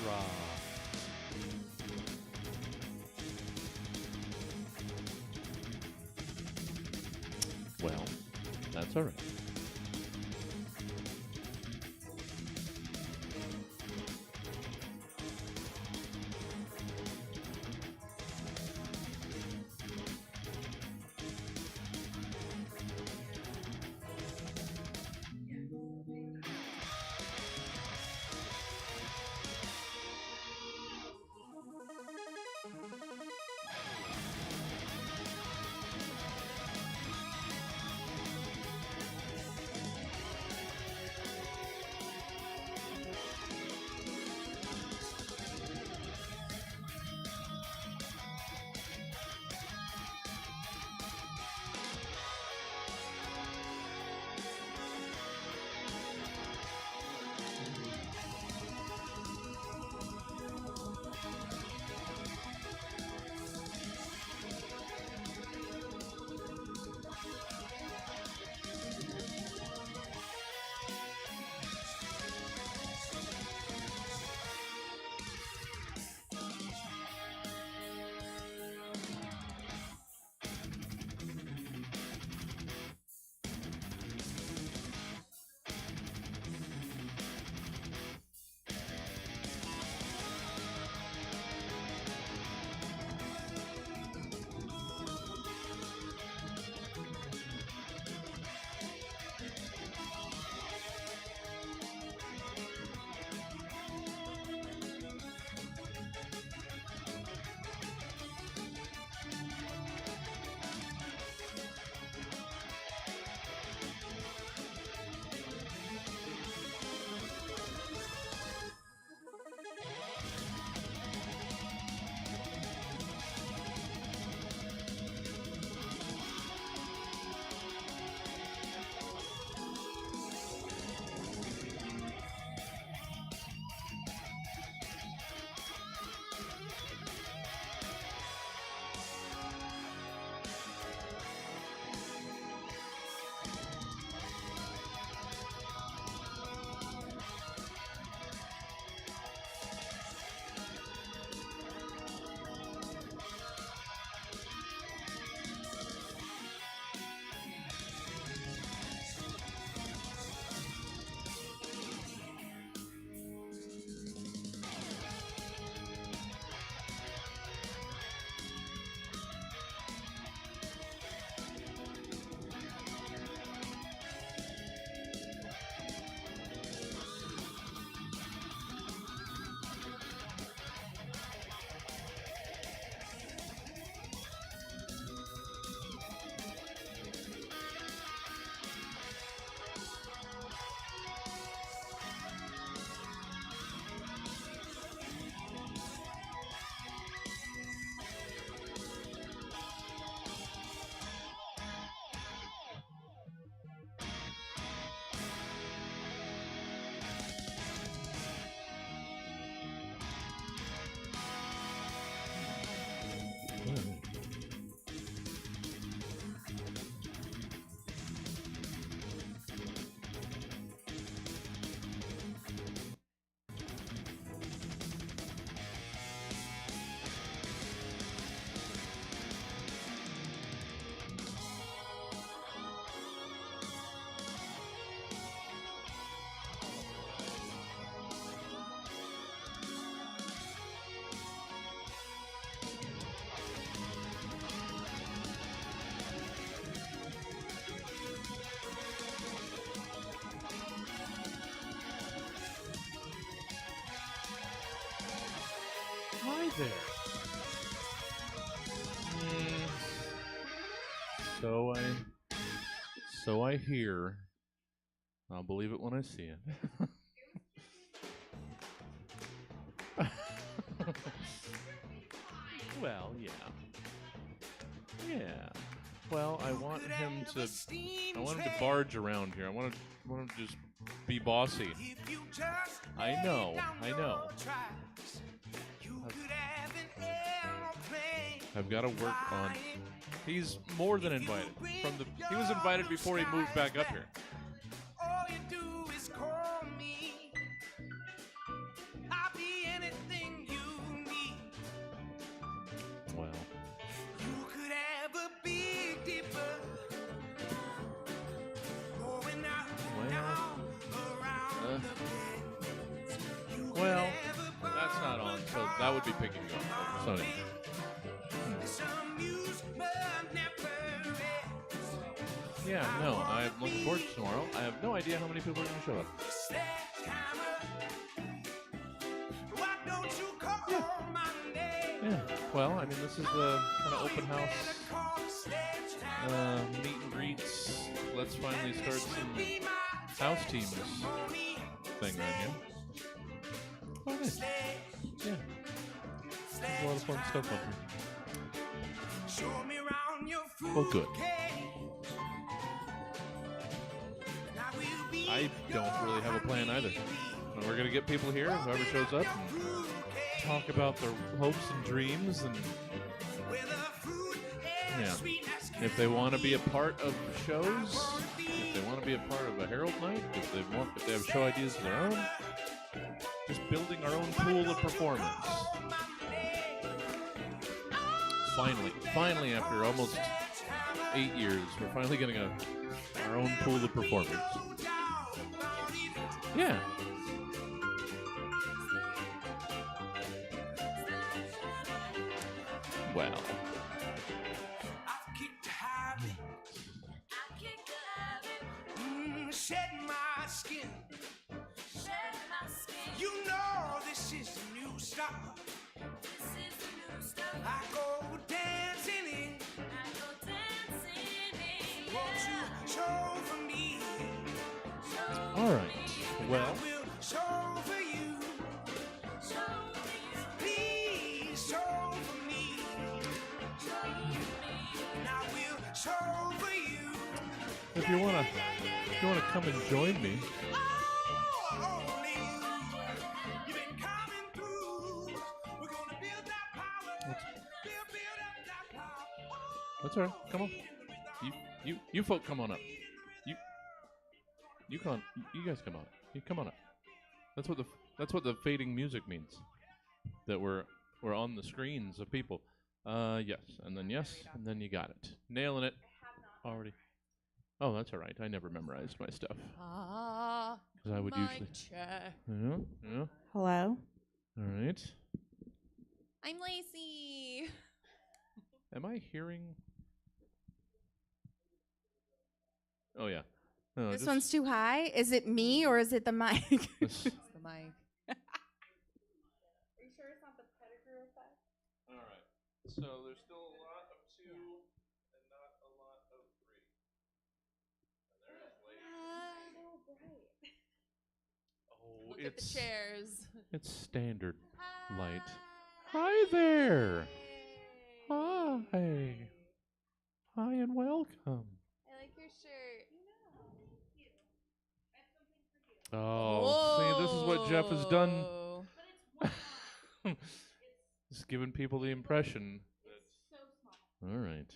Hurrah. Well, that's all right. Hi there. So I hear. I'll believe it when I see it. Well, yeah. Yeah. Well, I want him to barge around here. I want him to just be bossy. I know. I've got to work on. He's more than invited. He was invited before he moved back up here. All you do is call me. I'll be anything that would be picking you up. So, yeah, no, I'm looking forward to tomorrow. I have no idea how many people are going to show up. Yeah, well, I mean, this is the kind of open house meet and greets. Let's finally start some house teams thing right here. Oh, nice. Yeah. There's a lot of fun stuff on here. Well, good. I don't really have a plan either. And we're going to get people here, whoever shows up, and talk about their hopes and dreams. And yeah, if they want to be a part of shows, if they want to be a part of a Herald Night, if they have show ideas of their own, just building our own pool of performance. Finally, after almost 8 years, we're finally getting our own pool of performers. Yeah. Well. Shed my skin. You know this is the new start. I go dancing in. Won't you show for me? All right. Well. Show for you. Please show for me. And I will show for you. If you wanna come and join me. That's all right. Come on. You folk, come on up. You guys come on. You come on up. That's what the fading music means. That we're on the screens of people. Yes, and then you got it. Nailing it. Already. Oh, that's all right. I never memorized my stuff. Because I would usually. Yeah. Hello. All right. I'm Lacey. Am I hearing? Oh yeah. No, this one's too high. Is it me or is it the mic? It's the mic. Are you sure it's not the Pettigrew effect? All right. So there's still a lot of 2 and not a lot of 3. And there's Lacey. Oh, Look at the chairs. It's standard light. Hi there. Hi. Hi and welcome. I like your shirt. Oh, see, this is what Jeff has done. Just giving people the impression. All right.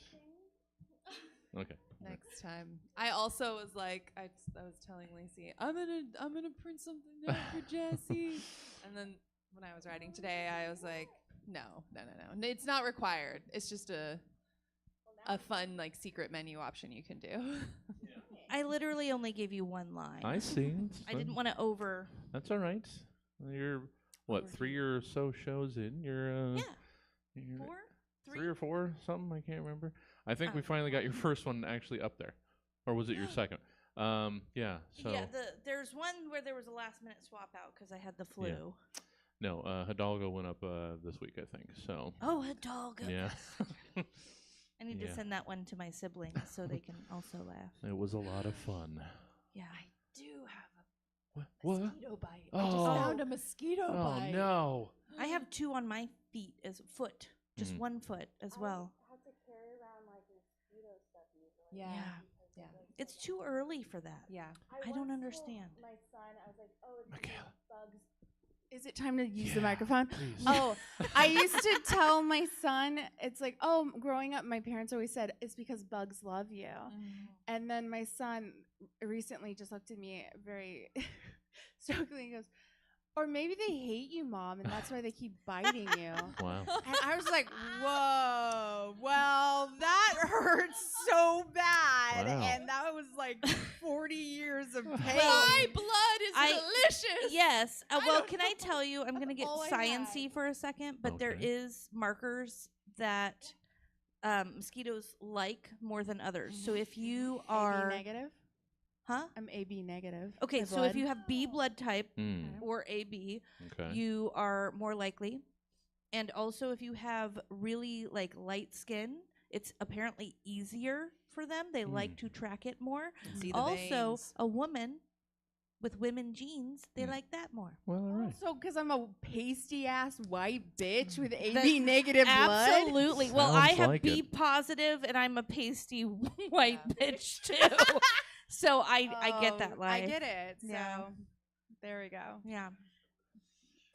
Okay. Next time. I also was like, I was telling Lacey, I'm gonna print something down for Jesse. And then when I was writing today, I was like, no. It's not required. It's just a fun like secret menu option you can do. I literally only gave you one line. I see. I didn't want to over. That's all right. You're what, 3 or so shows in? You're you're 4? 3 or 4, something, I can't remember. I think we finally got your first one actually up there. Or was it your second? Yeah, so Yeah, there's one where there was a last minute swap out because I had the flu. Yeah. No, Hidalgo went up this week, I think. So Oh, Hidalgo. yeah. I need to send that one to my siblings so they can also laugh. It was a lot of fun. Yeah. I do have What? mosquito bite. Oh. I just found a mosquito bite. Oh no. I have 2 on my feet as foot. Just 1 foot as well. I have to carry around like mosquito stuff usually. Yeah. It's too early for that. Yeah. I don't understand. My son, I was like, oh, it's Micaela. bugs. Is it time to use the microphone? Please. Oh, I used to tell my son, it's like, oh, growing up, my parents always said, it's because bugs love you. And then my son recently just looked at me very strongly and goes, or maybe they hate you, Mom, and that's why they keep biting you. Wow. And I was like, whoa, well, that hurts so bad. Wow. And that was like, like 40 years of pain. My blood is delicious. Yes. I Well, don't can I know. tell you? I'm going to get all I sciencey had. for a second, but there Okay. is markers that mosquitoes like more than others. So if you AB are, negative. huh? I'm AB negative. Okay, My so blood. if you have B blood type Mm. or AB, Okay. you are more likely. And also, if you have really like light skin, it's apparently easier for them. They like to track it more. See the Also, veins. a woman with women genes, they Mm. like that more. Well, all right. Also, because I'm a pasty ass white bitch with That- AB negative blood. Absolutely. Well, I Sounds have like B it. positive, and I'm a pasty white bitch too. So I get that lie. I get it. So Yeah. there we go. Yeah.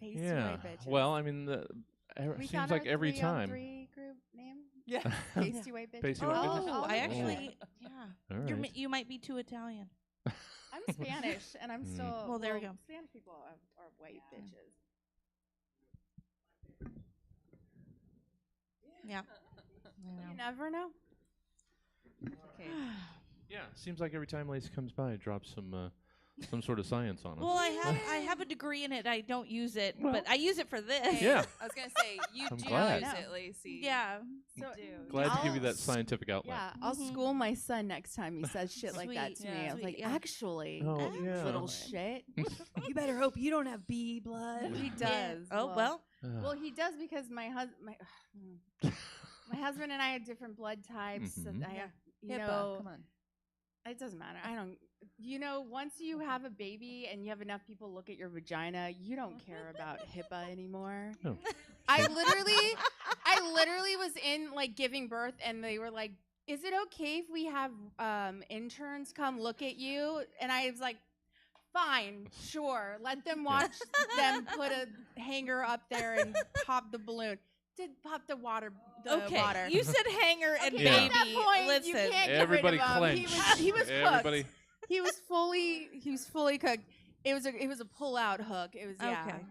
Pasty Yeah. white bitches. Well, I mean, we seems found like our every 3-on-3 group name. Yeah. Pasty white bitches. Pasty white bitches? Oh, I Oh. actually, yeah. All You're, right. you might be too Italian. I'm Spanish, and I'm Mm. still. Well, there we go. Spanish people are white bitches. Yeah. You never know. Okay. Yeah, seems like every time Lacey comes by, it drops some sort of science on us. Well, I have a degree in it. I don't use it, Well. but I use it for this. Yeah. I was gonna say you I'm do glad. use No. it, Lacey. Yeah. You So- do. Glad to give you I'll that scientific outlet. Yeah, I'll Mhm. school my son next time he says shit like that Sweet, to me. yeah. I was like, Sweet, yeah. actually, Oh, yeah. little shit. You better hope you don't have B blood. He Yeah. does. Oh, well. Well, he does because my husband, my husband and I have different blood types. So Mhm. I have, you HIPAA, know, come on. it doesn't matter. I don't. You know, once you have a baby and you have enough people look at your vagina, you don't care about HIPAA anymore. No. I literally was in like giving birth, and they were like, "Is it okay if we have interns come look at you?" And I was like, "Fine, sure. Let them watch them put a hanger up there and pop the balloon." Did pop the water? The Okay. water. You said hanger and Okay, Yeah. baby. At that point, Listen. you can't get Everybody rid of him. clenched. He was cooked. Everybody. He was fully cooked. It was a pull out hook. It was Okay.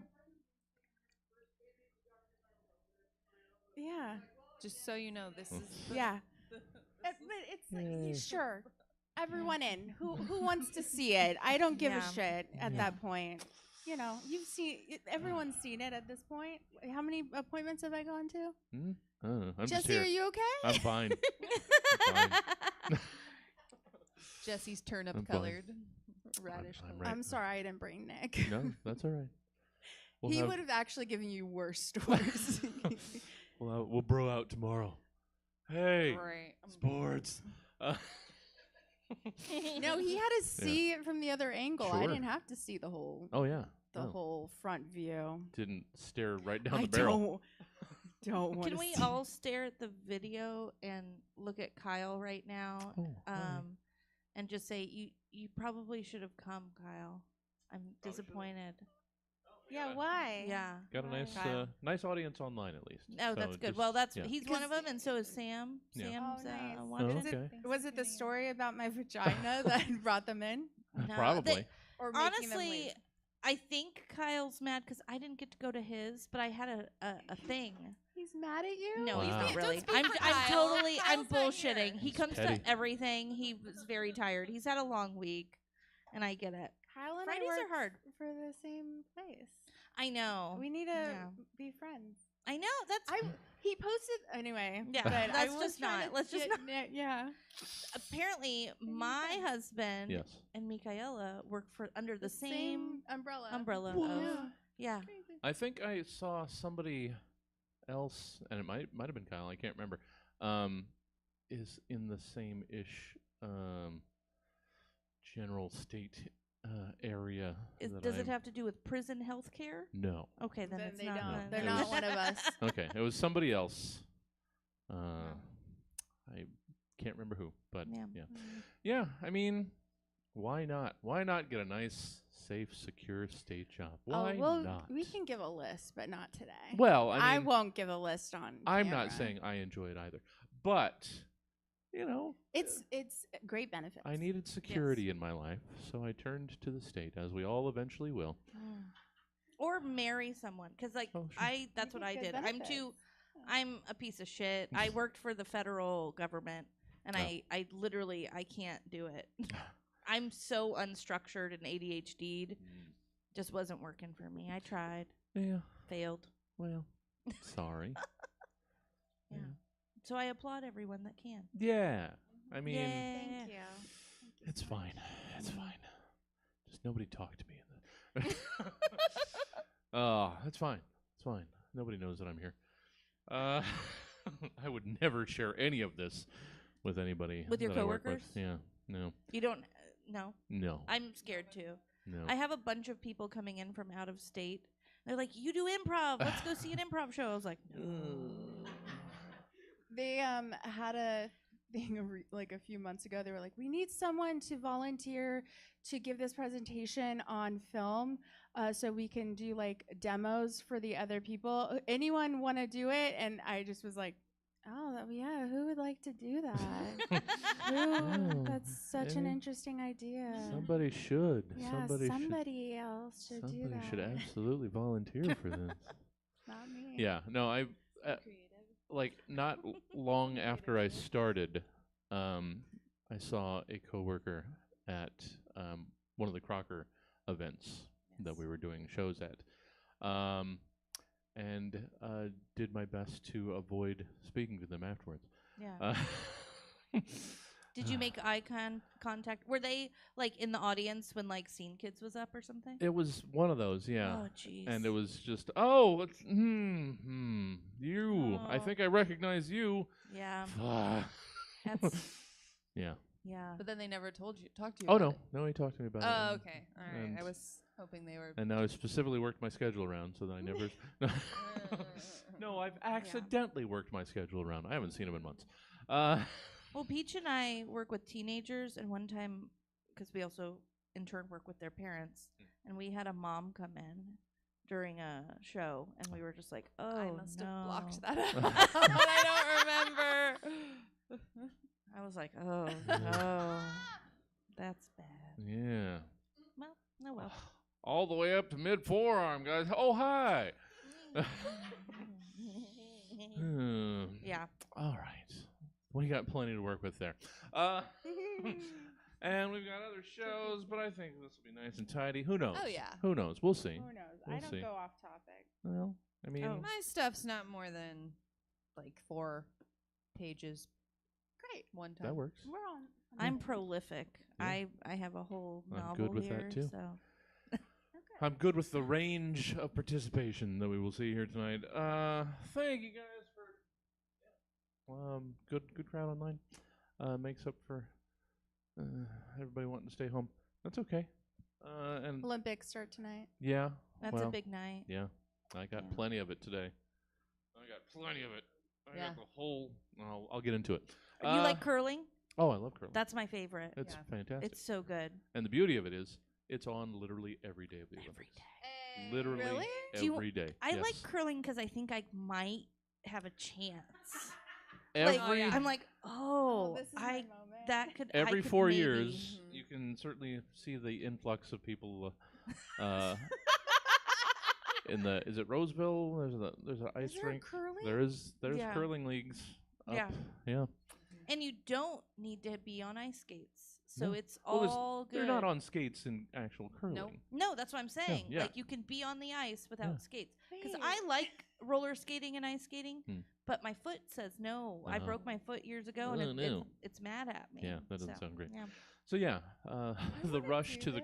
Yeah. Just so you know, this is Yeah. But it's Yay. sure. Everyone in. Who wants to see it? I don't give Yeah. a shit at Yeah. that point. You know, you've seen it, everyone's seen it at this point. How many appointments have I gone to? I don't know. I'm just Jesse, here. are you okay? I'm fine. Jesse's turnip I'm fine. colored radish. I'm colored. right. I'm sorry I didn't bring Nick. No, that's all right. He would have actually given you worse stories. We'll bro out tomorrow. Hey, Right. sports. No, he had to see it from the other angle. I Sure. didn't have to see the whole Oh yeah. whole front view. Didn't stare right down I the barrel. don't want Can to we see. all stare at the video and look at Kyle right now? Oh, hi. And just say you probably should have come, Kyle. I'm disappointed. Yeah, why? Yeah. Got a nice Kyle. nice audience online at least. Oh, So that's good. just- Well, that's yeah. he's one of them, and so is Sam. Yeah. Sam's Oh, nice. watching. Oh, okay. Was it the story about my vagina that brought them in? No, Probably. they- Or making them honestly, leave? I think Kyle's mad because I didn't get to go to his, but I had a thing. He's mad at you? No, he's Wow. not really. Don't speak I'm for I'm Kyle. totally I'm Kyle's not here. bullshitting. He He's comes petty. to everything. He was very tired. He's had a long week, and I get it. Kyle and Fridays I are work hard. for the same place. I know. We need to Yeah. be friends. I know. That's He posted anyway. Yeah, but I let's was just trying not. to Let's just get- Yeah. apparently my husband Yes. and Micaela work for under the same umbrella. umbrella What? of yeah. Crazy. I think I saw somebody else, and it might have been Kyle. I can't remember. Is in the same ish general state area. that Does it I'm- have to do with prison health care? No. Okay, then it's they not. don't. It They're was- not one of us. Okay, it was somebody else. I can't remember who, but Yeah. yeah. I mean, why not? Why not get a nice, safe, secure state job? Why well, not? we can give a list, but not today. Well, I I mean, won't give a list on. I'm not camera. saying I enjoy it either, but you know, It's great benefits. I needed security in my life, so I turned to the state, as we all eventually will. Or marry someone, because like Oh, sure. that's You what I get did. good benefits. I'm a piece of shit. I worked for the federal government, And I literally, I can't do it. I'm so unstructured and ADHD'd. Just wasn't working for me. I tried. Yeah. Failed. Well, sorry. Yeah. So I applaud everyone that can. Yeah. I mean, Thank you. it's fine. It's fine. Just nobody talk to me. That's fine. It's fine. Nobody knows that I'm here. I would never share any of this with anybody. With your that I work coworkers? with. Yeah. No. You don't, no. No. I'm scared too. No. I have a bunch of people coming in from out of state. They're like, you do improv. Let's go see an improv show. I was like, no. They had a thing like a few months ago. They were like, we need someone to volunteer to give this presentation on film so we can do like demos for the other people. Anyone want to do it? And I just was like, oh, yeah, who would like to do that? That's such an interesting idea. Somebody should. Yeah, somebody else should do that. Somebody should absolutely volunteer for this. Not me. Yeah. No, like not long after I started, I saw a coworker at one of the Crocker events that we were doing shows at, and did my best to avoid speaking to them afterwards. Yeah. Did you make eye contact? Were they like in the audience when like Scene Kids was up or something? It was one of those, yeah. Oh, jeez. And it was just, you. I Oh. think I recognize you. Yeah. That's Yeah. But then they never talked to you Oh, about no. it. No, he talked to me about it. Oh, okay. All right. And I was hoping they were. And now I specifically worked my schedule around so that I never. No, I've accidentally worked my schedule around. I haven't seen him in months. Well, Peach and I work with teenagers, and one time, because we also in turn work with their parents, and we had a mom come in during a show, and we were just like, oh, I must have blocked no. that out. I don't remember. I was like, oh, no. That's bad. Yeah. Well, no well. All the way up to mid forearm, guys. Oh, hi. Yeah. All right. We got plenty to work with there. And we've got other shows, but I think this will be nice and tidy. Who knows? Oh, yeah. Who knows? We'll see. Who knows? We'll I don't see. go off topic. Well, I mean, My stuff's not more than like 4 pages Great. one time. that works. We're on. I'm prolific. Yeah. I have a whole I'm novel good with here, that, too. so I'm good with the range of participation that we will see here tonight. Thank you guys for good crowd online. Makes up for everybody wanting to stay home. That's okay. And Olympics start tonight. yeah, that's well, a big night. yeah. I got Yeah. plenty of it today. I got plenty of it. I Yeah. got the whole. I'll get into it. You like curling? Oh, I love curling. That's my favorite. It's Yeah. fantastic. It's so good. And the beauty of it is, it's on literally every day of the Every Olympics. day. Literally Really? Do you- every day. I yes. like curling because I think I might have a chance. every Oh, yeah. I'm like, oh, this is my I moment. that could I every could 4 maybe- years. Mhm. You can certainly see the influx of people. In the is it Roseville? There's an ice Is there rink. curling? There's Yeah. curling leagues. Up. Yeah. Yeah. And you don't need to be on ice skates, so No. it's Well, there's- all good. They're not on skates in actual curling. Nope. No, that's what I'm saying. yeah. Like you can be on the ice without Yeah. skates. Because Wait. I like roller skating and ice skating, Hmm. but my foot says no. I Uh-huh. broke my foot years ago, and Oh, no. it's mad at me. Yeah, that doesn't So, sound great. Yeah. So yeah, the wanna rush do to this.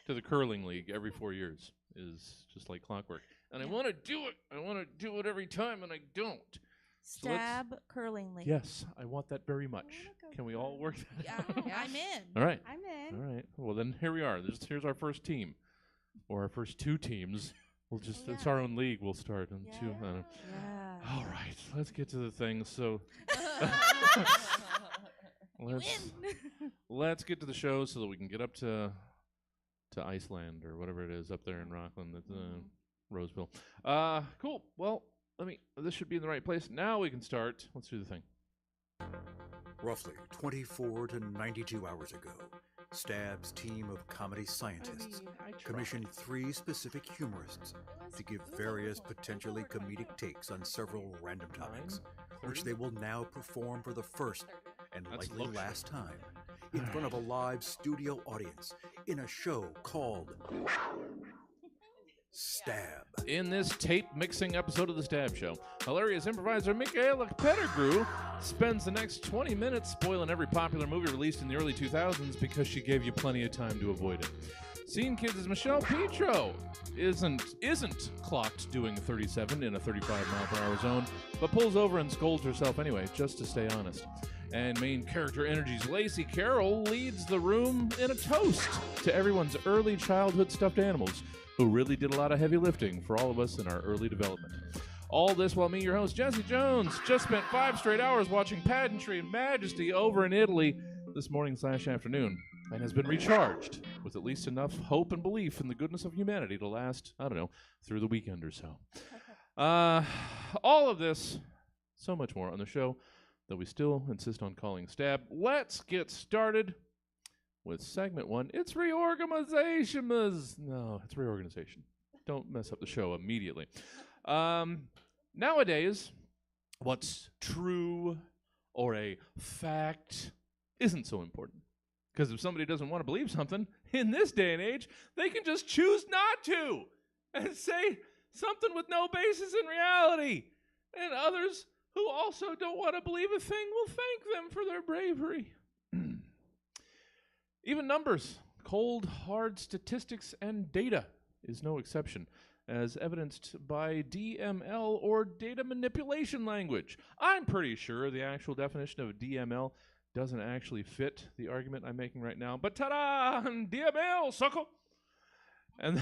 the curling league every 4 years is just like clockwork. And I Yeah. want to do it. I want to do it every time, and I don't. So let's- Stab curling league. Yes, I want that very much. wanna go Can we all work that? Yeah, I'm in. All right. I'm All in. right. Well, then here we are. Here's our first team, or our first 2 teams. We'll just it's yeah. our own league. We'll start in 2. Yeah. All right. Let's get to the things. So let's get to the show so that we can get up to Iceland or whatever it is up there in Rockland. That's Roseville. Cool. Well, this should be in the right place. Now we can start. Let's do the thing. Roughly 24 to 92 hours ago, Stab's team of comedy scientists commissioned 3 specific humorists to give various potentially comedic takes on several random topics, which they will now perform for the first and That's likely luxury. last time, in front of a live studio audience in a show called Stab. In this tape mixing episode of The Stab Show, hilarious improviser Micaela Pettigrew spends the next 20 minutes spoiling every popular movie released in the early 2000s because she gave you plenty of time to avoid it. Scene Kids' Micaela Pettigrew isn't clocked doing 37 in a 35-mile-per-hour zone, but pulls over and scolds herself anyway, just to stay honest. And main character Energy's Lacey Carroll leads the room in a toast to everyone's early childhood stuffed animals, who really did a lot of heavy lifting for all of us in our early development. All this while me, your host, Jesse Jones, just spent 5 straight hours watching Pageantry and Majesty over in Italy this morning/afternoon, and has been recharged with at least enough hope and belief in the goodness of humanity to last, I don't know, through the weekend or so. All of this, so much more on the show that we still insist on calling Stab. Let's get started with segment 1. It's reorganization. No, it's reorganization. Don't mess up the show immediately. Nowadays, what's true or a fact isn't so important. Because if somebody doesn't want to believe something, in this day and age, they can just choose not to and say something with no basis in reality. And others who also don't want to believe a thing will thank them for their bravery. Even numbers, cold, hard statistics, and data is no exception, as evidenced by DML, or data manipulation language. I'm pretty sure the actual definition of DML doesn't actually fit the argument I'm making right now, but ta-da! DML, sucker! And,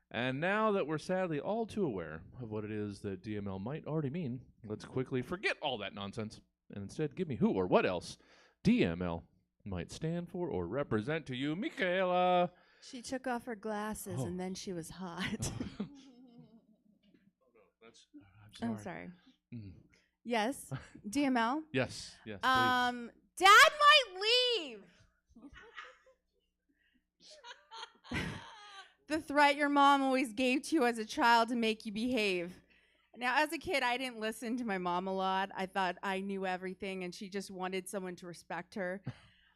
and now that we're sadly all too aware of what it is that DML might already mean, let's quickly forget all that nonsense and instead give me who or what else DML might stand for or represent to you, Micaela. She took off her glasses and then she was hot. I'm sorry. Mm. Yes, DML. Yes, please. Dad might leave. The threat your mom always gave to you as a child to make you behave. Now, as a kid, I didn't listen to my mom a lot. I thought I knew everything, and she just wanted someone to respect her.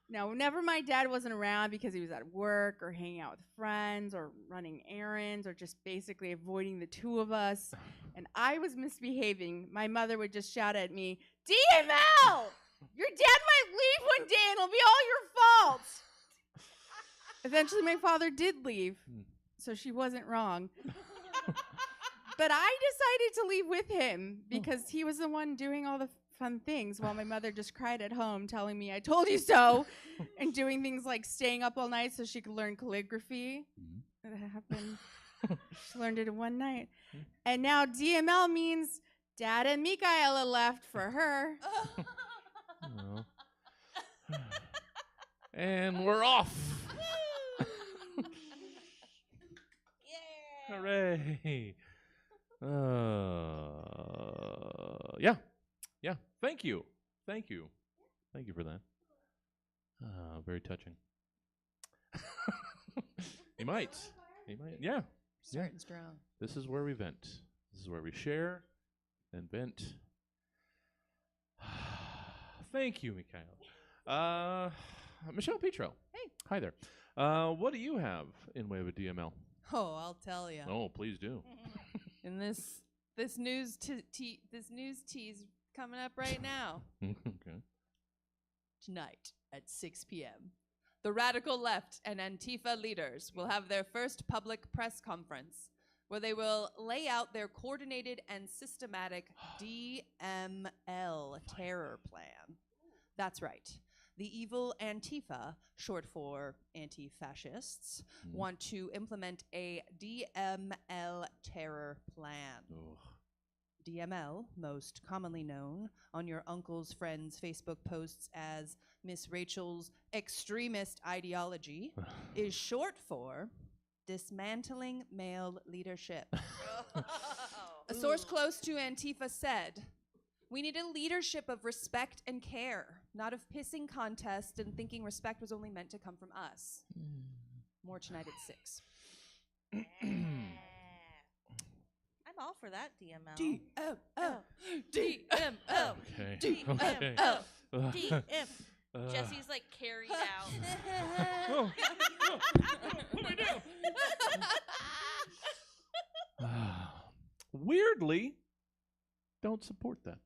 Now, whenever my dad wasn't around because he was at work or hanging out with friends or running errands or just basically avoiding the two of us, and I was misbehaving, my mother would just shout at me, DML! Your dad might leave one day and it'll be all your fault. Eventually, my father did leave, so she wasn't wrong. But I decided to leave with him because he was the one doing all the fun things while my mother just cried at home telling me I told you so and doing things like staying up all night so she could learn calligraphy. That happened. She learned it in one night. And now DML means Dad and Micaela left for her. Oh. And we're off. Hooray. Yeah. Thank you for that. Very touching. You might. Yeah. Starting strong. This is where we vent. This is where we share and vent. Thank you, Micaela. Micaela Pettigrew. Hey. Hi there. What do you have in way of a DML? Oh, I'll tell you. Oh, please do. And this news tease coming up right now. Okay. Tonight at 6 p.m., the radical left and Antifa leaders will have their first public press conference where they will lay out their coordinated and systematic DML terror plan. That's right. The evil Antifa, short for anti-fascists, want to implement a DML terror plan. Ugh. DML, most commonly known on your uncle's friends' Facebook posts as Miss Rachel's extremist ideology, is short for dismantling male leadership. A source close to Antifa said, "We need a leadership of respect and care, not of pissing contests and thinking respect was only meant to come from us." More tonight at 6. I all for that DML. DML. DML. Okay. DML. Okay. DM. Jesse's like carried out. Oh, put me down. Weirdly, don't support that.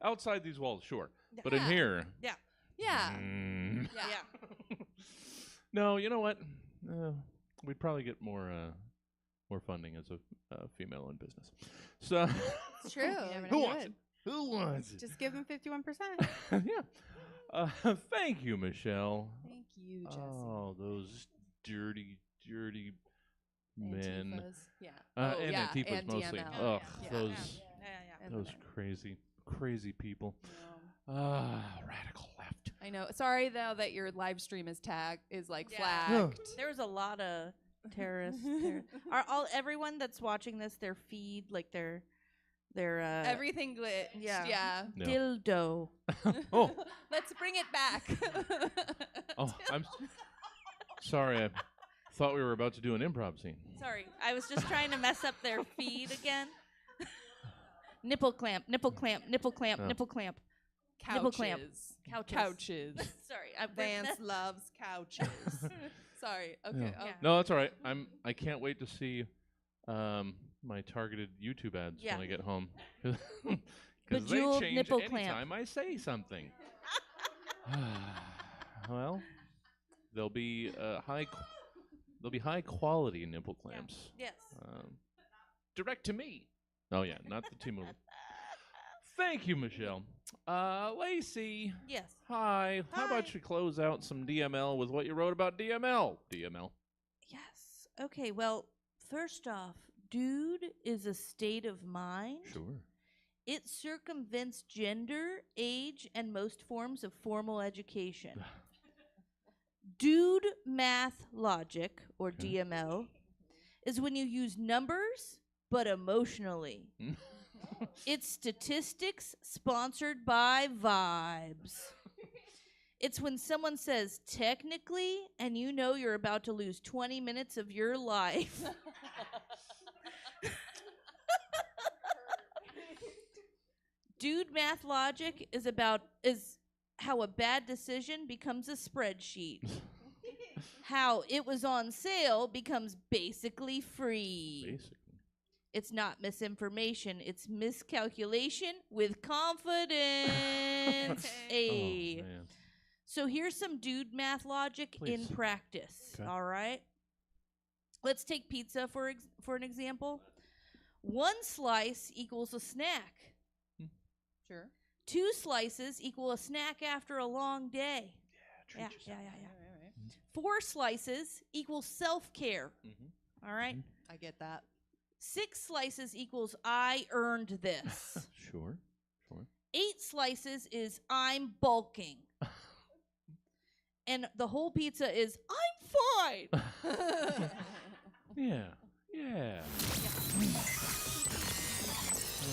Outside these walls, sure. But in Yeah. here, Yeah. Yeah. no, you know what? We'd probably get more funding as a female in business. So It's true. who wants it? Who wants it? Just give them 51%. Yeah. Thank you, Michelle. Thank you, Jesse. Oh, those dirty men. Antifas. Yeah. And yeah. Antifas and mostly. DML. Ugh, Yeah. those And those the- crazy people. No. Radical left. I know. Sorry though that your live stream is like Yeah. flagged. There was a lot of terrorists. Everyone that's watching this, their feed, like their Everything glitched. Yeah. No. dildo. Oh. Let's bring it back. Oh, I'm sorry. I thought we were about to do an improv scene. Sorry, I was just trying to mess up their feed again. Nipple clamp, nipple clamp, nipple clamp, Oh. nipple clamp. Couches. Nipple clamp. Couches. Sorry. I Vance loves couches. Sorry. Okay. Yeah. Oh. No, that's all right. I can't wait to see my targeted YouTube ads Yeah. when I get home. Because they Bejeweled change nipple anytime clamp. I say something. Well, there'll be high quality nipple clamps. Yes. Direct to me. Oh yeah, not the T-Mobile. Thank you, Michelle. Lacey. Yes. Hi. How Hi. about you close out some DML with what you wrote about DML? DML. Yes. Okay, well, first off, dude is a state of mind. Sure. It circumvents gender, age, and most forms of formal education. Dude math logic, or Okay. DML, is when you use numbers, but emotionally. It's statistics sponsored by vibes. It's when someone says technically, and you know you're about to lose 20 minutes of your life. Dude math logic is how a bad decision becomes a spreadsheet. How it was on sale becomes basically free. Basically. It's not misinformation, it's miscalculation with confidence. Hey. Oh, man. So here's some dude math logic in Please. practice. Okay. All right. Let's take pizza for an example. 1 slice equals a snack. Sure. 2 slices equal a snack after a long day. Treat yourself. Yeah. Right. 4 slices equals self-care. Mhm. All right. I get that. 6 slices equals I earned this. Sure. 8 slices is I'm bulking. And the whole pizza is I'm fine. Yeah.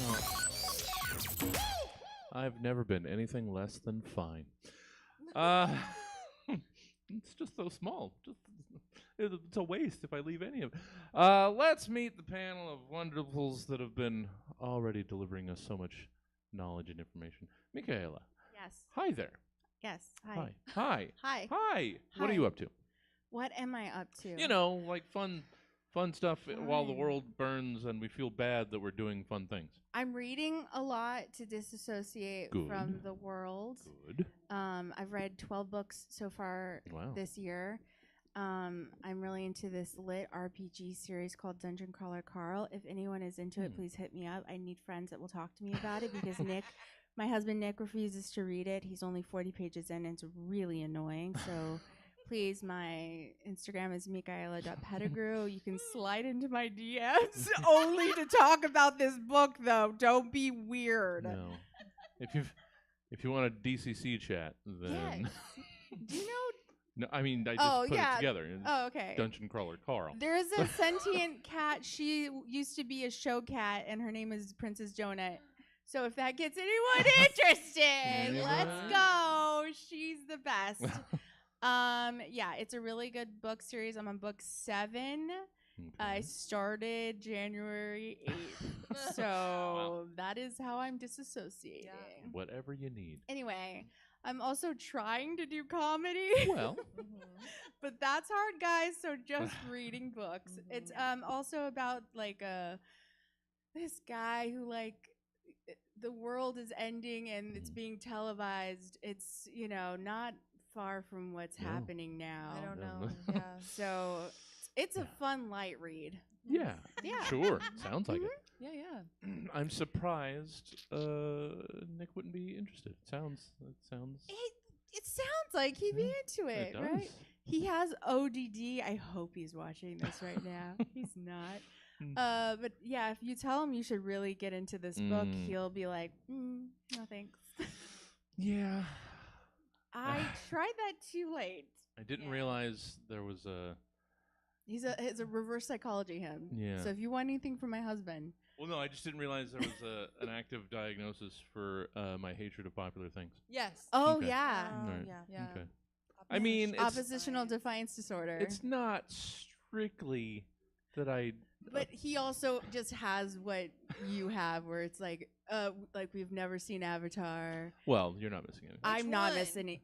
Oh. I've never been anything less than fine. It's just so small. It's a waste if I leave any of it. Let's meet the panel of wonderfuls that have been already delivering us so much knowledge and information. Micaela. Yes. Hi there. Yes. Hi. Hi. What are you up to? What am I up to? You know, like fun stuff while the world burns and we feel bad that we're doing fun things. I'm reading a lot to disassociate Good. from the world. Good. I've read 12 books so far Wow. this year. I'm really into this lit RPG series called Dungeon Crawler Carl. If anyone is into it, please hit me up. I need friends that will talk to me about it because my husband Nick refuses to read it. He's only 40 pages in and it's really annoying. So please, my Instagram is Micaela.Pettigrew. You can slide into my DMs only to talk about this book, though. Don't be weird. No. If you want a DCC chat, then Yes. Do you know? no, I mean I just put it together. Oh, okay. Dungeon Crawler Carl. There's a sentient cat. She used to be a show cat, and her name is Princess Jonah. So if that gets anyone interested, let's go. She's the best. Yeah, it's a really good book series. I'm on book 7, I started January 8th. So that is how I'm disassociating. Whatever you need. Anyway, I'm also trying to do comedy. Well, but that's hard, guys. So just reading books. It's also about like this guy who like the world is ending and it's being televised. It's, you know, not far from what's happening now. I don't know. Yeah. So it's a fun light read. yeah. Yeah. Sure. Sounds like it. Yeah, yeah. I'm surprised Nick wouldn't be interested. It sounds. It sounds like he'd be into it, does. right? He has ODD. I hope he's watching this right now. He's not. But yeah, if you tell him you should really get into this book, he'll be like, no thanks. Yeah. I tried that too late. I didn't realize there was a. It's a reverse psychology him. Yeah. So if you want anything from my husband. Well, no, I just didn't realize there was an active diagnosis for my hatred of popular things. Yes. Oh, Okay. yeah. Right. Yeah. Okay. I mean, Oppositional defiance disorder. it's not strictly that I. But he also just has what you have, where it's like we've never seen Avatar. Well, you're not missing anything. I'm not one? missing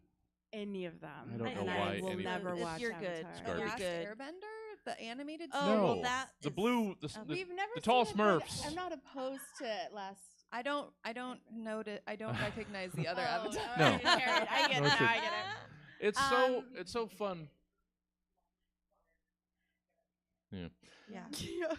any of them. I don't know and why I will any- never If watch you're Avatar. good. The Garbage. Last Good. Airbender, the animated Oh, series. No, well, that the is- blue, the We've never the tall seen it, but Smurfs. I'm not opposed to last. I don't recognize the other Avatar. No. I get it. No Now shit. I get it. It's so fun. Yeah. Yeah.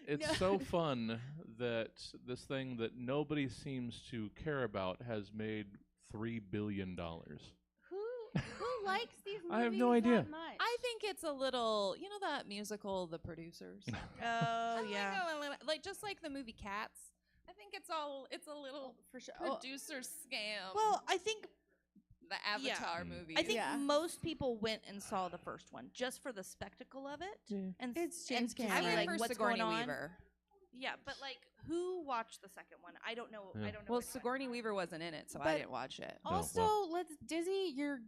It's so fun that this thing that nobody seems to care about has made $3 billion. Who likes these movies I have no that idea. much? I think it's a little, you know that musical, The Producers? Oh, yeah. Like just like the movie Cats. I think it's a little for sure. producer scam. Well, I think the Avatar movie. I think Yeah. most people went and saw the first one just for the spectacle of it. Yeah. And It's and James to see, I went Cameron. for what's Sigourney going on. Weaver. Yeah, but like, who watched the second one? I don't know. Yeah. I don't know. Well, which one. Sigourney Weaver wasn't in it, so I But didn't watch it. No, Also, well. let's Disney. You're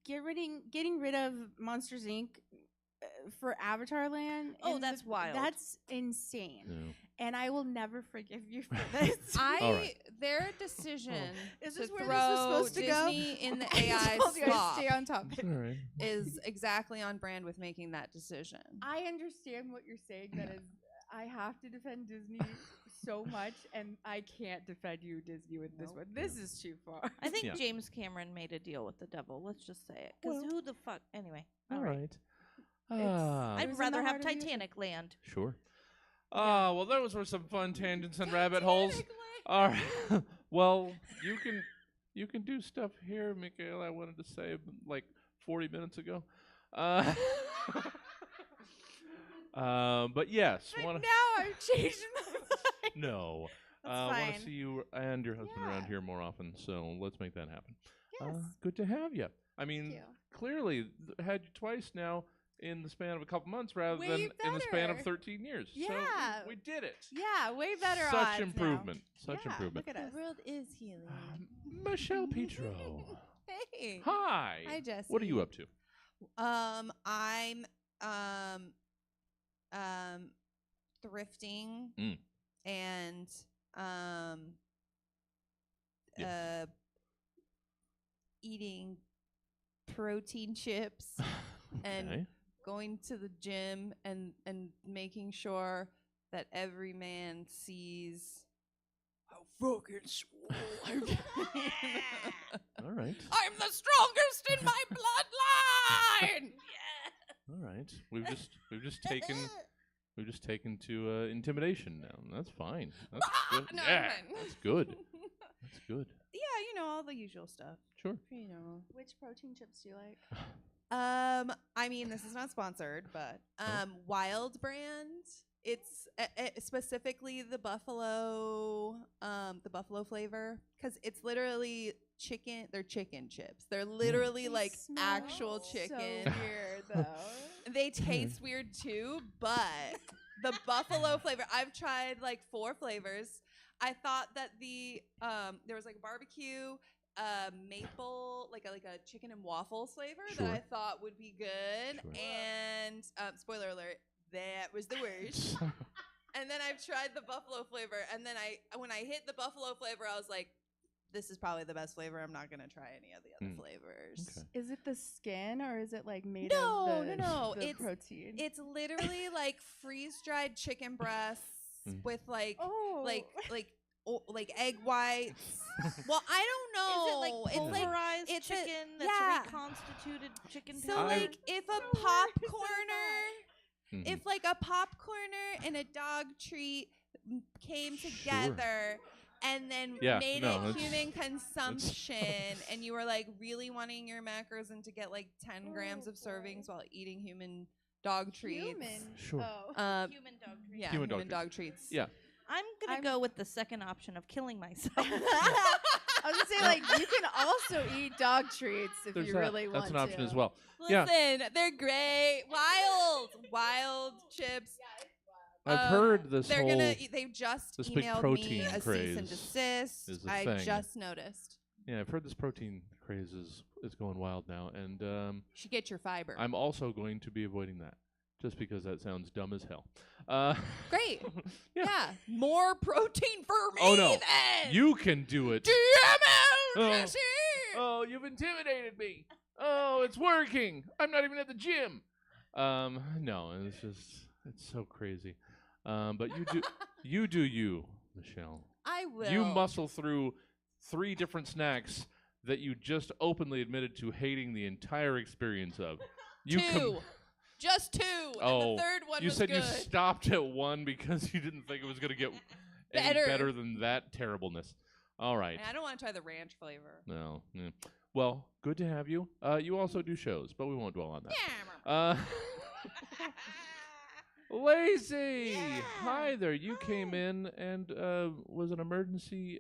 getting rid of Monsters Inc. For Avatar Land. Oh, and that's wild. That's insane. Yeah. And I will never forgive you for this. All right. Their decision Is to this where this throw was supposed to go? Disney in the I AI told you I'd swap stay on topic. All right. is exactly on brand with making that decision. I understand what you're saying. That is, I have to defend Disney so much, and I can't defend you, Disney, with this one. This is too far. I think Yeah. James Cameron made a deal with the devil. Let's just say it. Because Well. who the fuck? Anyway. All right. It I'd was in rather the have heart of music. Titanic land. Sure. Well, those were some fun tangents and rabbit holes. All right. Well, you can do stuff here, Micaela. I wanted to say like 40 minutes ago. But yes, But wanna, now I'm changing my mind. no. That's Want to fine. see you and your husband around Yeah. here more often. So let's make that happen. Yes. Good to have you. I mean, you. clearly had you twice now in the span of a couple months rather Way than in the span of better. 13 years. So Yeah. we did it. Yeah, way better odds Such now. improvement. Such Yeah, improvement. Look at us. world is healing. Michelle Petro. Hey. Hi. Hi, Jesse. What are you up to? I'm thrifting and eating protein chips and Okay. going to the gym and making sure that every man sees how fucking swole I'm All right. I'm the strongest in my bloodline. All right. We've just taken to intimidation now. That's fine. That's good. No, Yeah, I'm fine. that's good. That's good. Yeah, you know, all the usual stuff. Sure. You know. Which protein chips do you like? I mean, this is not sponsored, but Oh. Wild Brand. It's specifically the buffalo flavor, because it's literally chicken. They're chicken chips. They're literally They like smell actual so chicken. weird though. They taste weird too, but the buffalo flavor. I've tried like 4 flavors. I thought that the there was like a barbecue, maple, like a chicken and waffles flavor Sure. that I thought would be good. Sure. And spoiler alert, that was the worst. And then I've tried the buffalo flavor, and then when I hit the buffalo flavor, I was like, this is probably the best flavor. I'm not gonna try any of the other flavors. Okay. Is it the skin or is it like made No, of the, no. the It's protein? It's literally like freeze-dried chicken breasts with like egg whites. Well, I don't know. Is it like pulverized it's chicken that's reconstituted chicken So powder? like if a popcorner, if like a popcorner and a dog treat came together and then made it human consumption, and you were like really wanting your macros to get like 10 grams of servings while eating human dog treats. Human dog treats. Yeah, Human dog treats. Yeah. I'm gonna go with the second option of killing myself. I was gonna say, like, you can also eat dog treats if There's you that. really want That's to. an option as well. Listen, they're great. Wild chips. I've heard this they're whole they've just this big emailed protein me a cease craze and desist. is a I thing. just noticed. Yeah, I've heard this protein craze is going wild now, and You should get your fiber. I'm also going to be avoiding that, just because that sounds dumb as hell. Great. Yeah. Yeah. More protein for me. Oh no, then. you can do it. Damn Oh. it, Jesse! Oh, you've intimidated me. Oh, it's working. I'm not even at the gym. No, it's so crazy. But you do you, Michelle. I will. You muscle through 3 different snacks that you just openly admitted to hating the entire experience of. You Just 2. Oh, and the third one you was said good. you stopped at 1 because you didn't think it was going to get any better than that terribleness. All right. And I don't want to try the ranch flavor. No. Yeah. Well, good to have you. You also do shows, but we won't dwell on that. Yeah. Lacey, hi there. You came in and was an emergency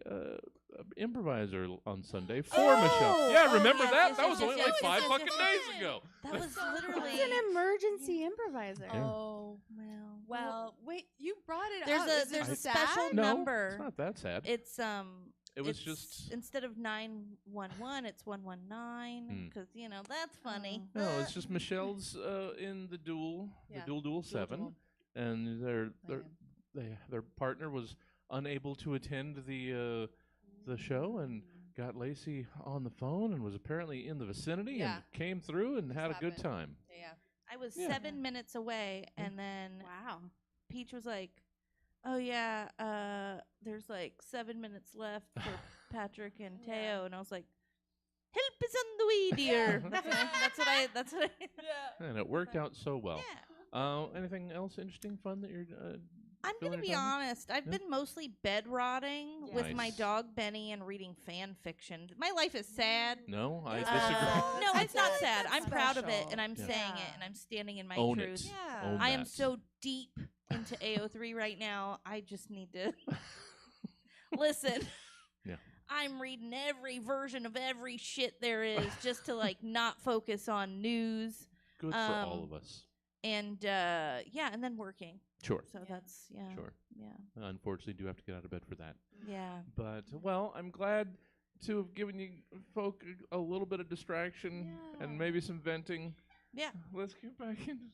improviser on Sunday for Michelle. Yeah, remember that? That was only like 5 fucking days ago. That was literally It's an emergency improviser. Yeah. Oh. Well, wait, you brought it There's up. a Is there's it a sad? special No, number. it's not that sad. It's It was it's just instead of 911, it's 119 because that's funny. no. It's just Michelle's in the duel, Yeah. the duel 7, and their partner was unable to attend the show and got Lacey on the phone and was apparently in the vicinity and came through and had a good time. Yeah. I was Yeah. 7 minutes away, and then Wow. Peach was like, "Oh yeah, there's like 7 minutes left for Patrick and Teo," and I was like, "Help is on the way, dear." That's what I. Yeah. And it worked out so well. Yeah. Anything else interesting, fun that you're I'm gonna feeling be your time? honest. I've been mostly bed rotting with my Nice. dog Benny and reading fan fiction. My life is sad. No, I disagree. No, it's not like sad. that's I'm proud of it, special. and I'm Yeah. saying it, Yeah. and I'm standing in my Own truth. it. Yeah. Own I am that. so deep into AO3 right now. I just need to listen. Yeah. I'm reading every version of every shit there is just to like not focus on news Good for all of us. and and then working. Sure. So that's Sure. Yeah. Unfortunately, do have to get out of bed for that. Yeah. But, well, I'm glad to have given you folk a little bit of distraction and maybe some venting. Yeah. Let's get back into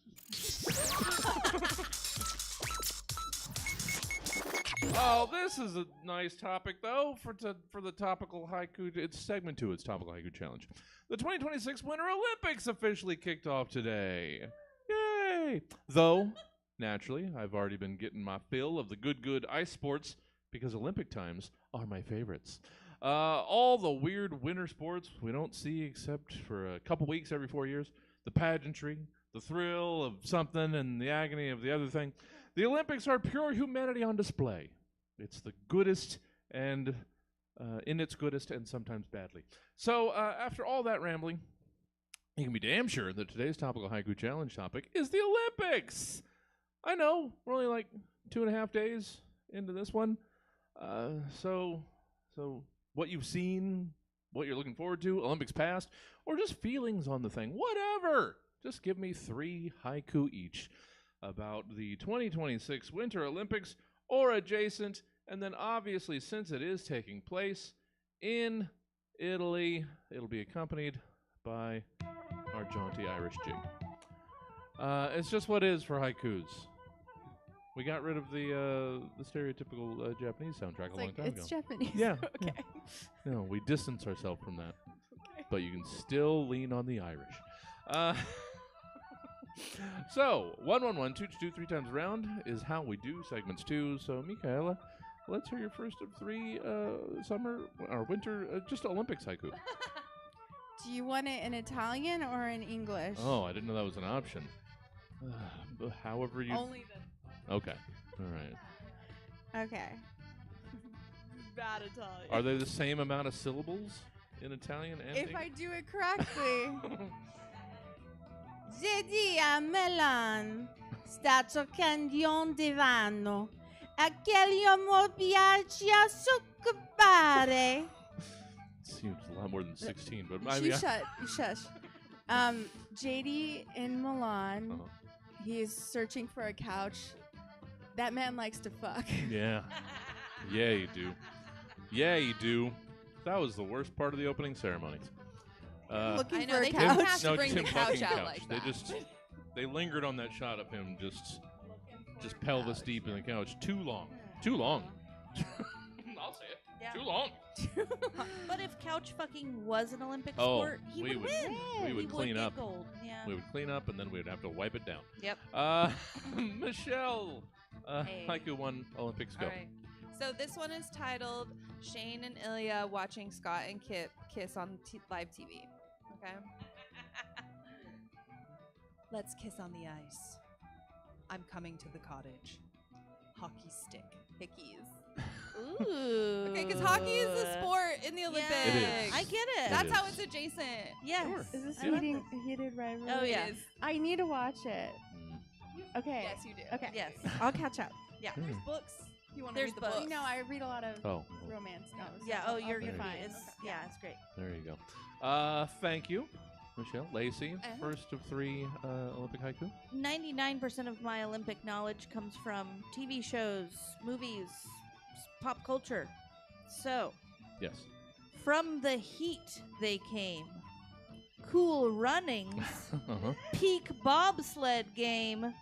Oh, this is a nice topic, though, for the topical haiku. It's segment 2. It's topical haiku challenge. The 2026 Winter Olympics officially kicked off today. Yay! Though, naturally, I've already been getting my fill of the good ice sports because Olympic times are my favorites. All the weird winter sports we don't see except for a couple weeks every 4 years. The pageantry, the thrill of something, and the agony of the other thing. The Olympics are pure humanity on display. It's the goodest and in its goodest and sometimes badly. So after all that rambling, you can be damn sure that today's topical haiku challenge topic is the Olympics. I know, we're only like 2.5 days into this one. So what you've seen, what you're looking forward to, Olympics past, or just feelings on the thing, whatever. Just give me 3 haiku each about the 2026 Winter Olympics or adjacent, and then obviously since it is taking place in Italy, it'll be accompanied by our jaunty Irish jig. It's just what is for haikus. We got rid of the stereotypical Japanese soundtrack a long time ago. It's Japanese. Yeah. Okay. No, we distance ourselves from that. But you can still lean on the Irish. So, 111, 222, 3 times around is how we do segments 2. So, Micaela, let's hear your first of 3 summer or winter, just Olympics haiku. Do you want it in Italian or in English? Oh, I didn't know that was an option. However you... Only the Okay. All right. Okay. bad Italian. Are they the same amount of syllables in Italian and If I do it correctly. English? Gedi a Milan, sta giocando un divano. A che mo piace a succubare. Seems a lot more than 16, but I You mean, shush. JD in Milan, Uh-huh. he's searching for a couch. That man likes to fuck. yeah. Yeah, you do. Yeah, you do. That was the worst part of the opening ceremony. Looking I know, for a they couch. don't have to no, bring Tim the couch fucking out couch. like They that. they lingered on that shot of him just pelvis deep in the couch. Too long. Too long. I'll say it. Yeah. Too long. But if couch fucking was an Olympic Oh, sport, he we would would- win. we would He clean get up. gold. Yeah. We would clean up and then we'd have to wipe it down. Yep. Michelle. Hey. Haiku 1 Olympics go. All right. So this one is titled Shane and Ilya watching Scott and Kip kiss on live TV. Okay. Let's kiss on the ice. I'm coming to the cottage. Hockey stick. Hickeys. Ooh. Okay, because hockey is a sport in the Olympics. It is. I get it. That's It how is. it's adjacent. Yes. Sure. Is this I love heated rivalry? Oh, yeah. It is. I need to watch it. Mm. Okay. Yes, you do. Okay. Yes. I'll catch up. Yeah. Hmm. There's books. If you want to There's read the books. books. No, I read a lot of Oh, romance novels. Yeah. so Oh, I'll you're be there you fine. go. fine. It's, yeah, it's great. There you go. Thank you, Michelle. Lacey, Uh-huh. first of 3 Olympic haiku. 99% of my Olympic knowledge comes from TV shows, movies, pop culture. So, Yes. from the heat they came. Cool runnings, uh-huh. peak bobsled game.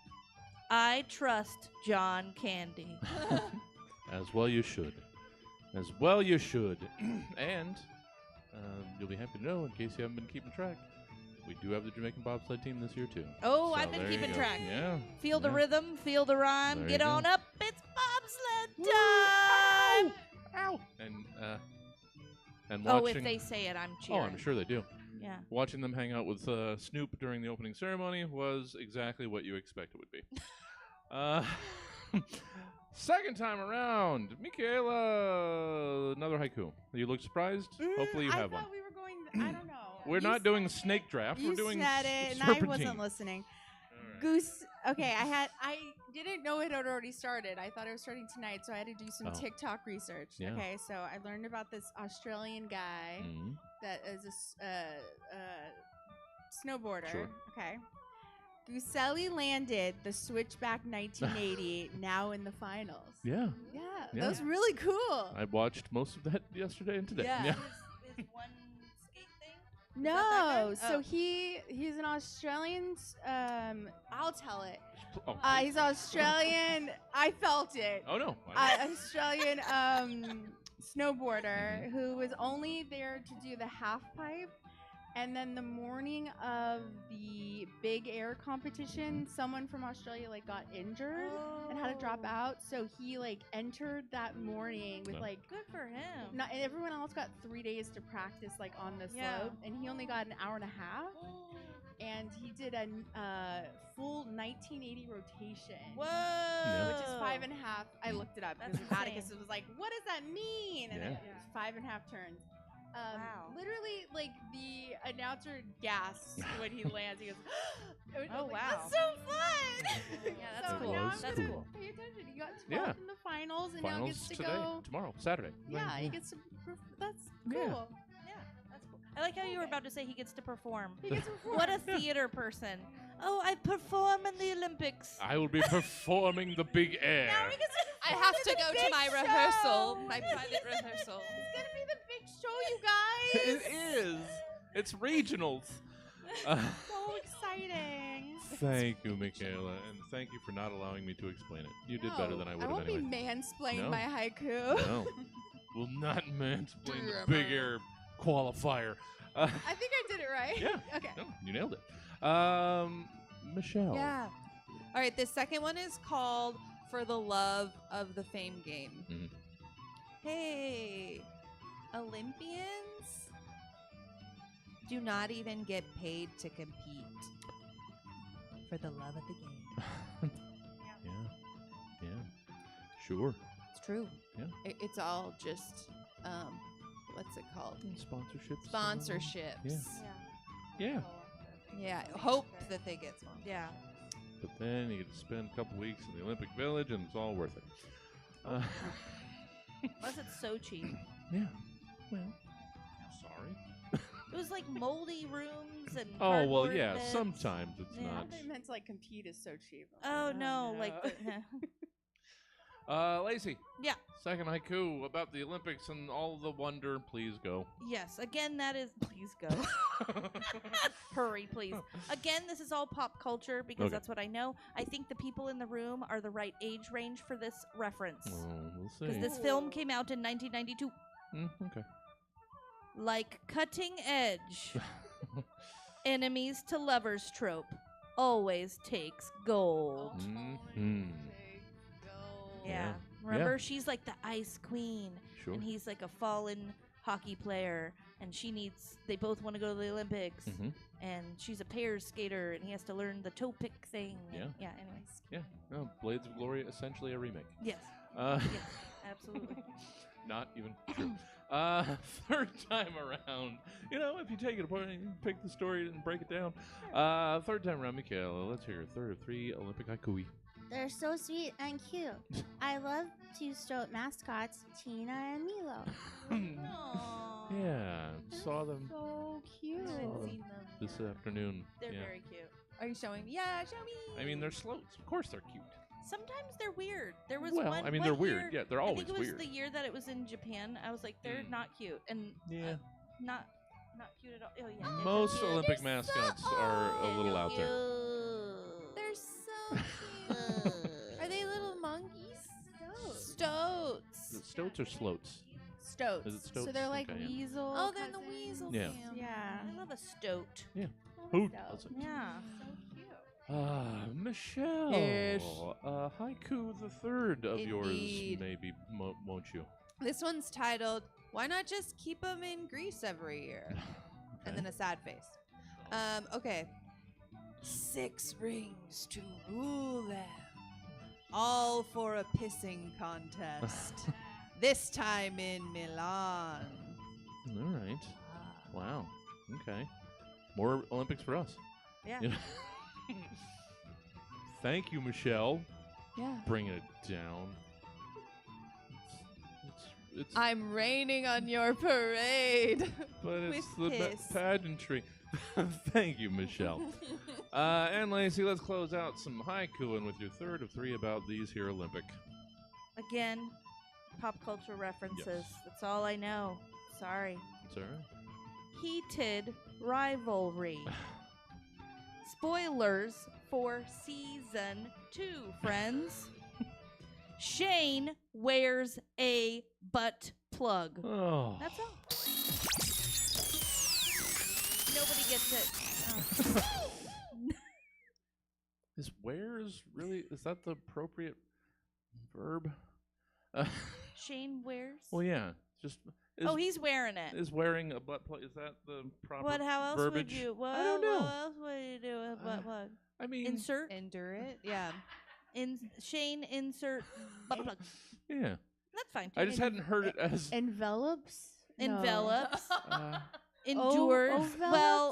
I trust John Candy. As well you should. As well you should. And you'll be happy to know, in case you haven't been keeping track, we do have the Jamaican bobsled team this year, too. Oh, So I've been there you keeping go. track. Yeah. Feel the yeah. rhythm, feel the rhyme, There get you go. on up. It's bobsled time. Ow! And Oh, watching... if they say it, I'm Oh, cheering. I'm sure they do. Yeah. Watching them hang out with Snoop during the opening ceremony was exactly what you expect it would be. Second time around, Micaela, another haiku. You look surprised? Hopefully you I have thought one. we were going. I don't know. We're You not doing snake draft. You We're doing said it, and serpentine. I wasn't listening. All right. Goose. Okay, I didn't know it had already started. I thought it was starting tonight, so I had to do some Oh. TikTok research. Yeah. Okay, so I learned about this Australian guy Mhm. that is a snowboarder. Sure. Okay. Gooselli landed the Switchback 1980, now in the finals. Yeah, Yeah, Yeah. that was really cool. I watched most of that yesterday and today. Yeah. Is one skate thing? No, that guy? so Oh. he's an Australian. I'll tell it. Oh, He's Australian. I felt it. oh no. Australian snowboarder who was only there to do the half pipe, and then the morning of the big air competition, someone from Australia like got injured and had to drop out. So he like entered that morning with Oh. like. Good for him. Not, and everyone else got 3 days to practice like on the Yeah. slope, and he only got an hour and a half. And he did a full 1980 rotation, Whoa. which is 5.5. I looked it up That's because insane. Atticus was like, "What does that mean?" And Yeah. it was 5.5 turns. Wow. Literally, like the announcer gasps when he lands. He goes, I was Oh, like, wow. That's so fun! Yeah, that's so cool. Now was I'm That's gonna cool. pay attention. He got 12th Yeah. in the finals, and now Finals gets to today, go. tomorrow, Saturday. Yeah, he gets to. That's Yeah. cool. Yeah, that's cool. I like how you were about to say he gets to perform. He gets to perform. What a theater person. Oh, I perform in the Olympics. I will be performing the big air. Now he gets to I perform have in to the go to big my show. rehearsal, my private rehearsal. It's gonna be the big show, you guys. It is. It's regionals. So exciting. Thank you, Micaela, and thank you for not allowing me to explain it. You did better than I would I have won't anyway. be mansplained No. my haiku. No. Will not mansplain the big air qualifier. I think I did it right. Yeah. Okay. No, you nailed it. Michelle. Yeah. All right, the second one is called For the Love of the Fame Game. Mhm. Hey, Olympians do not even get paid to compete for the love of the game. Yeah. Sure. It's true. Yeah. It's all just, what's it called? Sponsorships. Sponsorships. Yeah. Yeah, hope that they get sponsored. Yeah. But then you get to spend a couple weeks in the Olympic Village, and it's all worth it. Unless it's so cheap. Yeah. Well, sorry. It was like moldy rooms and. Oh, well, cardboard yeah. beds. Sometimes it's Yeah. not. They meant to like compete is so cheap. Oh no, like the, Lacey. Yeah. Second haiku about the Olympics and all the wonder. Please go. yes. Again, that is. Please go. Hurry, please. Again, this is all pop culture because Okay. that's what I know. I think the people in the room are the right age range for this reference. We'll Because see. this film came out in 1992. Okay. Like cutting edge. Enemies to lovers trope always takes gold. Mhm. Yeah. Yeah. Remember, she's like the ice queen, Sure. and he's like a fallen hockey player, and they both want to go to the Olympics, Mhm. and she's a pairs skater, and he has to learn the toe pick thing. Yeah. And, yeah. Anyways. Yeah. No, Blades of Glory, essentially a remake. Yes. Yes, Absolutely. not even true. Third time around, if you take it apart and you pick the story and break it down. Third time around, Micaela, let's hear your third of three Olympic haiku. They're so sweet and cute. I love two-stroke mascots, Tina and Milo. Aww. Yeah, saw them So cute. I haven't Oh. seen them. this afternoon. They're yeah. very cute. Are you showing me? Yeah, show me. I mean, they're sloats. Of course they're cute. Sometimes they're weird. There was Well, one. I mean, one they're weird. year- Yeah, they're I always think it was weird. the year that it was in Japan. I was like, they're not cute, and Yeah. not cute at all. Oh yeah. they're Most cute. Olympic mascots are a little out there. They're so cute. Are they little monkeys? Stoats. Is it stoats or sloats? Stoats. Is it stoats? So they're like Okay, yeah. weasel. Oh, they're in the cousins. weasel Yeah. family. Yeah. I love a stoat. Hoot. Stoat. That's it. Yeah. Michelle. Yes. Haiku the third of yours, Indeed. maybe, won't you? This one's titled, Why Not Just Keep Them in Greece Every Year? And then a sad face. Okay. 6 rings to rule them, all for a pissing contest. This time in Milan. All right. Wow. Okay. More Olympics for us. Yeah. You know? Thank you, Michelle. Yeah. Bringing it down. It's I'm raining on your parade. but it's with the piss. pageantry. Thank you, Michelle. And Lacey, let's close out some haiku with your third of three about these here Olympic. Again, pop culture references. Yes. That's all I know. Sorry. It's all right. Heated rivalry. Spoilers for season 2, friends. Shane wears a butt plug. Oh. That's all. Nobody gets it. Is wears really? Is that the appropriate verb? Shane wears. Well, yeah. Just. Oh, he's wearing it. Is wearing a butt plug? Is that the proper What? How else verbiage? would you? What, I don't know. What else would you do with a butt plug? I mean, Insert. Endure it. Yeah. Shane insert butt plug. yeah. That's fine too. I just hadn't heard it as. Envelops. No. Envelops. Uh, Endures. Well,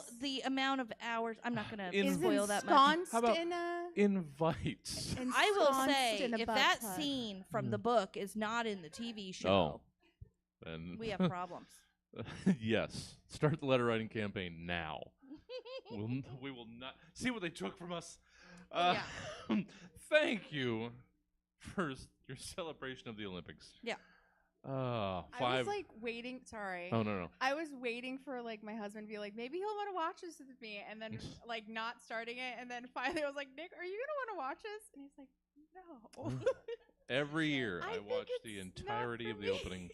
envelops? the amount of hours. I'm not gonna Is spoil that much. Ensconced How about in a. invites. I will ensconced say, in a if butt that plug. scene from Mm. the book is not in the TV show, And we have problems. yes. Start the letter writing campaign now. We will not see what they took from us. Thank you for your celebration of the Olympics. Yeah. 5. I was like waiting. Sorry. Oh no. I was waiting for like my husband to be like, maybe he'll want to watch this with me, and then like not starting it, and then finally I was like, Nick, are you gonna want to watch this? And he's like, no. Every year I think watch the it's entirety not of for the me.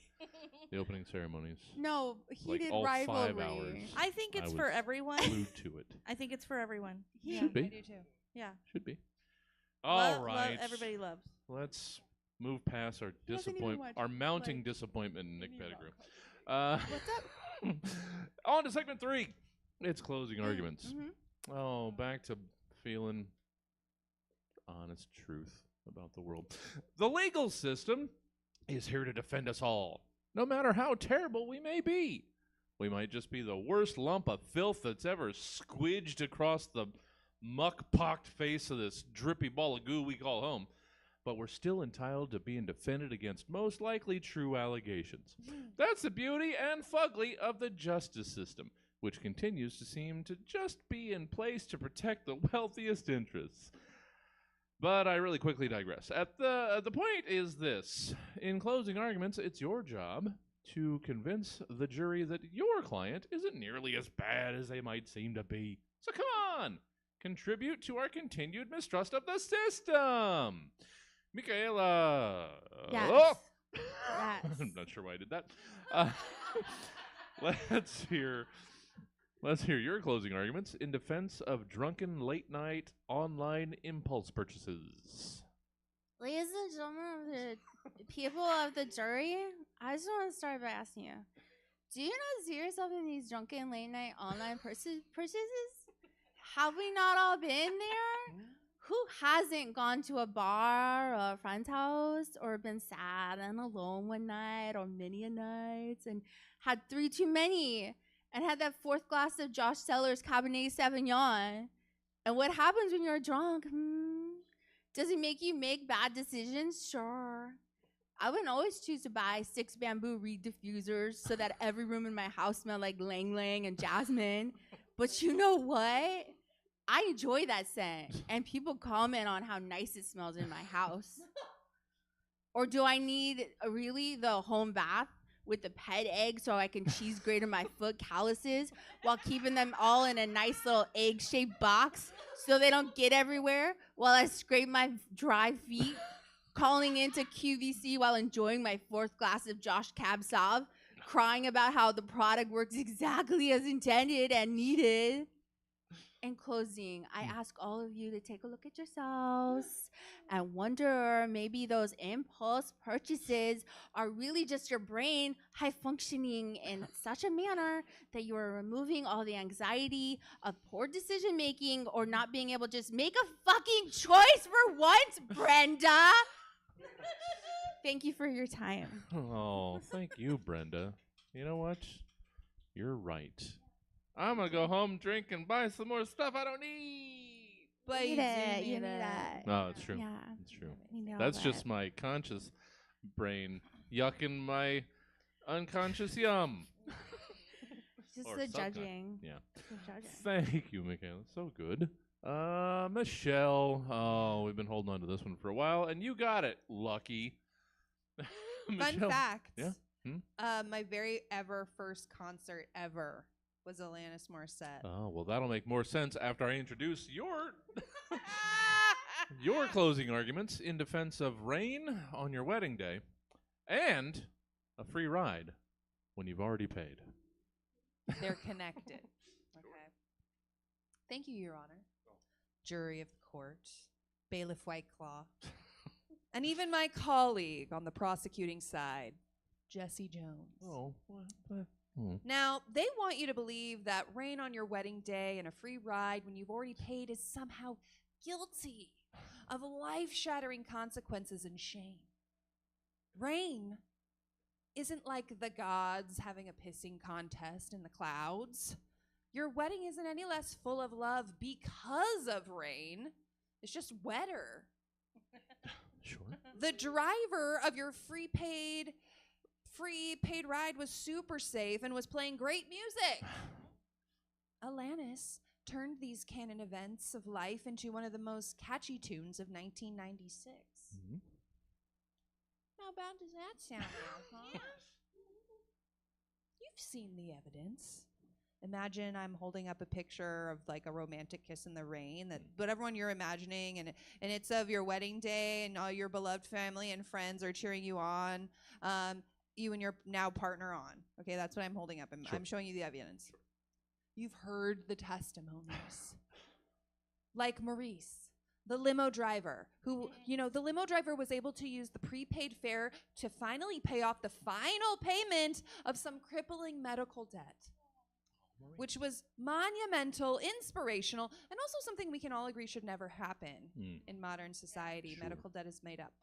opening ceremonies. No, Like heated all 5 rivalry. hours. I think it's I for was everyone. Glued to it. I think it's for everyone. Yeah. Should be. I do too. Yeah. Should be. All right. Everybody loves. Let's move past our He hasn't even watched, our mounting like, disappointment in Nick any of Pettigrew. our What's up? On to segment 3. It's closing arguments. Mm-hmm. Oh, back to feeling honest truth about the world. The legal system is here to defend us all, no matter how terrible we may be. We might just be the worst lump of filth that's ever squidged across the muck-pocked face of this drippy ball of goo we call home, but we're still entitled to being defended against most likely true allegations. That's the beauty and fugly of the justice system, which continues to seem to just be in place to protect the wealthiest interests. But I really quickly digress. The point is this. In closing arguments, it's your job to convince the jury that your client isn't nearly as bad as they might seem to be. So come on! Contribute to our continued mistrust of the system! Micaela! Yes. Oh! Yes. I'm not sure why I did that. Let's hear your closing arguments in defense of drunken late-night online impulse purchases. Ladies and gentlemen of the people of the jury, I just want to start by asking you, do you not see yourself in these drunken late night online purchases? Have we not all been there? Who hasn't gone to a bar or a friend's house or been sad and alone one night or many a nights and had 3 too many and had that 4th glass of Josh Seller's Cabernet Sauvignon? And what happens when you're drunk? Does it make you make bad decisions? Sure. I wouldn't always choose to buy 6 bamboo reed diffusers so that every room in my house smelled like Lang Lang and jasmine. But you know what? I enjoy that scent, and people comment on how nice it smells in my house. Or do I need really the home bath with the pet egg so I can cheese grater my foot calluses while keeping them all in a nice little egg-shaped box so they don't get everywhere while I scrape my dry feet, calling into QVC while enjoying my 4th glass of Josh Cab Sauv, crying about how the product works exactly as intended and needed? In closing, I ask all of you to take a look at yourselves and wonder maybe those impulse purchases are really just your brain high functioning in such a manner that you are removing all the anxiety of poor decision making or not being able to just make a fucking choice for once, Brenda. Thank you for your time. Oh, thank you, Brenda. You know what? You're right. I'm going to go home, drink, and buy some more stuff I don't need. But You need it. No, it's true. Yeah. It's true. We know That's that. just my conscious brain yucking my unconscious yum. Just Or the subcon- judging. Yeah. The judging. Thank you, Michaela. So good. Michelle. Oh, we've been holding on to this one for a while, and you got it, Lucky. Fun Michelle. fact. Yeah? My very first concert ever was Alanis Morissette. Oh, well, that'll make more sense after I introduce your closing arguments in defense of rain on your wedding day and a free ride when you've already paid. They're connected. Okay. Thank you, Your Honor. Jury of the court, bailiff Whiteclaw, and even my colleague on the prosecuting side, Jesse Jones. Oh, what? Now, they want you to believe that rain on your wedding day and a free ride when you've already paid is somehow guilty of life-shattering consequences and shame. Rain isn't like the gods having a pissing contest in the clouds. Your wedding isn't any less full of love because of rain. It's just wetter. Sure. The driver of your free paid ride was super safe and was playing great music. Alanis turned these canon events of life into one of the most catchy tunes of 1996. Mm-hmm. How bad does that sound now, huh? You've seen the evidence. Imagine I'm holding up a picture of like a romantic kiss in the rain, that whatever one you're imagining, and it's of your wedding day, and all your beloved family and friends are cheering you on, you and your now partner on. Okay, that's what I'm holding up. I'm showing you the evidence. Sure. You've heard the testimonies. Like Maurice, the limo driver, who, the limo driver was able to use the prepaid fare to finally pay off the final payment of some crippling medical debt, which was monumental, inspirational, and also something we can all agree should never happen in modern society. Sure. Medical debt is made up.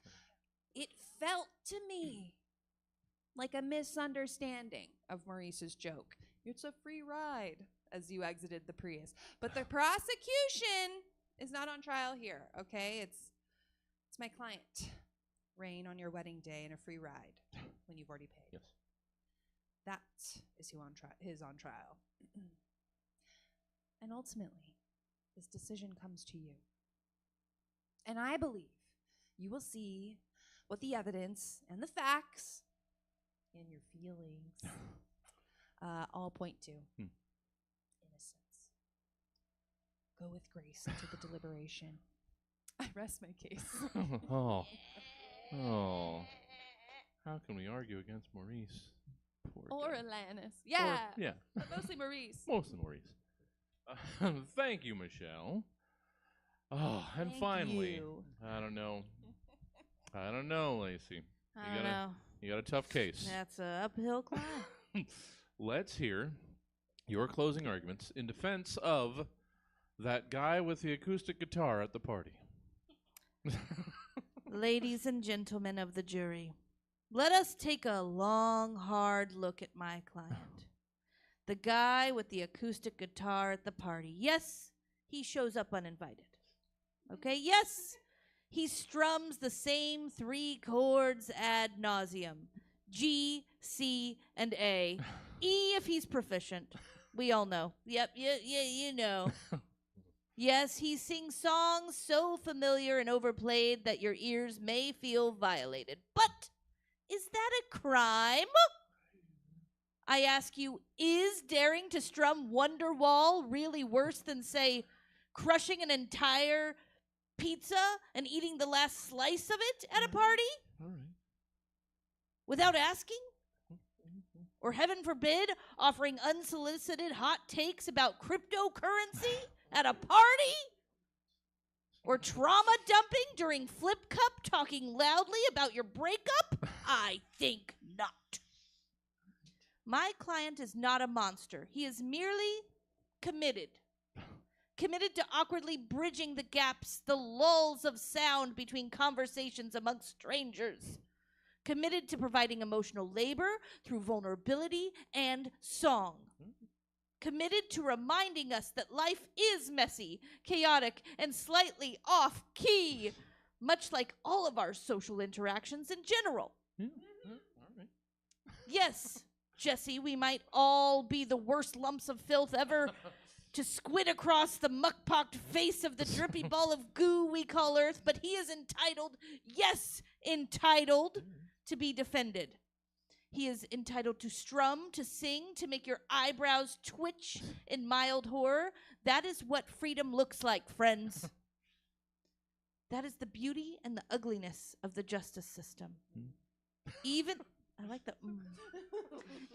It felt to me like a misunderstanding of Maurice's joke. It's a free ride as you exited the Prius. But the prosecution is not on trial here, okay? It's my client. Rain on your wedding day and a free ride when you've already paid. Yes. That is who is on trial. And ultimately, this decision comes to you. And I believe you will see what the evidence and the facts and your feelings all point to. Innocence. Go with grace into the deliberation. I rest my case. Oh. How can we argue against Maurice? Or guy. Alanis. Yeah. Yeah. But mostly Maurice. Mostly Maurice. Thank you, Michelle. Oh, and Thank finally, you. I don't know, Lacey. I don't know. You got a tough case. That's an uphill climb. Let's hear your closing arguments in defense of that guy with the acoustic guitar at the party. Ladies and gentlemen of the jury, let us take a long, hard look at my client. The guy with the acoustic guitar at the party. Yes, he shows up uninvited. Okay, yes, he strums the same 3 chords ad nauseum. G, C, and A. E if he's proficient. We all know. Yep, you know. Yes, he sings songs so familiar and overplayed that your ears may feel violated. But is that a crime? I ask you, is daring to strum Wonderwall really worse than, say, crushing an entire pizza and eating the last slice of it at a party? All right. Without asking? Or heaven forbid, offering unsolicited hot takes about cryptocurrency at a party? Or trauma dumping during Flip Cup, talking loudly about your breakup? I think not. My client is not a monster. He is merely committed. Committed to awkwardly bridging the gaps, the lulls of sound between conversations amongst strangers. Committed to providing emotional labor through vulnerability and song. Committed to reminding us that life is messy, chaotic, and slightly off-key, much like all of our social interactions in general. All right. Yes, Jesse, we might all be the worst lumps of filth ever to squid across the muck-pocked face of the drippy ball of goo we call Earth, but he is entitled, yes, entitled, to be defended. He is entitled to strum, to sing, to make your eyebrows twitch in mild horror. That is what freedom looks like, friends. That is the beauty and the ugliness of the justice system. Even, I like that.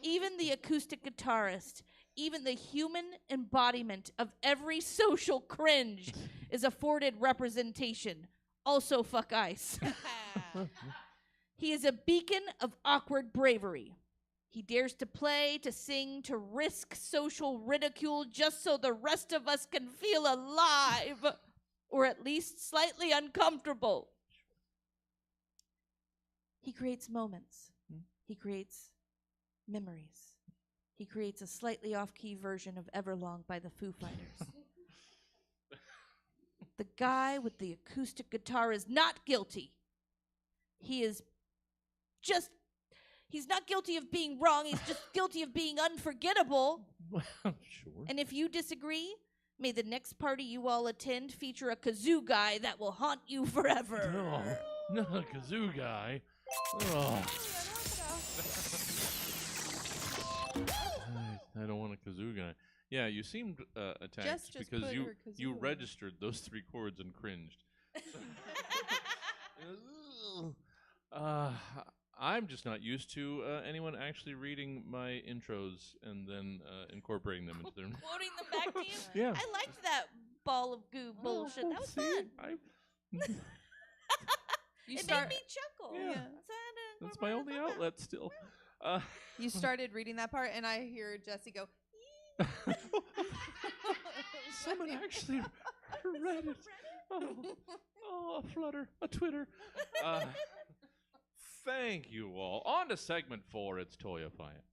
Even the acoustic guitarist, even the human embodiment of every social cringe is afforded representation. Also, fuck ice. He is a beacon of awkward bravery. He dares to play, to sing, to risk social ridicule just so the rest of us can feel alive, or at least slightly uncomfortable. He creates moments. He creates memories. He creates a slightly off-key version of Everlong by the Foo Fighters. The guy with the acoustic guitar is not guilty. He's not guilty of being wrong. He's just guilty of being unforgettable. Well, sure. And if you disagree, may the next party you all attend feature a kazoo guy that will haunt you forever. No, not a kazoo guy. Oh. I don't want a kazoo guy. Yeah, you seemed attacked Jess just because put you her kazoo you away. registered those 3 chords and cringed. I'm just not used to anyone actually reading my intros and then incorporating them into their. Quoting them back to you. Yeah. I liked that ball of goo bullshit. That was See? fun. You It start. made me chuckle. Yeah. So I had to That's my incorporate only it somehow. outlet still. You started reading that part, and I hear Jesse go. Someone actually read it. Oh, a flutter, a Twitter. Thank you all. On to segment 4. It's Toyify It.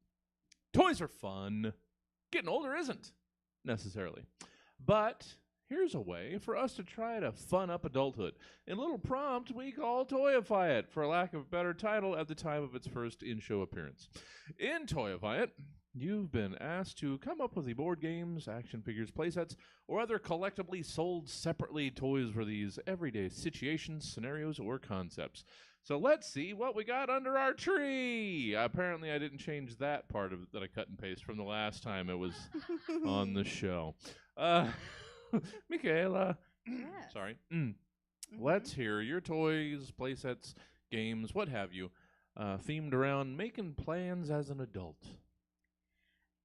Toys are fun. Getting older isn't necessarily. But here's a way for us to try to fun up adulthood. In a little prompt we call Toyify It, for lack of a better title, at the time of its first in-show appearance. In Toyify It, you've been asked to come up with the board games, action figures, playsets, or other collectively sold separately toys for these everyday situations, scenarios, or concepts. So let's see what we got under our tree. Apparently I didn't change that part of that I cut and paste from the last time it was on the show. Micaela, Yes. sorry. Mhm. Let's hear your toys, playsets, games, what have you, themed around making plans as an adult.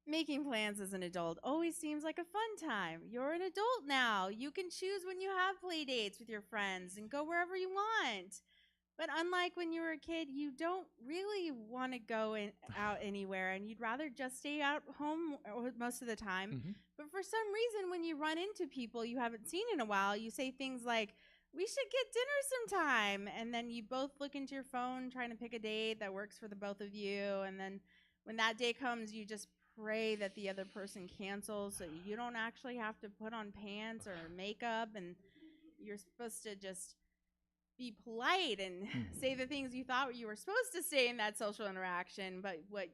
Making plans as an adult always seems like a fun time. You're an adult now. You can choose when you have play dates with your friends and go wherever you want. But unlike when you were a kid, you don't really want to go out anywhere, and you'd rather just stay out home most of the time. Mhm. But for some reason, when you run into people you haven't seen in a while, you say things like, "We should get dinner sometime," and then you both look into your phone trying to pick a date that works for the both of you, and then when that day comes, you just pray that the other person cancels so you don't actually have to put on pants or makeup, and you're supposed to just be polite and say the things you thought you were supposed to say in that social interaction, but what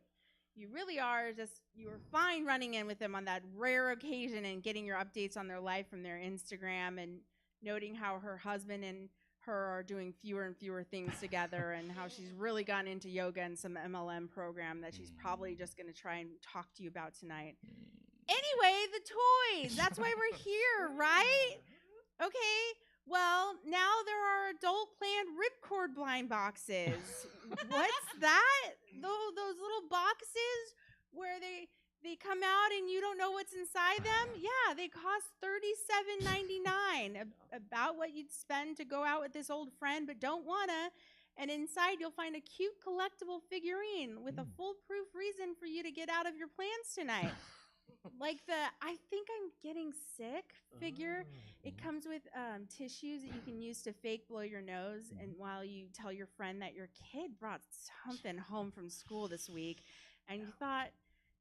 you really are just, you were fine running in with them on that rare occasion and getting your updates on their life from their Instagram and noting how her husband and her are doing fewer and fewer things together and how she's really gone into yoga and some MLM program that she's probably just going to try and talk to you about tonight. Anyway, the toys. That's why we're here, right? Okay. Well, now there are adult planned ripcord blind boxes. What's that? Those little boxes where they come out and you don't know what's inside them? Yeah, they cost $37.99. About what you'd spend to go out with this old friend but don't wanna. And inside you'll find a cute collectible figurine with a foolproof reason for you to get out of your plans tonight. Like the "I think I'm getting sick" figure. It comes with tissues that you can use to fake blow your nose, and while you tell your friend that your kid brought something home from school this week, and you thought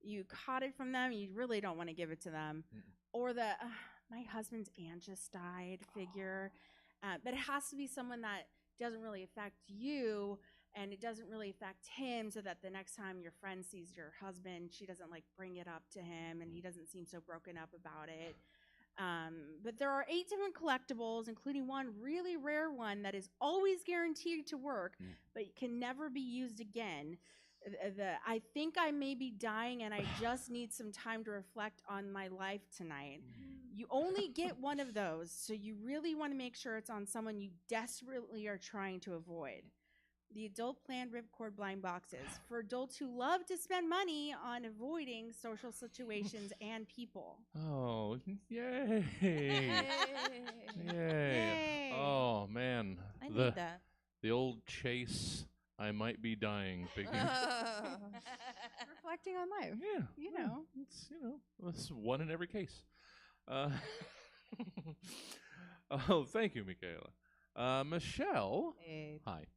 you caught it from them, you really don't want to give it to them. Or the "my husband's aunt just died" figure, but it has to be someone that doesn't really affect you, and it doesn't really affect him, so that the next time your friend sees your husband, she doesn't like bring it up to him and he doesn't seem so broken up about it. But there are 8 different collectibles, including one really rare one that is always guaranteed to work, but can never be used again. The "I think I may be dying and I just need some time to reflect on my life tonight." You only get one of those, so you really want to make sure it's on someone you desperately are trying to avoid. The adult planned ripcord blind boxes for adults who love to spend money on avoiding social situations and people. Oh, yay. Yay. Oh, man. I need that. The old Chase, I might be dying figure. Reflecting on life. Yeah. You know. It's one in every case. Oh, thank you, Micaela. Michelle. Hey. Hi.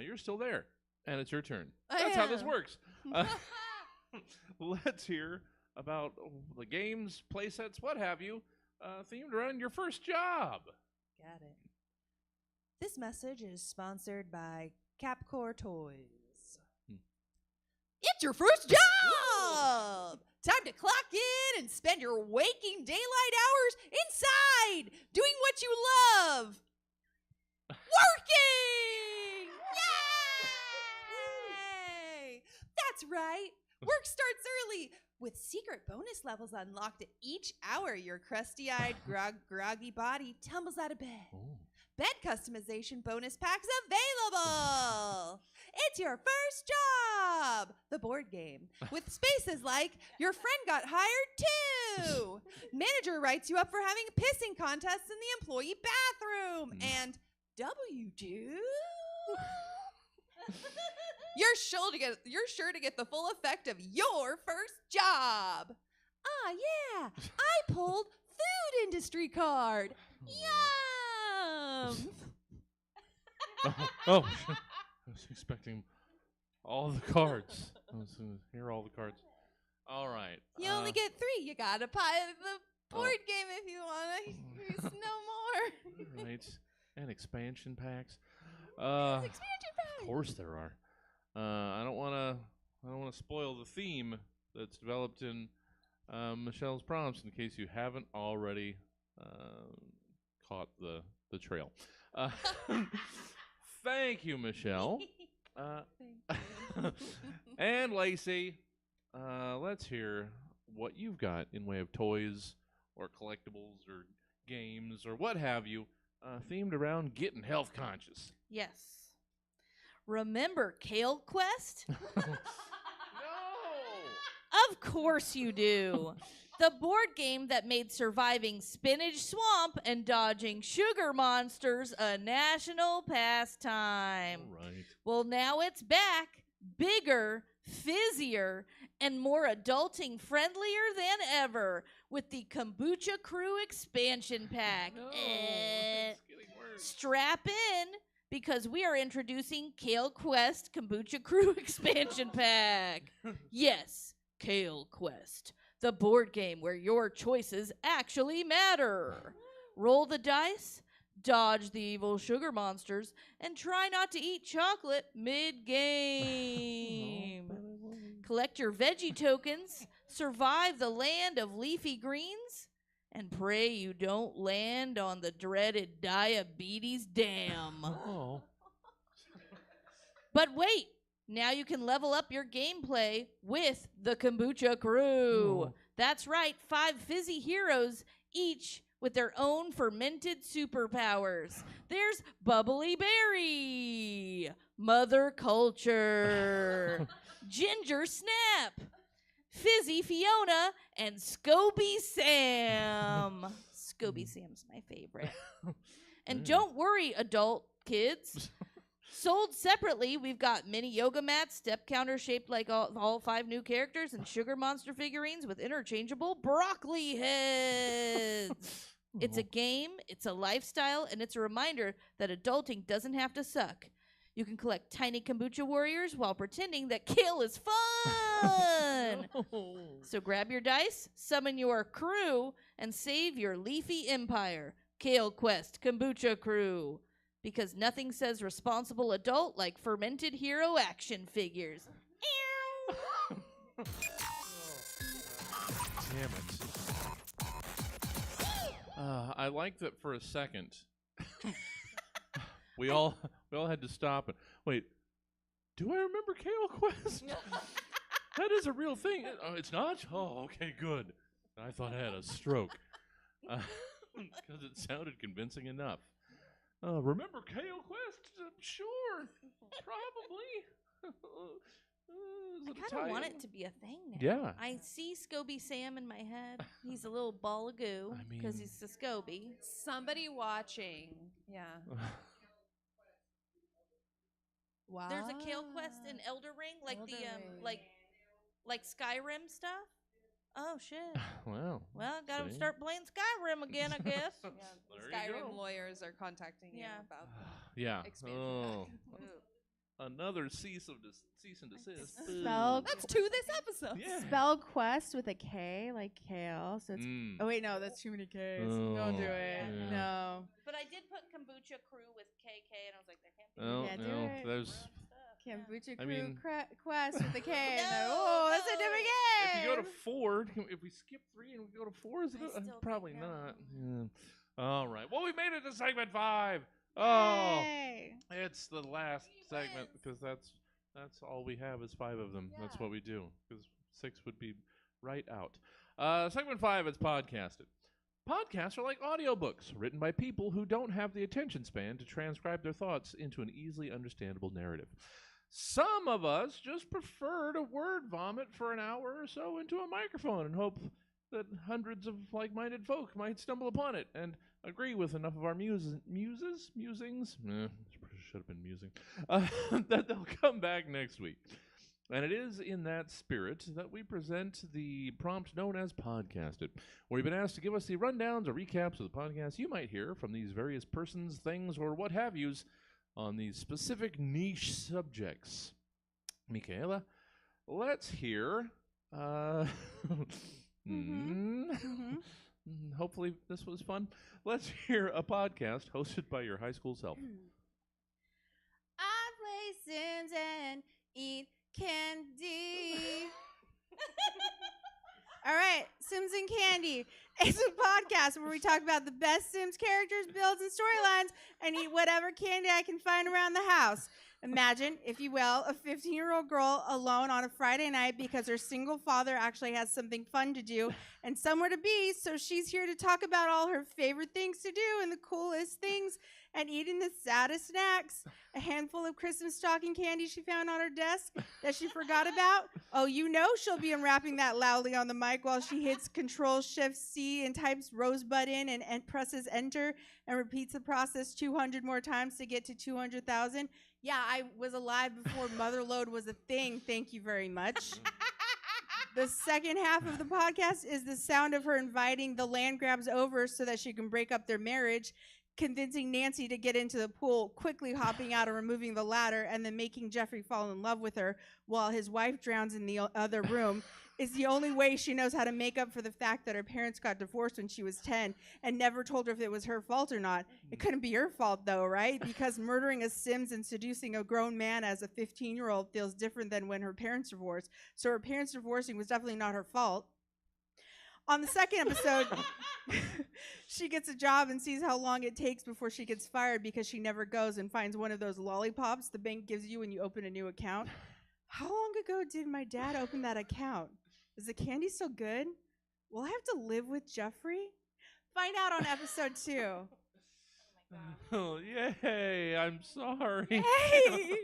You're still there, and it's your turn. I That's how this am. works. Let's hear about the games, playsets, what have you, themed around your first job. Got it. This message is sponsored by Capcore Toys. It's your first job! Time to clock in and spend your waking daylight hours inside, doing what you love. Working! Yeah! That's right. Work starts early with secret bonus levels unlocked at each hour. Your crusty-eyed, groggy body tumbles out of bed. Oh. Bed customization bonus packs available. It's your first job. The board game with spaces like your friend got hired too. Manager writes you up for having pissing contests in the employee bathroom. And W do. You're sure to get the full effect of your first job. Ah, yeah. I pulled food industry card. Yum. Oh, I was expecting all the cards. I was going to hear all the cards. All right. You only get 3. You gotta buy the board game if you wanna use no more. Right. And expansion packs. Expansion packs. Of course there are. I don't want to spoil the theme that's developed in Michelle's prompts in case you haven't already caught the trail. Thank you, Michelle. Thank you. And Lacey, let's hear what you've got in way of toys or collectibles or games or what have you, themed around getting health conscious. Yes. Remember Kale Quest? No! Of course you do. The board game that made surviving Spinach Swamp and dodging sugar monsters a national pastime. All right. Well, now it's back, bigger, fizzier, and more adulting friendlier than ever with the Kombucha Crew expansion pack. No, it's getting worse. Strap in because we are introducing Kale Quest Kombucha Crew expansion pack. Yes, Kale Quest, the board game where your choices actually matter. Roll the dice, dodge the evil sugar monsters, and try not to eat chocolate mid-game. Collect your veggie tokens, survive the land of leafy greens, and pray you don't land on the dreaded diabetes dam. Oh. But wait, now you can level up your gameplay with the Kombucha Crew. Oh. That's right, 5 fizzy heroes, each with their own fermented superpowers. There's Bubbly Berry, Mother Culture, Ginger Snap, Fizzy Fiona, and Scoby Sam. Scoby Sam's my favorite. And don't worry, adult kids. Sold separately, we've got mini yoga mats, step counters shaped like all 5 new characters, and sugar monster figurines with interchangeable broccoli heads. It's a game, it's a lifestyle, and it's a reminder that adulting doesn't have to suck. You can collect tiny kombucha warriors while pretending that kale is fun. No. So grab your dice, summon your crew, and save your leafy empire. Kale Quest Kombucha Crew. Because nothing says responsible adult like fermented hero action figures. Damn it. I like that for a second. we all had to stop and wait. Do I remember Kale Quest? That is a real thing. Oh, it's not? Oh, okay, good. I thought I had a stroke because it sounded convincing enough. Remember Kale Quest? Sure, probably. I kind of want it to be a thing now. Yeah. I see Scoby Sam in my head. He's a little ball of goo I mean- because he's a Scoby. Somebody watching. Yeah. Wow. There's a Kale Quest in Elder Ring, like Elder the Ring. like Skyrim stuff. Oh shit! Well, Gotta see? start playing Skyrim again, I guess. Yeah, There you Skyrim go. lawyers are contacting you Yeah. about Yeah. expansion Oh, pack. another cease and desist. Spell That's 2 this episode. Yeah. Spell quest with a K, like kale. So it's. Mm. Oh wait, no, that's too many Ks. Oh, Don't do it. yeah. No. But I did put kombucha crew with KK, and I was like, there can't be. Oh, can't do no, it. there's. Kombucha I crew mean- quest with a K. and No, oh, that's a no. different If game. you go to 4, if we skip 3 and we go to 4, is it? I still think Probably no. not. Yeah. All right. Well, we made it to segment 5. Oh, Yay. it's the last segment because that's That's all we have is 5 of them. That's what we do. Because 6 would be right out. Segment 5 is podcasted. Podcasts are like audiobooks, written by people who don't have the attention span to transcribe their thoughts into an easily understandable narrative. Some of us just prefer to word vomit for an hour or so into a microphone and hope that hundreds of like-minded folk might stumble upon it and agree with enough of our musings, should have been musing, that they'll come back next week. And it is in that spirit that we present the prompt known as Podcasted, where you've been asked to give us the rundowns or recaps of the podcasts you might hear from these various persons, things, or what have yous on these specific niche subjects. Micaela, let's hear... Hopefully this was fun. Let's hear a podcast hosted by your high school self. I play Sims and eat candy. All right, Sims and Candy. It's a podcast where we talk about the best Sims characters, builds, and storylines, and eat whatever candy I can find around the house. Imagine, if you will, a 15-year-old girl alone on a Friday night because her single father actually has something fun to do and somewhere to be, so she's here to talk about all her favorite things to do and the coolest things and eating the saddest snacks. A handful of Christmas stocking candy she found on her desk that she forgot about. Oh, you know she'll be unwrapping that loudly on the mic while she hits Control-Shift-C and types Rosebud in and presses Enter and repeats the process 200 more times to get to 200,000. Yeah, I was alive before Motherload was a thing. Thank you very much. The second half of the podcast is the sound of her inviting the land grabs over so that she can break up their marriage, convincing Nancy to get into the pool, quickly hopping out and removing the ladder, and then making Jeffrey fall in love with her while his wife drowns in the other room is the only way she knows how to make up for the fact that her parents got divorced when she was 10 and never told her if it was her fault or not. It couldn't be your fault, though, right? Because murdering a Sims and seducing a grown man as a 15-year-old feels different than when her parents divorced. So her parents divorcing was definitely not her fault. On the second episode, she gets a job and sees how long it takes before she gets fired because she never goes and finds one of those lollipops the bank gives you when you open a new account. How long ago did my dad open that account? Is the candy still good? Will I have to live with Jeffrey? Find out on episode 2. Oh my God. Oh, yay. I'm sorry. Hey!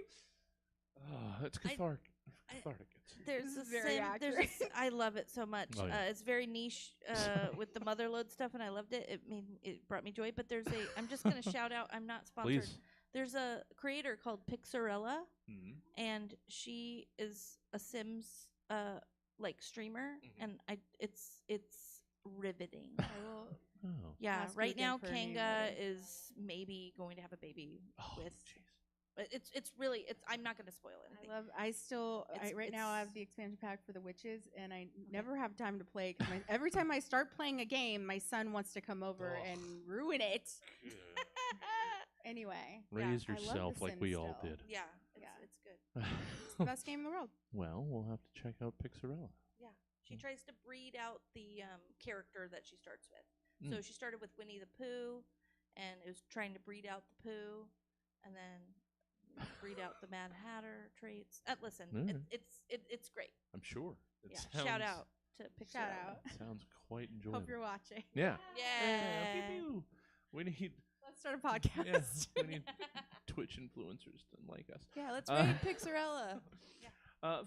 Oh, that's cathartic. Cathartic. There's This a is very Sim. accurate. I love it so much. Oh, yeah. It's very niche with the Motherload stuff, and I loved it. It brought me joy. But there's a. I'm just gonna shout out. I'm not sponsored. Please. There's a creator called Pixarella, Mm-hmm. and she is a Sims like streamer, and it's riveting. Oh. Yeah, Ask her right again now for her name Kanga later. is maybe going to have a baby Oh, with. jeez. But it's really I'm not gonna spoil anything. Right now I have the expansion pack for the witches, and I never have time to play because every time I start playing a game, my son wants to come over and ruin it. Anyway, Raise I love The yourself like Sims we all still. did. Yeah, it's good. It's the best game in the world. Well, we'll have to check out Pixarella. Yeah, she tries to breed out the character that she starts with. So she started with Winnie the Pooh, and it was trying to breed out the Pooh, and then breed out the Mad Hatter traits. Listen, it's great. I'm sure. It Yeah, shout out to Pixar. Shout out. Sounds quite enjoyable. Hope you're watching. Yeah. Yeah. Pew, pew. We need Let's start a podcast. we need Twitch influencers to like us. Yeah, let's raid Pixarella.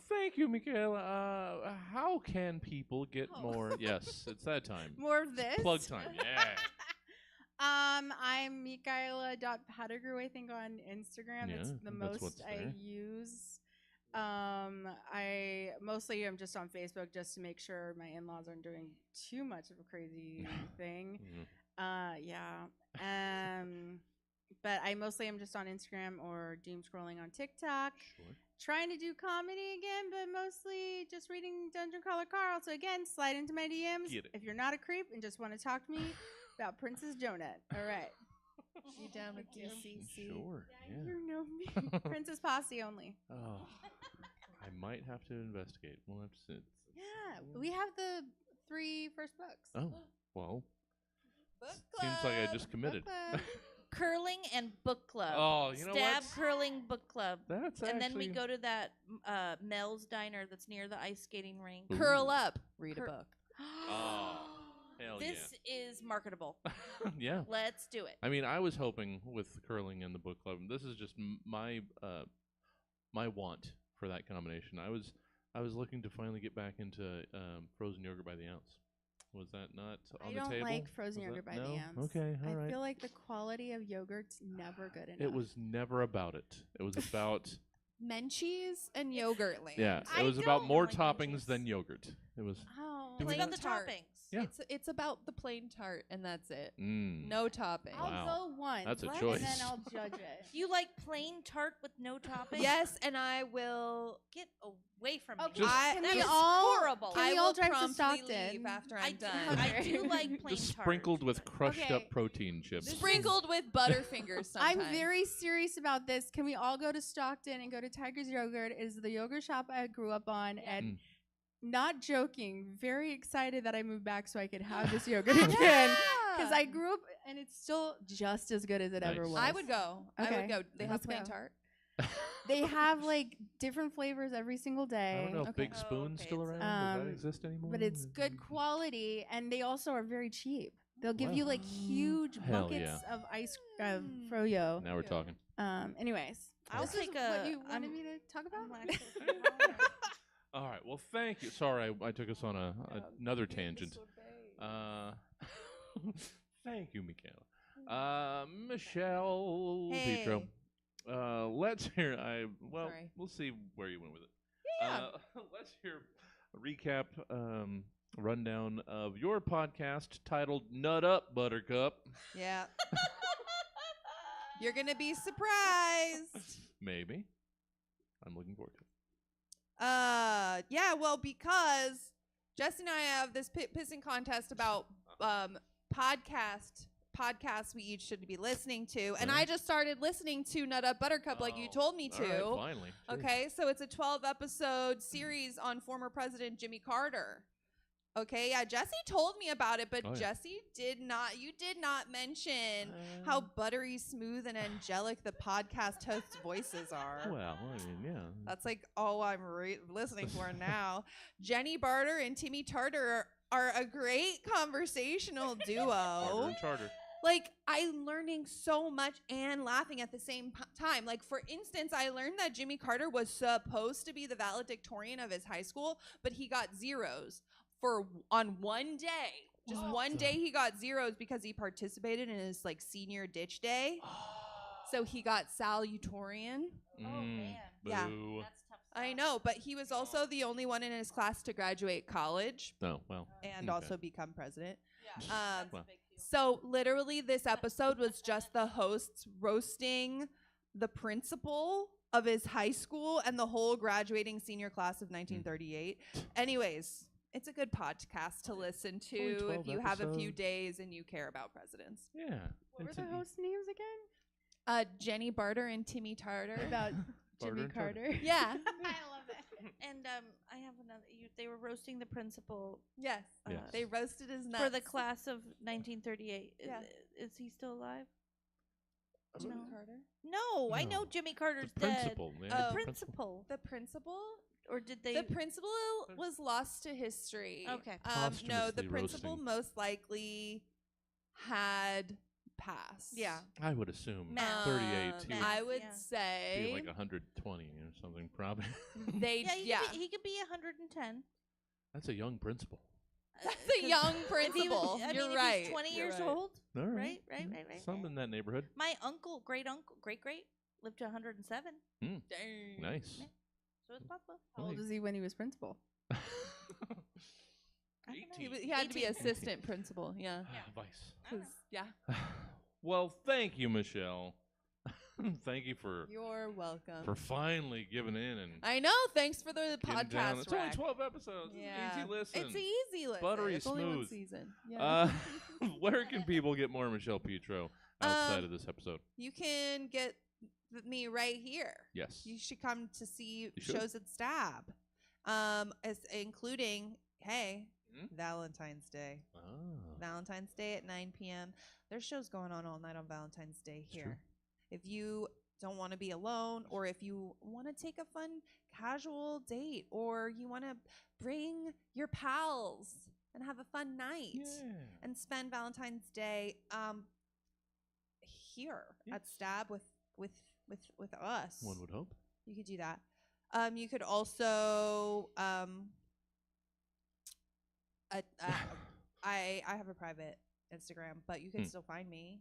Thank you, Micaela. How can people get more? Yes, it's that time. More of this. Plug time. Yeah. I'm Micaela.Pettigrew, I think, on Instagram. Yeah, That's the that's what's most I there. use. I mostly am just on Facebook just to make sure my in-laws aren't doing too much of a crazy thing. But I mostly am just on Instagram or doom scrolling on TikTok. Sure. Trying to do comedy again, but mostly just reading Dungeon Crawler Carl. So again, slide into my DMs Get it. if you're not a creep and just want to talk to me about Princess Donut. All right. You down with DCC? Sure. Yeah. You know me. Princess Posse only. Oh, I might have to investigate. We'll have to see. Yeah, we have the 3 first books. Oh, well. Book Seems like I club. just committed. Book club. curling and book club. Oh, you know Stab what? curling book club. That's And then we actually- go to that Mel's Diner that's near the ice skating rink. Curl up. Read a Cur- book. Oh, hell This is marketable. yeah. Let's do it. I mean, I was hoping with the curling and the book club. This is just my want for that combination. I was looking to finally get back into frozen yogurt by the ounce. Was that not on the table? I don't like frozen Was yogurt that- by the no? ounce. Okay, all I right. feel like the quality of yogurt's never good enough. It was never about it. It was about Menchie's and yogurt land. yeah. I It was about don't more like toppings Menchie's. than yogurt. It was Oh, Do we Plain not- the Tart. toppings. Yeah. It's about the plain tart, and that's it. mm. No topping. I'll Wow. go once. That's a And choice. then I'll judge it. You like plain tart with no toppings? Yes, and I will. Get away from me. Okay, Just- can That we is all horrible. Can I we all will drive to promptly Stockton? leave after I I'm do, done. I do like plain Just tart. sprinkled with crushed Okay. up protein chips. Sprinkled with Butterfingers sometimes. I'm very serious about this. Can we all go to Stockton and go to Tiger's Yogurt? It is the yogurt shop I grew up on, and not joking, very excited that I moved back so I could have this yogurt again. Because I grew up, and it's still just as good as it ever Nice. was. I would go. I Okay, would go. They have let's plain go. tart. They have like different flavors every single day. I don't know if Okay. Big Oh, Spoon's okay, still it's around. Does that Um, exist anymore? But it's good quality, and they also are very cheap. They'll give Wow. you like huge Hell buckets yeah. of ice froyo. Now we're talking. Anyways, I'll this is take what a- you wanted I'm- me to talk about. All right. Well, thank you. Sorry, I took us on another tangent. Thank you, Micaela. Michelle Petro. Let's hear. Sorry. We'll see where you went with it. Yeah. Let's hear a recap, rundown of your podcast titled "Nut Up, Buttercup." Yeah. You're gonna be surprised. Maybe. I'm looking forward to it. Yeah. Well, because Jesse and I have this pissing contest about podcasts we each should be listening to, and Yeah. I just started listening to Nut Up Buttercup like you Oh, told me all to. right, finally. Jeez. Okay, so it's a 12-episode series on former President Jimmy Carter. Okay, yeah, Jesse told me about it, but Oh, yeah. Jesse did not. You did not mention how buttery smooth and angelic the podcast hosts' voices are. Well, I mean, yeah. That's like all I'm listening for now. Jenny Barter and Timmy Tartar are a great conversational Harder duo. and charter. Like, I'm learning so much and laughing at the same time. Like, for instance, I learned that Jimmy Carter was supposed to be the valedictorian of his high school, but he got zeros on one day. Just one day he got zeros because he participated in his like senior ditch day. So he got salutatorian. man. Yeah. Boo. That's tough stuff. I know, but he was also the only one in his class to graduate college Oh, well. and Okay. also become president. Yeah. Well. So literally this episode was just the hosts roasting the principal of his high school and the whole graduating senior class of 1938. Anyways, it's a good podcast to listen only to 12 if you have a few episodes. days and you care about presidents. Yeah. What were it's the an- host names again? Jenny Barter and Timmy Tartar. About Barter Jimmy and Tartar. Carter. Yeah. I love it. And I have another. They were roasting the principal Yes. Yes. They roasted his nuts. for the class of 1938. Yeah. Is he still alive? Jimmy No. Carter. No, I know No. Jimmy Carter's The dead. principal. They Oh. had The the principal. The principal? Or did they? The principal was lost to history. Okay. No, the Posthumously principal roasting. most likely had passed. Yeah. I would assume Matt. 38. He Matt. would I would Yeah. be say like 120 or something, probably. they. Yeah, he could be 110. That's a young principal. That's a young If principal. he was, I You're mean, right. if he's 20 You're years right. old, All right? Yeah. Right. Some in that neighborhood. My uncle, great lived to 107. Dang. Nice. So it's possible. How old was he when he was principal? I don't know. He had to be 18. assistant principal. Yeah. Vice. I don't 'Cause- know. yeah. Well, thank you, Michelle. Thank you for You're welcome. finally giving in and I know. Thanks for the getting down. podcast. It's only rack. 12 episodes. Yeah. It's an easy listen. It's an easy listen. Buttery it's only one smooth. season. Yeah. Where can people get more Michelle Petro outside of this episode? You can get me right here. Yes. You should come to see You should. shows at Stab, as including Valentine's Day. Ah. Valentine's Day at 9 p.m. There's shows going on all night on Valentine's Day here. True. If you don't want to be alone, or if you want to take a fun casual date, or you want to bring your pals and have a fun night and spend Valentine's Day here at Stab with us. One would hope. You could do that. You could also I have a private Instagram, but you can still find me.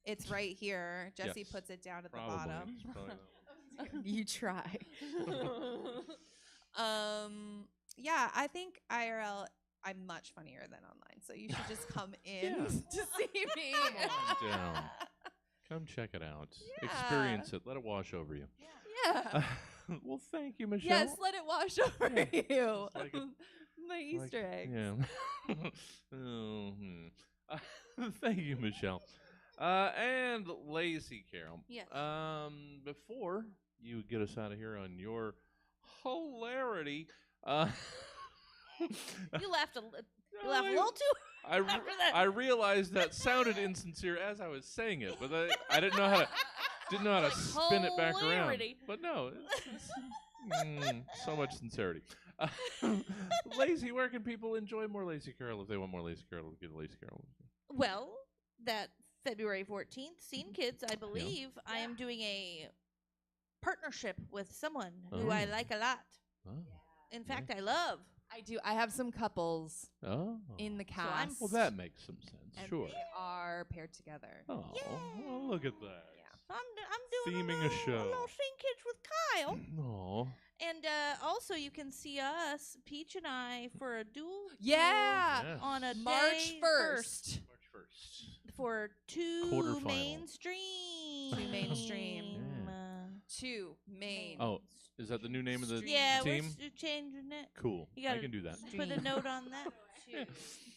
It's right here. Jesse Yes. puts it down at Probably. the bottom. It's probably that one. You try. Yeah, I think IRL I'm much funnier than online, so you should just come in Yeah. to see me. Come on down. Come check it out. Yeah. Experience it. Let it wash over you. Yeah. Well, thank you, Michelle. Yes, let it wash over Yeah. you. It's like a- My Easter eggs. Yeah. Thank you, Michelle. And Lacey Carroll. Yes. Before you get us out of here on your hilarity, You laughed you laughed a little too after that. I realized that sounded insincere as I was saying it, but I didn't know how to Like spin it back around. hilarity. But no, so much sincerity. Lacey, where can people enjoy more Lacey Carroll if they want more Lacey Carroll? Get Lacey Carroll. Well, that February 14th, Scene Kids, I believe, I am doing a partnership with someone who I Oh. like a lot. Oh. In fact, I love. I do. I have some couples Oh. in the So I'm- cast. Well, that makes some sense. and Sure. they are paired together. Oh, well, look at that. So I'm doing Theming a a little show. Scene Kids with Kyle. Oh. And also, you can see us, Peach and I, for a dual Yeah. Yes. on a March day 1st. March 1st. for two Quarterfinal. mainstream. Two mainstream. Yeah. Two main. Oh, is that the new name of the Yeah, team? we're changing it. Cool. You I gotta can do that. Put a note on that. Yeah.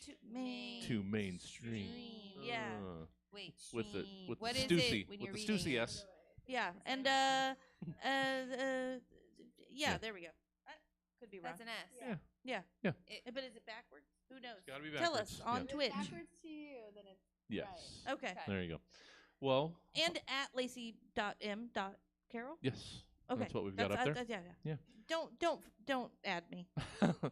Two To mainstream. Yeah. Wait. With the What the is Stussy. it when With you're the reading Stussy it? S. Yeah, and yeah, there we go. Could be wrong. That's an S. Yeah. Yeah. Yeah. But is it backwards? Who knows? It's gotta be Tell backwards. us on Yeah. Twitch. Backwards to you, then it's Yes. Okay. There you go. Well, And at Lacey.m.Carroll. yes. Okay. That's what we've got up there. Yeah. Yeah. Don't add me.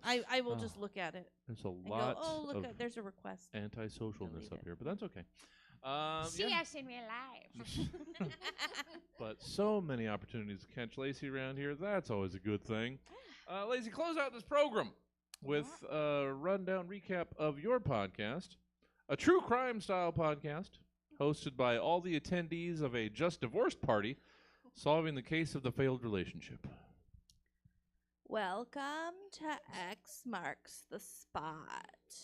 I will just look at it There's a and lot go, oh, look, of there's a request. anti-socialness Delete up it. here, but that's okay. see Yeah. us in real life. But so many opportunities to catch Lacey around here. That's always a good thing. Lacey, close out this program with a rundown recap of your podcast, a true crime style podcast hosted by all the attendees of a just divorced party solving the case of the failed relationship. Welcome to X Marks the Spot,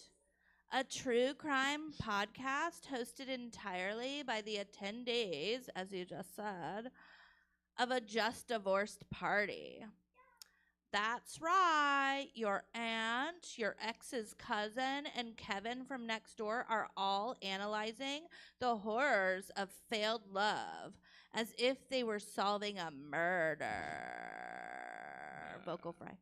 a true crime podcast hosted entirely by the attendees, as you just said, of a just divorced party. That's right. Your aunt, your ex's cousin, and Kevin from next door are all analyzing the horrors of failed love as if they were solving a murder. Vocal fry.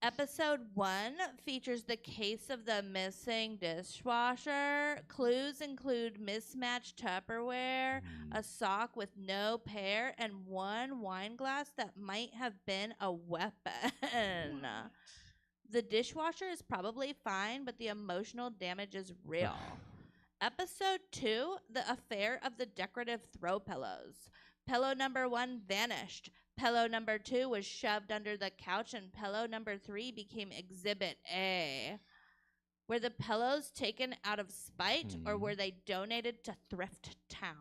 Episode 1 features the case of the missing dishwasher. Clues include mismatched Tupperware, a sock with no pair, and one wine glass that might have been a weapon. The dishwasher is probably fine, but the emotional damage is real. Episode 2, the affair of the decorative throw pillows. Pillow number 1 vanished. Pillow number 2 was shoved under the couch, and pillow number 3 became Exhibit A. Were the pillows taken out of spite, or were they donated to Thrift Town?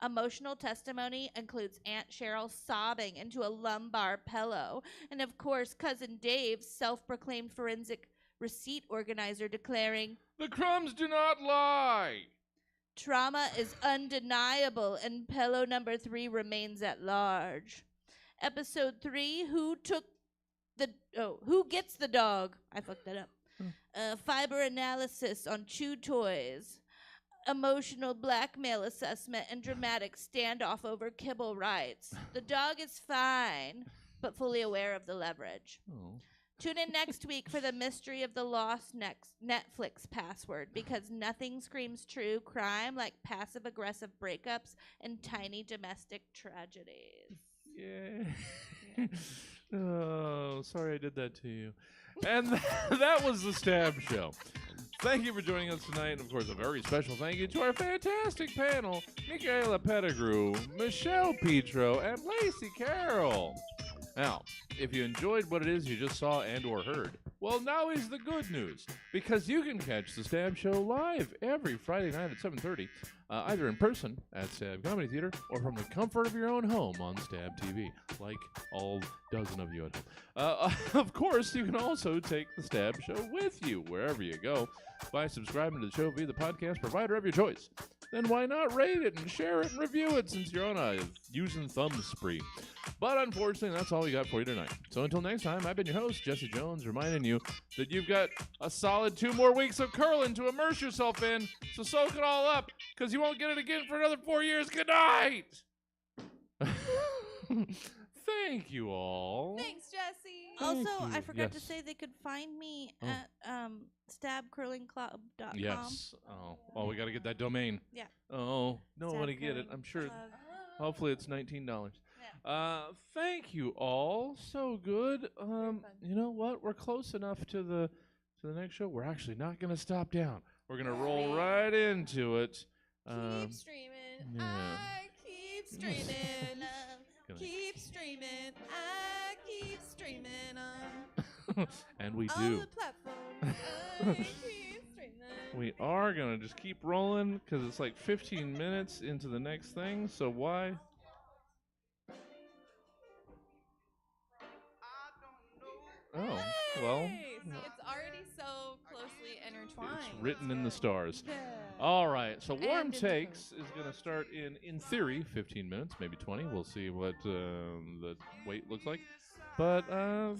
Emotional testimony includes Aunt Cheryl sobbing into a lumbar pillow, and of course, Cousin Dave, self-proclaimed forensic receipt organizer, declaring, The crumbs do not lie. trauma is undeniable, and pillow number 3 remains at large. Episode 3, who gets the dog? I fucked that up. Fiber analysis on chew toys. Emotional blackmail assessment and dramatic standoff over kibble rights. The dog is fine, but fully aware of the leverage. Oh. Tune in next week for the mystery of the lost Netflix password, because nothing screams true crime like passive-aggressive breakups and tiny domestic tragedies. Yeah. Oh, sorry I did that to you. And that was the Stab Show. Thank you for joining us tonight. And, of course, a very special thank you to our fantastic panel, Micaela Pettigrew, Michelle Petro, and Lacey Carroll. Now, if you enjoyed what it is you just saw and or heard, well, now is the good news, because you can catch the Stab Show live every Friday night at 7:30, either in person at Stab Comedy Theater or from the comfort of your own home on Stab TV, like all dozen of you at home. Of course, you can also take the Stab Show with you wherever you go by subscribing to the show via the podcast provider of your choice. Then why not rate it and share it and review it, since you're on a using thumb spree. But unfortunately, that's all we got for you tonight. So until next time, I've been your host, Jesse Jones, reminding you that you've got a solid 2 more weeks of curling to immerse yourself in, so soak it all up, because you won't get it again for another 4 years. Good night! Thank you all. Thanks, Jesse. Also, Thank you. I forgot to Yes. say they could find me Oh. at stabcurlingclub.com. Yes. Oh, we got to get that domain. Yeah. Oh, no Stab one to get it. curling I'm sure. club. Hopefully it's $19. Thank you all. So good. You know what? We're close enough to the next show. We're actually not going to stop down. We're going to roll right into it. Keep streaming. yeah. I keep streaming. Gonna- Keep streaming. I keep streaming and we all do. the platforms. I keep streaming. We are going to just keep rolling because it's like 15 minutes into the next thing. So why? Oh, well, Hey, see, it's already so closely intertwined. it's written in the stars. Yeah. All right, so Warm And in the Takes is going to start in theory, 15 minutes, maybe 20. We'll see what the wait looks like. But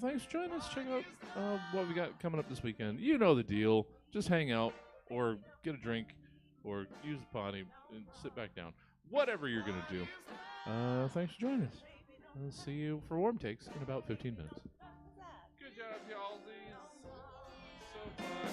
thanks for joining us. Check out what we got coming up this weekend. You know the deal. Just hang out or get a drink or use the potty and sit back down. Whatever you're going to do. Thanks for joining us. I'll see you for Warm Takes in about 15 minutes. Good job, y'all. So fun.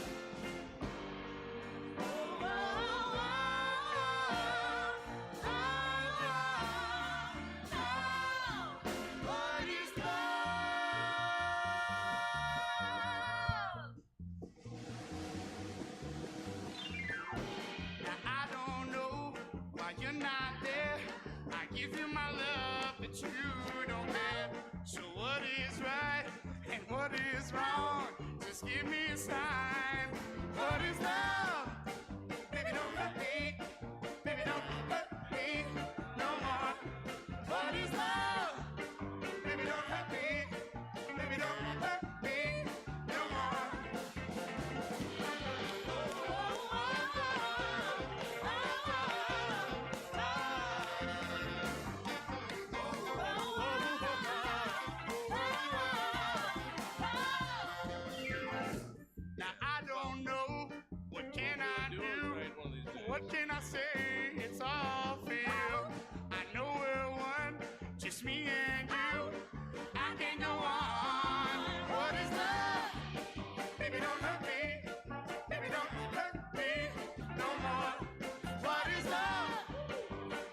I don't know why you're not there. I give you my love that you don't have. So what is right and what is wrong? Just give me a sign. What is love? Baby, don't hurt me. Baby, don't hurt me no more. What is love? Baby, don't hurt me. Baby, don't hurt me no more. Now I don't know, what can I do? What can I say? It's all fail. I know we're one, just me and you. I can't go on. What is love? Baby, don't hurt me. Baby, don't hurt me no more. What is love?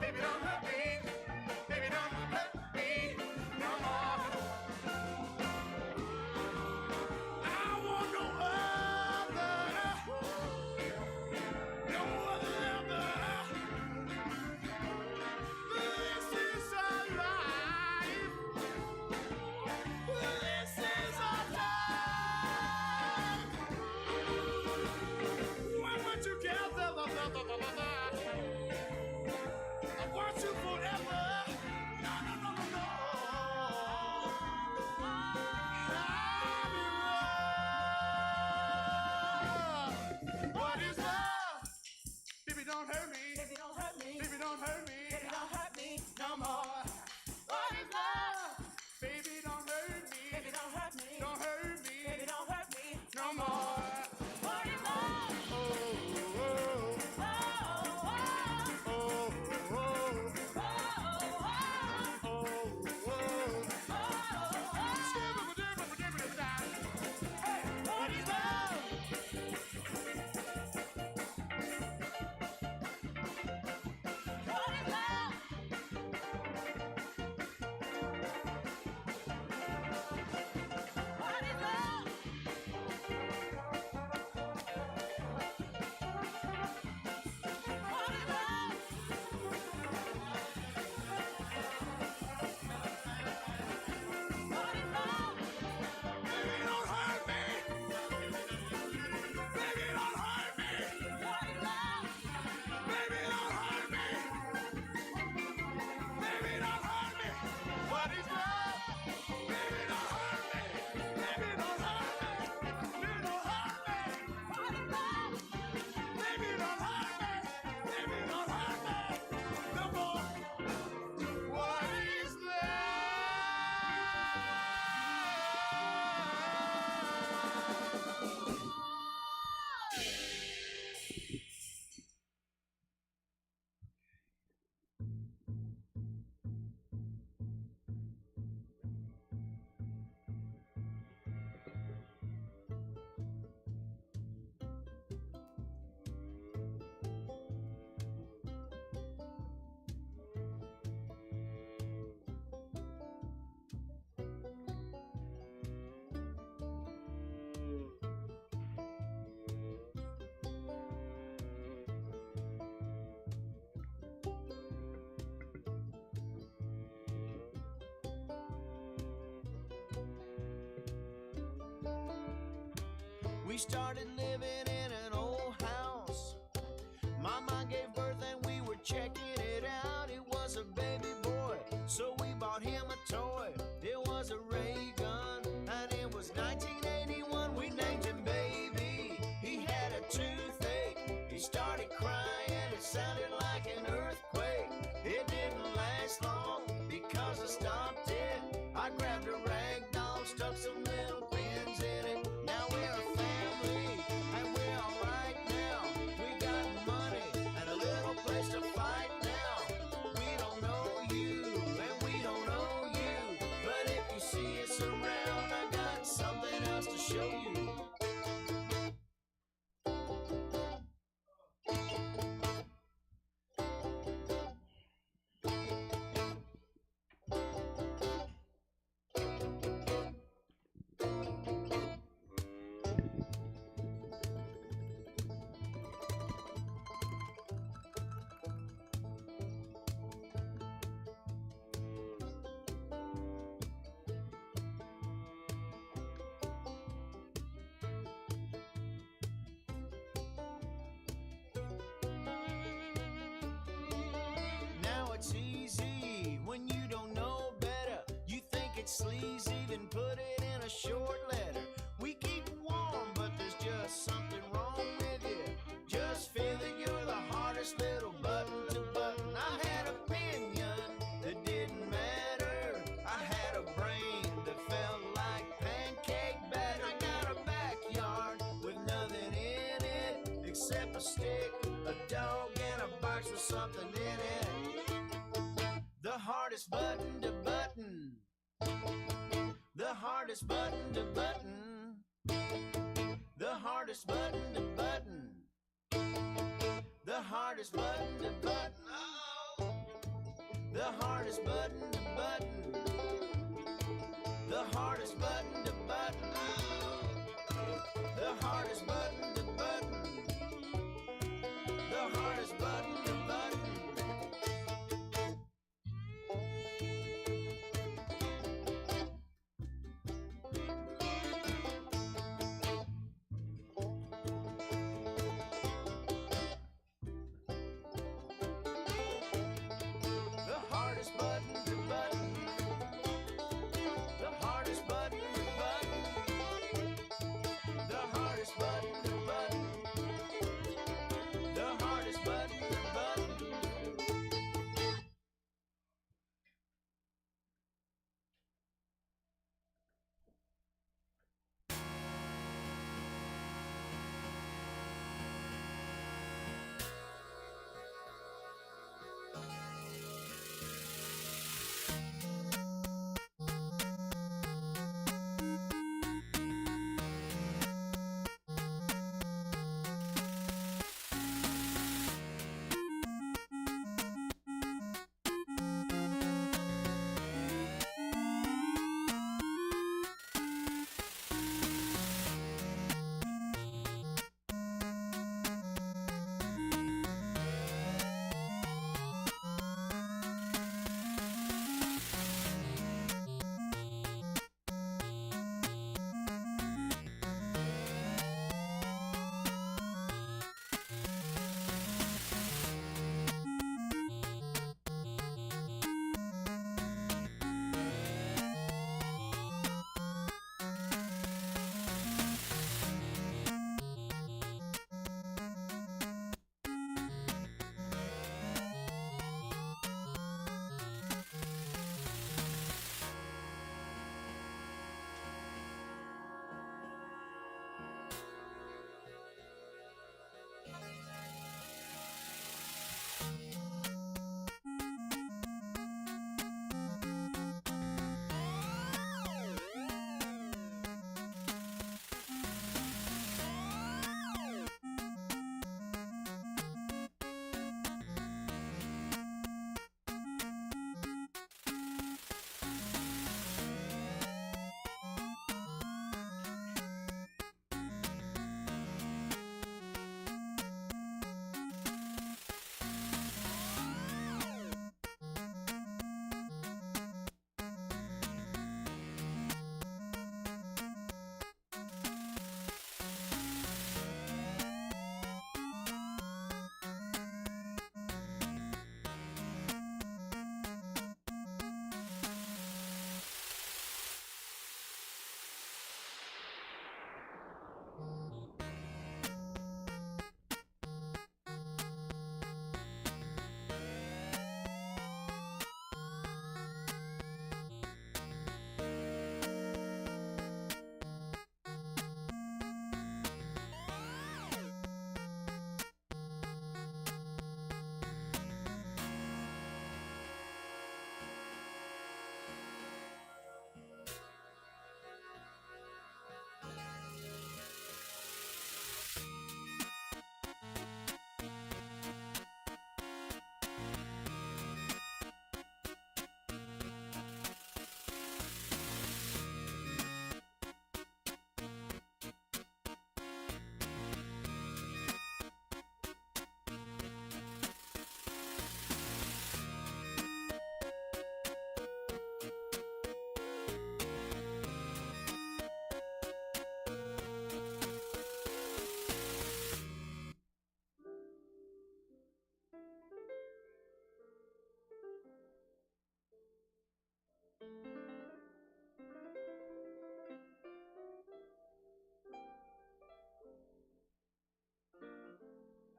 Baby, don't hurt me. Baby, don't hurt me no more. I want no other, no other lover. This is our life. We started living in an old house. Mama gave birth and we were checking it out. It was a baby boy, so we bought him a toy. It was a ray gun, and it was 1981. We named him Baby. He had a toothache. He started crying. It sounded like an earthquake. It didn't last long because I stopped it. I grabbed a rag doll, stuck some little pins in it. Now we're a family, and we're all right now. We got money and a little place to fight now. We don't know you, and we don't know you. But if you see us around, I got something else to show you. Now it's easy when you don't know better. You think it's sleazy, even put it in a short letter. We keep warm, but there's just something wrong with you. Just feel that you're the hardest little button to button. I had opinion that didn't matter. I had a brain that felt like pancake batter. I got a backyard with nothing in it except a stick, a dog, and a box with something in it. The hardest button to button. The hardest button to button. The hardest button to button. The hardest button to button. Oh. The hardest button to button. The hardest button to button. Oh. The hardest button to button. The hardest button to button. The hardest button to button. The hardest button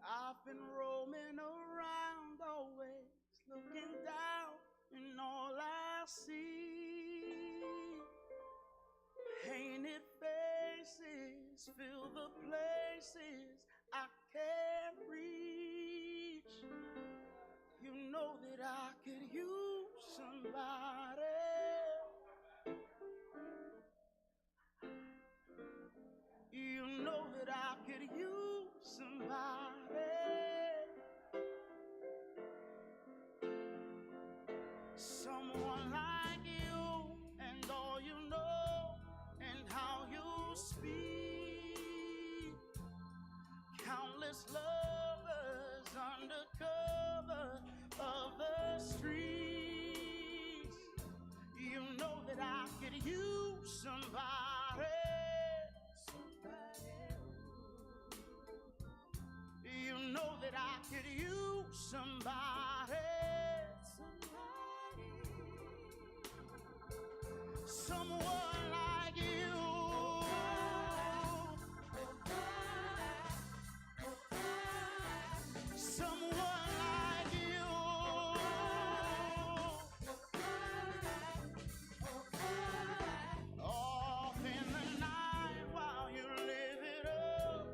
I've been roaming around, always looking down, and all I see painted faces fill the places I can't reach. You know that I could use somebody. You know that I could use somebody. Someone like you, and all you know, and how you speak. Countless lovers under cover of the streets. You know that I could use somebody. You know that I could use somebody. Someone like you. Someone like you. Off in the night while you live it up,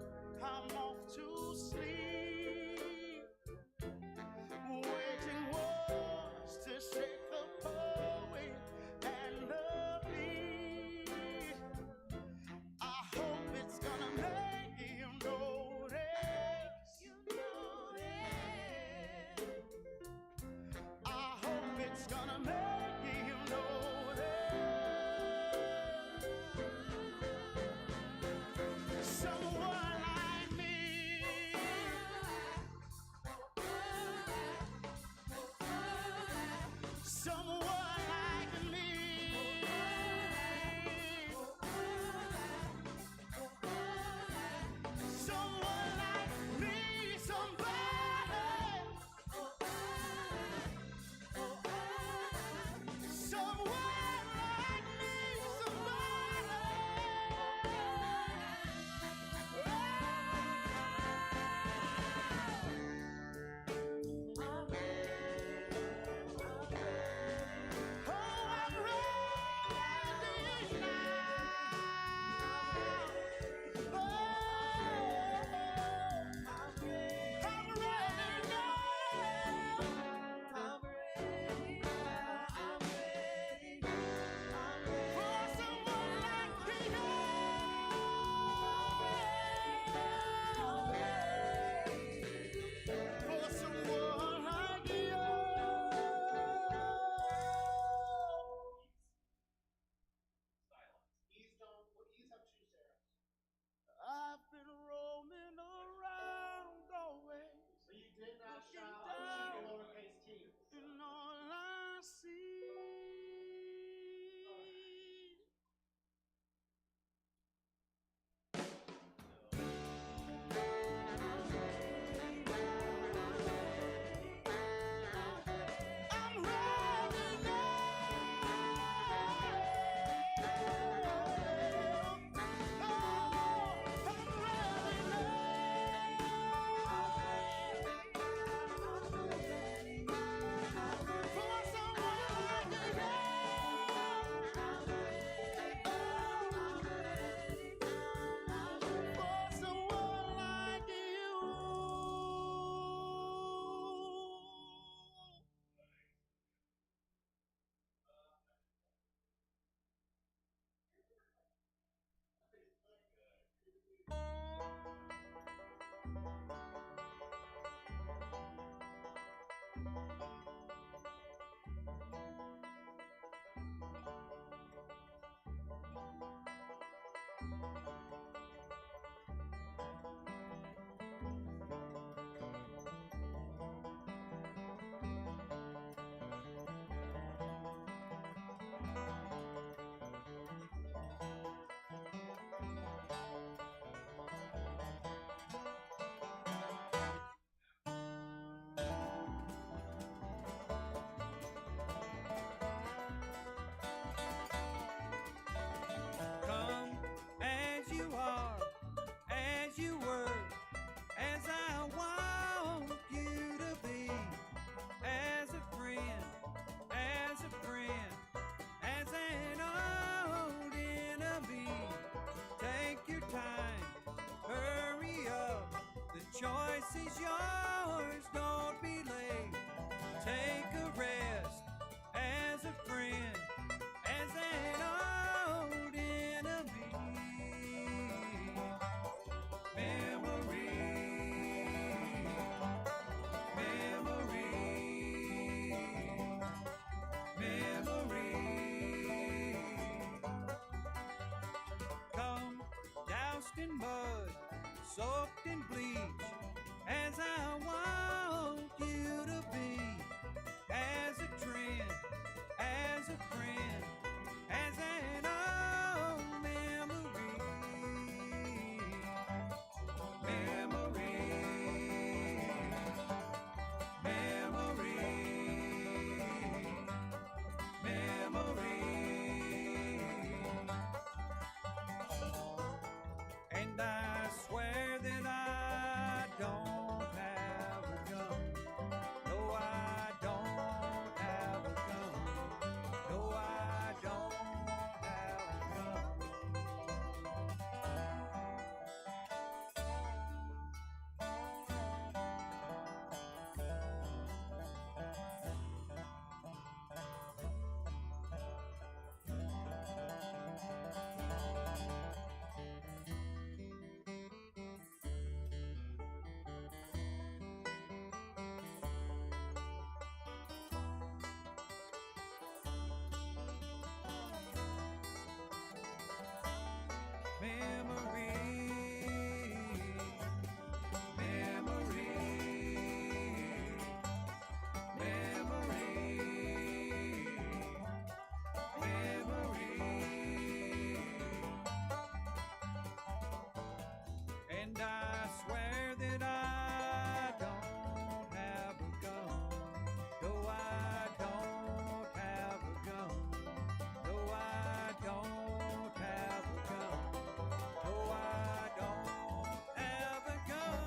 I'm off to sleep, waging wars to shake the poet and the bee. is yours, don't be late. Take a rest as a friend, as an old enemy. Memory, come doused in mud, soaked in bleach, as I want you to be, as a trend, as a friend, as an old memory. And I swear that I don't have a gun. No, I don't have a gun. No, I don't have a gun. And I swear that I don't have a gun. No, I don't have a gun. No, I don't have a gun. No, I don't have a gun.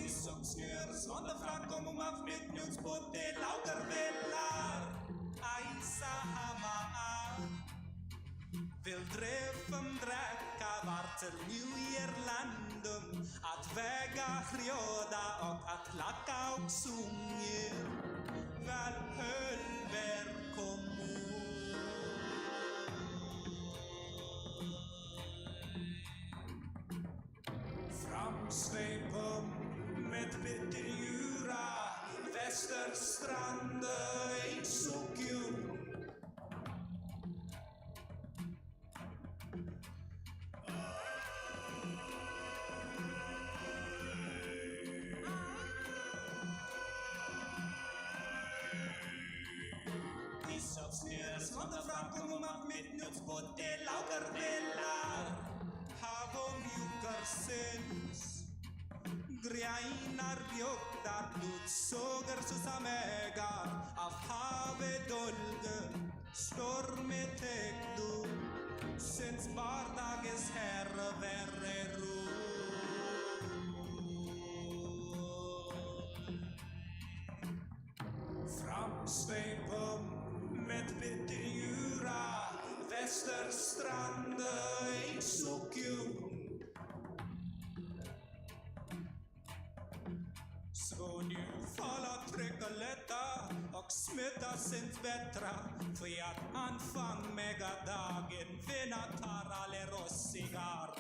Som skurs under fram om av flyttningsbåt det lager velar Aisa hamaa Vill dreven dräcka vart till New Irlandum Att väga rjöda och att lacka och sunge Väl hölver kommun Framsveipum med bitterjura Västerstrande i Sokjum Isavsnöres måndag framkom av mitt nutsbåt det lager velar Hav och mjukar sens Greinar bjöktar blodsågar susamägar Av havet dolgen stormet täckdo Sens vardagens herre ro Framsveipum med bitterjura Västerstrande i Sokjum Så nu falla trycka lätta och smöta sent bättra För att anfang mega dagen vinna tar alle rossigar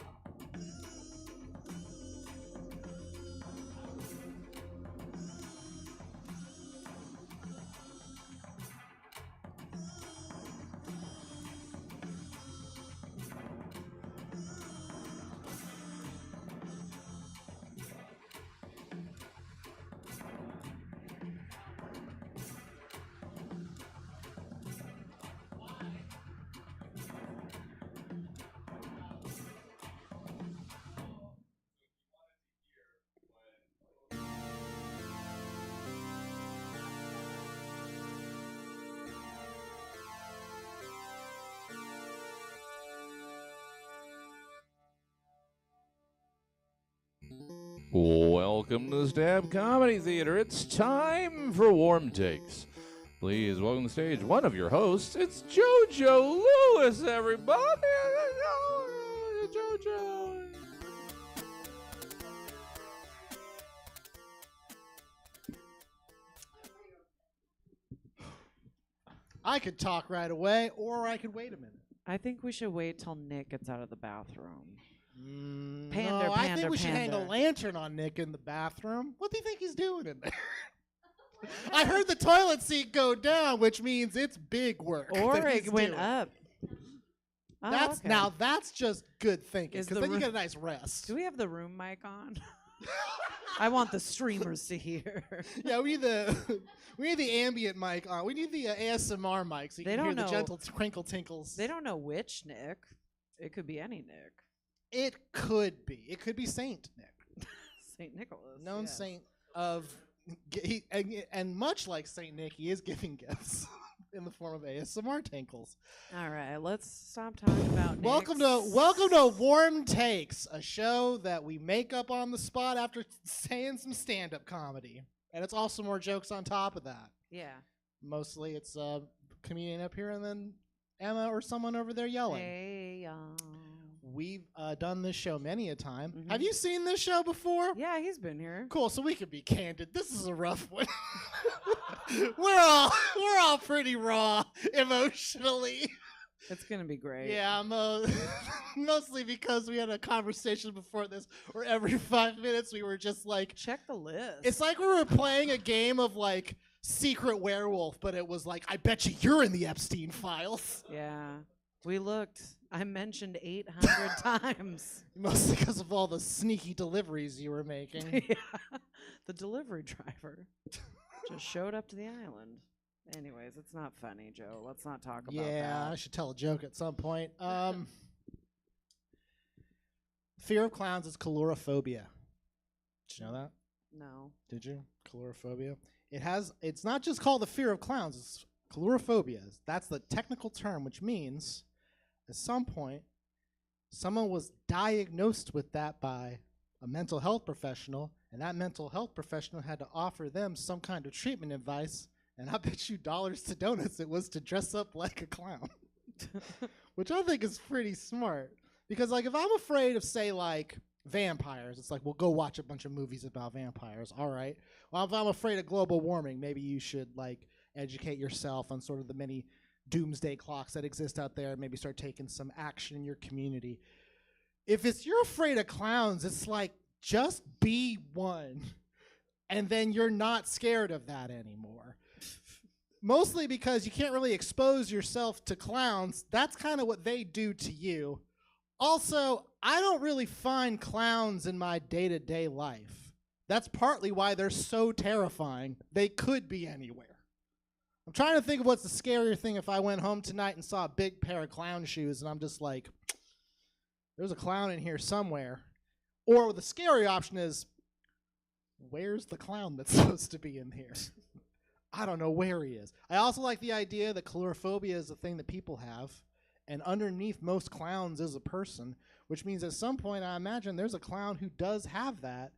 Welcome to the Stab Comedy Theater. It's time for Warm Takes. Please welcome to the stage one of your hosts. It's JoJo Lewis, everybody. JoJo. I could talk right away, or I could wait a minute. I think we should wait till Nick gets out of the bathroom. I think we should hang a lantern on Nick in the bathroom. What do you think he's doing in there? I heard the toilet seat go down, which means it's big work. Or it went up. That's okay. Now that's just good thinking, Is because the then you room- get a nice rest. Do we have the room mic on? I want the streamers to hear. Yeah, we need the ambient mic on. We need the ASMR mic so you They can hear don't the know- gentle crinkle tinkles. They don't know which Nick. It could be any Nick. It could be. It could be Saint Nick. St. Nicholas. Known yes. saint of, and much like Saint Nick, he is giving gifts in the form of ASMR tinkles. All right, let's stop talking about Welcome Nicks. to Warm Takes, a show that we make up on the spot after saying some stand-up comedy, and it's also more jokes on top of that. Yeah. Mostly, it's a comedian up here and then Emma or someone over there yelling. Hey, We've done this show many a time. Mhm. Have you seen this show before? Yeah, he's been here. Cool, so we could be candid. This is a rough one. we're all pretty raw emotionally. It's gonna be great. Yeah, mostly because we had a conversation before this where every 5 minutes we were just like, check the list. It's like we were playing a game of like Secret Werewolf, but it was like, I bet you're in the Epstein files. Yeah. We looked. I mentioned 800 times. Mostly because of all the sneaky deliveries you were making. Yeah. The delivery driver just showed up to the island. Anyways, it's not funny, Joe. Let's not talk about that. Yeah, I should tell a joke at some point. Fear of clowns is coulrophobia. Did you know that? No. Did you? Coulrophobia. It's not just called the fear of clowns, it's coulrophobia. That's the technical term, which means at some point someone was diagnosed with that by a mental health professional, and that mental health professional had to offer them some kind of treatment advice, and I bet you dollars to donuts it was to dress up like a clown. Which I think is pretty smart. Because like if I'm afraid of, say, like vampires, it's like, well, go watch a bunch of movies about vampires. All right. Well, if I'm afraid of global warming, maybe you should like educate yourself on sort of the many doomsday clocks that exist out there and maybe start taking some action in your community. If you're afraid of clowns, it's like, just be one. And then you're not scared of that anymore. Mostly because you can't really expose yourself to clowns. That's kind of what they do to you. Also, I don't really find clowns in my day-to-day life. That's partly why they're so terrifying. They could be anywhere. I'm trying to think of what's the scarier thing if I went home tonight and saw a big pair of clown shoes and I'm just like, there's a clown in here somewhere. Or the scary option is, where's the clown that's supposed to be in here? I don't know where he is. I also like the idea that coulrophobia is a thing that people have, and underneath most clowns is a person, which means at some point I imagine there's a clown who does have that,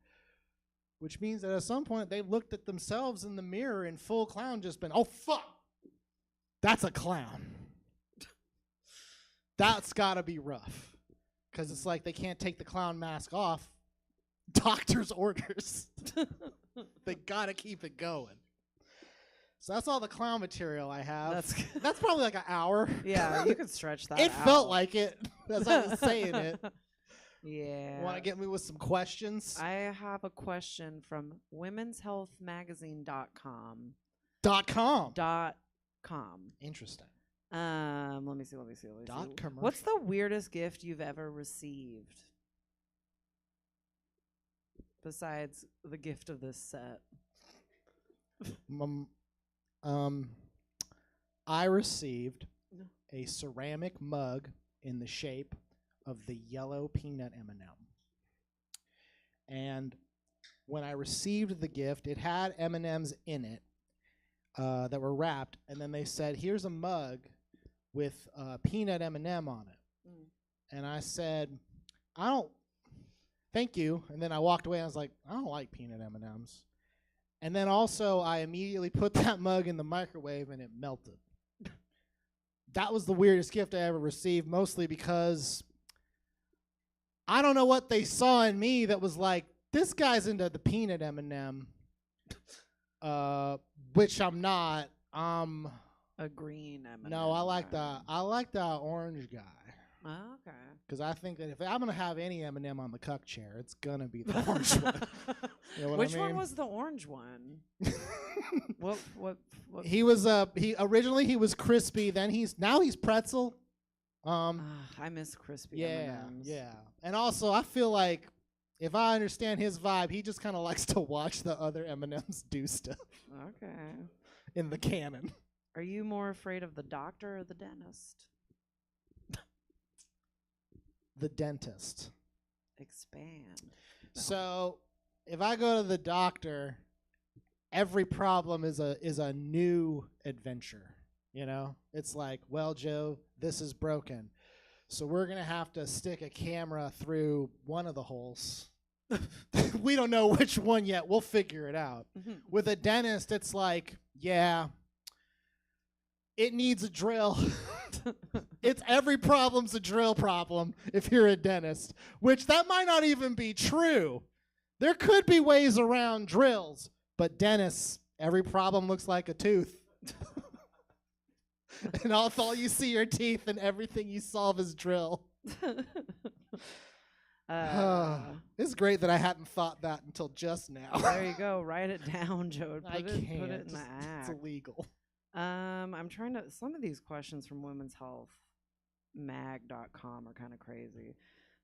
which means that at some point they've looked at themselves in the mirror and full clown just been, oh fuck, that's a clown. That's gotta be rough. Because it's like they can't take the clown mask off. Doctor's orders. They gotta keep it going. So that's all the clown material I have. That's probably like an hour. Yeah, you could stretch that It out. felt like it as I was saying it. Yeah. Want to get me with some questions? I have a question from womenshealthmagazine.com. .com. .com. Interesting. Let me see. Commercial. What's the weirdest gift you've ever received? Besides the gift of this set. I received a ceramic mug in the shape of the yellow peanut M&M. And when I received the gift, it had M&Ms in it that were wrapped, and then they said, here's a mug with peanut M&M on it. And I said, thank you. And then I walked away and I was like, I don't like peanut M&Ms. And then also I immediately put that mug in the microwave and it melted. That was the weirdest gift I ever received, mostly because I don't know what they saw in me that was like, this guy's into the peanut M&M, which I'm not. A green M&M. No, I like the orange guy. Oh, okay. Because I think that if I'm gonna have any M&M on the cuck chair, it's gonna be the orange one. You know what Which I mean? one was the orange one? what? He was originally he was crispy. Then now he's pretzel. I miss crispy M&Ms. Yeah. And also, I feel like if I understand his vibe, he just kind of likes to watch the other M&Ms do stuff. Okay. In the canon. Are you more afraid of the doctor or the dentist? The dentist. Expand. So, if I go to the doctor, every problem is a new adventure. You know, it's like, well, Joe, this is broken, so we're gonna have to stick a camera through one of the holes. We don't know which one yet. We'll figure it out. With a dentist, it's like, yeah, it needs a drill. It's every problem's a drill problem if you're a dentist, which that might not even be true. There could be ways around drills, but dentists, every problem looks like a tooth. And all you see are teeth, and everything you solve is drill. It's great that I hadn't thought that until just now. There you go. Write it down, Joe. I can't. Put it in the act. It's illegal. I'm trying to. Some of these questions from Women's Health Mag.com are kind of crazy.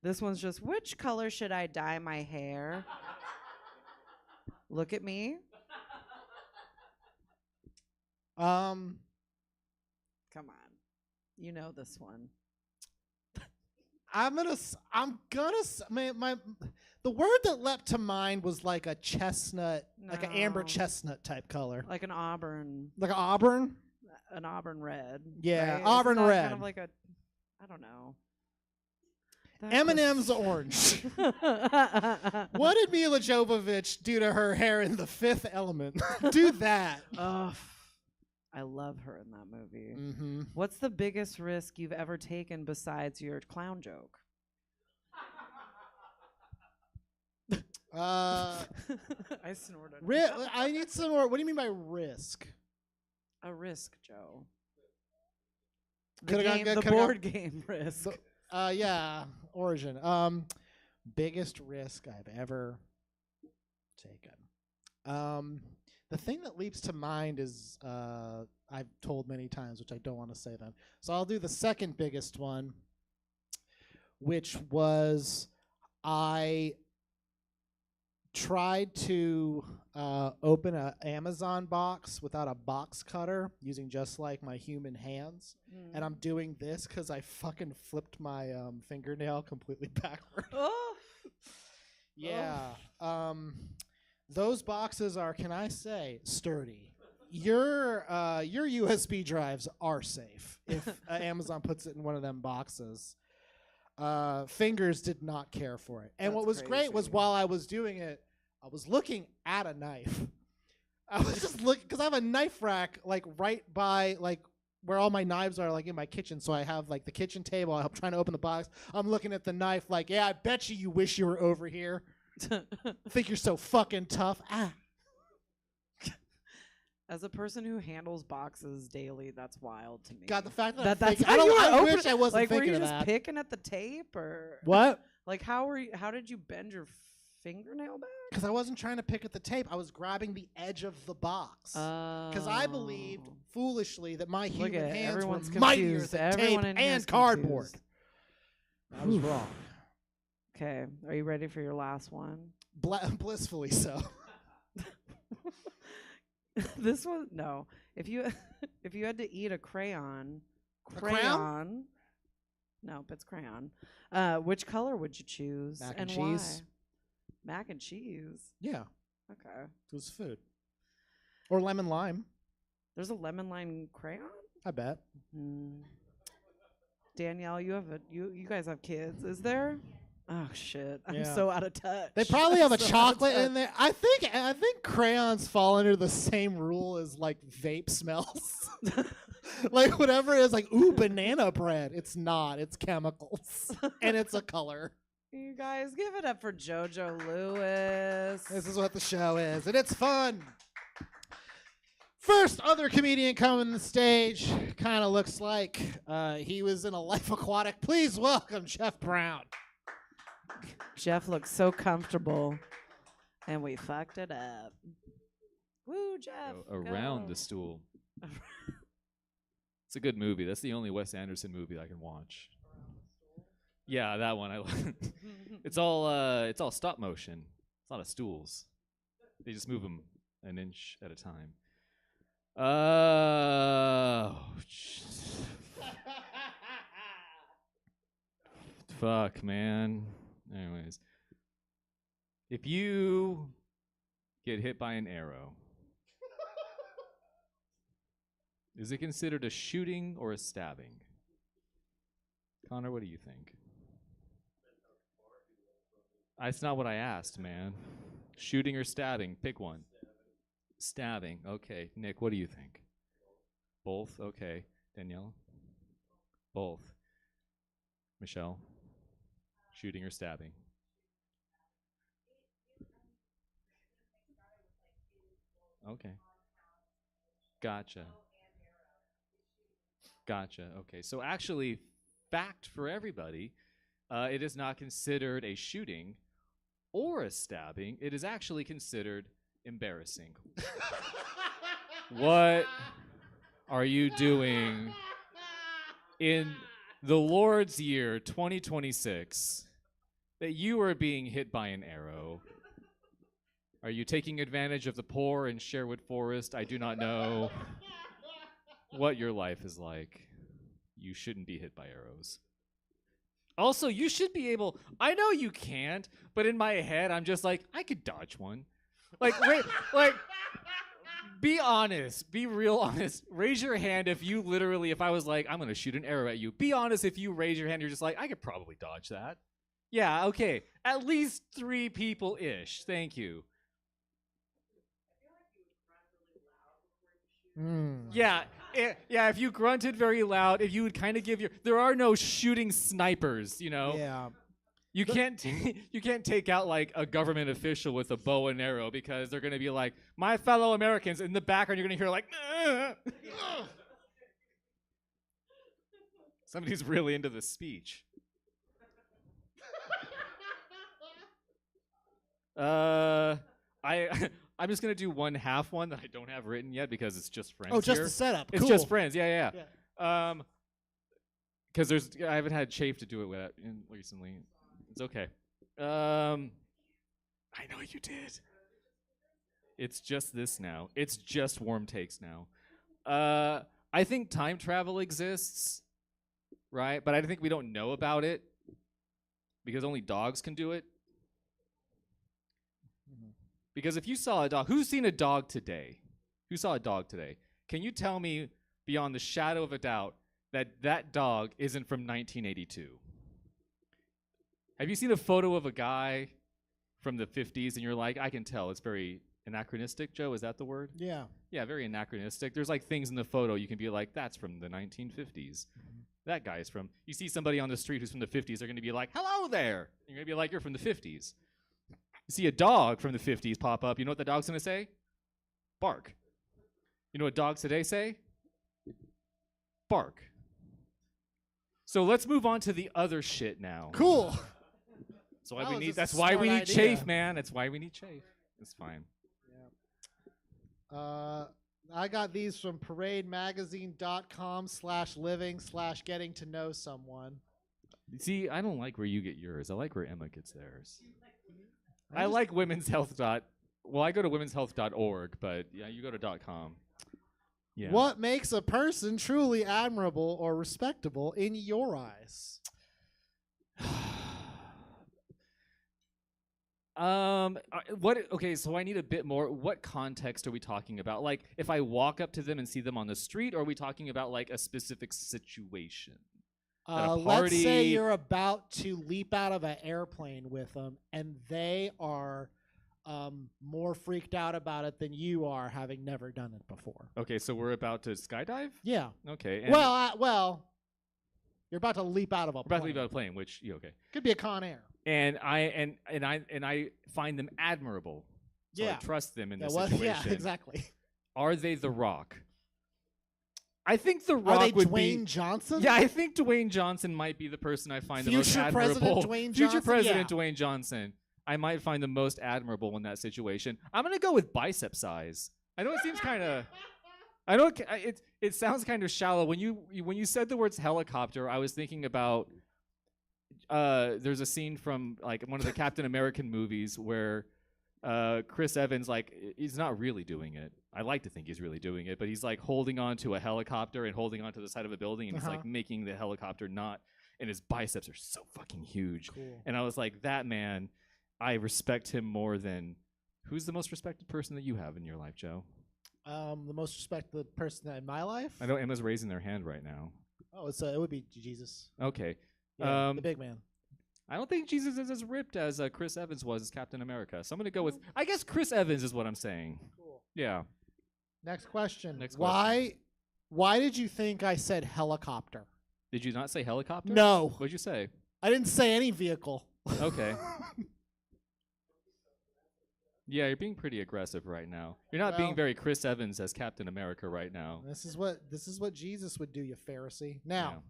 This one's just, which color should I dye my hair? Look at me. Come on. You know this one. The word that leapt to mind was like a chestnut, like an amber No. chestnut type color. Like an auburn. Like an auburn? An auburn red. Yeah, right? auburn Isn't that red. Kind of like a, I don't know. That M&M's was- orange. What did Mila Jovovich do to her hair in The Fifth Element? Do that. Oh, I love her in that movie. Mm-hmm. What's the biggest risk you've ever taken besides your clown joke? I snorted. I need some more. What do you mean by risk? A risk, Joe. Coulda gone game, good, the coulda gone- board game risk. Yeah, origin. Biggest risk I've ever taken. The thing that leaps to mind is I've told many times, which I don't want to say then. So I'll do the second biggest one, which was I tried to open an Amazon box without a box cutter using just like my human hands. And I'm doing this because I fucking flipped my fingernail completely backward. Oh. Yeah. Those boxes are, can I say, sturdy. Your USB drives are safe if Amazon puts it in one of them boxes. Fingers did not care for it. And That's what was great was crazy. while I was doing it, I was looking at a knife. I was just looking, because I have a knife rack like right by like where all my knives are, like in my kitchen. So I have like the kitchen table. I'm trying to open the box. I'm looking at the knife like, yeah, I bet you wish you were over here. Think you're so fucking tough. Ah. As a person who handles boxes daily, that's wild to me. God, the fact that I'm that's thinking- how I don't- you were I open- wish I wasn't like, were thinking you of just that. picking at the tape or What? Like how did you bend your fingernail back? Because I wasn't trying to pick at the tape. I was grabbing the edge of the box. Because I believed foolishly that my Look human at it, hands were everyone's mightier confused. than Everyone tape in here is and cardboard. confused. I was wrong. Okay, are you ready for your last one? Blissfully so. This one, no. If you if you had to eat a crayon, crayon? No, it's crayon. Which color would you choose Mac and and cheese. why? Mac and cheese. Yeah, Okay. it was food. Or lemon lime, There's a lemon lime crayon. I bet. Danielle, you guys have kids. Is there Oh shit! I'm Yeah. so out of touch. They probably have a So out of chocolate touch. in there. I think crayons fall under the same rule as like vape smells. Like whatever is like, ooh, banana bread. It's not. It's chemicals. And it's a color. You guys, give it up for JoJo Lewis. This is what the show is, and it's fun. First other comedian coming to the stage kind of looks like he was in a Life Aquatic. Please welcome Jeff Brown. Jeff looks so comfortable, and we fucked it up. Woo, Jeff. Around go. the stool. It's a good movie. That's the only Wes Anderson movie I can watch. Yeah, that one. It's all stop motion. It's not a stools. They just move them an inch at a time. Fuck, man. Anyways, if you get hit by an arrow, is it considered a shooting or a stabbing? Connor, what do you think? That's not what I asked, man. Shooting or stabbing? Pick one. Stabbing. Okay. Nick, what do you think? Both? Okay. Danielle? Both. Michelle? Shooting or stabbing? Okay. Gotcha. Gotcha. Okay. So actually, fact for everybody, it is not considered a shooting or a stabbing. It is actually considered embarrassing. What are you doing in the Lord's year 2026 that you are being hit by an arrow? Are you taking advantage of the poor in Sherwood Forest? I do not know what your life is like. You shouldn't be hit by arrows. Also, you should be able, I know you can't, but in my head, I'm just like, I could dodge one. Like, wait, like, be honest, be real honest. Raise your hand if you literally, if I was like, I'm going to shoot an arrow at you. Be honest if you raise your hand, you're just like, I could probably dodge that. Yeah, okay. At least 3 people-ish. Thank you. Yeah, yeah. If you grunted very loud, if you would kind of give your, there are no shooting snipers, you know. Yeah. You can't take out like a government official with a bow and arrow because they're gonna be like, my fellow Americans. In the background, you're gonna hear like, somebody's really into the speech. I'm just gonna do one half one that I don't have written yet because it's just friends. Oh, just here. the setup. It's Cool. just friends. Yeah. Because I haven't had Chafe to do it with recently. It's okay. I know you did. It's just this now. It's just warm takes now. I think time travel exists, right? But I think we don't know about it because only dogs can do it. Because if you saw a dog, who's seen a dog today? Who saw a dog today? Can you tell me beyond the shadow of a doubt that that dog isn't from 1982? Have you seen a photo of a guy from the 50s and you're like, I can tell it's very anachronistic, Joe? Is that the word? Yeah. Yeah, very anachronistic. There's like things in the photo you can be like, that's from the 1950s. That guy's from, you see somebody on the street who's from the 50s, they're going to be like, hello there. You're going to be like, you're from the 50s. You see a dog from the 50s pop up, you know what the dog's going to say? Bark. You know what dogs today say? Bark. So let's move on to the other shit now. Cool. That's why we need Chafe, man. That's why we need Chafe. It's fine. I got these from parademagazine.com/living/getting to know someone. See, I don't like where you get yours. I like where Emma gets theirs. I like women's health well, I go to womenshealth.org, but yeah, you go to .com. Yeah. What makes a person truly admirable or respectable in your eyes? Okay, so I need a bit more. What context are we talking about? Like, if I walk up to them and see them on the street, or are we talking about like a specific situation? at a Let's party. say you're about to leap out of an airplane with them, and they are more freaked out about it than you are, having never done it before. Okay, so we're about to skydive? Yeah. Okay. And Well, you're about to leap out of a we're plane. about to leave out a plane, which okay. Could be a Con Air. And I find them admirable. So I trust them in this situation. Yeah, exactly. Are they The Rock? I think The Rock Are they would Dwayne be. Johnson? Yeah, I think Dwayne Johnson might be the person I find the most Future admirable. President Dwayne Future Johnson? President Yeah. Dwayne Johnson. I might find the most admirable in that situation. I'm gonna go with bicep size. I know it seems kind of. I know it sounds kind of shallow. When you said the words helicopter, I was thinking about. There's a scene from like one of the Captain American movies where Chris Evans he's not really doing it. I like to think he's really doing it, but he's like holding on to a helicopter and holding on to the side of a building, and he's like making the helicopter not. And his biceps are so fucking huge. Cool. And I was like, that man, I respect him more than. Who's the most respected person that you have in your life, Joe? The most respected person in my life? I know Emma's raising their hand right now. Oh, it would be Jesus. Okay. Yeah, the big man. I don't think Jesus is as ripped as Chris Evans was as Captain America. So I'm going to go with, I guess Chris Evans is what I'm saying. Cool. Yeah. Next question. Next Why did you think I said helicopter? Did you not say helicopter? No. What'd you say? I didn't say any vehicle. Okay. Yeah, you're being pretty aggressive right now. You're not being very Chris Evans as Captain America right now. This is what Jesus would do, you Pharisee. Now,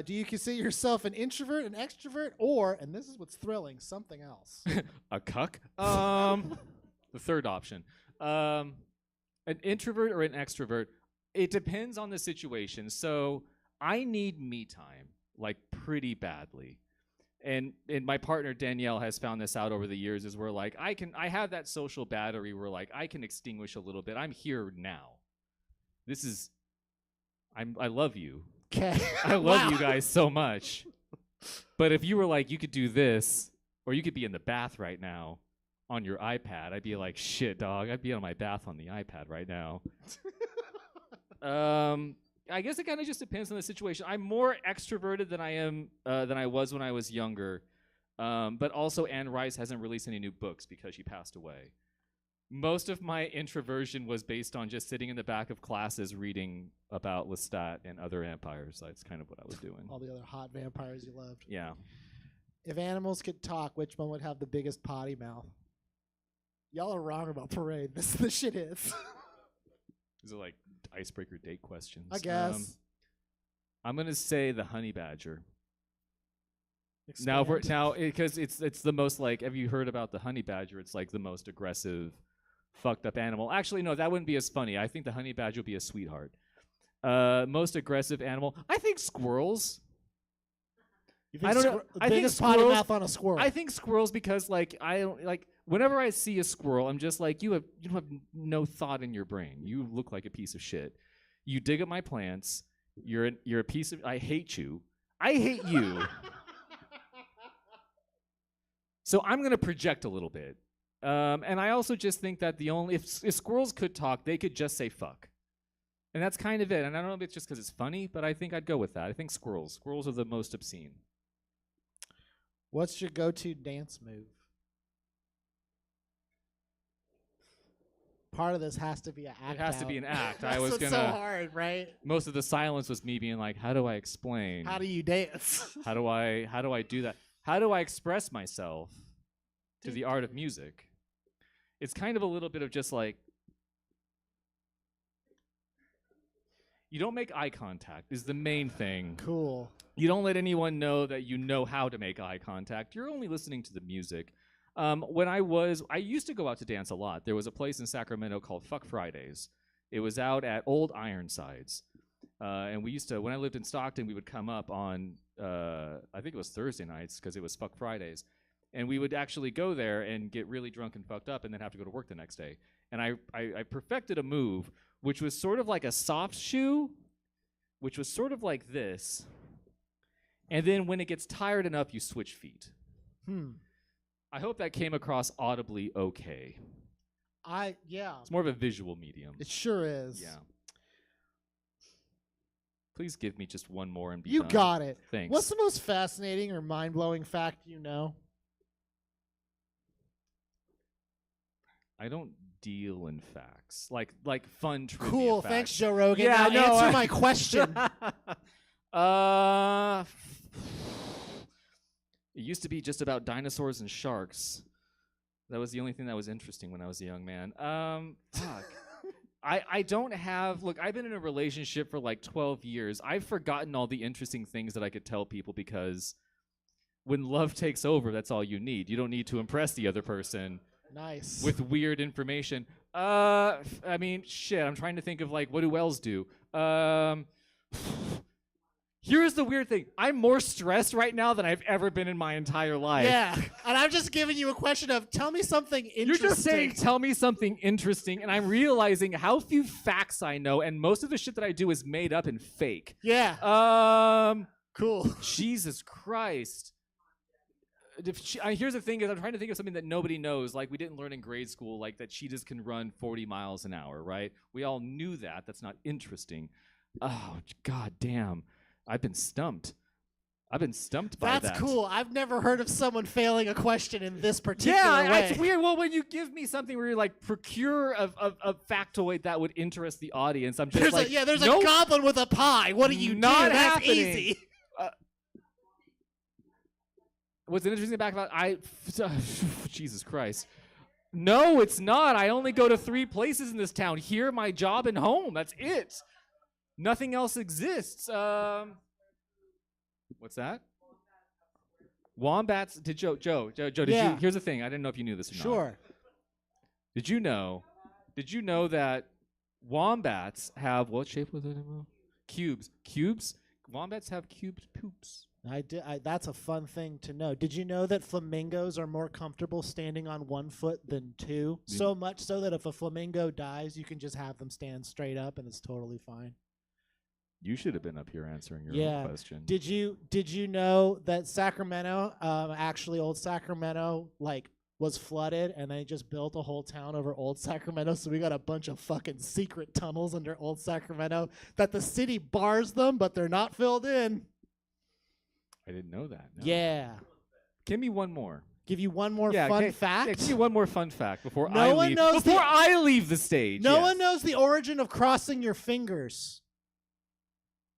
do you consider yourself an introvert, an extrovert, or, and this is what's thrilling, something else? A cuck? The third option. An introvert or an extrovert? It depends on the situation. So I need me time, like pretty badly. And my partner Danielle has found this out over the years, is where like I have that social battery where like I can extinguish a little bit. I'm here now. I love you. Okay. I love you guys so much. But if you were like, you could do this, or you could be in the bath right now on your iPad, I'd be like, shit, dog. I'd be on my bath on the iPad right now. I guess it kind of just depends on the situation. I'm more extroverted than I was when I was younger. But also Anne Rice hasn't released any new books because she passed away. Most of my introversion was based on just sitting in the back of classes reading about Lestat and other vampires. That's kind of what I was doing. All the other hot vampires you loved. Yeah. If animals could talk, which one would have the biggest potty mouth? Y'all are wrong about Parade. This shit is. Is it like icebreaker date questions? I guess. I'm gonna say the honey badger. Expand. Because it's the most like. Have you heard about the honey badger? It's like the most aggressive, fucked up animal. Actually, no, that wouldn't be as funny. I think the honey badger would be a sweetheart. Most aggressive animal. I think squirrels. You think I don't know. I think biggest potty squirrels. mouth on a squirrel. I think squirrels because like I don't like. Whenever I see a squirrel, I'm just like, you have no thought in your brain. You look like a piece of shit. You dig up my plants. You're a piece of. I hate you. I hate you. So I'm gonna project a little bit, and I also just think that if squirrels could talk, they could just say fuck, and that's kind of it. And I don't know if it's just because it's funny, but I think I'd go with that. I think squirrels are the most obscene. What's your go-to dance move? Part of this has to be an act. It has to be an act. That's what's so hard, right? Most of the silence was me being like, "How do I explain? How do you dance? How do I do that? How do I express myself to the art of music?" It's kind of a little bit of just like, you don't make eye contact is the main thing. Cool. You don't let anyone know that you know how to make eye contact. You're only listening to the music. I used to go out to dance a lot. There was a place in Sacramento called Fuck Fridays. It was out at Old Ironsides. And we used to, when I lived in Stockton, we would come up on, I think it was Thursday nights because it was Fuck Fridays. And we would actually go there and get really drunk and fucked up and then have to go to work the next day. And I perfected a move, which was sort of like a soft shoe, which was sort of like this. And then when it gets tired enough, you switch feet. I hope that came across audibly okay. Yeah. It's more of a visual medium. It sure is. Yeah. Please give me just one more and be You done. got it. Thanks. What's the most fascinating or mind-blowing fact you know? I don't deal in facts. Like fun trivia Cool. facts. Thanks, Joe Rogan. Yeah, now no, answer my question. It used to be just about dinosaurs and sharks. That was the only thing that was interesting when I was a young man. Fuck. I don't have, look, I've been in a relationship for like 12 years. I've forgotten all the interesting things that I could tell people because when love takes over, that's all you need. You don't need to impress the other person. Nice. With weird information. I mean, shit, I'm trying to think of like, what do wells do? Here's the weird thing. I'm more stressed right now than I've ever been in my entire life. Yeah, and I'm just giving you a question of, tell me something interesting. You're just saying, tell me something interesting, and I'm realizing how few facts I know, and most of the shit that I do is made up and fake. Yeah. Cool. Jesus Christ. Here's the thing is I'm trying to think of something that nobody knows, like we didn't learn in grade school, like that cheetahs can run 40 miles an hour, right? We all knew that. That's not interesting. Oh, god damn. I've been stumped. By that. That's cool. I've never heard of someone failing a question in this particular way. Yeah, it's weird. Well, when you give me something where you're like, procure a factoid that would interest the audience, I'm just there's nope, a goblin with a pie. What do you do? not That's happening. easy. What's interesting about Jesus Christ. No, it's not. I only go to 3 places in this town. Here, my job, and home. That's it. Nothing else exists. What's that? Wombats. Did Joe, did you? Here's the thing. I didn't know if you knew this or not. Sure. Did you know that wombats have, what shape was it? Cubes. Wombats have cubed poops. That's a fun thing to know. Did you know that flamingos are more comfortable standing on 1 foot than 2? So much so that if a flamingo dies, you can just have them stand straight up and it's totally fine. You should have been up here answering your own question. Did you know that Sacramento, actually old Sacramento, like was flooded and they just built a whole town over old Sacramento, so we got a bunch of fucking secret tunnels under old Sacramento that the city bars them, but they're not filled in. I didn't know that. No. Yeah. Give me one more. Give you one more fun fact? Yeah, give me one more fun fact before I leave the stage. No one knows the origin of crossing your fingers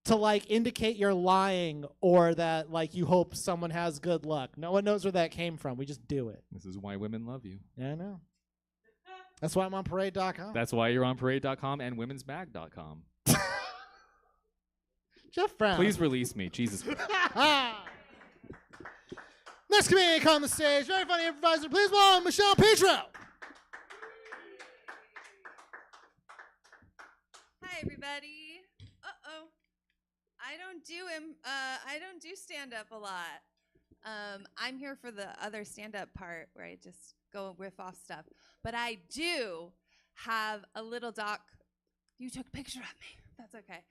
to like indicate you're lying or that like you hope someone has good luck. No one knows where that came from. We just do it. This is why women love you. Yeah, I know. That's why I'm on parade.com. That's why you're on parade.com and womensmag.com. Jeff Brown. Please release me. Jesus. Next comedian come on the stage. Very funny improviser. Please welcome Micaela Pettigrew. Hi, everybody. Uh-oh. I don't do stand-up a lot. I'm here for the other stand-up part where I just go and riff off stuff. But I do have a little doc. You took a picture of me. That's okay.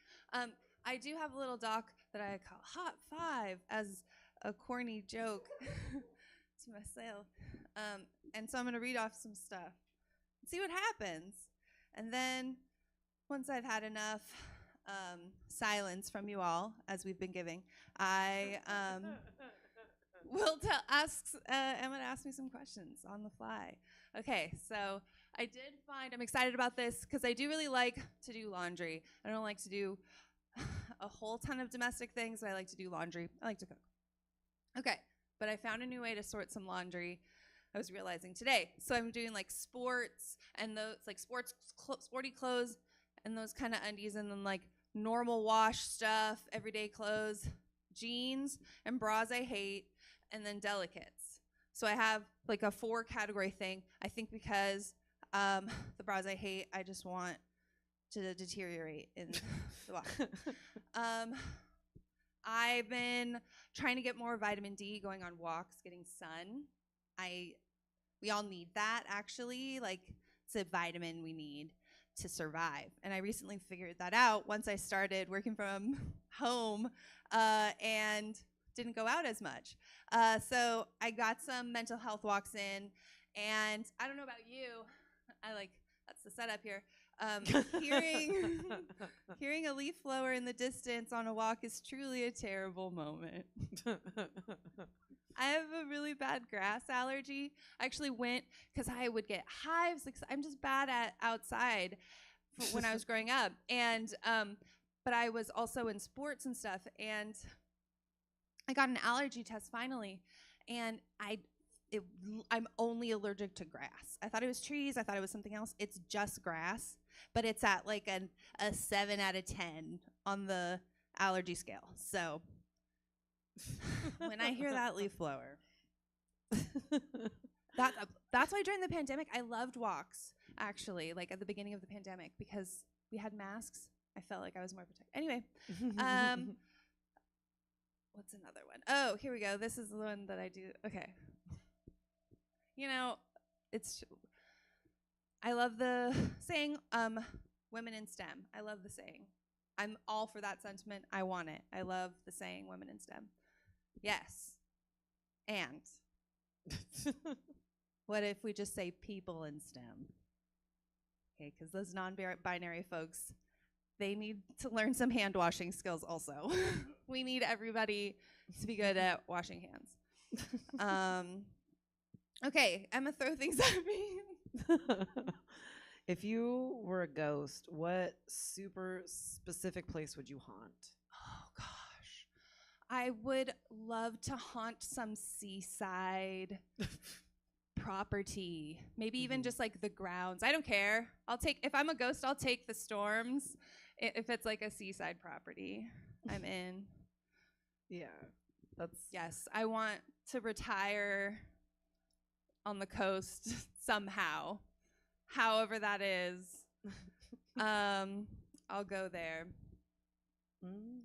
I do have a little doc that I call Hot 5 as a corny joke to myself. And so I'm going to read off some stuff and see what happens. And then once I've had enough silence from you all, as we've been giving, I will Emma to ask me some questions on the fly. Okay, so I'm excited about this because I do really like to do laundry. I don't like to do a whole ton of domestic things, but I like to do laundry. I like to cook. Okay, but I found a new way to sort some laundry I was realizing today. So I'm doing like sports and those like sporty clothes and those kind of undies, and then like normal wash stuff, everyday clothes, jeans and bras I hate, and then delicates. So I have like a 4-category thing. I think because the bras I hate, I just want to deteriorate in the wash. I've been trying to get more vitamin D, going on walks, getting sun. We all need that, actually. Like, it's a vitamin we need to survive. And I recently figured that out once I started working from home and didn't go out as much. So I got some mental health walks in, and I don't know about you. That's the setup here. Hearing hearing a leaf blower in the distance on a walk is truly a terrible moment. I have a really bad grass allergy. I actually went because I would get hives. Like, I'm just bad at outside when I was growing up, and but I was also in sports and stuff, and I got an allergy test finally, and I'm only allergic to grass. I thought it was trees. I thought it was something else. It's just grass, but it's at like a 7 out of 10 on the allergy scale. So when I hear that leaf blower, that's why during the pandemic I loved walks. Actually, like at the beginning of the pandemic, because we had masks. I felt like I was more protected. Anyway, what's another one? Oh, here we go. This is the one that I do. Okay. You know, I love the saying, women in STEM. I love the saying. I'm all for that sentiment. I want it. I love the saying, women in STEM. Yes. And what if we just say people in STEM? Okay, because those non-binary folks, they need to learn some hand washing skills also. We need everybody to be good at washing hands. Okay, I'm going to throw things at me. If you were a ghost, what super specific place would you haunt? Oh, gosh. I would love to haunt some seaside property. Maybe even just like the grounds. I don't care. If I'm a ghost, I'll take the storms. If it's like a seaside property, I'm in. Yeah. Yes, I want to retire on the coast somehow, however that is. I'll go there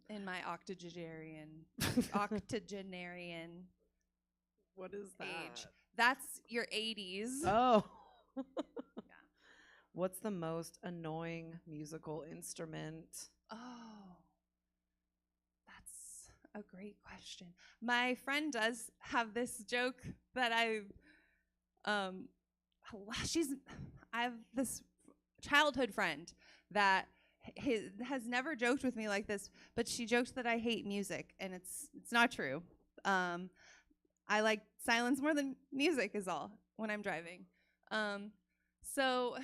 in my octogenarian What is that? age. That's your 80s. Oh. Yeah. What's the most annoying musical instrument? Oh, that's a great question. My friend does have this joke that I have this childhood friend that has never joked with me like this, but she jokes that I hate music, and it's not true. I like silence more than music is all when I'm driving. So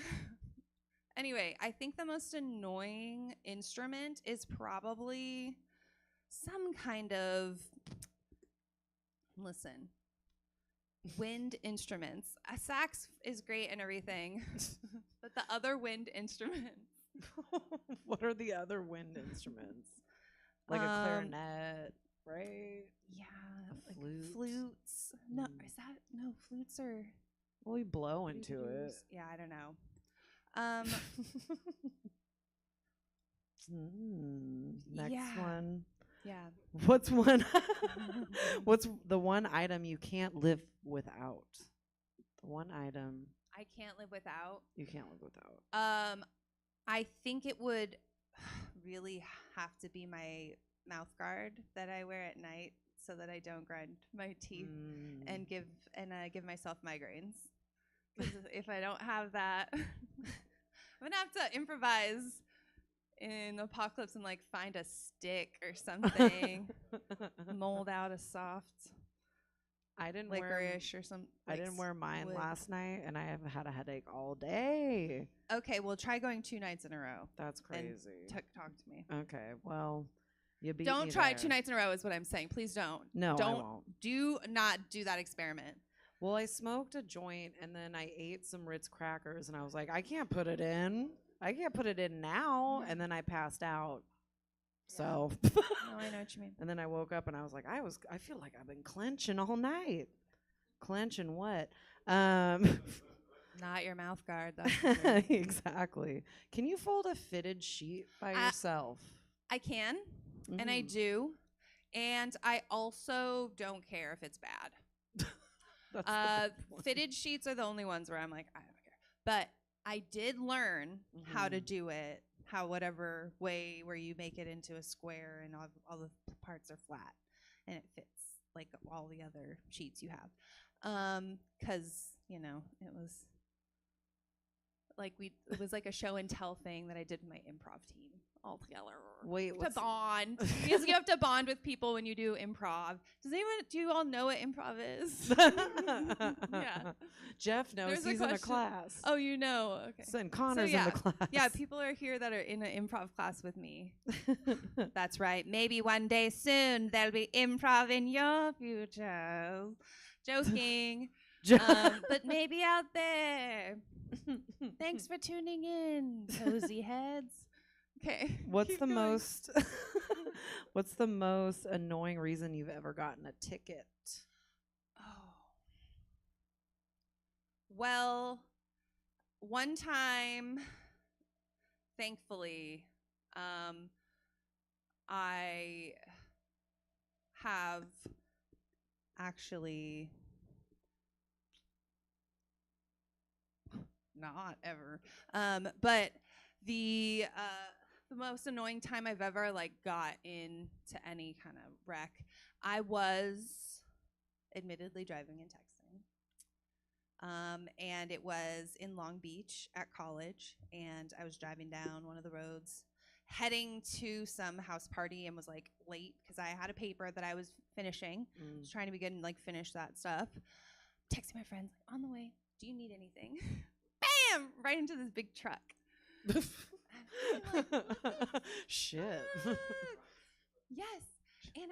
anyway, I think the most annoying instrument is probably some kind of, wind instruments. A sax is great and everything, but the other wind instruments. What are the other wind instruments? Like a clarinet, right? Yeah, like flute. Flutes. No, flutes are. Well, we blow into it. Yeah, I don't know. Next one. Yeah. What's the one item you can't live without? The one item I can't live without. You can't live without. I think it would really have to be my mouth guard that I wear at night so that I don't grind my teeth and give myself migraines. Because if I don't have that, I'm gonna have to improvise in Apocalypse and like find a stick or something, mold out a soft licorice or something. I didn't wear mine last night, and I have had a headache all day. Okay, well, try going 2 nights in a row. That's crazy. Talk to me. Okay, well, you beat Don't me try there. 2 nights in a row is what I'm saying. Please don't. No, don't, I won't. Do not do that experiment. Well, I smoked a joint, and then I ate some Ritz crackers, and I was like, I can't put it in. I can't put it in now. And then I passed out. Yeah. So. No, I know what you mean. And then I woke up, and I was like, I feel like I've been clenching all night. Clenching what? Not your mouth guard. That's exactly. Can you fold a fitted sheet by yourself? I can, and I do. And I also don't care if it's bad. Fitted sheets are the only ones where I'm like, I don't care. But I did learn how to do it, whatever way where you make it into a square and all the parts are flat and it fits like all the other sheets you have. 'Cause, it was it was like a show and tell thing that I did with my improv team all together. Wait, to what's bond because you have to bond with people when you do improv. Do you all know what improv is? Yeah. Jeff knows. There's He's in a question. class. Oh, you know. Okay. And Connor's yeah. in the class. Yeah, people are here that are in an improv class with me. That's right. Maybe one day soon there'll be improv in your future. Joking. But maybe out there. Thanks for tuning in, cozy heads. Okay. What's the most what's the most annoying reason you've ever gotten a ticket? Oh. Well, one time, thankfully, I have actually not ever. But the most annoying time I've ever got into any kind of wreck, I was admittedly driving and texting. And it was in Long Beach at college, and I was driving down one of the roads heading to some house party and was late because I had a paper that I was finishing. I was trying to be good and finish that stuff. Texting my friends on the way, do you need anything? Bam! Right into this big truck. Shit. Yes. And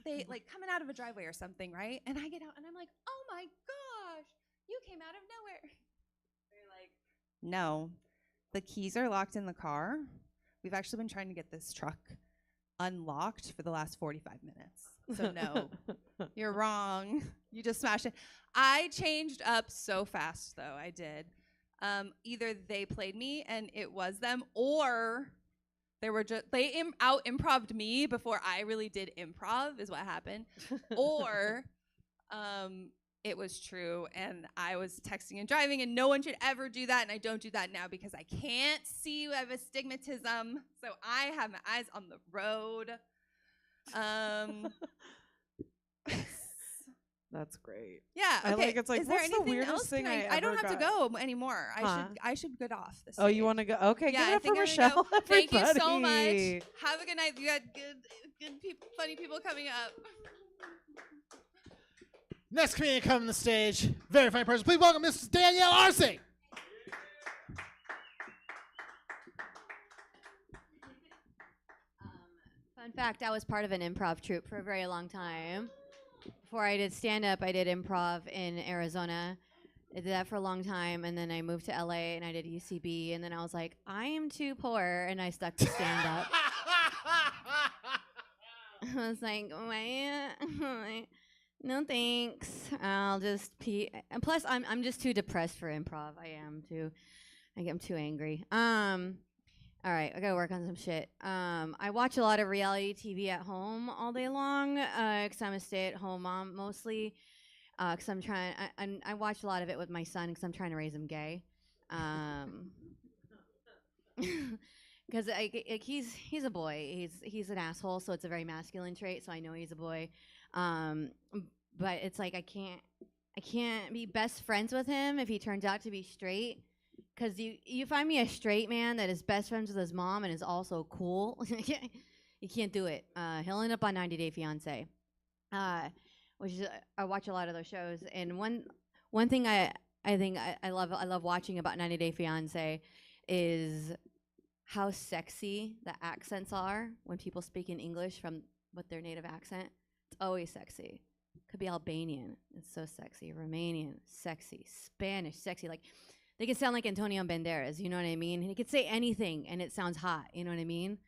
they coming out of a driveway or something, right? And I get out and I'm like, oh my gosh, you came out of nowhere. They're like, no, the keys are locked in the car. We've actually been trying to get this truck unlocked for the last 45 minutes. So no, you're wrong. You just smashed it. I changed up so fast though, I did. Either they played me and it was them, or they were just out improv'd me before I really did improv is what happened, or it was true and I was texting and driving, and no one should ever do that, and I don't do that now because I can't see. I have astigmatism, so I have my eyes on the road. That's great. Yeah. Okay. It's like, is there what's the anything weirdest else? thing I don't have to got? go anymore. Huh? I should get off this. Oh, you want to go? Okay, Yeah, give it I up for think I'm Michelle. gonna go. Thank you so everybody. much. Have a good night. You got good people, funny people coming up. Next comedian coming to the stage, very fine person. Please welcome Mrs. Danielle Arce. Fun fact, I was part of an improv troupe for a very long time. Before I did stand-up, I did improv in Arizona. I did that for a long time, and then I moved to LA, and I did UCB, and then I was like, I am too poor, and I stuck to stand-up. I was like, no thanks. I'll just pee. And plus, I'm just too depressed for improv. I am too. I'm too angry. All right, I gotta work on some shit. I watch a lot of reality TV at home all day long because I'm a stay-at-home mom mostly. Because I'm trying, I watch a lot of it with my son because I'm trying to raise him gay. Because he's a boy. He's an asshole, so it's a very masculine trait. So I know he's a boy. But it's like I can't be best friends with him if he turns out to be straight. Because you find me a straight man that is best friends with his mom and is also cool. You can't do it. He'll end up on 90 Day Fiancé, which is I watch a lot of those shows. And one thing I think I love watching about 90 Day Fiancé is how sexy the accents are when people speak in English with their native accent. It's always sexy. Could be Albanian. It's so sexy. Romanian, sexy. Spanish, sexy. Like, they could sound like Antonio Banderas, you know what I mean? He could say anything and it sounds hot, you know what I mean?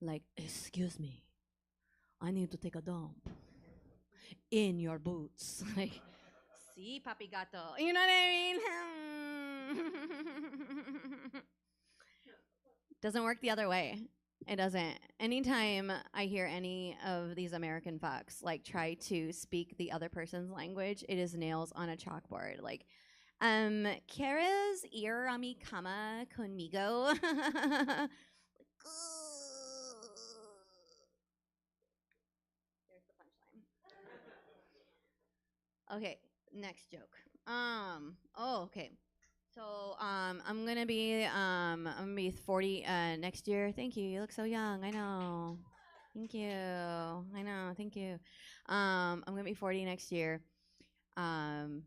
Like, excuse me, I need to take a dump in your boots. Like, si, papi gato. You know what I mean? Doesn't work the other way. It doesn't. Anytime I hear any of these American fucks like try to speak the other person's language, it is nails on a chalkboard. Like, ¿quieres ir a mi cama conmigo? There's the punchline. Okay, next joke. Okay. So I'm gonna be 40 next year. Thank you. You look so young. I know. Thank you. I know. Thank you. I'm gonna be 40 next year. And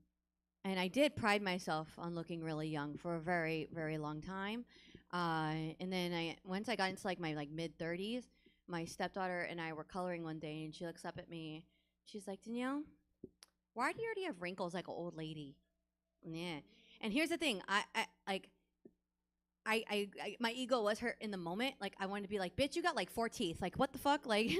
I did pride myself on looking really young for a very, very long time. And then once I got into like my mid 30s, my stepdaughter and I were coloring one day, and she looks up at me. She's like, Danielle, why do you already have wrinkles like an old lady? Yeah. And here's the thing, my ego was hurt in the moment. Like, I wanted to be like, bitch, you got like 4 teeth. Like, what the fuck? Like,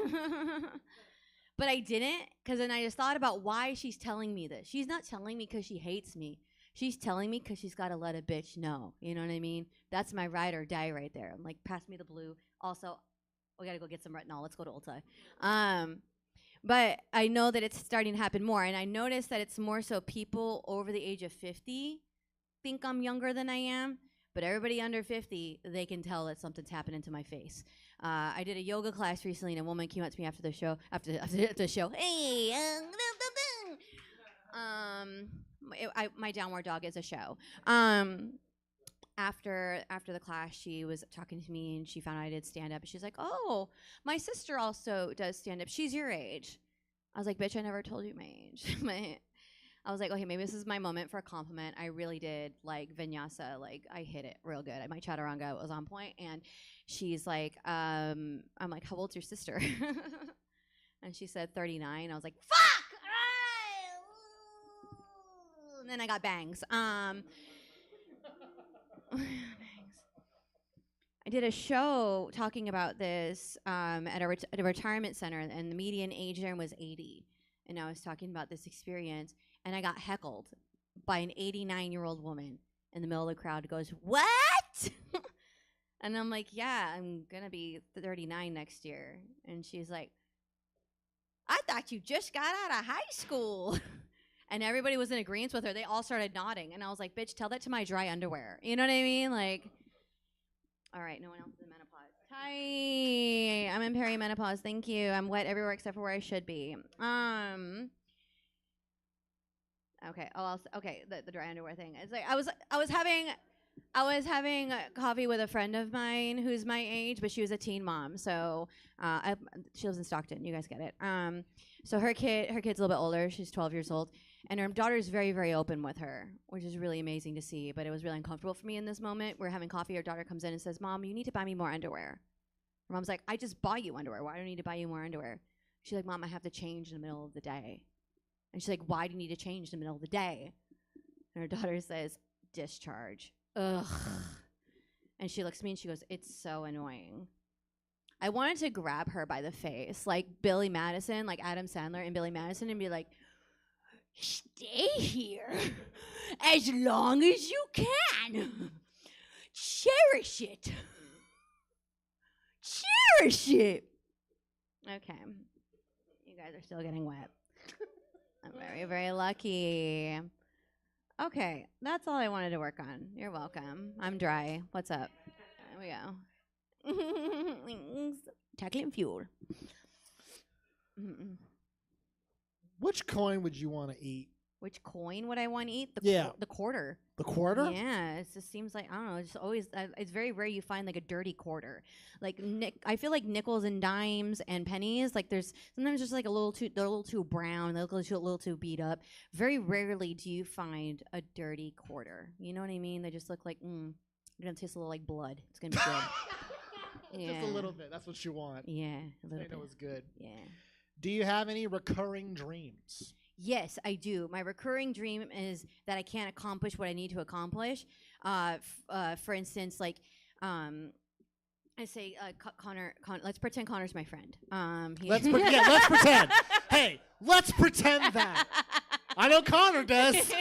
but I didn't, because then I just thought about why she's telling me this. She's not telling me because she hates me. She's telling me because she's got to let a bitch know. You know what I mean? That's my ride or die right there. I'm like, pass me the blue. Also, we got to go get some retinol. Let's go to Ulta. But I know that it's starting to happen more. And I noticed that it's more so people over the age of 50 think I'm younger than I am. But everybody under 50, they can tell that something's happening to my face. I did a yoga class recently, and a woman came up to me after the show. After the show, hey, my downward dog is a show. After the class, she was talking to me, and she found out I did stand up. She's like, "Oh, my sister also does stand up. She's your age." I was like, "Bitch, I never told you my age." I was like, okay, maybe this is my moment for a compliment. I really did like vinyasa. Like, I hit it real good. My chaturanga was on point. And she's like, I'm like, how old's your sister? And she said 39. I was like, fuck! And then I got bangs. I did a show talking about this at a retirement center, and the median age there was 80. And I was talking about this experience. And I got heckled by an 89-year-old woman in the middle of the crowd who goes, what? And I'm like, yeah, I'm going to be 39 next year. And she's like, I thought you just got out of high school. And everybody was in agreement with her. They all started nodding. And I was like, bitch, tell that to my dry underwear. You know what I mean? Like, all right, no one else is in menopause. Hi, I'm in perimenopause. Thank you. I'm wet everywhere except for where I should be. Okay. Oh, okay. The dry underwear thing. It's like I was having coffee with a friend of mine who's my age, but she was a teen mom. So she lives in Stockton. You guys get it. So her kid's a little bit older. She's 12 years old, and her daughter's very, very open with her, which is really amazing to see. But it was really uncomfortable for me in this moment. We're having coffee. Her daughter comes in and says, "Mom, you need to buy me more underwear." Her mom's like, "I just bought you underwear. Why do I need to buy you more underwear?" She's like, "Mom, I have to change in the middle of the day." And she's like, "Why do you need to change in the middle of the day?" And her daughter says, "Discharge." Ugh. And she looks at me and she goes, "It's so annoying." I wanted to grab her by the face, like Billy Madison, like Adam Sandler and Billy Madison, and be like, "Stay here as long as you can. Cherish it. Cherish it." Okay. You guys are still getting wet. I'm very, very lucky. Okay, that's all I wanted to work on. You're welcome. I'm dry. What's up? There we go. Chocolate fuel. Which coin would you want to eat? Which coin would I want to eat? The quarter. The quarter? Yeah, it just seems like, I don't know, it's always, it's very rare you find like a dirty quarter. Like, I feel like nickels and dimes and pennies, like there's sometimes just like they're a little too brown, they're a little too beat up. Very rarely do you find a dirty quarter. You know what I mean? They just look like, they're going to taste a little like blood. It's going to be good. Yeah. Just a little bit. That's what you want. Yeah, a little bit. It was good. Yeah. Do you have any recurring dreams? Yes, I do. My recurring dream is that I can't accomplish what I need to accomplish. For instance, like, I say, Connor, let's pretend Connor's my friend. Let's pretend. Hey, let's pretend that. I know Connor does.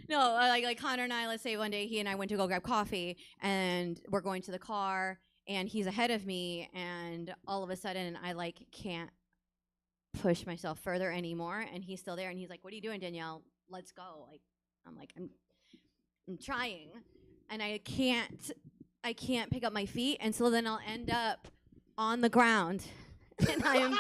No, like Connor and I, let's say one day he and I went to go grab coffee, and we're going to the car, and he's ahead of me, and all of a sudden I like can't push myself further anymore, and he's still there, and he's like, "What are you doing, Danielle? Let's go." Like, I'm trying, and I can't pick up my feet, and so then I'll end up on the ground, and I'm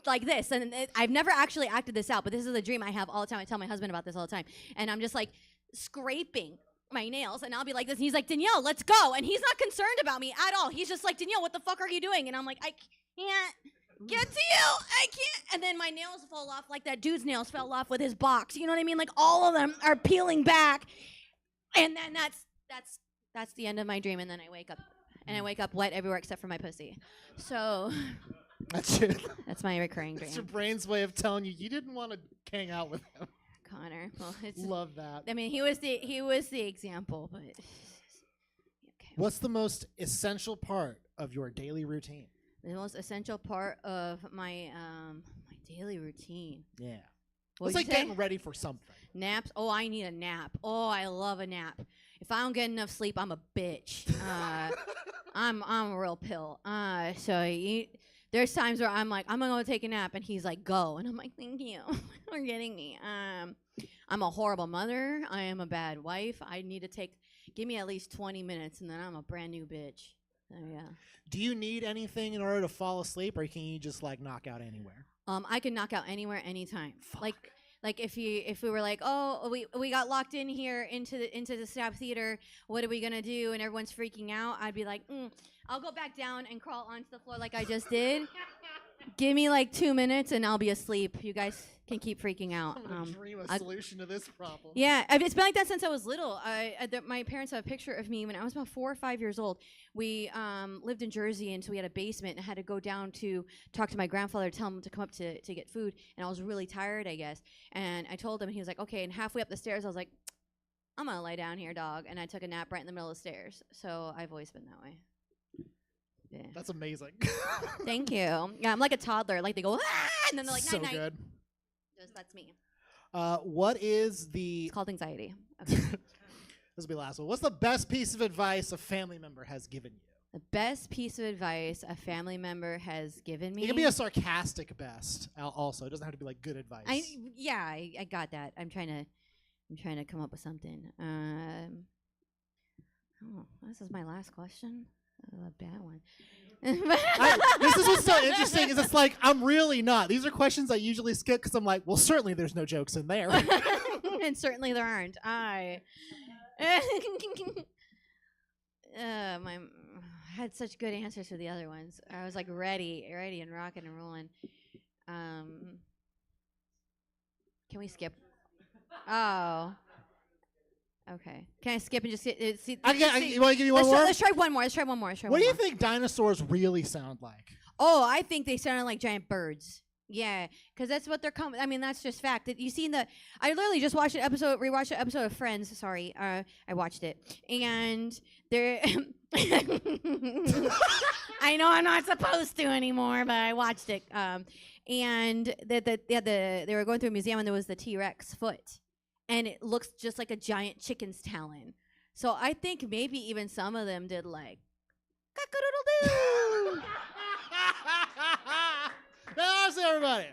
like this, and I've never actually acted this out, but this is a dream I have all the time. I tell my husband about this all the time, and I'm just like scraping my nails, and I'll be like this, and he's like, Danielle, let's go. And he's not concerned about me at all. He's just like, Danielle, what the fuck are you doing? And I'm like, I can't get to you. I can't. And then my nails fall off like that dude's nails fell off with his box. You know what I mean? Like all of them are peeling back. And then that's the end of my dream. And then I wake up. And I wake up wet everywhere except for my pussy. So That's it. that's my recurring dream. It's your brain's way of telling you didn't want to hang out with him. Connor. Well, Love that. I mean, he was the example, but What's the most essential part of your daily routine? the most essential part of my my daily routine. Yeah. What'd It's like you say? getting ready for something. Naps. Oh, I need a nap. Oh, I love a nap. If I don't get enough sleep, I'm a bitch. I'm a real pill. There's times where I'm like, I'm gonna go take a nap, and he's like, go, and I'm like, thank you for getting me. I'm a horrible mother. I am a bad wife. I need to give me at least 20 minutes, and then I'm a brand new bitch. So yeah. Do you need anything in order to fall asleep, or can you just like knock out anywhere? I can knock out anywhere, anytime. Like if we were like, oh, we got locked in here into the Stab Theater, what are we gonna do? And everyone's freaking out. I'd be like, I'll go back down and crawl onto the floor like I just did. Give me like 2 minutes and I'll be asleep. You guys can keep freaking out. I'm gonna dream a solution to this problem. Yeah, it's been like that since I was little. My parents have a picture of me when I was about 4 or 5 years old. We lived in Jersey, and so we had a basement, and I had to go down to talk to my grandfather, tell him to come up to get food. And I was really tired, I guess. And I told him, and he was like, okay. And halfway up the stairs, I was like, I'm gonna lay down here, dog. And I took a nap right in the middle of the stairs. So I've always been that way. Yeah. That's amazing. Thank you. Yeah, I'm like a toddler. Like they go, ah! And then they're like, So night, night. good. That's me. What is the? It's called anxiety. Okay. This will be the last one. What's the best piece of advice a family member has given you? The best piece of advice a family member has given me. It can be a sarcastic best. Also, it doesn't have to be like good advice. I got that. I'm trying to come up with something. This is my last question. A bad one. This is what's so interesting is it's like I'm really not. These are questions I usually skip because I'm like, well, certainly there's no jokes in there. And certainly there aren't. I had such good answers for the other ones. I was like ready and rocking and rolling. Can we skip? Oh. Okay. Can I skip and just see? You want to give you one more? Let's try one more. What do you think dinosaurs really sound like? Oh, I think they sounded like giant birds. Yeah, because that's what they're coming. I mean, that's just fact. That you seen I literally just rewatched an episode of Friends. Sorry, I watched it, and they're. I know I'm not supposed to anymore, but I watched it. And they were going through a museum, and there was the T-Rex foot. And it looks just like a giant chicken's talon. So I think maybe even some of them did like cock-a-doodle-doo. That's everybody.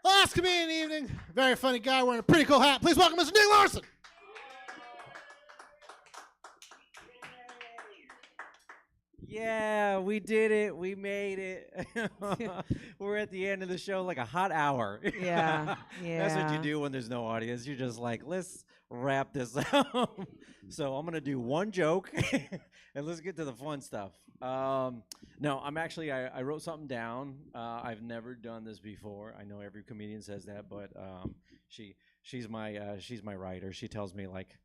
Last comedian of the evening. Very funny guy wearing a pretty cool hat. Please welcome Mr. Nick Larson. Yeah, we did it. We made it. We're at the end of the show like a hot hour. Yeah, That's what you yeah. do when there's no audience. You're just like, let's wrap this up. So I'm going to do one joke, and let's get to the fun stuff. No, I'm actually, I wrote something down. I've never done this before. I know every comedian says that, but she's my writer. She tells me, like,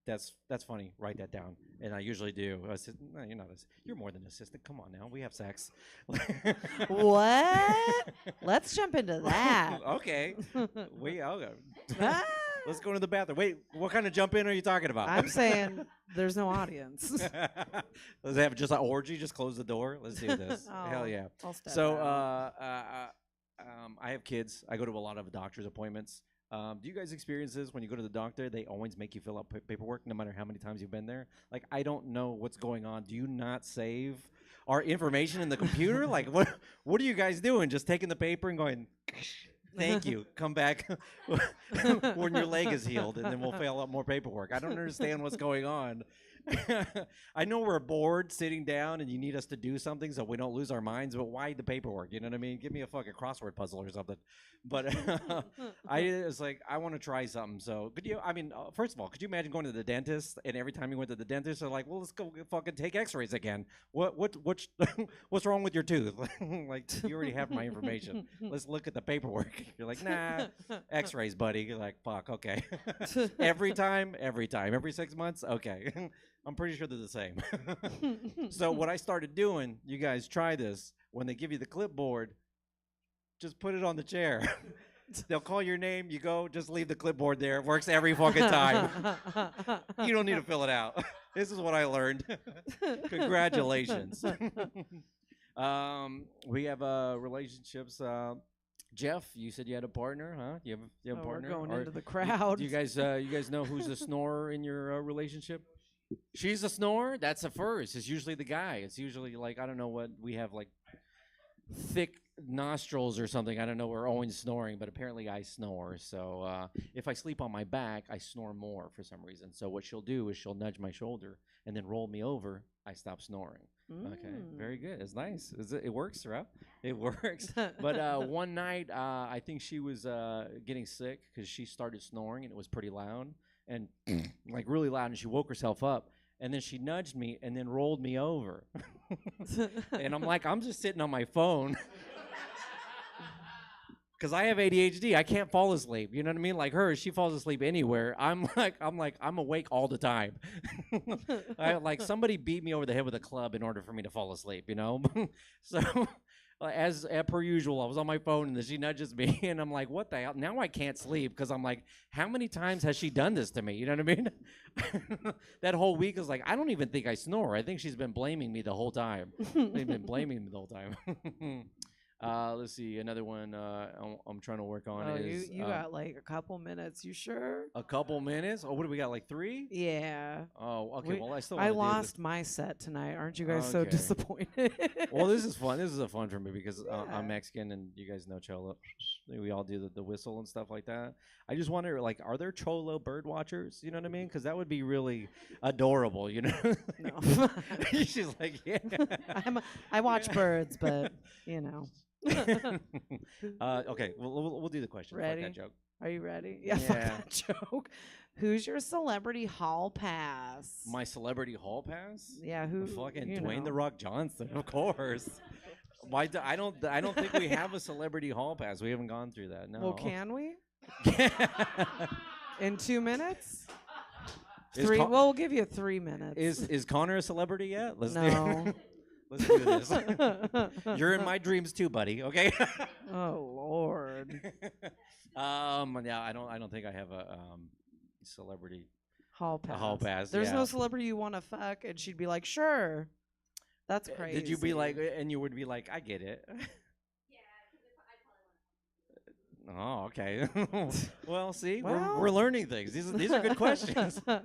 that's funny. Write that down, and I usually do. I said, no, you're more than an assistant. Come on now, we have sex. What? Let's jump into that. Okay. I'll go. Let's go to the bathroom. Wait, what kind of jump in are you talking about? I'm saying there's no audience. Let's have just an orgy. Just close the door. Let's do this. Hell yeah. I'll step So out. I have kids. I go to a lot of doctor's appointments. Do you guys experience this when you go to the doctor? They always make you fill out paperwork no matter how many times you've been there. Like, I don't know what's going on. Do you not save our information in the computer? Like, what are you guys doing? Just taking the paper and going, thank you. Come back when your leg is healed, and then we'll fill out more paperwork. I don't understand what's going on. I know we're bored sitting down and you need us to do something so we don't lose our minds, but why the paperwork? You know what I mean? Give me a fucking crossword puzzle or something. But I was like, I want to try something. So could you, I mean, first of all, could you imagine going to the dentist and every time you went to the dentist, they're like, well, let's go fucking take x-rays again. What's wrong with your tooth? Like, you already have my information. Let's look at the paperwork. You're like, nah, x-rays, buddy. You're like, fuck, okay. Every time, every 6 months, okay. I'm pretty sure they're the same. So what I started doing, you guys try this, when they give you the clipboard, just put it on the chair. They'll call your name, you go, just leave the clipboard there. It works every fucking time. You don't need to fill it out. This is what I learned. Congratulations. We have relationships. Jeff, you said you had a partner, huh? You have a partner? We're going Or into the crowd. Do you guys know who's the snorer in your relationship? She's a snorer? That's a first. It's usually the guy. It's usually like, I don't know what, we have like thick nostrils or something. I don't know, we're always snoring, but apparently I snore. So if I sleep on my back, I snore more for some reason. So what she'll do is she'll nudge my shoulder and then roll me over. I stop snoring. Okay, very good. It's nice. It works, right? It works. But one night, I think she was getting sick because she started snoring and it was pretty loud and like really loud, and she woke herself up. And then she nudged me and then rolled me over. And I'm like, I'm just sitting on my phone. Because I have ADHD. I can't fall asleep. You know what I mean? Like her, she falls asleep anywhere. I'm awake all the time. Like somebody beat me over the head with a club in order for me to fall asleep, you know? So as per usual, I was on my phone and then she nudges me and I'm like, what the hell? Now I can't sleep because I'm like, how many times has she done this to me? You know what I mean? That whole week is like, I don't even think I snore. I think she's been blaming me the whole time. They've been blaming me the whole time. Let's see, another one I'm trying to work on is... You got like a couple minutes, you sure? A couple minutes? Oh, what do we got, like 3? Yeah. Oh, okay, well, I still I wanna do lost my set tonight. Aren't you guys so Okay. disappointed? Well, this is fun. This is a fun for me because I'm Mexican and you guys know Cholo. We all do the whistle and stuff like that. I just wonder, like, are there Cholo bird watchers? You know what I mean? Because that would be really adorable, you know? No. She's like, yeah. I watch birds, but, you know. Okay, we'll do the question. Ready? Fuck that joke. Are you ready? Yeah, fuck that joke. Who's your celebrity hall pass? My celebrity hall pass? Yeah, who? Fucking you Dwayne know. the Rock Johnson, of course. Why? I don't think we have a celebrity hall pass. We haven't gone through that. No. Well, can we? In 2 minutes? Is Well, we'll give you 3 minutes. Is Connor a celebrity yet? No. Let's do this. You're in my dreams too, buddy. Okay. Oh Lord. Yeah, I don't think I have a celebrity Hall pass. A hall pass. There's yeah. no celebrity you want to fuck, and she'd be like, sure. That's crazy. Did you be like, and you would be like, I get it. Oh, okay. Well, see, we're learning things. These are good questions. All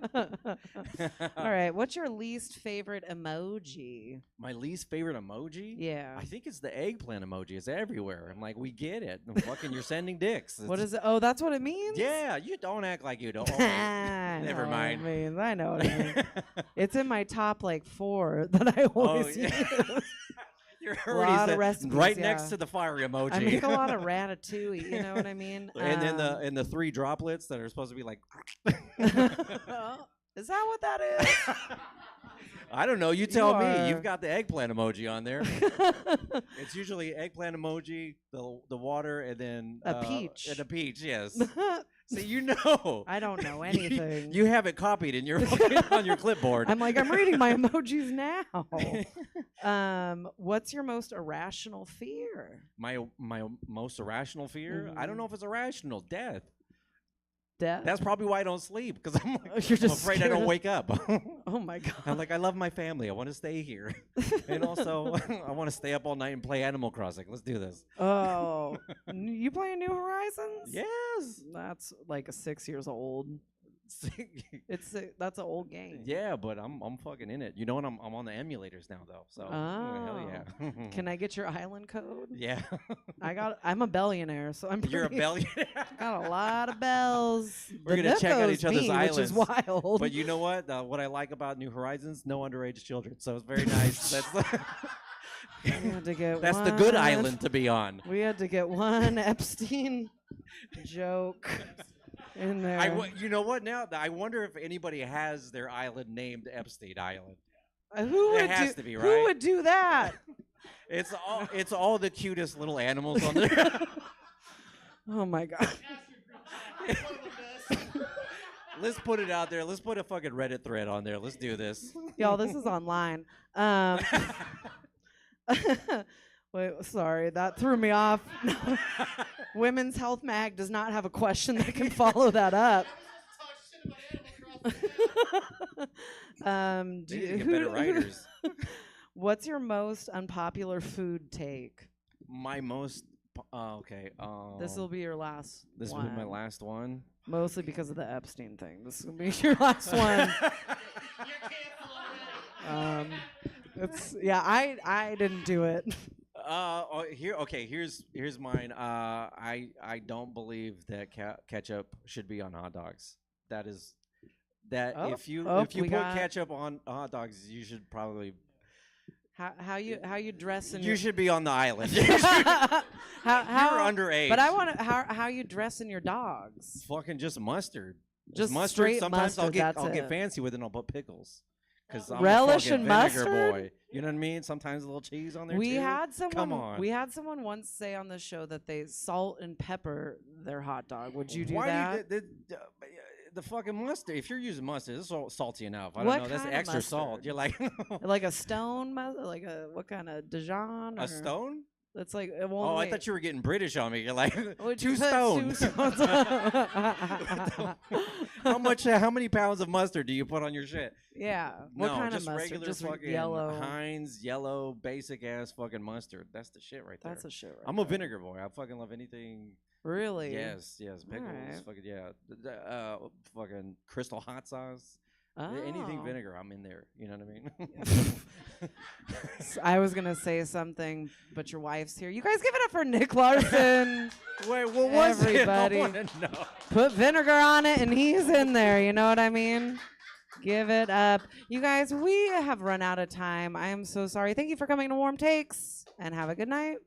right, what's your least favorite emoji? My least favorite emoji? Yeah. I think it's the eggplant emoji. It's everywhere. I'm like, we get it. Fucking, you're sending dicks. What is it? Oh, that's what it means? Yeah, you don't act like you don't. Oh, never mind. I know what it means. It's in my top like 4 that I always use. You're a lot of already recipes, right yeah. next to the fire emoji. I make a lot of ratatouille, you know what I mean? And then the 3 droplets that are supposed to be like. Is that what that is? I don't know. You tell me. are- You've got the eggplant emoji on there. It's usually eggplant emoji, the water, and then A peach. And a peach, yes. See, you know. I don't know anything. You have it copied in your on your clipboard. I'm like, I'm reading my emojis now. What's your most irrational fear? My most irrational fear? I don't know if it's irrational. Death. Death? That's probably why I don't sleep, because I'm like, You're I'm just afraid I don't scared. wake up. Oh my god. I'm like, I love my family. I want to stay here. And also, I want to stay up all night and play Animal Crossing. Let's do this. Oh, you playing New Horizons? Yes. That's like a 6 years old. That's an old game. Yeah, but I'm fucking in it. You know what? I'm on the emulators now though. So hell yeah. Can I get your island code? Yeah. I'm a billionaire, so I'm. You're a pretty- billionaire. Got a lot of bells. We're The gonna check out Nooko's each other's me, islands, which is wild. But you know what? What I like about New Horizons, no underage children. So it's very nice. We had to get That's the good one- island to be on. We had to get one Epstein joke in there. You know what? Now I wonder if anybody has their island named Epstein Island. Who it would has do, to be, right? Who would do that? It's all the cutest little animals on there. Oh my god. Let's put it out there. Let's put a fucking Reddit thread on there. Let's do this. Y'all, this is online. Wait, sorry, that threw me off. Women's Health Mag does not have a question that can follow that up. They need to get better writers. What's your most unpopular food take? My most okay. This will be your last. This will be my last one. Mostly because of the Epstein thing. This will be your last one. It's I didn't do it. Here's mine. I don't believe that ketchup should be on hot dogs. If you put ketchup on hot dogs, you should probably. How you dress in You should be on the island. how You're underage. But I want to how you dress in your dogs. Fucking just mustard. Just mustard. straight Sometimes mustard, I'll get it. fancy with it and I'll put pickles. Because I'm Relish a fucking and vinegar mustard? boy. You know what I mean? Sometimes a little cheese on there We too. had someone. Come on. We had someone once say on the show that they salt and pepper their hot dog. Would you do Why that? The fucking mustard. If you're using mustard, it's all salty enough. I don't What know. That's kind of extra salt. mustard? You're like Like a stone mustard? Like what kind of Dijon? a stone? That's like. Oh, I thought you were getting British on me. You're like Would you two put stones. 2 stones? How many pounds of mustard do you put on your shit? Yeah. No, What kind just of mustard? regular Just fucking yellow. Heinz yellow basic ass fucking mustard. That's the shit right there. That's the shit right I'm a vinegar boy. I fucking love anything. Really? Yes, pickles. Alright. Fucking yeah. Fucking crystal hot sauce. Anything Oh. vinegar, I'm in there. You know what I mean? I was gonna say something, but your wife's here. You guys give it up for Nick Larson. Wait, what was Everybody. it? I wanna know. Put vinegar on it, and he's in there. You know what I mean? Give it up. You guys, we have run out of time. I am so sorry. Thank you for coming to Warm Takes, and have a good night.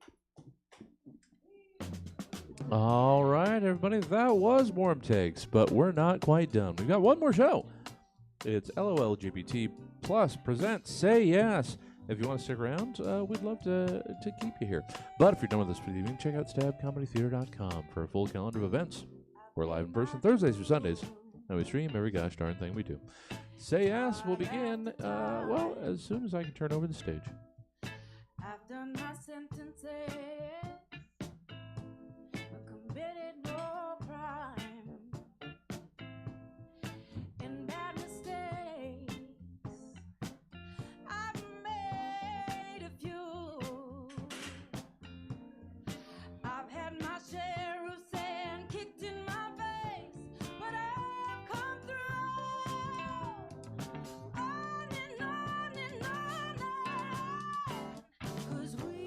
All right, everybody, that was Warm Takes, but we're not quite done. We've got one more show. It's LOLGBT Plus presents Say Yes. If you want to stick around, we'd love to keep you here. But if you're done with us for the evening, check out stabcomedytheater.com for a full calendar of events. We're live in person Thursdays or Sundays, and we stream every gosh darn thing we do. Say Yes will begin, as soon as I can turn over the stage. I've done my sentences, committed no crime, and bad mistakes. I've made a few. I've had my share of sand kicked in my face, but I've come through. On and on and on and on. 'Cause we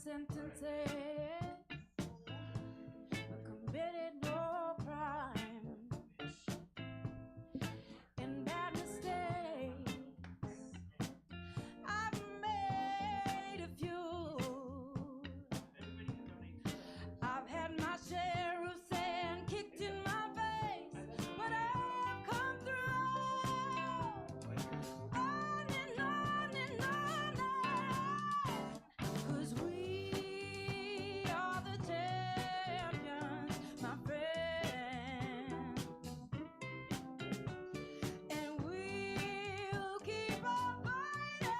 sentences, but committed no crime and bad mistakes. I've made a few. I've had my share of sand kicked in my face, but I've come through. On and on and on, 'cause we are the champions, my friend, and we'll keep on fighting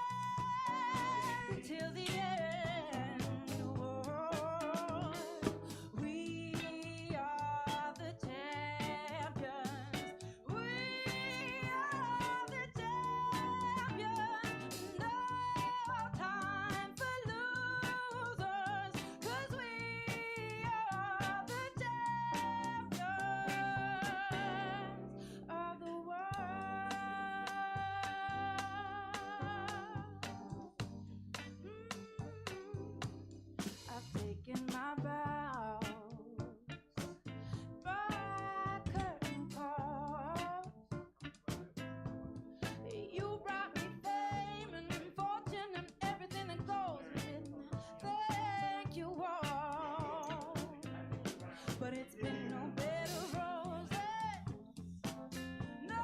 till the end. Oh, we are the champions. We are the champions. No time for losers, 'cause we are the champions of the world. I've taken my vows by curtain calls. You brought me fame and fortune and everything that goes with it. Thank you all, but it's been no bed of roses, no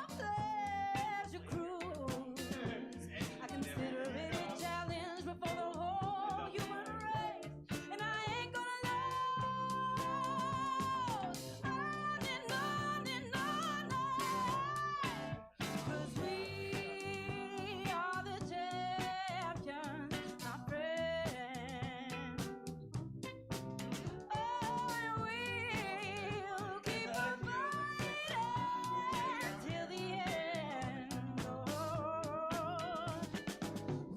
pleasure cruise. I consider it a challenge before the whole human race, and I ain't gonna lose. On and on and on, 'cause we are the champions, my friend. Oh, and we'll keep on fighting till the end. Oh,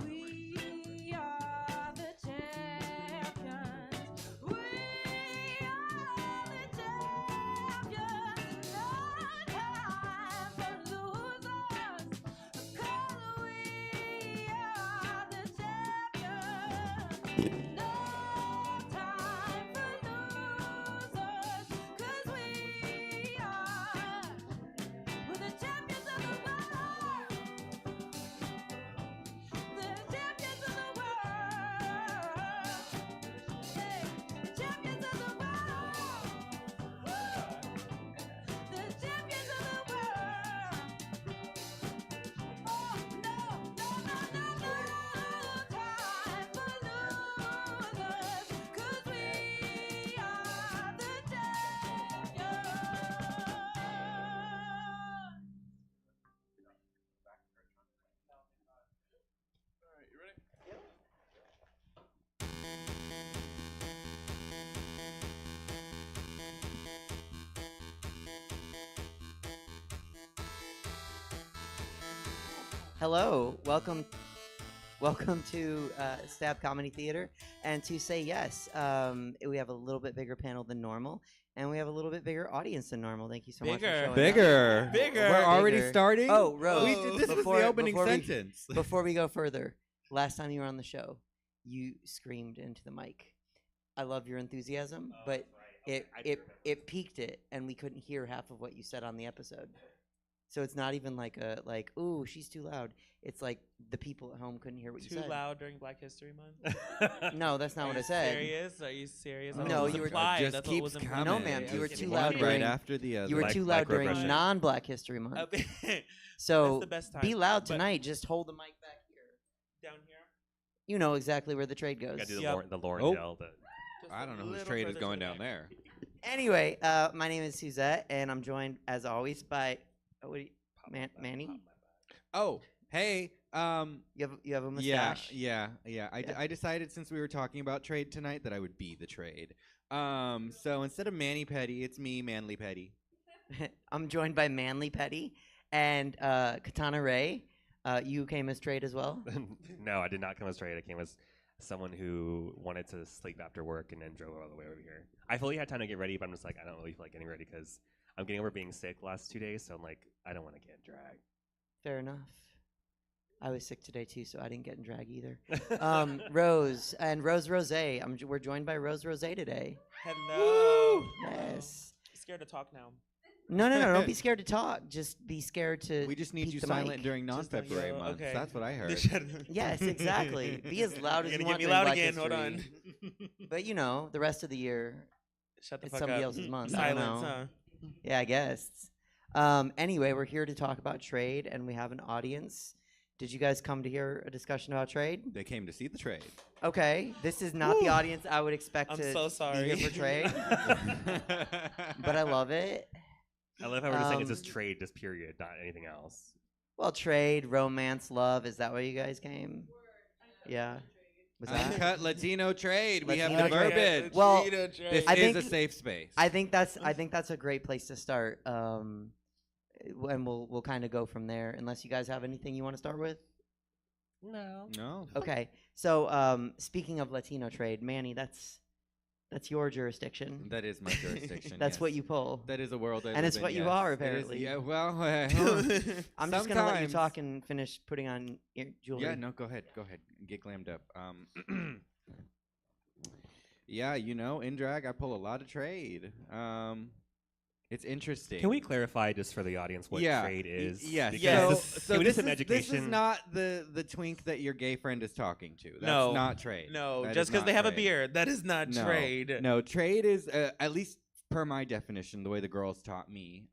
we are the champions. We are the champions. No time for losers, 'cause we are the champions. No time for losers, 'cause we're the champions of the world. The champions of the world. Hey, champions of the world. Woo! The champions of the world. Oh, no, no, no, no, no time for losers, 'cause we are the champions. Hello, welcome to Stab Comedy Theater, and to say yes, we have a little bit bigger panel than normal, and we have a little bit bigger audience than normal. Thank you so much for showing Bigger. up. Bigger. We're already starting? Oh, Rose. This was the opening sentence. Before we go further, last time you were on the show, you screamed into the mic. I love your enthusiasm, but it peaked it, and we couldn't hear half of what you said on the episode. So it's not even like ooh, she's too loud. It's like the people at home couldn't hear what you said. Too loud during Black History Month? No, that's not what I said. Serious? Are you serious? No, you were implied. just That's keeps what was implied. coming. No, ma'am, you were Just too one loud right during after the other. You were too loud during non-Black History Month. So That's the best time. be loud But- tonight. Just hold the mic back here. Down here? You know exactly where the trade goes. Gotta do the Lauren Dell. I don't know whose trade is going down there. Anyway, my name is Suzette, and I'm joined, as always, by Manny. Oh, hey. You have a mustache. Yeah. I decided since we were talking about trade tonight that I would be the trade. So instead of Manny Petty, it's me, Manly Petty. I'm joined by Manly Petty and Katana Ray. You came as trade as well? No, I did not come as trade. I came as someone who wanted to sleep after work and then drove all the way over here. I fully had time to get ready, but I'm just like, I don't really feel like getting ready because I'm getting over being sick the last 2 days, so I'm like, I don't want to get dragged. Fair enough. I was sick today too, so I didn't get in drag either. Rose and Rose. We're joined by Rose today. Hello. Yes. Scared to talk now. No. Don't be scared to talk. Just be scared to. We just need peek you the silent mic. during non-February months. okay. That's what I heard. Yes, exactly. Be as loud as You're you gonna want. get me during loud Black again. Hold on. History. But you know, the rest of the year, Shut the it's fuck somebody up. else's month. I don't Silence, know. huh? Yeah, I guess. Anyway, we're here to talk about trade, and we have an audience. Did you guys come to hear a discussion about trade? They came to see the trade. Okay, this is not the audience I would expect I'm to so sorry. be here for trade. But I love it. I love how we're just saying it's just trade, just period, not anything else. Well, trade, romance, love. Is that why you guys came? Yeah. Was that? Uncut Latino trade. We have Latino the trade. verbiage. Well, This I is think, a safe space. I think that's a great place to start. And we'll kind of go from there. Unless you guys have anything you want to start with. No. Okay. So speaking of Latino trade, Manny, that's your jurisdiction. That is my jurisdiction. That's yes. what you pull. That is a world I and live it's in, what you yes. are It is- apparently. yeah. Well, I'm just gonna let you sometimes- talk and finish putting on your jewelry. Yeah, no, go ahead. Get glammed up. Yeah, in drag, I pull a lot of trade. It's interesting. Can we clarify just for the audience what trade is? Yes. Because So can we this do some is education? not the twink that your gay friend is talking to. That's No. not trade. No, That just is because not they have a trade. beard, that is not No. trade. No, trade is at least per my definition, the way the girls taught me.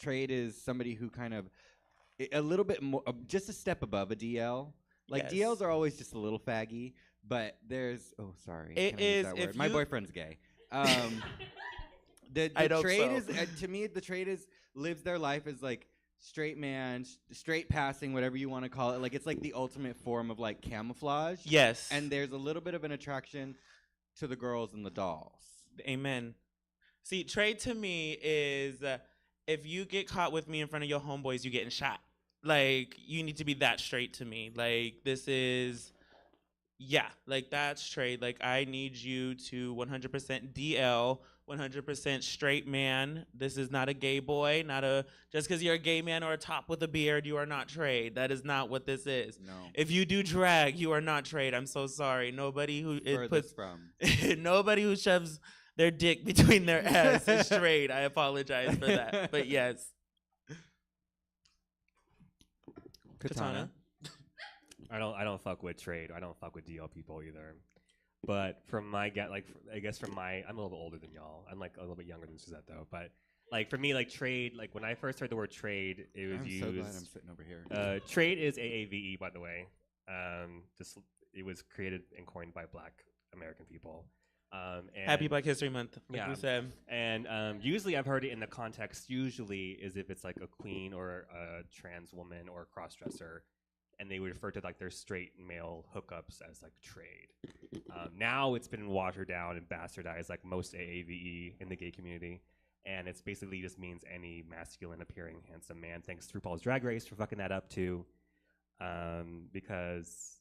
Trade is somebody who kind of a little bit more, just a step above a DL. Like Yes. DLs are always just a little faggy, but there's sorry, It can I use is that if word? My you- boyfriend's gay. The I'd hope trade so. is to me the trade is lives their life as like straight man, straight passing, whatever you want to call it. Like it's like the ultimate form of like camouflage. Yes. And there's a little bit of an attraction to the girls and the dolls. Amen. See, trade to me is if you get caught with me in front of your homeboys, you getting shot. Like you need to be that straight to me. Like this is, yeah, like that's trade. Like I need you to 100% DL, 100% straight man. This is not a gay boy. Not a just because you're a gay man or a top with a beard, you are not trade. That is not what this is. No. If you do drag, you are not trade. I'm so sorry. Nobody who it puts Furthest from. nobody who shoves their dick between their ass is straight. I apologize for that. But yes. Katana. I don't fuck with trade. I don't fuck with DL people either. But from my I guess from my, I'm a little bit older than y'all. I'm like a little bit younger than Suzette though. But like for me, like trade, like when I first heard the word trade, it was I'm used. so glad I'm sitting over here. Trade is AAVE, by the way. Just it was created and coined by Black American people. And Happy Black History Month. Like yeah. we said. And usually I've heard it in the context, usually is if it's like a queen or a trans woman or a cross-dresser, and they would refer to like their straight male hookups as like trade. Now it's been watered down and bastardized like most AAVE in the gay community. And it's basically just means any masculine appearing handsome man. Thanks to RuPaul's Drag Race for fucking that up too. Because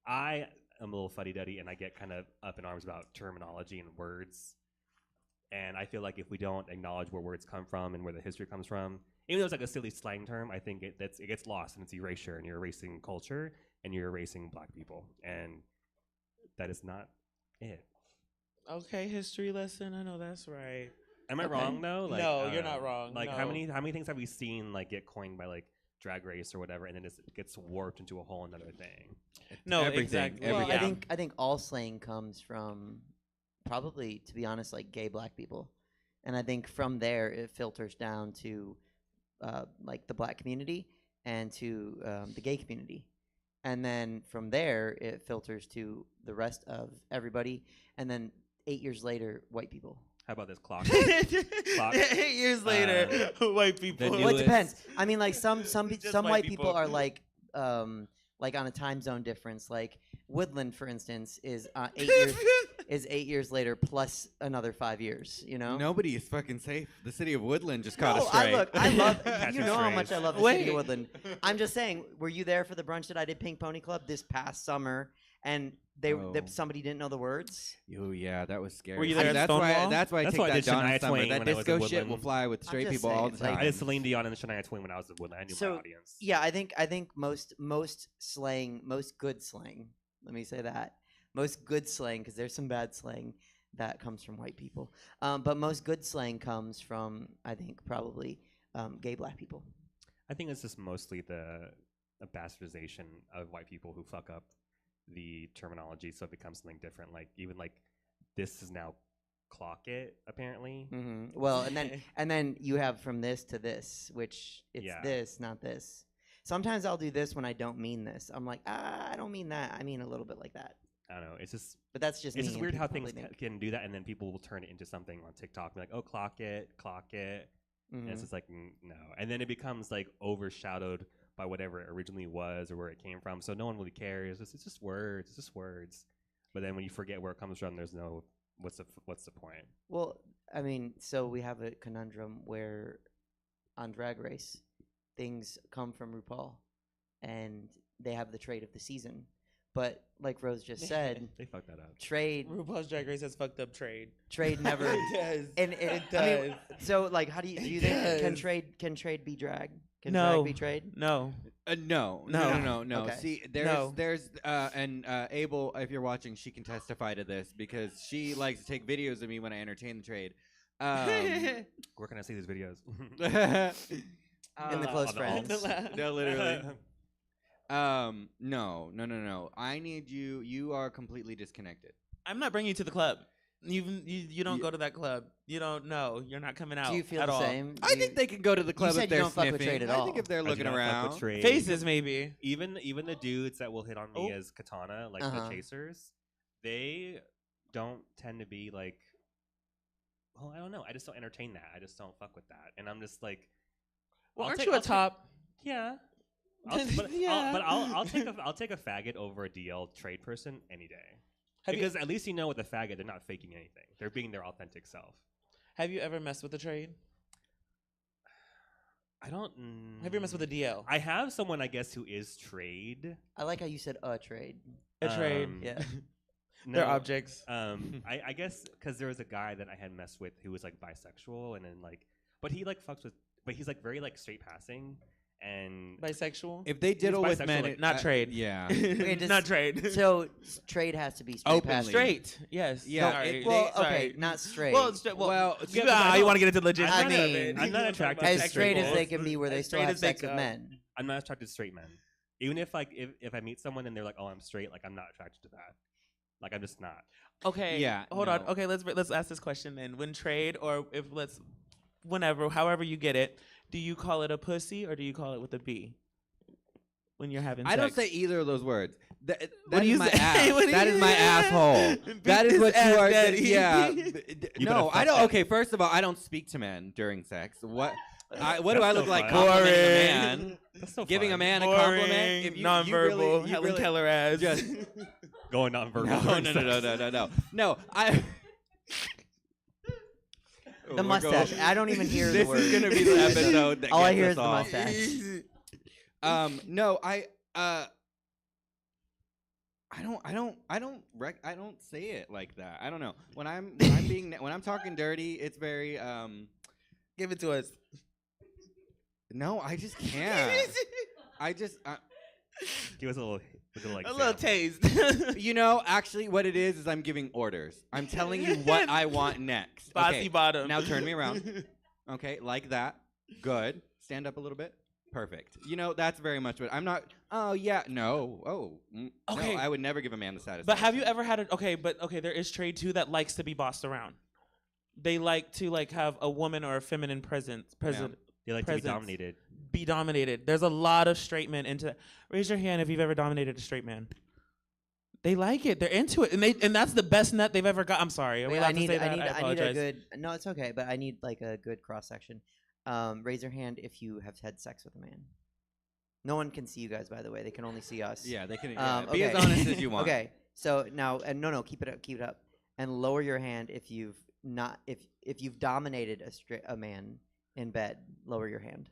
I'm a little fuddy-duddy and I get kind of up in arms about terminology and words. And I feel like if we don't acknowledge where words come from and where the history comes from, even though it's like a silly slang term, I think it gets lost and it's erasure, and you're erasing culture and you're erasing Black people. And that is not it. Okay, history lesson. I know that's right. Am I Okay. wrong though? Like, no, you're not wrong. Like no. how many things have we seen like get coined by like Drag Race or whatever, and then it gets warped into a whole another thing? No, Everything, exactly. Well, everything. I think all slang comes from probably, to be honest, like gay Black people, and I think from there it filters down to like the Black community and to the gay community, and then from there it filters to the rest of everybody, and then 8 years later, white people. How about this clock? 8 years later, white people. Well, it depends. I mean, like some Just white people are like on a time zone difference. Like Woodland, for instance, is 8 years later plus another 5 years. You know, Nobody is fucking safe. The city of Woodland just caught No, a stray. I love. Catch You a know how stray. much I love the city of Woodland. I'm just saying. Were you there for the brunch that I did, Pink Pony Club, this past summer? And somebody didn't know the words. Oh yeah, that was scary. Were you there at that's why. Stonewall? That's why I That's take why I that did Donna Shania Summer. Twain That when I was disco in shit will Woodland. fly with straight just people all saying, the like- time. I did Celine Dion and Shania Twain when I was in Woodland. I knew So my audience. yeah, I think most slang, most good slang. Let me say that most good slang, because there's some bad slang that comes from white people, but most good slang comes from, I think, probably gay black people. I think it's just mostly the bastardization of white people who fuck up the terminology, so it becomes something different. Like even like this is now clock it apparently. Well, and then you have from this to this, which it's Yeah. this, not this. Sometimes I'll do this when I don't mean this. I'm like, I don't mean that. I mean a little bit like that. I don't know. It's just. But that's just It's me, just and weird how people things probably think- can do that, and then people will turn it into something on TikTok, be like, "Oh, clock it," and it's Mhm. just like, no. And then it becomes like overshadowed by whatever it originally was or where it came from. So no one really cares. It's just words. It's just words. But then when you forget where it comes from, there's no what's the point? Well, I mean, so we have a conundrum where on Drag Race, things come from RuPaul, and they have the trade of the season. But like Rose just said, they fucked that up. Trade. RuPaul's Drag Race has fucked up trade. Trade never. It does. And It I mean, does. so like, how do you It think does. can trade be drag? Can No. drag be trade? No. No. Okay. See, No. there's Abel, if you're watching, she can testify to this because she likes to take videos of me when I entertain the trade. Where can I see these videos? In the close On friends. alts. No, literally. No. I need you. You are completely disconnected. I'm not bringing you to the club. You don't go to that club. You don't know. You're not coming out. Do you feel at the all. same? I think they can go to the club said if you they're don't fuck with sniffing. trade at I all. think if they're I do looking not fuck with around. trade. Faces maybe. Even the dudes that will hit on me Oh. as Katana, like Uh-huh. the chasers, they don't tend to be like. Well, I don't know. I just don't entertain that. I just don't fuck with that, and I'm just like. Well, I'll aren't take- you a I'll take- top? Yeah. Yeah. I'll take a faggot over a DL trade person any day. Have you- Because at least you know with a faggot they're not faking anything. They're being their authentic self. Have you ever messed with the trade? I don't. Have you messed with a DL? I have someone, I guess, who is trade. I like how you said a trade. A trade. Yeah. They're objects. I guess because there was a guy that I had messed with who was like bisexual, and then like, but he like fucks with, but he's like very like straight passing and Bisexual. If they He's diddle with bisexual, men, like, not trade. Yeah. Okay, just- not trade. So trade has to be straight Openly. passing. Straight. Yes. Yeah, Sorry. it- Well, Sorry. okay, not straight. Well, well, yeah, you want to get into the logistics I of mean, it. I'm not You attracted wanna to talk as about straight as sex they roles. can be, where they As still straight have as they sex with come. men. I'm not attracted to straight men. Even if like if I meet someone and they're like, oh, I'm straight, like I'm not attracted to that. Like I'm just not. Okay. Yeah, Hold on. no. Okay. Let's ask this question then. When trade or if whenever, however you get it, do you call it a pussy or do you call it with a B? When you're having I sex. don't say either of those words. That What do is you my say? ass. What do That you- is my asshole. Beat That is his what you ass, are. daddy. Yeah. You No, better I fuck don't. that. Okay, first of all, I don't speak to men during sex. What do I That's look so like fun. complimenting a Boring. man? That's so Giving fun. a man a Boring, compliment? If you nonverbal, you Helen really Keller ass. just Going nonverbal. no, during no, sex. no. I. The mustache. I don't even hear the This word. is gonna be the episode that All I gets hear us is the all. mustache. No, I don't say it like that. I don't know. When I'm talking dirty, it's very Give it to us. No, I just can't. Give us a little like A little sample. taste. You know, actually, what it is I'm giving orders. I'm telling you what I want next. Bossy Okay, bottom. now turn me around. Okay, like that. Good. Stand up a little bit. Perfect. You know, that's very much what I'm not. Oh yeah, no. Oh, Okay. No, I would never give a man the satisfaction. But have you ever had there is trade too that likes to be bossed around. They like to have a woman or a feminine presence. They like to be presence. dominated. Be dominated. There's a lot of straight men into that. Raise your hand if you've ever dominated a straight man. They like it. They're into it, and that's the best nut they've ever got. I'm sorry. Are we Wait, allowed I need to say that? I a apologize. good. No, it's okay. But I need like a good cross section. Raise your hand if you have had sex with a man. No one can see you guys, by the way. They can only see us. Yeah, they can. Okay. Be as honest as you want. Okay. So now, and no, keep it up, and lower your hand if you've not if you've dominated a man in bed. Lower your hand.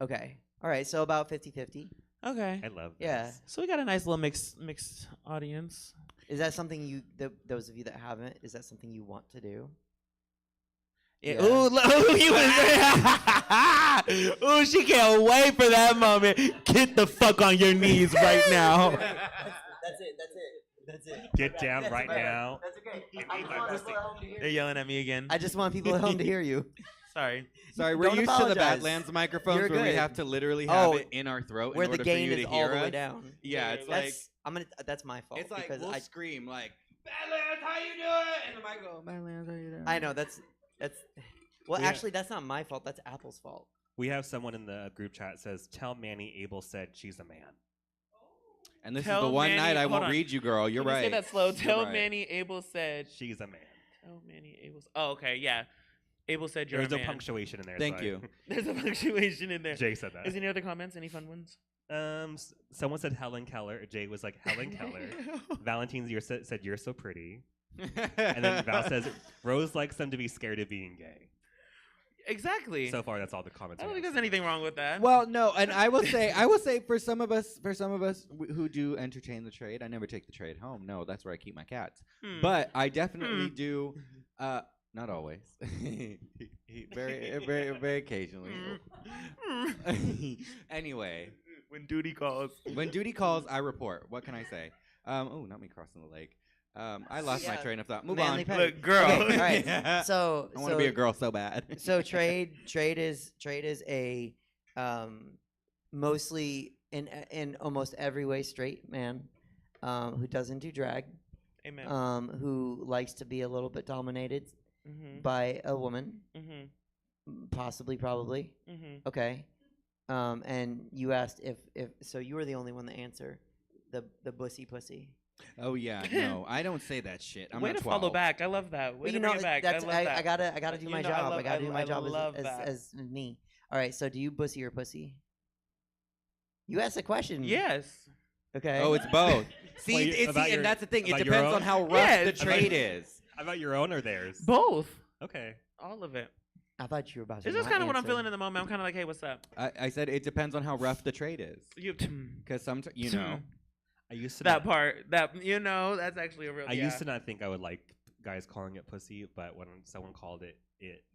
Okay. All right. So about 50-50. Okay. I love this. Yeah. So we got a nice little mixed audience. Is that something you, those of you that haven't, is that something you want to do? Yeah. Ooh, you was ooh, she can't wait for that moment. Get the fuck on your knees right now. That's it. Get down right now. That's okay. I just want people at home to hear They're yelling at me again. I just want people at home to hear you. Sorry. Sorry, we're Don't used to the apologize. Badlands microphones You're where we good. have to literally have Oh, it in our throat where in the order gain for you is to all hear the way us. down. Yeah, it's That's, that's my fault. it's like because we'll I scream like Badlands, how you doing? And the mic go, Badlands, how you doing? I know that's well, Yeah. actually, that's not my fault. That's Apple's fault. We have someone in the group chat says, "Tell Manny Abel said she's a man." And this Tell is the one Manny- night I hold won't on. read you, girl. You're Can you right. Say that slow. You're Tell right. Manny Abel said she's a man. Tell Manny Abel. Oh, okay, yeah. Abel said you're There's a no man. punctuation in there. Thank so you. There's a punctuation in there. Jay said that. Is there any other comments? Any fun ones? Someone said Helen Keller. Jay was like Helen Keller. Valentine's year said you're so pretty. And then Val says Rose likes them to be scared of being gay. Exactly. So far, that's all the comments. I don't we think have. there's anything wrong with that. Well, no, and I will say for some of us who do entertain the trade, I never take the trade home. No, that's where I keep my cats. Hmm. But I definitely do. Not always. Very occasionally. Anyway, when duty calls. When duty calls, I report. What can I say? Oh, not me crossing the lake. I lost my train of thought. Move Manly on. petty. Look, girl. Okay, all right. So I want to be a girl so bad. So trade is a mostly in almost every way straight man who doesn't do drag. Amen. Who likes to be a little bit dominated Mhm. by a woman. Mhm. Possibly, probably. Mhm. Okay. And you asked if so you were the only one to answer the bussy pussy. Oh yeah, no, I don't say that shit. I'm Way not to 12. follow back. I love that. Way Well, to bring it back. that's, I love that. I gotta do You my know, job. love- I gotta do my job love that. as me. All right. So do you bussy or pussy? You asked a question. Yes. Okay. Oh, it's both. See, Well, and that's the thing. It about your depends own? on how rough Yes. the trade is. About your own or theirs? Both. Okay. All of it. I thought you were about to. It's just not kind of what I'm answer. feeling in the moment. I'm kind of like, hey, what's up? I said it depends on how rough the trade is. Because sometimes, you know. I used to That part, that's actually a real. I yeah. used to not think I would like guys calling it pussy, but when someone called it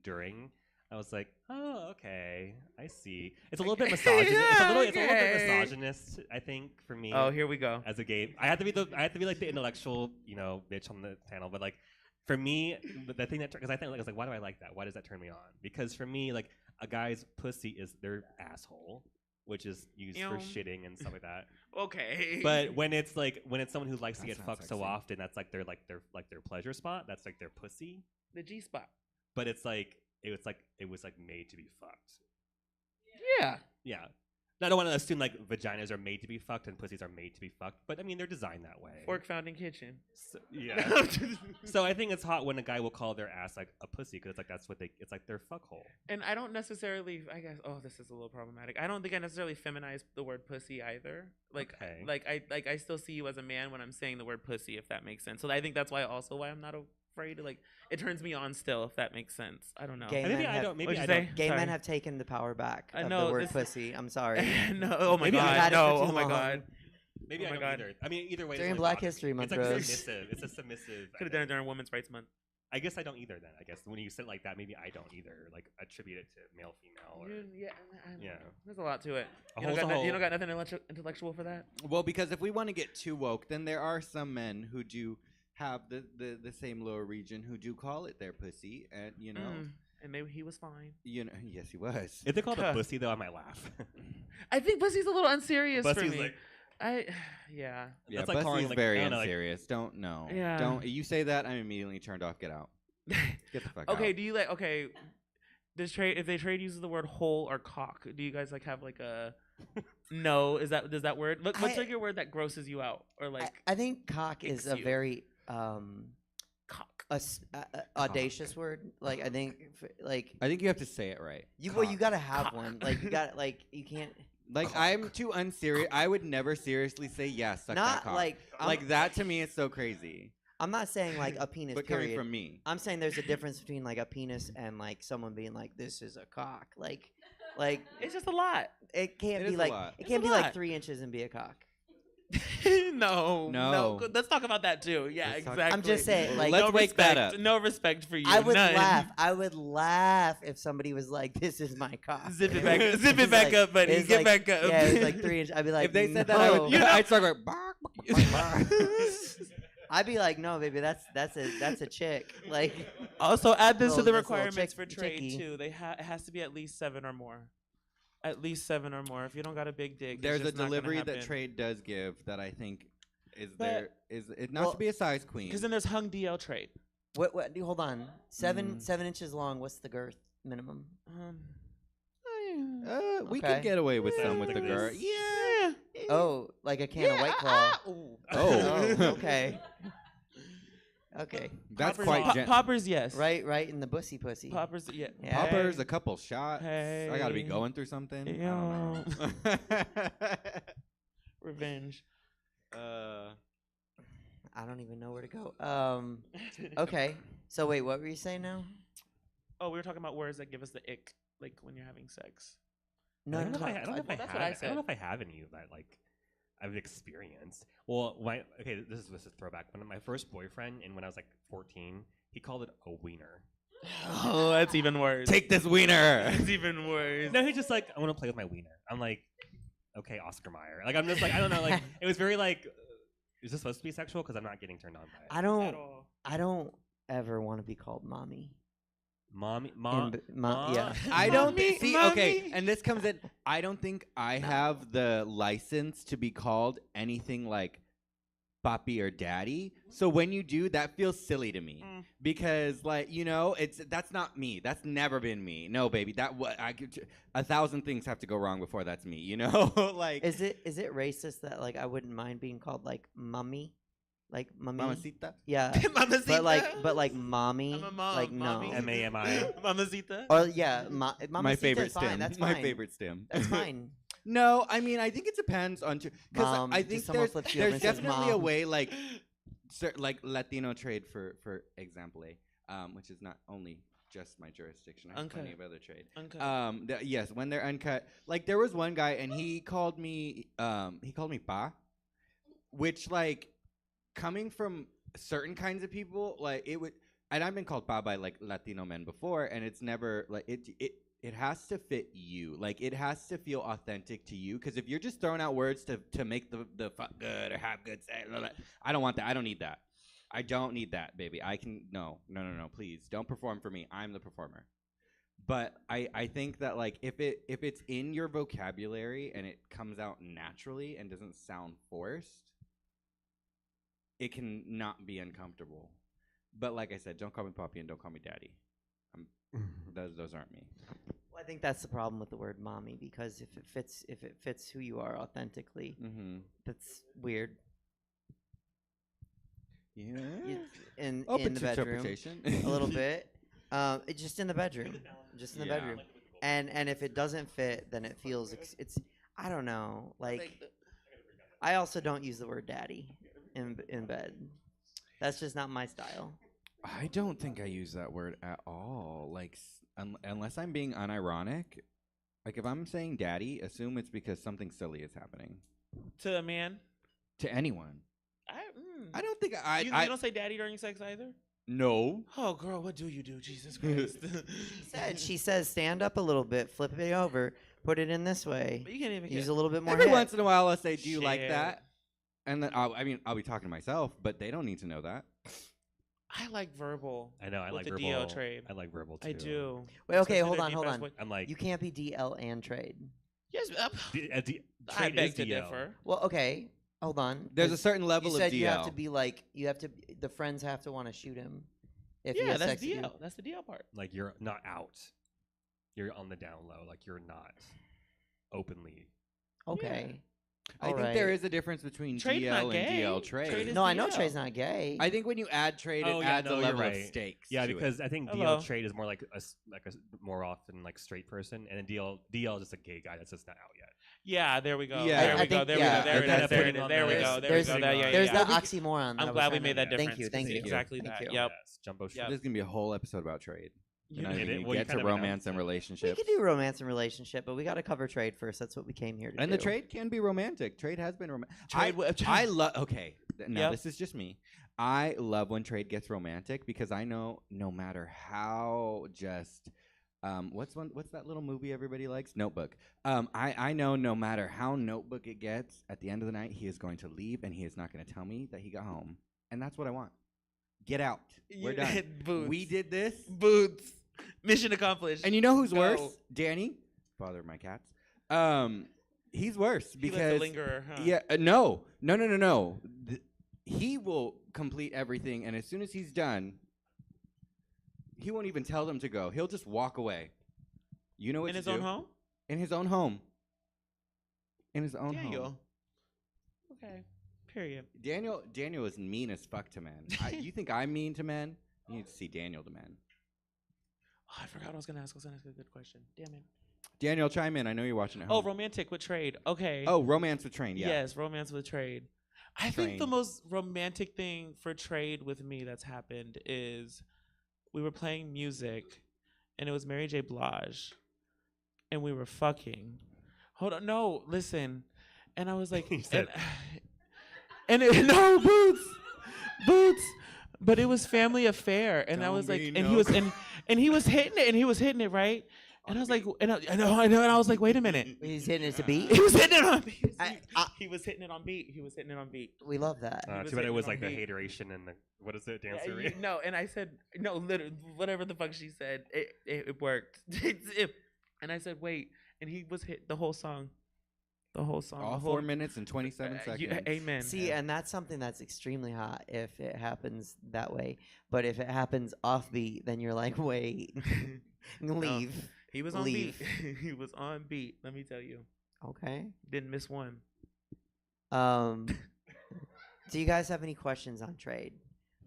during, I was like, oh, okay, I see. It's a little bit misogynist. It's a little bit okay. misogynist, I think, for me. Oh, here we go. As a gay, I have to be like the intellectual, bitch on the panel. But like, for me, the thing that because I was like, why do I like that? Why does that turn me on? Because for me, like, a guy's pussy is their asshole, which is used for shitting and stuff like that. Okay. But when it's someone who likes to That get sounds fucked so sexy. often, that's like their pleasure spot. That's like their pussy. The G spot. But it's like it was made to be fucked. Yeah. Yeah. I don't want to assume like vaginas are made to be fucked and pussies are made to be fucked, but I mean they're designed that way. Fork found in kitchen. So, yeah. So I think it's hot when a guy will call their ass like a pussy because it's like it's like their fuck hole. And I don't necessarily, I guess. Oh, this is a little problematic. I don't think I necessarily feminize the word pussy either. Like, I still see you as a man when I'm saying the word pussy, if that makes sense. So I think that's why I'm not afraid to it turns me on still, if that makes sense. I don't know. Gay men have taken the power back I of know the word this- pussy. I'm sorry. No, oh my Maybe we've God, had it no, for too oh my long. God. Maybe Oh I my don't God. either. I mean, either way. During it's Black bothers History me. Month, it's like Rose. submissive. It's a submissive. Could have done it during Women's Rights Month. I guess I don't either. Then I guess when you say it like that, maybe I don't either. Like attribute it to male, female. Or, Yeah, I don't yeah. know. There's a lot to it. A You hole's don't a got, you hole. don't got nothing intellectual for that? Well, because if we want to get too woke, then there are some men who do have the same lower region who do call it their pussy, and And maybe he was fine. Yes, he was. If they called it pussy, though, I might laugh. I think pussy's a little unserious for Pussy's me. like- Yeah, That's like Bussy's calling, like, very I don't know, like- unserious. Don't know. Yeah. Don't you say that? I'm immediately turned off. Get out. Get the fuck out. Okay, do you if they trade uses the word hole or cock, do you guys have a no? Does that word what's like your word that grosses you out or like? I think cock is a you. very audacious word. Like I think you have to say it right. You gotta have one. Like you got you can't. Like I'm too unserious. I would never seriously say yes. Suck Not that cock. like that to me is so crazy. I'm not saying like a penis. But coming period. from me. I'm saying there's a difference between like a penis and like someone being like this is a cock. Like Like It's just a lot. it can't It be is a like lot. it It's can't a be like lot. 3 inches and be a cock. No. No. Let's talk about that too. Yeah, Let's talk- exactly. I'm just saying, like, Let's no wake that respect, up. No respect for you. I would None. laugh. I would laugh if somebody was like, "This is my cock." Zip it back. Zip it It's back like- up, buddy. it's Get like- back up. Yeah, it's like 3 inches. I'd be like, If they said no. that, I would. I'd start going. I'd be like, no, baby, that's a chick. Like, Also, add this to the that's a little requirements for chick- trade chicky. too. It has to be at least 7 or more. At least 7 or more. If you don't got a big dick, There's it's a just not gonna delivery that happen. trade does give that I think is But- there is it not Well, to be a size queen. Because then there's hung DL trade. What? Hold on. 7 inches long. What's the girth minimum? We Okay. can get away with some with the Like girl. this. Yeah. Oh, like a can of White Claw. Oh. Okay. Okay. That's Poppers- quite gen- Poppers, yes. Right in the pussy pussy. Poppers, yeah. Poppers, a couple shots. Hey. I gotta be going through something. I don't know. Revenge. I don't even know where to go. Okay. So wait, what were you saying now? Oh, we were talking about words that give us the ick, like when you're having sex. No, I don't know if I, no, I don't know if I that's have. what I I don't said. know if I have any of that. Like, I've experienced. Well, this is a throwback. When my first boyfriend, and when I was like 14, he called it a wiener. Oh, that's even worse. Take this wiener. It's even worse. No, he's just like, I want to play with my wiener. I'm like, okay, Oscar Mayer. Like, I'm just like, I don't know. Like, it was very like, is this supposed to be sexual? Because I'm not getting turned on by it. I don't ever want to be called mommy. Mommy, Yeah. I don't see. Okay, and this comes in. I don't think I have the license to be called anything like papi or daddy. So when you do, that feels silly to me because, like, that's not me. That's never been me. No, baby. That what 1,000 things have to go wrong before that's me. Like, Is it racist that like I wouldn't mind being called like mummy? Like mommy, Mamacita? Yeah, Mamacita? but like mommy, I'm a mom, like no, mommy. M-A-M-I. Mamacita. or yeah, mamacita my favorite is fine. stem. That's my fine. favorite stem. That's fine. No, I mean I think it depends on because Mom, I just think someone flips you over there's and says, definitely a "Mom." way like Latino trade for example, which is not only just my jurisdiction. I have plenty of other trade. Uncut. Yes, when they're uncut. Like there was one guy and he called me pa, which like coming from certain kinds of people, like it would, and I've been called pa by like Latino men before, and it's never like it has to fit you. Like it has to feel authentic to you. Because if you're just throwing out words to make the fuck good or have good sex, I don't want that. I don't need that. I don't need that, baby. I can no. Please don't perform for me. I'm the performer. But I think that like if it's in your vocabulary and it comes out naturally and doesn't sound forced, it can not be uncomfortable. But like I said, don't call me papi and don't call me daddy. Those aren't me. Well, I think that's the problem with the word mommy because if it fits who you are authentically, that's weird. Yeah. In Open the to bedroom, interpretation. a little bit. It's just in the bedroom, just in the Yeah. bedroom. And if it doesn't fit, then it feels it's I don't know. Like I also don't use the word daddy in bed. That's just not my style. I don't think I use that word at all. Like, unless I'm being unironic. Like, if I'm saying daddy, assume it's because something silly is happening. To a man? To anyone. I don't think You don't say daddy during sex either? No. Oh, girl, what do you do? Jesus Christ. She says stand up a little bit, flip it over, put it in this way. But you can't even use get- a little bit more. Every hip. once in a while, I'll say, "Do you like Shit. that?" And then I'll be talking to myself, but they don't need to know that. I like verbal. I know. I with like the verbal. DL trade. I like verbal too. I do. Wait, okay, Especially hold the on, deep hold ass on. voice. I'm like you can't be DL and trade. Yes, I I beg to differ. Well, okay, hold on. There's a 'cause certain level you of said you have DL. to be like the friends have to want to shoot him. If he Yeah, has that's sex with you. DL. That's the DL part. Like you're not out. You're on the down low. Like you're not openly. Okay. I think there is a difference between Trade's DL not and gay. DL trade. Trade is No, I know DL. Trey's not gay. I think when you add trade, Oh, it yeah, adds no, a you're level right. of stakes. Yeah, to it. because I think Hello. DL trade is more like a more often like straight person, and then DL is just a gay guy that's just not out yet. Yeah, there we go. Yeah. There I we go. think- There yeah, we go. There it they're is. There it putting is. on There we the- go. There we There's go. the- There- yeah, There's yeah. the oxymoron. that I I'm was glad we trying made to- that difference. Thank you. Thank you. Exactly Thank that. you. Yep. Yes, jumbo Yep. There's gonna be a whole episode about trade. We're not did even it. gonna Well, you get kind to of romance and We relationships. could do romance and relationship, but we got to cover trade first. That's what we came here to And do. the trade can be romantic. Trade has been romantic. Trade I love. Okay, now Yep. this is just me. I love when trade gets romantic because I know no matter how just what's that little movie everybody likes? Notebook. I know no matter how Notebook it gets, at the end of the night he is going to leave and he is not going to tell me that he got home, and that's what I want. Get out. We're You- done. Boots. We did this. Boots. Mission accomplished. And you know who's Go. worse? Danny, father of my cats. He's worse He because left the lingerer, huh? yeah, no. He will complete everything, and as soon as he's done, he won't even tell them to go. He'll just walk away. You know what In to his do. own home? In his own home. In his own Daniel. home. Okay. Period. Daniel is mean as fuck to men. You think I'm mean to men? You need to see Daniel to men. Oh, I forgot what I was gonna ask. I was gonna ask a good question. Damn it. Daniel, chime in. I know you're watching at Oh, home. romantic with trade. Okay. Oh, romance with train. Yeah. Yes, romance with trade. I think the Train. most romantic thing for trade with me that's happened is we were playing music and it was Mary J. Blige and we were fucking. Hold on, no, listen. And I was like, no, boots. But it was family affair, and I was like, and he was hitting it right. And I was like, and I was like, wait a minute. He's hitting it to beat. He was hitting it on beat. He was hitting it on beat. We love that. Too bad it was like the hateration and the what is it, dancer? No, and I said no, literally, whatever the fuck she said, it worked. And I said, wait, and he was hit the whole song. All 4 minutes and 27 seconds. Amen. See, and that's something that's extremely hot if it happens that way. But if it happens offbeat, then you're like, wait, leave. No, he was on leave. beat. He was on beat. Let me tell you. Okay. Didn't miss one. Do you guys have any questions on trade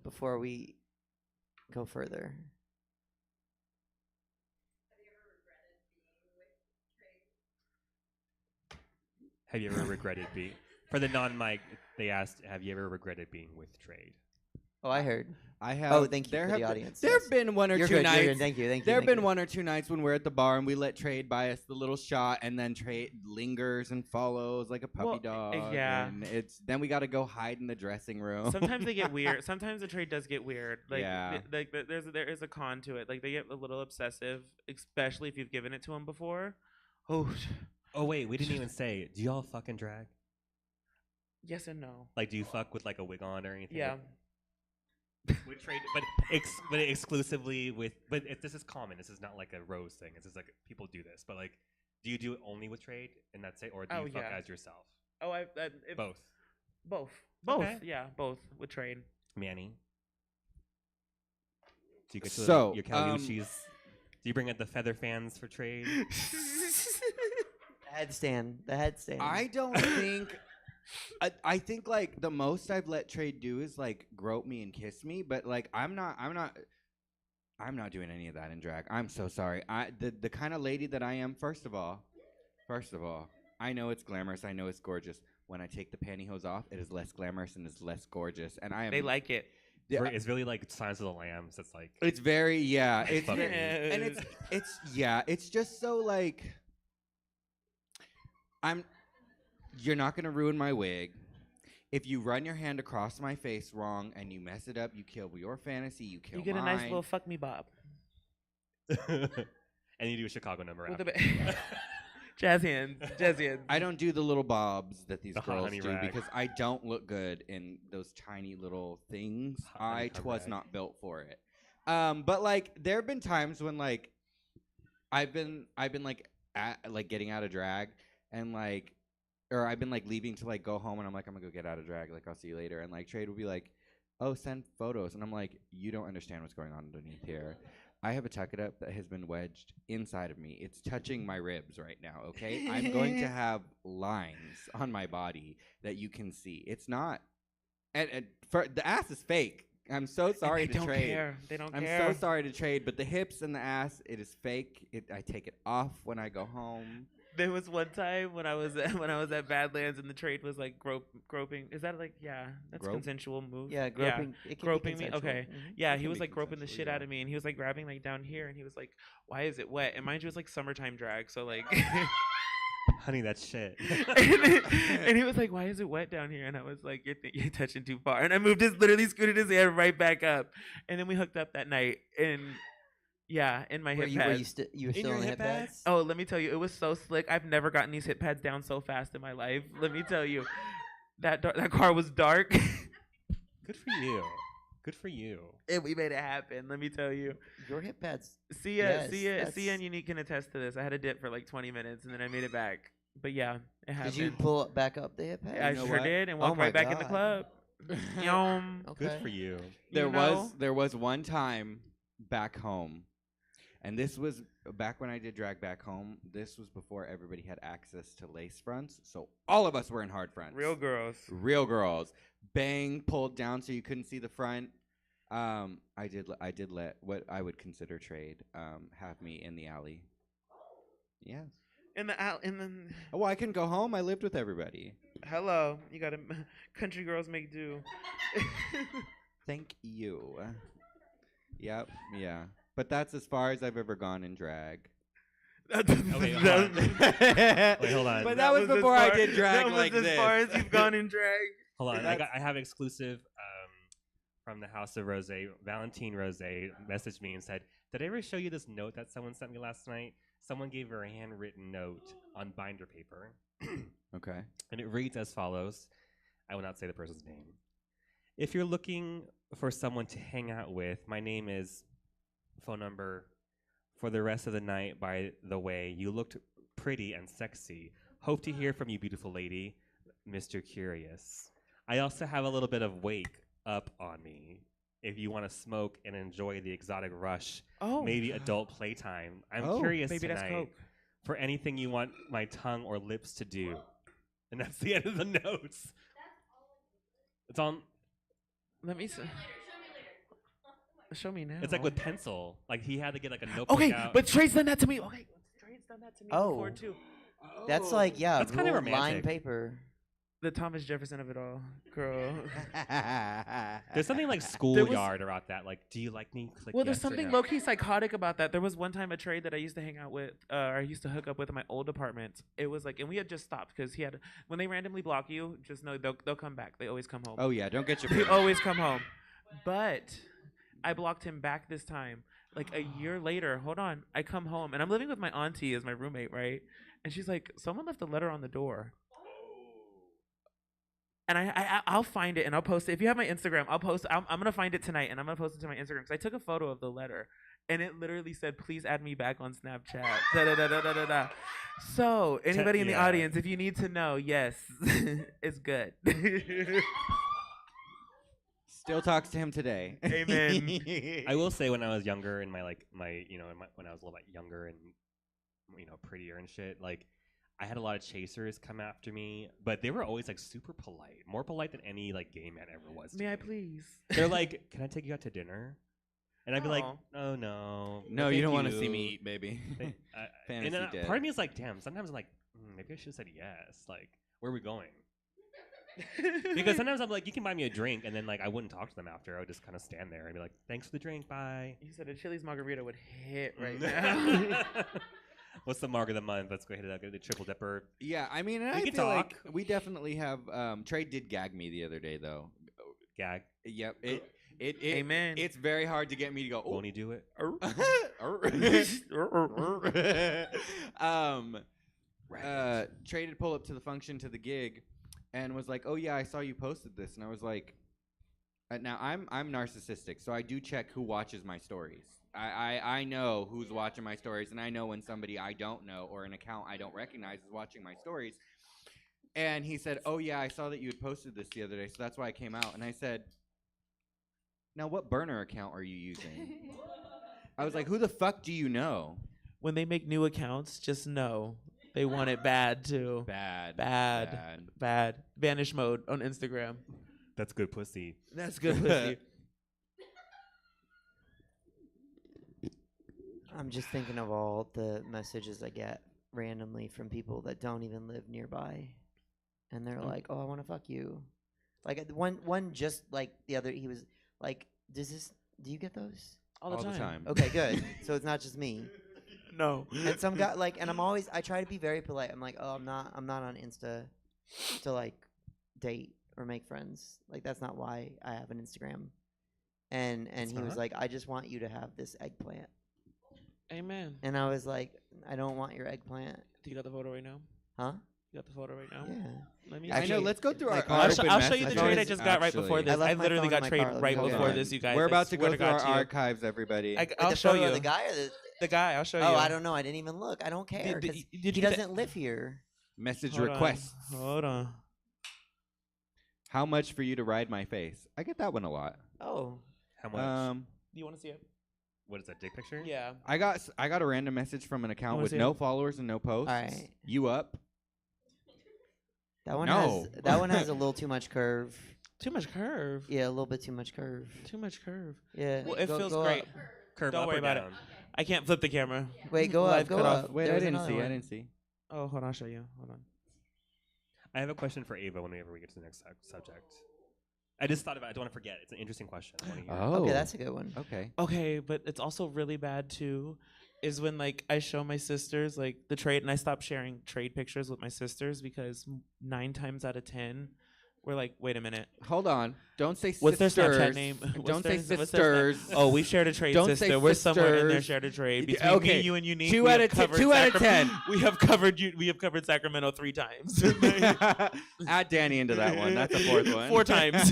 before we go further? Have you ever regretted being for the non-mic? They asked, "Have you ever regretted being with trade?" Oh, I heard. I have. Oh, thank you for the audience. There have been one or You're two good, you're nights. good. Thank you. There have been one or two nights when we're at the bar and we let trade buy us the little shot, and then trade lingers and follows like a puppy dog. yeah. And then we got to go hide in the dressing room. Sometimes they get weird. Sometimes the trade does get weird. Like, Yeah. there is a con to it. Like they get a little obsessive, especially if you've given it to them before. Oh wait, we didn't even say. Do y'all fucking drag? Yes and no. Like, do you fuck with like a wig on or anything? Yeah. With trade, but exclusively with. But if this is common, this is not like a rose thing. It's just like people do this. But like, do you do it only with trade and that's it, or do you fuck as yourself? Oh, Both. Both. Okay. Yeah, both with trade. Manny. Do you get So, your Caliuchis? Do you bring out the feather fans for trade? The headstand. I don't think. I think like the most I've let trade do is like grope me and kiss me, but like I'm not doing any of that in drag. I'm so sorry. The kind of lady that I am. First of all, I know it's glamorous. I know it's gorgeous. When I take the pantyhose off, it is less glamorous and it's less gorgeous. And I am. They like it. Yeah, It's really like Silence of the Lambs. It's like. It's very It's Fuck very, me. and it's just so like. You're not gonna ruin my wig. If you run your hand across my face wrong and you mess it up, you kill your fantasy. You kill. You get mine. a nice little fuck me bob. And you do a Chicago number With after. Jazz hands. I don't do the little bobs that these The girls honey do rag. because I don't look good in those tiny little things. I was rag. not built for it. But like there have been times when like I've been like getting out of drag and like or I've been like leaving to like go home and I'm like I'm gonna go get out of drag, like I'll see you later, and like trade will be like, oh, send photos, and I'm like, you don't understand what's going on underneath here. I have a tuck it up that has been wedged inside of me. It's touching my ribs right now, okay? I'm going to have lines on my body that you can see. It's not and for the ass is fake. I'm so sorry they to don't trade. care. They don't I'm care. so sorry to trade, but the hips and the ass, it is fake. I take it off when I go home. There was one time when I was at Badlands and the trade was like groping. Is that like that's Grope? consensual move? Yeah, groping- it can be groping me. consensual. Okay, Mhm. yeah, It he can was be like groping the consensual, shit yeah. out of me, and he was like grabbing like down here, and he was like, "Why is it wet?" And mind you, it was like summertime drag, so like. Honey, that's shit. and he was like, "Why is it wet down here?" And I was like, "You're touching too far." And I literally scooted his hand right back up, and then we hooked up that night. And yeah, in my hip pads. You were still in the hip pads? Oh, let me tell you, it was so slick. I've never gotten these hip pads down so fast in my life. Let me tell you, that car was dark. Good for you. Good for you. And we made it happen. Let me tell you. Your hip pads. Sia and Unique can attest to this. I had a dip for like 20 minutes, and then I made it back. But yeah, it happened. Did you pull it back up the hip pads? I sure did, and walked right back in the club. Yum. Good for you. There was one time back home, and this was back when I did drag back home. This was before everybody had access to lace fronts, so all of us were in hard fronts. Real girls. Bang, pulled down so you couldn't see the front. I did let what I would consider trade have me in the alley. Yes. In the Oh, I can go home. I lived with everybody. Hello, you gotta country girls make do. Thank you. Yep. Yeah. But that's as far as I've ever gone in drag. Okay, hold on. Wait, hold on. But that was before I did drag that like was this. as far as you've gone in drag. Hold on, I have exclusive from the House of Rose. Valentine Rose messaged me and said, "Did I ever show you this note that someone sent me last night? Someone gave her a handwritten note on binder paper." Okay. And it reads as follows. I will not say the person's name. "If you're looking for someone to hang out with, my name is phone number. For the rest of the night, by the way, you looked pretty and sexy. Hope to hear from you, beautiful lady, Mr. Curious. I also have a little bit of wake up on me. If you want to smoke and enjoy the exotic rush, maybe adult playtime. I'm curious maybe that's tonight coke. for anything you want my tongue or lips to do." And that's the end of the notes. It's on. Let me see. Show me now. It's like with pencil. Like he had to get like a notebook Okay, out. but Trey's done that to me. Okay, Trey's done that to me Oh. before too. That's like, yeah, That's kind of ruled line romantic. paper. The Thomas Jefferson of it all, girl. There's something like There was- schoolyard about that. Like, do you like me? Click Well, there's yes or something no. low-key psychotic about that. There was one time a trade that I used to hang out with, or I used to hook up with in my old apartment. It was like, and we had just stopped because he had, when they randomly block you, just know they'll come back. They always come home. Oh, yeah, don't get your They feelings. always come home. But I blocked him back this time. Like a year later, hold on, I come home and I'm living with my auntie as my roommate, right? And she's like, someone left a letter on the door. And I'll find it and I'll post it. If you have my Instagram, I'll post. I'm gonna find it tonight and I'm gonna post it to my Instagram because I took a photo of the letter and it literally said, "Please add me back on Snapchat." Da, da, da, da, da, da, da. So anybody in the yeah. audience, if you need to know, yes, it's good. Still talks to him today. Amen. I will say when I was younger and when I was a little bit younger and prettier and shit, like I had a lot of chasers come after me, but they were always like super polite, more polite than any like gay man ever was. to May I me. please? They're like, "Can I take you out to dinner?" And I'd be like, Aw. "Oh no, No, you thank don't wanna see me eat, baby." And Fantasy then dead. part of me is like, "Damn." Sometimes I'm like, maybe I should have said yes. Like, where are we going? Because sometimes I'm like, you can buy me a drink, and then like I wouldn't talk to them after. I would just kind of stand there and be like, "Thanks for the drink, bye." You said a Chili's margarita would hit right now. What's the mark of the month? Let's go hit it up. The triple dipper. Yeah, I mean, and We I can feel talk. like we definitely have. Trey did gag me the other day, though. Gag. Yep. It Amen. It's very hard to get me to go. Won't he do it? Trey did pull up to the function to the gig, and was like, "Oh yeah, I saw you posted this," and I was like, "Now I'm narcissistic, so I do check who watches my stories. I know who's watching my stories, and I know when somebody I don't know or an account I don't recognize is watching my stories." And he said, "Oh yeah, I saw that you had posted this the other day, so that's why I came out." And I said, "Now what burner account are you using?" I was like, "Who the fuck do you know?" When they make new accounts, just know they want it bad too. Bad. Vanish mode on Instagram. That's good pussy. That's good pussy. I'm just thinking of all the messages I get randomly from people that don't even live nearby, and they're like, "Oh, I want to fuck you." Like one just like the other, he was like, do you get those All the time. Okay, good. So it's not just me. No. And some guy like, and I try to be very polite. I'm like, oh, I'm not on Insta to like date or make friends. Like that's not why I have an Instagram. And he was like, I just want you to have this eggplant. Amen. And I was like, I don't want your eggplant. Do you got the photo right now? Huh? You got the photo right now? Yeah. Let me. I know. Let's go through our. I'll show you the trade I just got right before this. I literally got trade right before this, you guys. We're I about to swear go through God our to you. archives, everybody. I'll show you. The guy or the guy. I'll show you. Oh, I don't know. I didn't even look. I don't care. Did 'cause you he doesn't live here. Message Hold on. requests. Hold on. How much for you to ride my face? I get that one a lot. Oh. How much? Do you want to see it? What is that, dick picture? Yeah. I got a random message from an account wanna with see no it? followers and no posts. Alright. You up? That one No. has a little too much curve. Too much curve. Yeah, a little bit too much curve. Too much curve. Yeah. Well, it feels go great. up. Curve Don't up worry or about down? it. I can't flip the camera. Wait, go up, Live go cut up. off. Wait, I There's didn't another see. one. I didn't see. Oh, hold on. I'll show you. Hold on. I have a question for Ava whenever we get to the next subject. I just thought about it. I don't want to forget. It's an interesting question. I wanna hear it. Okay, that's a good one. Okay. Okay, but it's also really bad too, is when like I show my sisters like the trade, and I stop sharing trade pictures with my sisters because 9 times out of 10, we're like, wait a minute. Hold on. Don't say What's sisters. their Snapchat name? Don't say what's their sisters. Oh, we shared a trade, Don't sister. say We're somewhere in there sisters. shared a trade. D- Between okay. me, you, and Unique. 2 we out have of 10. covered 2 out of 10. We have covered you. We have covered Sacramento 3 times. Add Danny into that one. That's a 4th one. 4 times.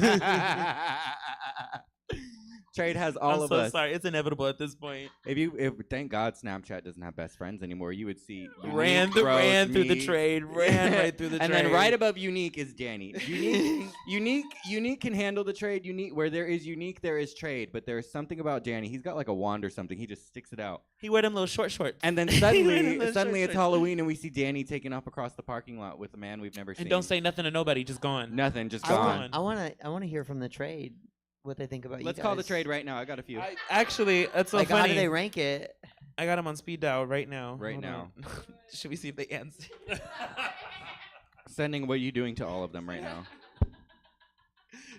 Trade has all I'm of so us. sorry. It's inevitable at this point. If thank God Snapchat doesn't have best friends anymore, you would see Ran Unique, Rose, ran through the me. trade. Ran right through the and trade. then right above Unique is Danny. Unique can handle the trade. Unique, where there is Unique, there is trade. But there's something about Danny. He's got like a wand or something. He just sticks it out. He wear them little short shorts. And then He wear them suddenly little short it's shorts. Halloween and we see Danny taking off across the parking lot with a man we've never seen. And don't say nothing to nobody. Just gone. Nothing, just I gone. want to hear from the trade what they think about you Let's guys. call the trade right now. I got a few. Actually, that's so Like, funny. how do they rank it? I got them on speed dial right now. Right Hold now. on. Should we see if they answer? Sending what you doing to all of them right now.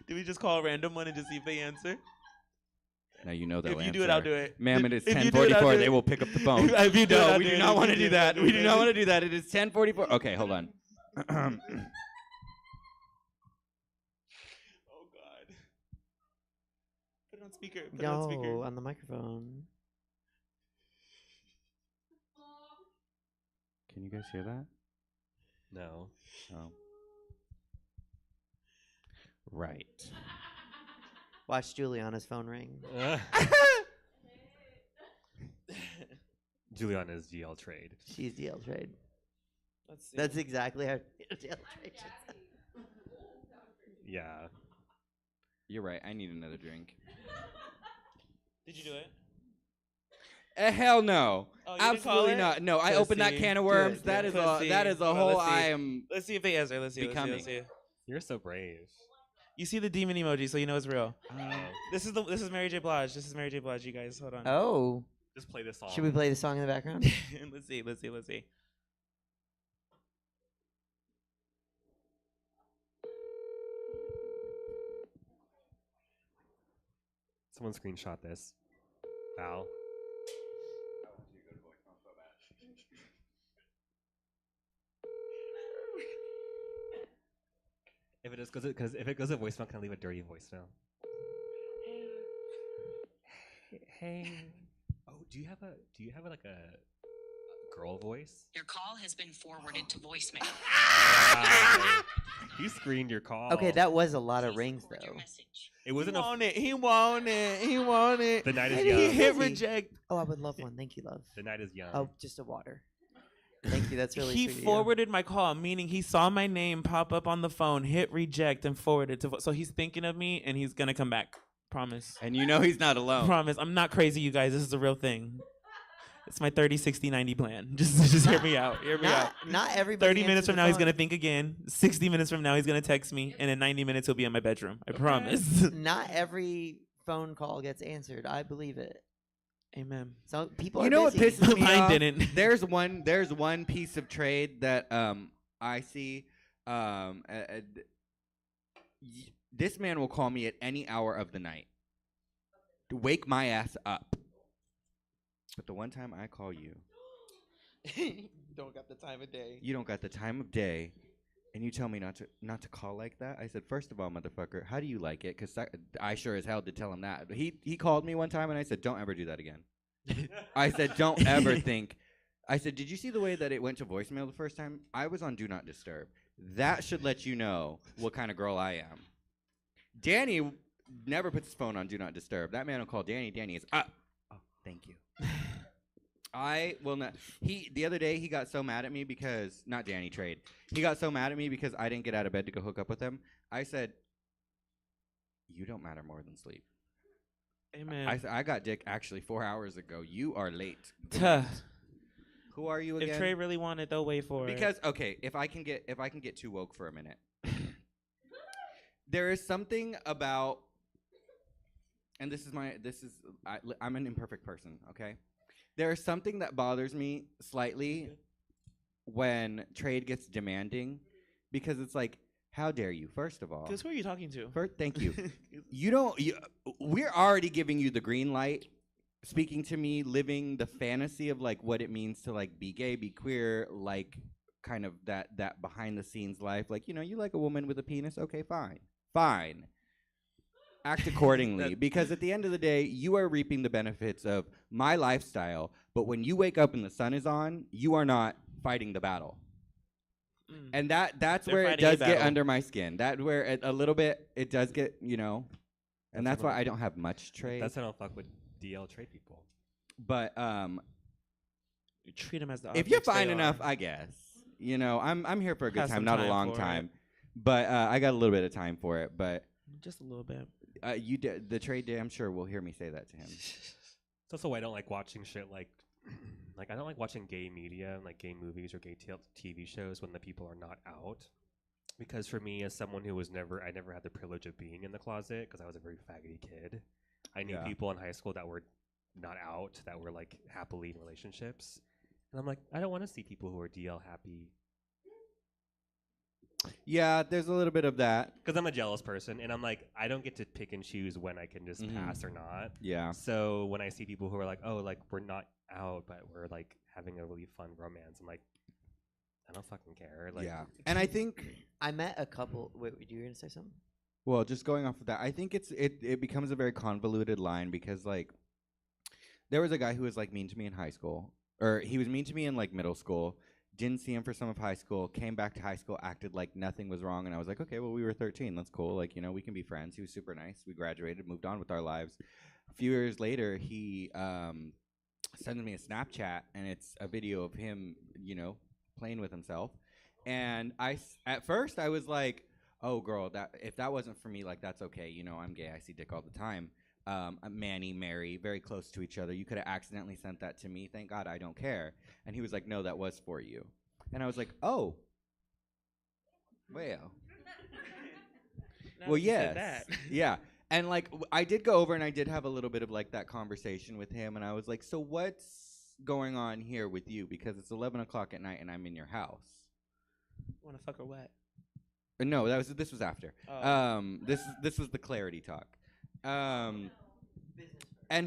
Do we just call a random one and just see if they answer? Now you know they'll If you do it, I'll answer. do it. Ma'am, If- it is if you do it, I'll 10:44. do They it. will pick up the phone. If you do it, no, I'll we do do it. not If want to you do do that. it, We I'll do do not it. want to do that. It is 10:44. Okay, hold on. Oh God. Put it on speaker. Put it on speaker. No, on the microphone. Can you guys hear that? No. Oh. Right. Watch Juliana's phone ring. Juliana's DL trade. She's DL trade. Let's see. That's exactly how DL trade should sound. Yeah. You're right. I need another drink. Did you do it? Hell no. Oh, you didn't call Absolutely it? not. No, I opened that Pussy. can of worms. Good, That good. is Pussy. that is a Hold on, whole let's see. I am Let's see if they answer. Let's see. becoming. Let's see. You're so brave. You see the demon emoji, so you know it's real. Oh. This is Mary J. Blige. This is Mary J. Blige. You guys, hold on. Oh. Just play this song. Should we play the song in the background? Let's see. Let's see. Let's see. Someone screenshot this. Val. If it just goes, because if it goes to voicemail, can I leave a dirty voicemail? Hey. Oh, do you have like a girl voice? Your call has been forwarded to voicemail. You screened your call. Okay, that was a lot of rings though. It wasn't He a. want it. He want it. He want it. The night is And young. He hit Pussy. reject. Oh, I would love one. Thank you, love. The night is young. Oh, just a water. Thank you. That's really He sweet of you. forwarded my call, meaning he saw my name pop up on the phone, hit reject, and forwarded to. So he's thinking of me, and he's gonna come back. Promise. And you know he's not alone. Promise. I'm not crazy, you guys. This is a real thing. It's my 30, 60, 90 plan. Just hear me out. Hear me out. Not everybody. 30 minutes answers from the now, he's phone. gonna think again. 60 minutes from now, he's gonna text me, and in 90 minutes, he'll be in my bedroom. I promise. Not every phone call gets answered. I believe it. Amen. So people You are know what busy. pisses me Mine off? didn't. There's one piece of trade that I see. This man will call me at any hour of the night to wake my ass up. But the one time I call you, Don't got the time of day. you don't got the time of day, and you tell me not to call like that. I said, first of all, motherfucker, how do you like it? Because I sure as hell did tell him that. He called me one time, and I said, don't ever do that again. I said, don't ever think. I said, did you see the way that it went to voicemail the first time? I was on Do Not Disturb. That should let you know what kind of girl I am. Danny never puts his phone on Do Not Disturb. That man will call Danny. Danny is up. Oh, thank you. I will not. The other day he got so mad at me because not Danny Trade. He got so mad at me because I didn't get out of bed to go hook up with him. I said, "You don't matter more than sleep." Amen. I got dick actually 4 hours ago. You are late. Who are you again? If Trey really wanted, they'll wait for it. Because okay, if I can get too woke for a minute, there is something about, and I'm an imperfect person. Okay. There is something that bothers me slightly when trade gets demanding, because it's like, how dare you? First of all, Because who are you talking to? thank you. We're already giving you the green light, speaking to me, living the fantasy of like what it means to like be gay, be queer, like kind of that behind the scenes life. Like, you like a woman with a penis? Okay, fine. Act accordingly, because at the end of the day, you are reaping the benefits of my lifestyle. But when you wake up and the sun is on, you are not fighting the battle. And that's They're where it fighting a does get battle. under my skin. That where a little bit it does get, and that's why I don't have much trade. That's why I don't fuck with DL trade people. But You treat them as the if you're objects they fine enough, are. I guess. I'm here for a good Have time, some not a time long for it. time. But I got a little bit of time for it. But Just a little bit. the trade day, I'm sure will hear me say that to him. It's also why I don't like watching shit like I don't like watching gay media, like gay movies or gay TV shows when the people are not out. Because for me, as someone who I never had the privilege of being in the closet because I was a very faggoty kid. I knew people in high school that were not out, that were like happily in relationships. And I'm like, I don't want to see people who are DL happy. Yeah, there's a little bit of that. Because I'm a jealous person, and I'm like, I don't get to pick and choose when I can just pass or not. Yeah. So when I see people who are like, oh, like, we're not out, but we're, like, having a really fun romance, I'm like, I don't fucking care. Like, Yeah. And I think I met a couple. Wait, you were gonna say something? Well, just going off of that, I think it becomes a very convoluted line because like there was a guy who was like mean to me in high school, or he was mean to me in like middle school. Didn't see him for some of high school. Came back to high school, acted like nothing was wrong, and I was like, okay, well, we were 13. That's cool. Like, we can be friends. He was super nice. We graduated, moved on with our lives. A few years later, he sends me a Snapchat, and it's a video of him, playing with himself. And at first I was like, oh girl, if that wasn't for me, like that's okay. I'm gay. I see dick all the time. Manny, Mary, very close to each other. You could have accidentally sent that to me. Thank God I don't care. And he was like, no, that was for you. And I was like, oh, well. Now Well, you yes. said that. Yeah. And like I did go over and I did have a little bit of like that conversation with him. And I was like, so what's going on here with you? Because it's 11 o'clock at night and I'm in your house. Want to fuck or what? No, this was after. Oh. This was the clarity talk. And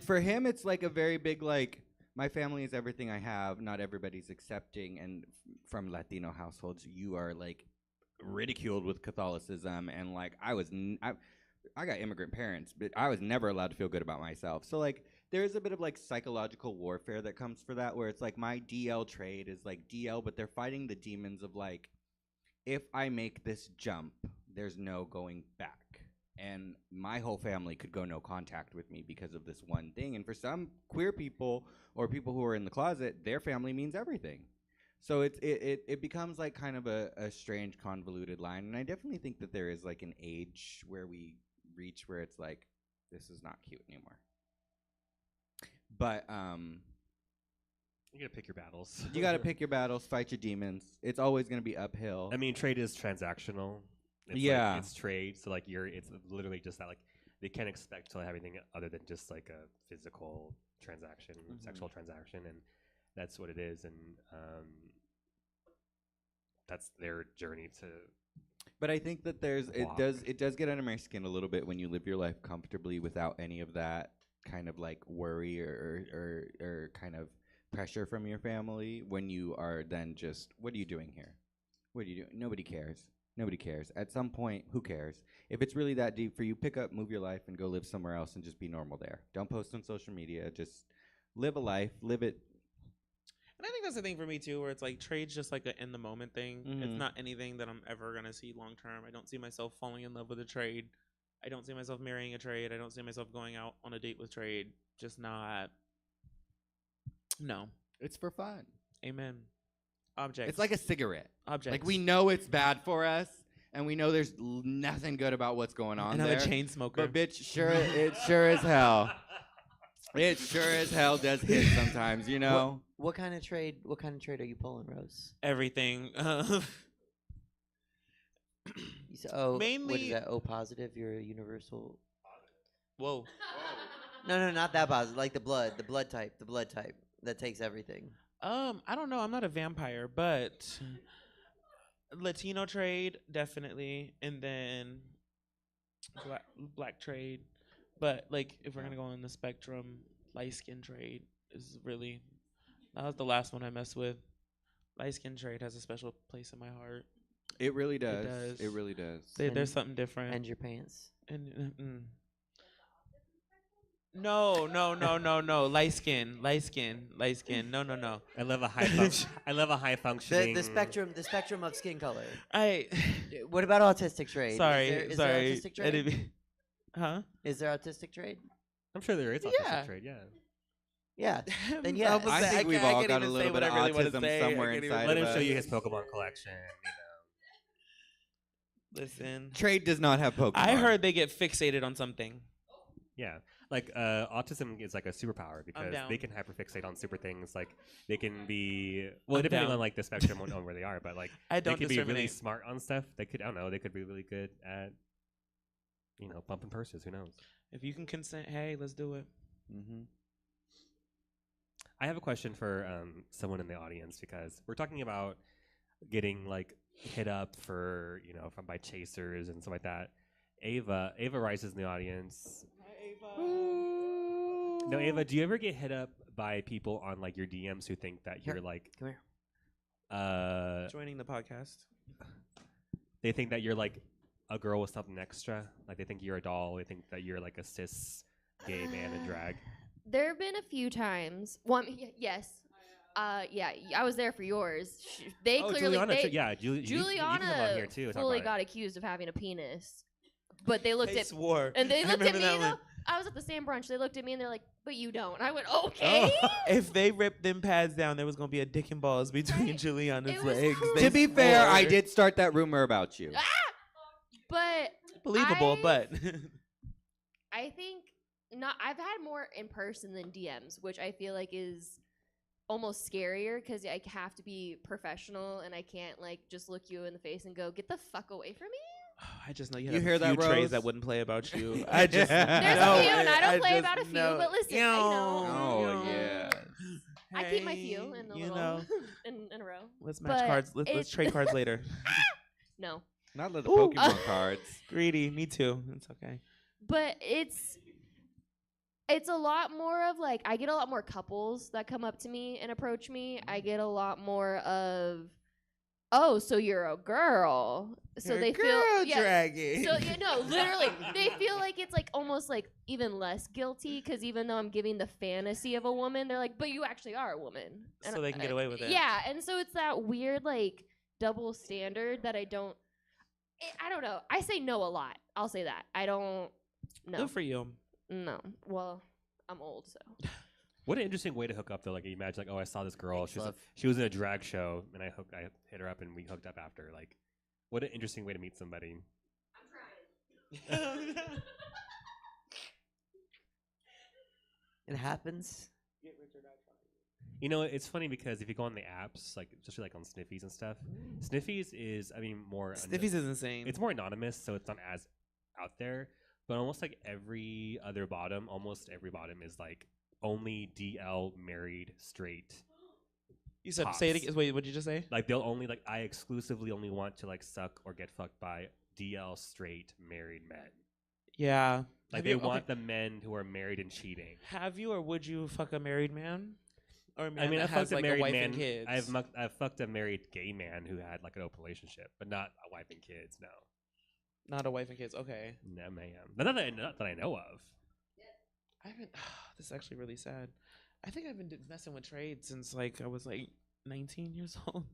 for him, it's like a very big like, my family is everything I have. Not everybody's accepting, and from Latino households, you are like ridiculed with Catholicism, and like I got immigrant parents, but I was never allowed to feel good about myself. So like there is a bit of like psychological warfare that comes for that, where it's like my DL trade is like DL, but they're fighting the demons of like, if I make this jump, there's no going back. And my whole family could go no contact with me because of this one thing. And for some queer people or people who are in the closet, their family means everything. So it becomes like kind of a strange, convoluted line. And I definitely think that there is like an age where we reach where it's like, this is not cute anymore. But you gotta pick your battles. You gotta pick your battles, fight your demons. It's always gonna be uphill. I mean, trade is transactional. It's Yeah. it's trade. So like it's literally just that like they can't expect to have anything other than just like a physical transaction, sexual transaction, and that's what it is, and that's their journey to. But I think that walk. it does get under my skin a little bit when you live your life comfortably without any of that kind of like worry or kind of pressure from your family. When you are then just, what are you doing here? What are you doing? Nobody cares. Nobody cares. At some point, who cares? If it's really that deep for you, pick up, move your life, and go live somewhere else and just be normal there. Don't post on social media. Just live a life, live it. And I think that's the thing for me too, where it's like trade's just like an in the moment thing. It's Mhm. not anything that I'm ever gonna see long term. I don't see myself falling in love with a trade. I don't see myself marrying a trade. I don't see myself going out on a date with trade. Just not. No. It's for fun. Amen. Objects. It's like a cigarette. Objects. Like we know it's bad for us, and we know there's nothing good about what's going on Another there. chain smoker. But bitch, it sure as hell. It sure as hell does hit sometimes, you know. What kind of trade? What kind of trade are you pulling, Rose? Everything. You said, what is Mainly- that? O positive. You're a universal. Whoa. No, not that positive. Like the blood type that takes everything. I don't know. I'm not a vampire, but Latino trade definitely, and then black trade. But like, if we're gonna go on the spectrum, light skin trade is really. That was the last one I messed with. Light skin trade has a special place in my heart. It really does. It does. It really does. There's something different. And your pants. And No. Light skin. No. I love a high functioning. The spectrum of skin color. I. What about autistic trade? Sorry. Is there autistic trade? Huh? Is there autistic trade? I'm sure there is autistic trade. Yeah. Yeah. Then yeah. I think we've all got a little bit of autism somewhere inside Let of him us. show you his Pokemon collection. Listen. Trade does not have Pokemon. I heard they get fixated on something. Yeah, like autism is like a superpower because down. they can hyperfixate on super things. Like they can be well, I'm depending down. on like the spectrum on where they are, but like I don't they could be really discriminate. smart on stuff. They could they could be really good at bumping purses. Who knows? If you can consent, hey, let's do it. Mm-hmm. I have a question for someone in the audience because we're talking about getting like hit up for by chasers and stuff like that. Ava rises in the audience. No, Ava, do you ever get hit up by people on like your DMs who think that you're like come here. Joining the podcast. They think that you're like a girl with something extra. Like they think you're a doll. They think that you're like a cis gay man in drag. There have been a few times. Well, yes. Yeah, I was there for yours. They Oh, clearly, Juliana, you can come on Juliana here too and talk fully about it. got accused of having a penis, but they looked They at swore. and they I looked at remember me. that Though, one. I was at the same brunch. They looked at me and they're like, "But you don't." And I went, "Okay." If they ripped them pads down, there was gonna be a dick and balls between Juliana's legs. They To be fair, I swore. did start that rumor about you. But Believable, but I think not. I've had more in person than DMs, which I feel like is almost scarier because I have to be professional and I can't like just look you in the face and go, "Get the fuck away from me." I just know you You had hear a that, few trays Rose? that wouldn't play about you. I just There's know a few, and I don't it. play just about a few, know. but listen, I know. Oh yeah. I keep my few in a you little know. in a row. Let's match But cards. Let's trade cards later. No, Not the Ooh. Pokemon cards. Greedy. Me too. It's okay. but it's a lot more of like I get a lot more couples that come up to me and approach me. I get a lot more of, "Oh, so you're a girl." So You're they a girl feel dragging. So literally, they feel like it's like almost like even less guilty because even though I'm giving the fantasy of a woman, they're like, "But you actually are a woman." And So they can get away with it. Yeah, and so it's that weird like double standard that I don't know. I say no a lot. I'll say that. I don't know. Good for you. No. Well, I'm old, so. What an interesting way to hook up though. Like you imagine like, oh, I saw this girl. Thanks, She was in a drag show and I hit her up and we hooked up after. Like what an interesting way to meet somebody. It happens. It's funny because if you go on the apps, like especially like on Sniffies and stuff, Sniffies is more Sniffies is insane. It's more anonymous, so it's not as out there. But almost like every bottom is like only DL married straight. You said tops. say it again. Wait, what did you just say? Like they'll only like I exclusively only want to like suck or get fucked by DL straight married men. Yeah. Like they want the men who are married and cheating. Have you or would you fuck a married man? Or a man I mean, that I has fucked a like married a wife man. and kids? I've fucked a married gay man who had like an open relationship, but not a wife and kids. No, not a wife and kids. Okay. No, ma'am. Not that I know of. I haven't. This is actually really sad. I think I've been messing with trade since like I was like 19 years old.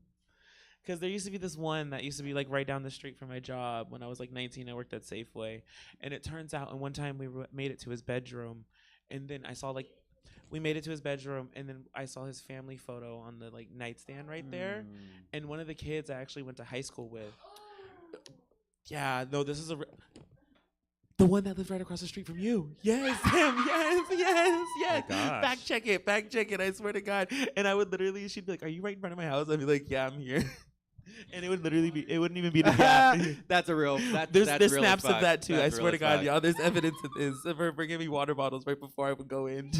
Because there used to be this one that used to be like right down the street from my job. When I was like 19, I worked at Safeway, and it turns out, and one time we made it to his bedroom, and then I saw like. We made it to his bedroom, and then I saw his family photo on the like nightstand right there, and one of the kids I actually went to high school with. Yeah, no, this is the one that lived right across the street from you. Yes, him. Yes. gosh. Fact check it. I swear to God. And I would literally, she'd be like, "Are you right in front of my house?" I'd be like, "Yeah, I'm here." And it would literally be, it wouldn't even be the gap. That's a real. There's real snaps as fuck. of that too. That's I real swear to as God, fuck. y'all. There's evidence of this. Of her bringing me water bottles right before I would go in.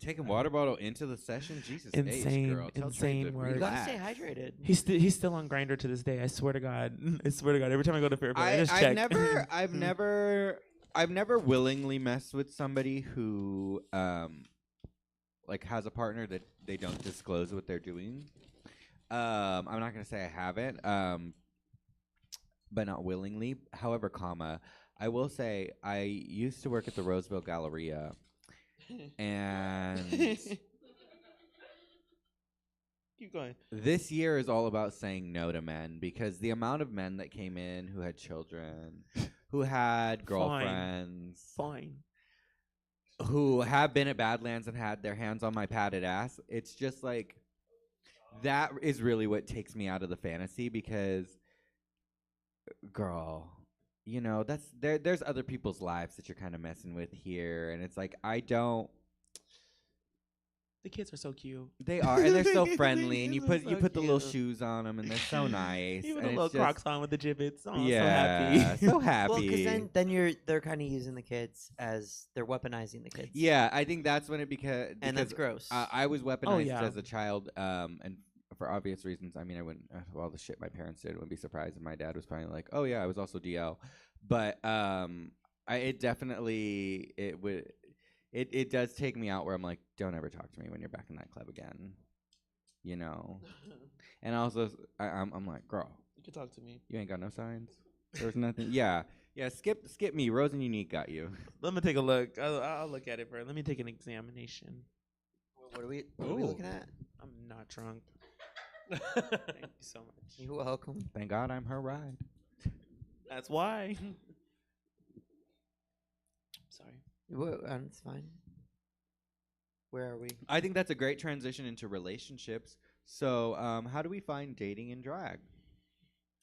Taking water bottle into the session, Jesus Insane, H, girl. Tell insane Trey to work. relax. Stay hydrated. He's still on Grinder to this day. I swear to God. I swear to God. Every time I go to therapy, I just check. I've never willingly messed with somebody who like has a partner that they don't disclose what they're doing. I'm not gonna say I haven't, but not willingly. However, I will say I used to work at the Roseville Galleria, and keep going. This year is all about saying no to men, because the amount of men that came in who had children, who had girlfriends, who have been at Badlands and had their hands on my padded ass, it's just like, that is really what takes me out of the fantasy, because, girl, you know, there's other people's lives that you're kind of messing with here, and it's like, I don't. The kids are so cute. They are, and they're so The friendly, and you kids are put so the little cute. shoes on them, and they're so nice. Even and the it's little just- Crocs on with the gibbets. Oh, yeah, so happy. so happy. Well, because then they're kind of using the kids as they're weaponizing the kids. Yeah, I think that's when it because And that's gross. I was weaponized Oh, yeah. as a child, and for obvious reasons. I mean, I wouldn't all the shit my parents did. I wouldn't be surprised if my dad was probably like, "Oh yeah, I was also DL," but it definitely it does take me out where I'm like, don't ever talk to me when you're back in that club again, you know. And also, I'm like, girl, You can talk to me. you ain't got no signs. There's nothing. Yeah. Skip me. Rose and Unique got you. Let me take a look. I'll look at it first. Let me take an examination. What are we looking at? I'm not drunk. Thank you so much. You're welcome. Thank God I'm her ride. That's why. Sorry. It's fine. Where are we? I think that's a great transition into relationships. So, how do we find dating in drag?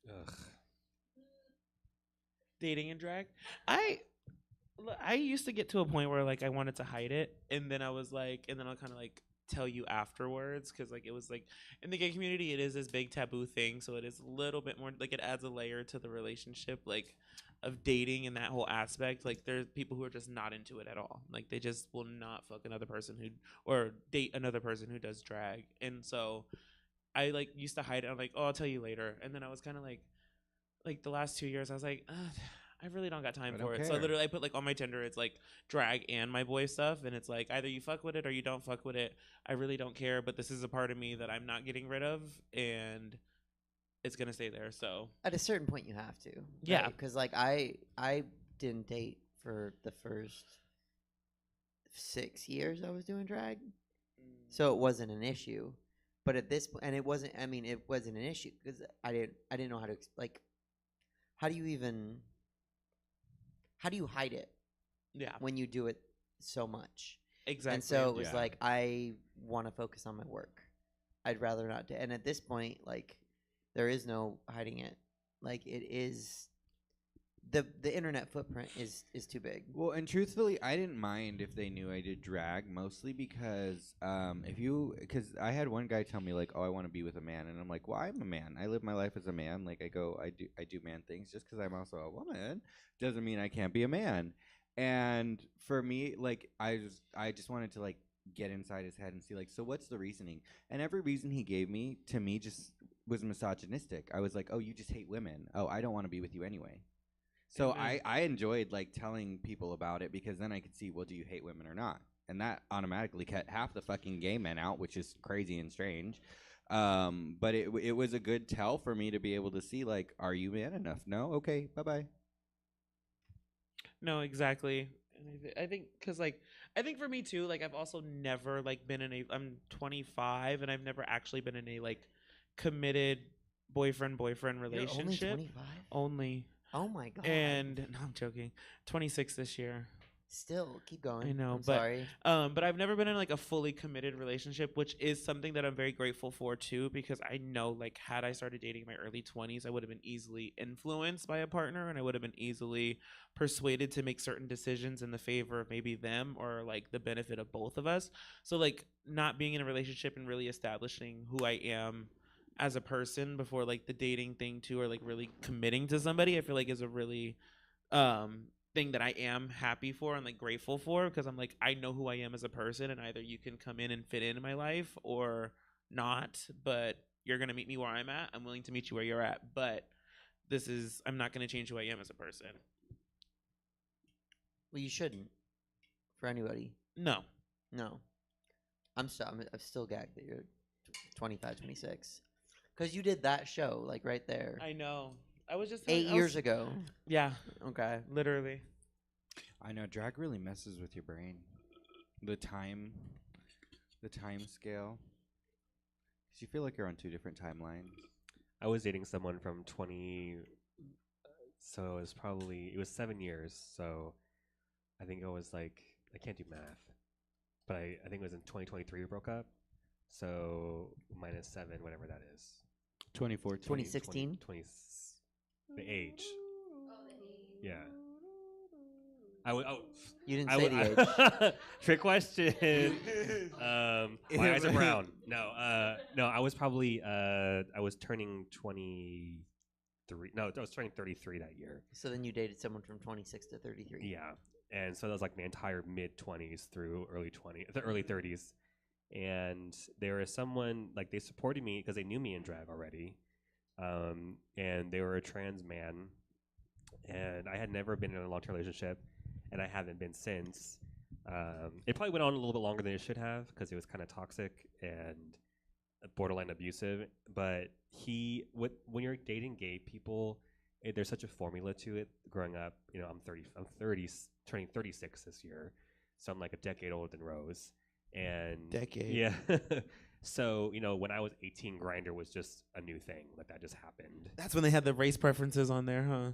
Ugh. Dating and drag. I used to get to a point where like I wanted to hide it, and then I was like, and then I'll kind of like tell you afterwards, because like it was like in the gay community it is this big taboo thing, so it is a little bit more like it adds a layer to the relationship, like of dating and that whole aspect. Like there's people who are just not into it at all, like they just will not fuck another person who or date another person who does drag. And so I like used to hide it. I'm like, oh, I'll tell you later. And then I was kind of like the last 2 years I was like, I really don't got time I for don't it. So care. literally I put like on my Tinder, it's like drag and my boy stuff, and it's like either you fuck with it or you don't fuck with it. I really don't care, but this is a part of me that I'm not getting rid of, and it's gonna stay there. So At a certain point, you have to. Yeah. Because like I didn't date for the first 6 years I was doing drag, so it wasn't an issue. But at this point, and it wasn't. I mean, it wasn't an issue because I didn't know how to like. How do you hide it? Yeah. When you do it so much. Exactly. And so it was Yeah. like, I want to focus on my work. I'd rather not. And at this point, like, there is no hiding it. Like, it is the internet footprint is too big. Well, and truthfully, I didn't mind if they knew I did drag, mostly because because I had one guy tell me like, oh, I want to be with a man, and I'm like, well, I'm a man. I live my life as a man. Like I do man things. Just because I'm also a woman doesn't mean I can't be a man. And for me, like I just wanted to like get inside his head and see like, so what's the reasoning? And every reason he gave me to me just was misogynistic. I was like, oh, you just hate women. Oh, I don't want to be with you anyway. So I enjoyed like telling people about it because then I could see, well, do you hate women or not? And that automatically cut half the fucking gay men out, which is crazy and strange. But it was a good tell for me to be able to see like, are you man enough? No, okay, bye bye. No, exactly. And I think because like I think for me too, like I've also never like been in a. I'm 25 and I've never actually been in a like committed boyfriend relationship. only 25? Only. Oh my god. And no, I'm joking. 26 this year. Still, keep going. I know, I'm but sorry. but I've never been in like a fully committed relationship, which is something that I'm very grateful for too, because I know like had I started dating in my early 20s, I would have been easily influenced by a partner, and I would have been easily persuaded to make certain decisions in the favor of maybe them or like the benefit of both of us. So like not being in a relationship and really establishing who I am as a person before like the dating thing too, or like really committing to somebody, I feel like is a really thing that I am happy for and like grateful for, because I'm like, I know who I am as a person, and either you can come in and fit in my life or not, but you're gonna meet me where I'm at. I'm willing to meet you where you're at, but I'm not gonna change who I am as a person. Well, you shouldn't. For anybody. No. I'm still gagged that you're 25, 26. Because you did that show, like right there. I know. I was just 8 years ago. Yeah. Okay. Literally. I know drag really messes with your brain. The time scale. Because you feel like you're on two different timelines. I was dating someone from 20, so it was 7 years. So I think it was like, I can't do math, but I think it was in 2023 we broke up. So -7, whatever that is. 2014. 2016? The age. Yeah. You didn't say the age. Trick question. My eyes are brown. No, I was probably I was turning 23. No, I was turning 33 that year. So then you dated someone from 26 to 33. Yeah, and so that was like my entire mid-20s through early 30s. And there was someone, like, they supported me because they knew me in drag already. And they were a trans man. And I had never been in a long-term relationship, and I haven't been since. It probably went on a little bit longer than it should have because it was kind of toxic and borderline abusive. But when you're dating gay people, there's such a formula to it. Growing up, I'm 30, turning 36 this year, so I'm like a decade older than Rose. And decade. Yeah. So, when I was 18, Grindr was just a new thing. Like, that just happened. That's when they had the race preferences on there, huh?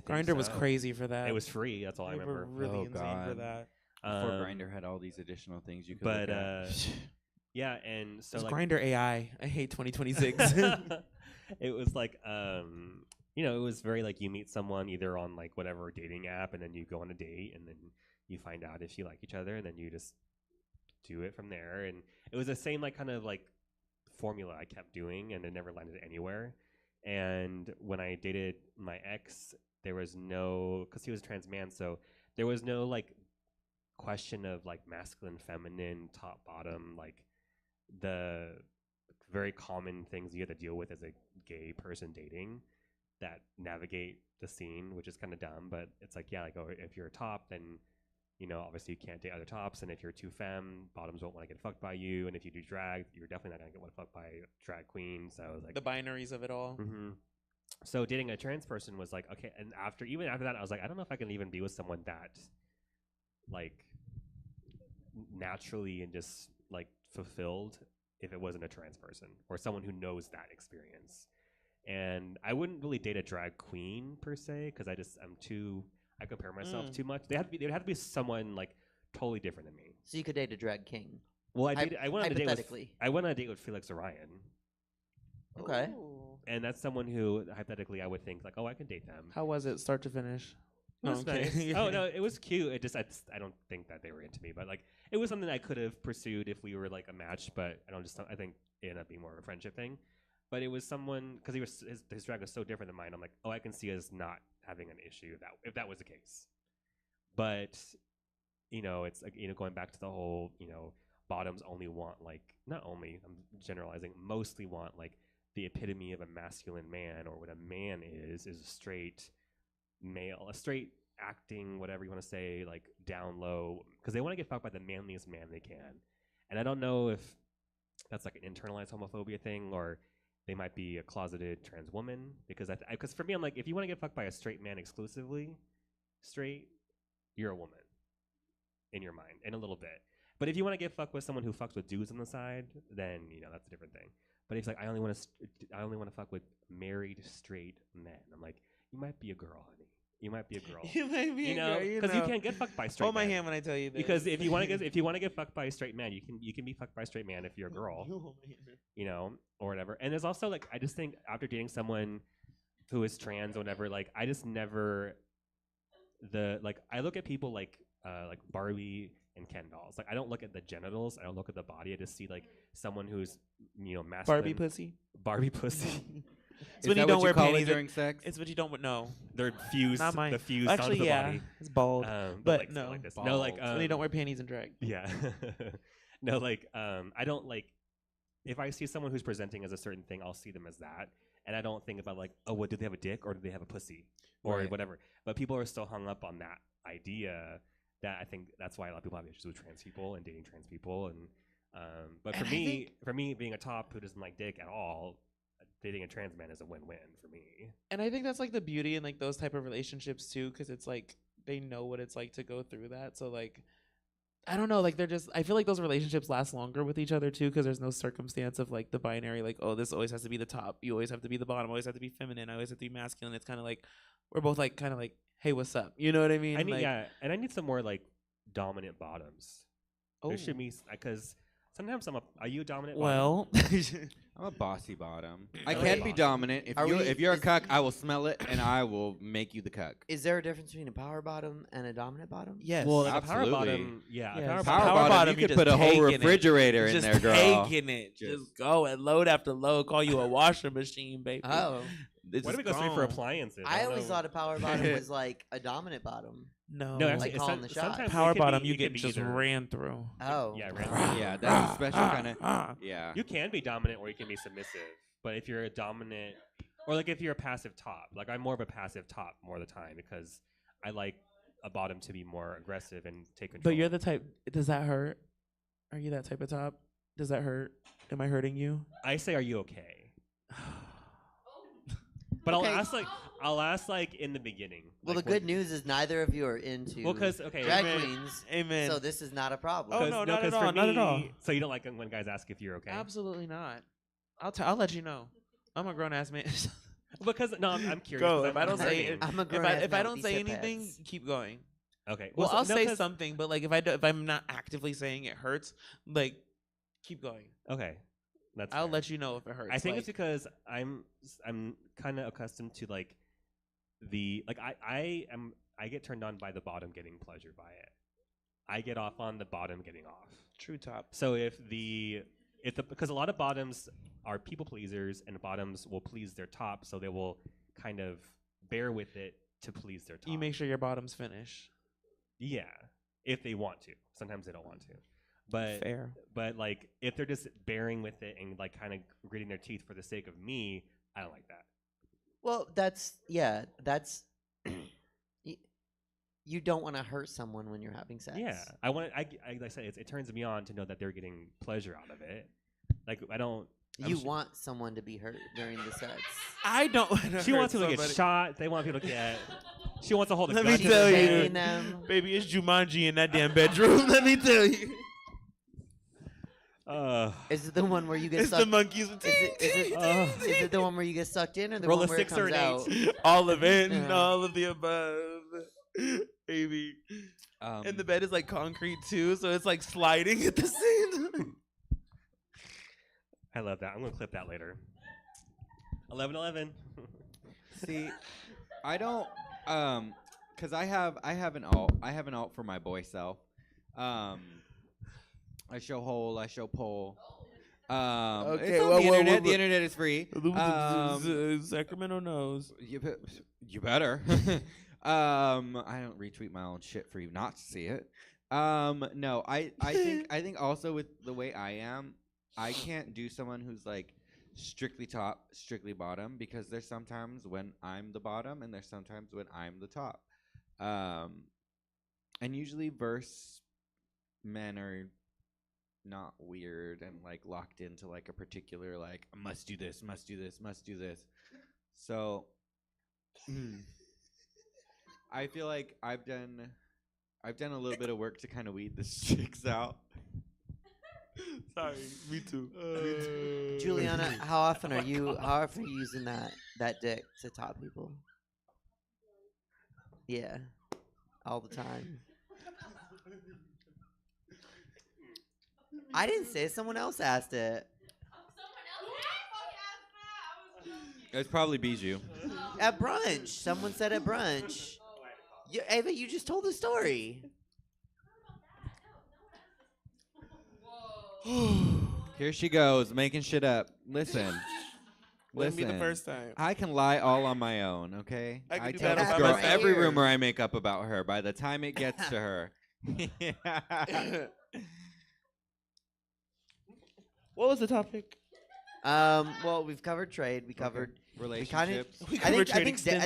Grindr was crazy for that. It was free. That's all I remember. They were really insane for that. Before Grindr had all these additional things you could But look at. Yeah, and so It's like Grindr AI. I hate 2026. It was like it was very like you meet someone either on like whatever dating app, and then you go on a date, and then you find out if you like each other, and then you just do it from there. And it was the same like kind of like formula I kept doing, and it never landed anywhere. And when I dated my ex, there was no, because he was a trans man, so there was no like question of like masculine, feminine, top, bottom, like the very common things you have to deal with as a gay person dating that navigate the scene, which is kind of dumb, but it's like, yeah, like, oh, if you're a top, then obviously you can't date other tops, and if you're too femme, bottoms won't want to get fucked by you, and if you do drag, you're definitely not gonna get fucked by a drag queen. So I was like, the binaries of it all. Mm-hmm. So dating a trans person was like, okay, and even after that, I was like, I don't know if I can even be with someone that like naturally and just like fulfilled if it wasn't a trans person or someone who knows that experience. And I wouldn't really date a drag queen per se, because I compare myself too much. There would have to be someone like totally different than me. So you could date a drag king. Well, I went on a date with Felix Orion. Okay. And that's someone who hypothetically I would think like, oh, I can date them. How was it, start to finish? It was nice. Oh no, it was cute. I don't think that they were into me, but like it was something I could have pursued if we were like a match. But I think it ended up being more of a friendship thing. But it was someone, because his drag was so different than mine. I'm like, oh, I can see us not having an issue if that was the case. but it's like going back to the whole bottoms only want like not only I'm generalizing mostly want like the epitome of a masculine man, or what a man is a straight male, a straight acting whatever you want to say, like down low, because they want to get fucked by the manliest man they can. And I don't know if that's like an internalized homophobia thing, or they might be a closeted trans woman, because because for me, I'm like, if you want to get fucked by a straight man exclusively straight, you're a woman in your mind in a little bit. But if you want to get fucked with someone who fucks with dudes on the side, then that's a different thing. But it's like I only want to fuck with married straight men. I'm like, you might be a girl, honey. You might be a girl. You might be a girl, because you can't get fucked by straight. Hold my men. hand when I tell you this. Because if you want to get fucked by a straight man, you can be fucked by a straight man if you're a girl. Or whatever. And there's also like I just think after dating someone who is trans or whatever, like I just never I look at people like Barbie and Ken dolls. Like I don't look at the genitals, I don't look at the body. I just see like someone who's masculine. Barbie pussy. Barbie pussy. It's when you don't wear panties during sex. It's what you don't know. They're fused. Not mine. The fused Actually, onto the yeah, body. it's bald. But like, no, like this. bald. No, like It's when you don't wear panties and drag. Yeah. No, like I don't like if I see someone who's presenting as a certain thing, I'll see them as that, and I don't think about like, oh, what do they have a dick or do they have a pussy or Right. whatever. But people are still hung up on that idea. That I think that's why a lot of people have issues with trans people and dating trans people, and but for me being a top who doesn't like dick at all, dating a trans man is a win-win for me. And I think that's like the beauty in like those type of relationships too, because it's like they know what it's like to go through that. So like, I don't know, like I feel like those relationships last longer with each other too, because there's no circumstance of like the binary, like, oh, this always has to be the top, you always have to be the bottom, always have to be feminine, I always have to be masculine. It's kind of like we're both like kind of like, hey, what's up? You know what I mean? I need, like, yeah, and I need some more like dominant bottoms. There should Oh. be because sometimes are you a dominant? Well, bottom? I'm a bossy bottom. I Wait. can be dominant. If Are you're we- if you're a is- cuck, I will smell it and I will make you the cuck. Is there a difference between a power bottom and a dominant bottom? Yes. Well, Absolutely. a power bottom, yeah, a Yes. power bottom. You could put a whole refrigerator in just there, girl. taking it. Just go and load after load. Call you a washer machine, baby. Oh. It's Why do we just go straight for gone. appliances? I don't always know. thought a power bottom was like a dominant bottom. No, No, actually, like calling the shots. sometimes Power it could bottom, be- you it could get be just either. ran through. Oh. Yeah, ran through. Yeah, that's a special kind of. Yeah. You can be dominant or you can be submissive. But if you're a dominant, or like if you're a passive top, like I'm more of a passive top more of the time because I like a bottom to be more aggressive and take control. But you're the type. Does that hurt? Are you that type of top? Does that hurt? Am I hurting you? I say, are you okay? But Okay. I'll ask like in the beginning. Well, like, the good news is neither of you are into Well, 'cause, okay, drag Amen. queens. Amen. So this is not a problem. Oh, no, not at 'cause all, for not at all. me- So you don't like when guys ask if you're okay? Absolutely not. I'll let you know. I'm a grown ass man. Because no, I'm curious. Go. 'cause If I don't say hurting. I'm a if grown-ass if I man don't with say these hip anything, heads. keep going. Okay. Well, so- I'll no, say 'cause- something, but like if I'm not actively saying it hurts, like keep going. Okay. That's I'll fair. let you know if it hurts. I think it's like- because I'm kind of accustomed to like I get turned on by the bottom getting pleasure by it. I get off on the bottom getting off. True top. So because a lot of bottoms are people pleasers and bottoms will please their top, so they will kind of bear with it to please their top. You make sure your bottoms finish. Yeah, if they want to. Sometimes they don't want to. But Fair. But like if they're just bearing with it and like kind of gritting their teeth for the sake of me, I don't like that. Well, that's you don't want to hurt someone when you're having sex. Yeah, I want. Like I said, it turns me on to know that they're getting pleasure out of it. Like I don't. You want someone to be hurt during the sex. I don't. She wants people to get shot. They want people to get. She wants to hold a Let gun me to tell their you, head. baby, it's Jumanji in that damn bedroom. Let me tell you. Is it the one where you get It's sucked? the monkeys. Is it the one where you get sucked in, or the Roll one a where 6 it or comes an 8. out? All of it, Yeah. all of the above, baby. And the bed is like concrete too, so it's like sliding at the same time. I love that. I'm gonna clip that later. 11/11. See, I don't, cause I have an alt for my boy self. I show hole, I show pole. Okay, it's on well, the well, internet. well, The internet is free. Sacramento knows. You better. I don't retweet my own shit for you not to see it. No, I think also with the way I am, I can't do someone who's like strictly top, strictly bottom, because there's sometimes when I'm the bottom and there's sometimes when I'm the top. And usually verse men are not weird and like locked into like a particular like must do this, must do this, must do this. So I feel like I've done a little bit of work to kind of weed the chicks out. Sorry, me too. Juliana, how often are you using that dick to top people? Yeah, all the time. I didn't say it, someone else asked it. It's probably Bijou. At brunch. Someone said at brunch. Ava, you just told the story. Here she goes, making shit up. Listen. Wouldn't be the first time. I can lie all on my own, okay? I can do tell that this by girl myself. every rumor I make up about her by the time it gets to her. What was the topic? Well, we've covered trade. We covered relationships. I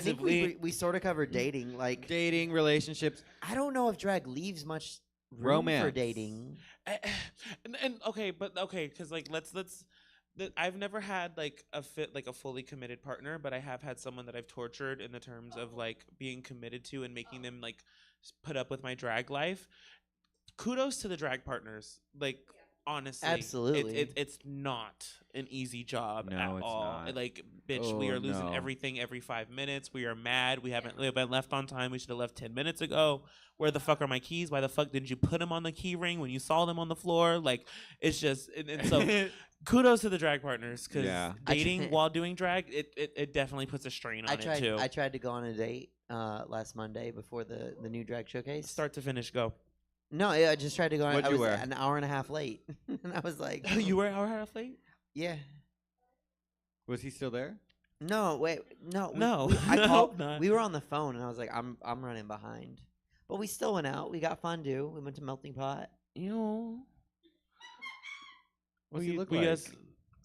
think we sort of covered dating, like dating, relationships. I don't know if drag leaves much room for Romance. dating. And okay, because like I've never had like a fully committed partner, but I have had someone that I've tortured in the terms of like being committed to and making them like put up with my drag life. Kudos to the drag partners, like. Honestly, absolutely, it's not an easy job No, at it's all. not. Like, bitch, we Oh, are losing no. everything every 5 minutes. We are mad. We haven't been left on time. We should have left 10 minutes ago. Where the fuck are my keys? Why the fuck didn't you put them on the key ring when you saw them on the floor? Like, it's just and so. Kudos to the drag partners because dating while doing drag, it definitely puts a strain on it too. I tried to go on a date last Monday before the new drag showcase. Start to finish, go. No, I just tried to go. What'd I you was wear? an hour and a half late, and I was like, You were an hour and a half late? Yeah. Was he still there? No, wait, no, No. I No, called. not. We were on the phone, and I was like, I'm running behind, but we still went out. We got fondue. We went to Melting Pot. What's he look we like? guys-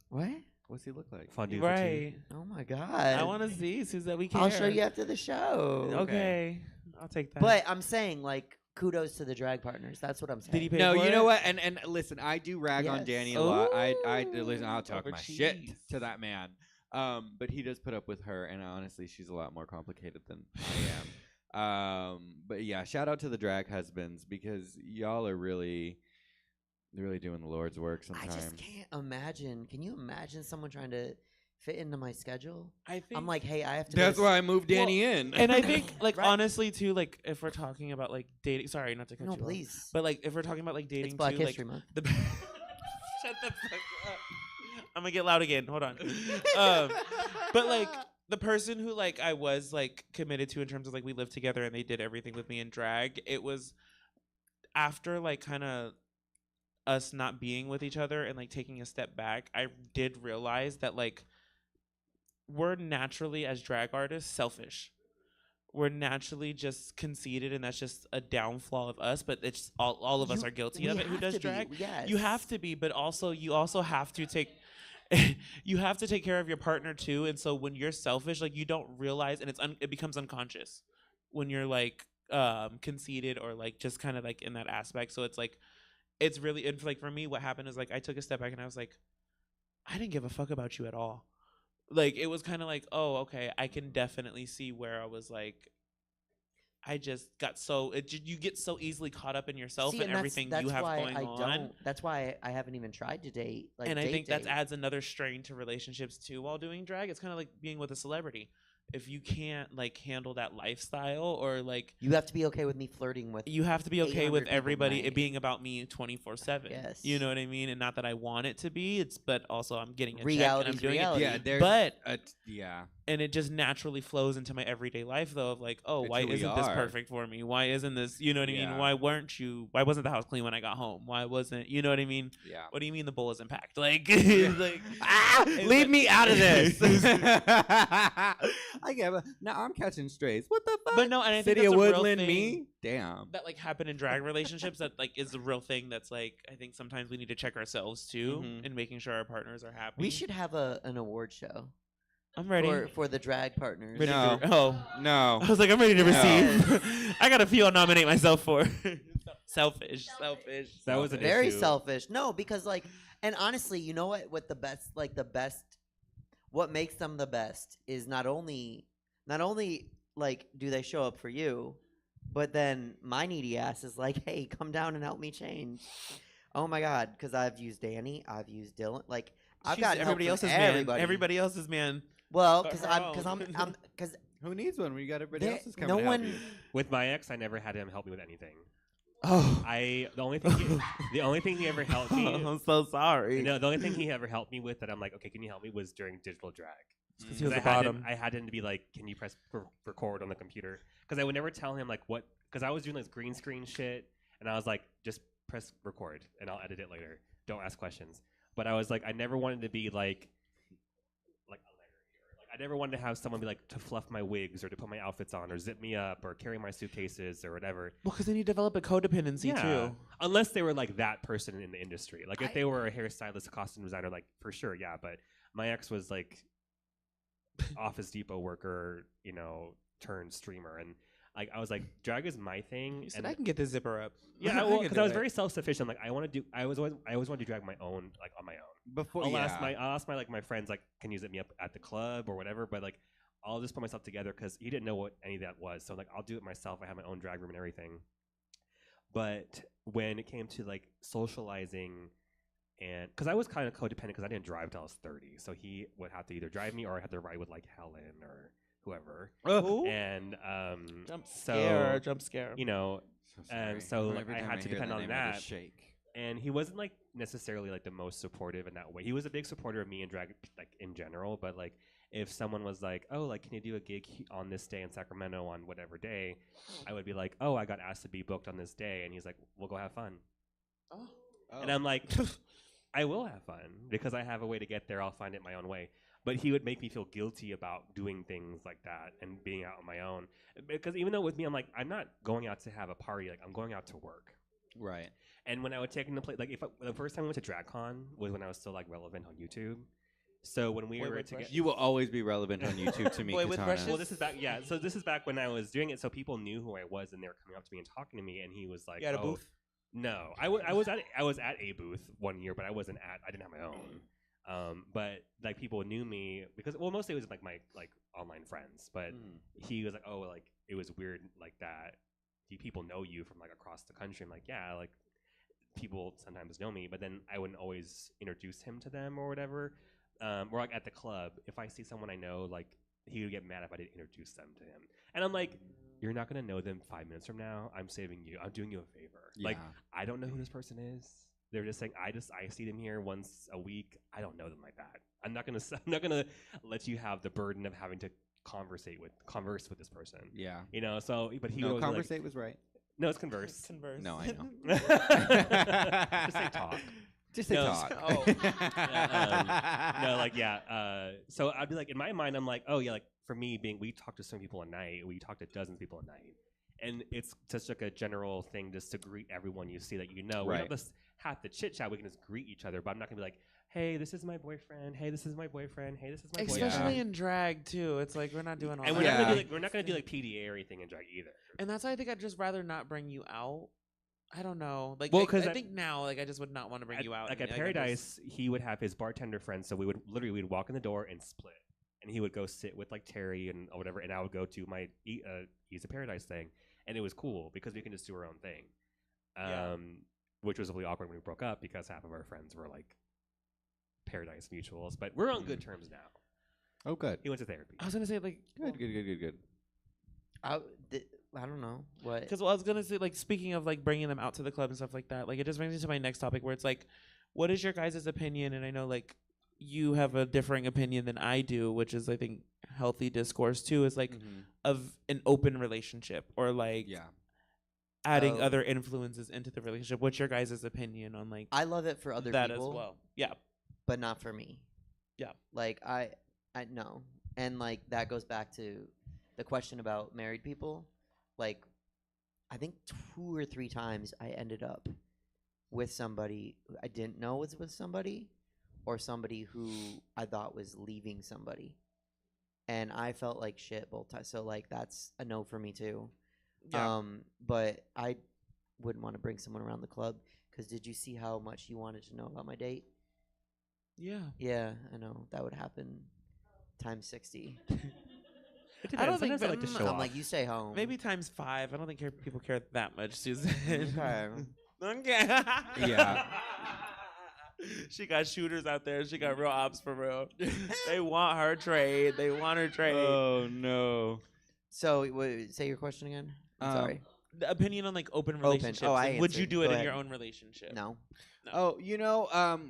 What? What's he look like? Fondue Right. Oh my god! I want to see so that we can. I'll show you after the show. Okay. I'll take that. But I'm saying, like, kudos to the drag partners. That's what I'm saying. Did he pay No, for you it? know what? And listen, I do rag on Yes. Danny a lot. Listen, I'll Ooh, talk over my shit cheese. to that man. But he does put up with her, and honestly, she's a lot more complicated than I am. But yeah, shout out to the drag husbands because y'all are really doing the Lord's work sometimes. I just can't imagine. Can you imagine someone trying to fit into my schedule? I think I'm like, hey, I have to. That's go to why I moved Danny in. And I think, like, Right. honestly, too, like, if we're talking about, like, dating. Sorry, not to cut No, you off. please. But, like, if we're talking about, like, dating, It's Black too, History like, Month. Shut the fuck up. I'm gonna get loud again. Hold on. But, like, the person who, like, I was, like, committed to in terms of, like, we lived together and they did everything with me in drag, it was after, like, kind of us not being with each other and, like, taking a step back, I did realize that, like, we're naturally, as drag artists, selfish. We're naturally just conceited, and that's just a downfall of us. But it's all of us are guilty of it. Who does drag? You have to be, but also you also have to take. You have to take care of your partner too, and so when you're selfish, like you don't realize, and it becomes unconscious when you're like conceited or like just kind of like in that aspect. So it's like, it's really, and like for me, what happened is like I took a step back and I was like, I didn't give a fuck about you at all. Like, it was kind of like, oh, okay, I can definitely see where I was like, I just got so, you get so easily caught up in yourself and everything you have going on. That's why I haven't even tried to date. Like, And I think that date. adds another strain to relationships too while doing drag. It's kind of like being with a celebrity. If you can't like handle that lifestyle or like, You have to be okay with me flirting with. you have to be okay 800 with people everybody night. it being about me 24/7. Yes. You know what I mean? And not that I want it to be. But also I'm getting a check and I'm Reality's doing reality. it. Yeah, there's but yeah. and it just naturally flows into my everyday life though of like, oh, It's why who we isn't this are. perfect for me? Why isn't this, you know what I mean? Yeah. Why wasn't the house clean when I got home? Why wasn't, you know what I mean? Yeah. What do you mean the bowl isn't packed? Like, like Leave me out of this. I get it. Now I'm catching strays. What the fuck? But no, and I think City that's of a real Woodland, thing me? Damn. that like happen in drag relationships that like is a real thing that's like I think sometimes we need to check ourselves too in making sure our partners are happy. We should have an award show. I'm ready. For the drag partners. Ready No. to, oh No. I was like, I'm ready to No. receive. I got a few I'll nominate myself for. Selfish. That was an very issue. selfish. No, because like, and honestly, you know what the best, what makes them the best is not only like do they show up for you, but then my needy ass is like, hey, come down and help me change. Oh my God, because I've used Danny, I've used Dylan, like I've She's got everybody else's man. Everybody else's man. Well, But because her I'm own. because who needs one when you got everybody There- else's coming no to help one- you? With my ex, I never had him help me with anything. Oh. The only thing he ever helped me. I'm so sorry. No, the only thing he ever helped me with that I'm like, okay, can you help me, was during digital drag. 'cause he was I the had bottom. I had him to be like, can you press record on the computer? Because I would never tell him like what, because I was doing this green screen shit, and I was like, just press record and I'll edit it later. Don't ask questions. But I was like, I never wanted to be like I never wanted to have someone be like to fluff my wigs or to put my outfits on or zip me up or carry my suitcases or whatever. Well, because then you develop a codependency too. Unless they were like that person in the industry. Like if they were a hairstylist, a costume designer, like for sure, yeah. But my ex was like Office Depot worker, you know, turned streamer, and like I was like, drag is my thing. You said I can get this zipper up. Yeah, I well, can because do I was it. very self-sufficient. Like I always want to drag my own, like on my own. Before, I'll yeah. ask my friends like, can you zip me up at the club or whatever? But like, I'll just put myself together because he didn't know what any of that was. So like, I'll do it myself. I have my own drag room and everything. But when it came to like socializing, and because I was kind of codependent because I didn't drive till I was 30, so he would have to either drive me or I had to ride with like Helen or whoever. Who? And Jump so scare, jump scare. You know, and so like, Every I time had I to hear depend that on name, I that. just shake. And he wasn't like necessarily like the most supportive in that way. He was a big supporter of me and drag like in general, but like if someone was like, "Oh, like can you do a gig on this day in Sacramento on whatever day?" I would be like, "Oh, I got asked to be booked on this day," and he's like, "We'll go have fun." Oh. And I'm like, "I will have fun because I have a way to get there. I'll find it my own way." But he would make me feel guilty about doing things like that and being out on my own. Because even though with me, I'm like, I'm not going out to have a party. Like I'm going out to work. Right. And when I would take him to play, like the first time we went to DragCon was when I was still like relevant on YouTube. So when we were together, You will always be relevant on YouTube to me, Katana. well, this is back, yeah. So this is back when I was doing it, so people knew who I was, and they were coming up to me and talking to me, and he was like, You had a "Oh, booth? no, I was at a booth one year, but I didn't have my own. But like people knew me because mostly it was like my like online friends, but he was like, oh, like it was weird like that. People know you from like across the country. I'm like, yeah, like people sometimes know me, but then I wouldn't always introduce him to them or whatever. Or like at the club, if I see someone I know, like he would get mad if I didn't introduce them to him. And I'm like, you're not gonna know them 5 minutes from now. I'm saving you. I'm doing you a favor. Like Yeah. I don't know who this person is. They're just saying I see them here once a week. I don't know them like that. I'm not gonna let you have the burden of having to converse with this person. Yeah. You know. So, but he No, was conversate like, was right. No, it's converse. Converse. No, I know. Just say talk. Just say talk. Oh. No, like yeah. So I'd be like, in my mind, I'm like, oh yeah, like for me we talk to some people a night. We talk to dozens of people a night. And it's just like a general thing just to greet everyone you see that you know. We Right. don't just have to chit chat. We can just greet each other. But I'm not gonna be like, hey, this is my boyfriend. Hey, this is my boyfriend. Hey, this is my boyfriend. Especially in drag too. It's like we're not doing all And that. we're not gonna do like PDA or anything in drag either. And that's why I think I'd just rather not bring you out. I don't know. Like, Well, I 'cause think now, like, I just would not want to bring you out. Like and, at I just- Paradise, he would have his bartender friends, so we'd walk in the door and split, and he would go sit with like Terry and or whatever, and I would go to my Ease of Paradise thing, and it was cool because we can just do our own thing, which was really awkward when we broke up because half of our friends were like Paradise mutuals, but we're on good terms now. Oh, good. He went to therapy. I was gonna say like Good. I don't know what. Because I was gonna say, like, speaking of like bringing them out to the club and stuff like that, like it just brings me to my next topic where it's like, what is your guys' opinion? And I know like you have a differing opinion than I do, which is I think healthy discourse too, is like of an open relationship or like adding Oh. other influences into the relationship. What's your guys' opinion on like I love it for other that people as well? Yeah. but not for me. Yeah. Like I no. And like that goes back to the question about married people. Like I think 2 or 3 times I ended up with somebody who I didn't know was with somebody or somebody who I thought was leaving somebody. And I felt like shit both times. So like that's a no for me too. Yeah. But I wouldn't want to bring someone around the club because did you see how much you wanted to know about my date? Yeah. Yeah, I know. That would happen times 60. I don't think Sometimes I like to show I'm like, you stay home. Maybe times 5. I don't think people care that much, Susan. Okay. Okay. Yeah. She got shooters out there. She got real ops for real. They want her trade. They want her trade. Oh no. So, say your question again. I'm sorry. The opinion on like open Open. relationships. Oh, like, I would you answered. do Go it in ahead. your own relationship? No. Oh,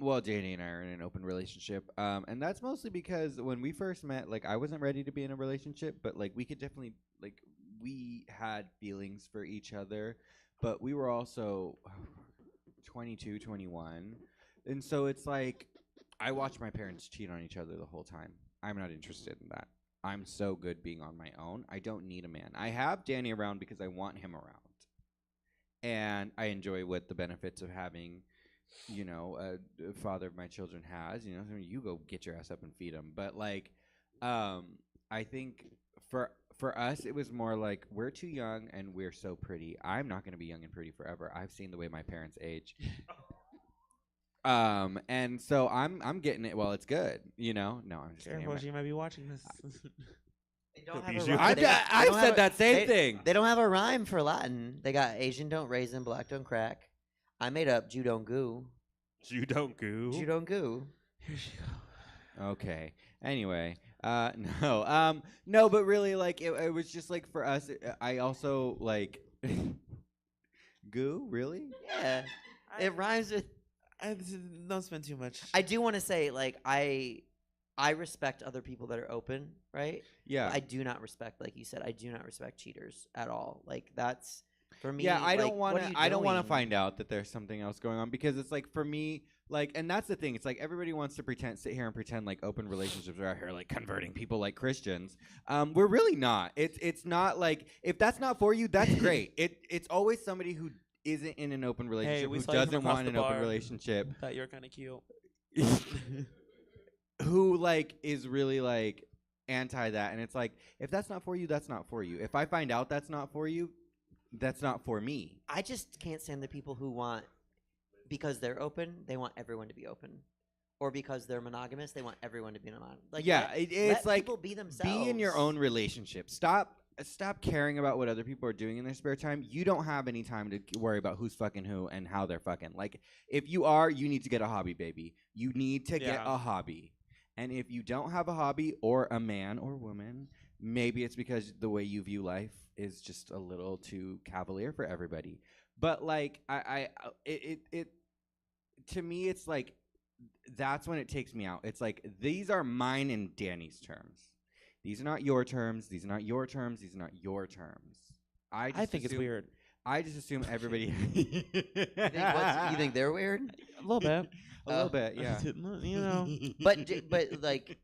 well, Danny and I are in an open relationship, and that's mostly because when we first met, like, I wasn't ready to be in a relationship, but like, we could definitely, like, we had feelings for each other, but we were also 22, 21, and so it's like, I watched my parents cheat on each other the whole time. I'm not interested in that. I'm so good being on my own. I don't need a man. I have Danny around because I want him around, and I enjoy what the benefits of having a father of my children has, so you go get your ass up and feed them. But like, I think for us, it was more like we're too young and we're so pretty. I'm not going to be young and pretty forever. I've seen the way my parents age. And so I'm getting it while it's good, No, I'm just Careful, she might be watching this. They don't have a Usually- rhyme. I've They don't- got- they I've don't have said a- that same thing. They don't have a rhyme for Latin. They got Asian don't raisin, black don't crack. I made up Jew don't goo. You don't goo. Jew don't goo. Here she goes. Okay. Anyway, no, but really, like, it was just like for us. I also like goo. Really? Yeah, it rhymes with. Don't spend too much. I do want to say, like, I respect other people that are open, right? Yeah. But I do not respect, like you said, I do not respect cheaters at all. Like that's for me. Yeah, I don't like, want what are to. you I don't want to doing? find out that there's something else going on because it's like for me, like, and that's the thing. It's like everybody wants to sit here and pretend like open relationships are out here like converting people like Christians. We're really not. It's not like if that's not for you, that's great. It's always somebody who isn't in an open relationship we who saw you from doesn't across want the an open bar. relationship. Thought you were kind of cute. Who like is really like anti that, and it's like if that's not for you, that's not for you. If I find out that's not for you, that's not for me. I just can't stand the people who want, because they're open, they want everyone to be open, or because they're monogamous, they want everyone to be monogamous. Like, yeah, let it's like people be themselves. Be in your own relationship. Stop caring about what other people are doing in their spare time. You don't have any time to worry about who's fucking who and how they're fucking. Like, if you are, you need to get a hobby, baby. You need to get a hobby. And if you don't have a hobby or a man or woman, maybe it's because the way you view life is just a little too cavalier for everybody. But like, it to me, it's like that's when it takes me out. It's like these are mine and Danny's terms. These are not your terms. These are not your terms. These are not your terms. I think it's weird. I just assume everybody. You think they're weird? A little bit. A little bit, yeah. But like,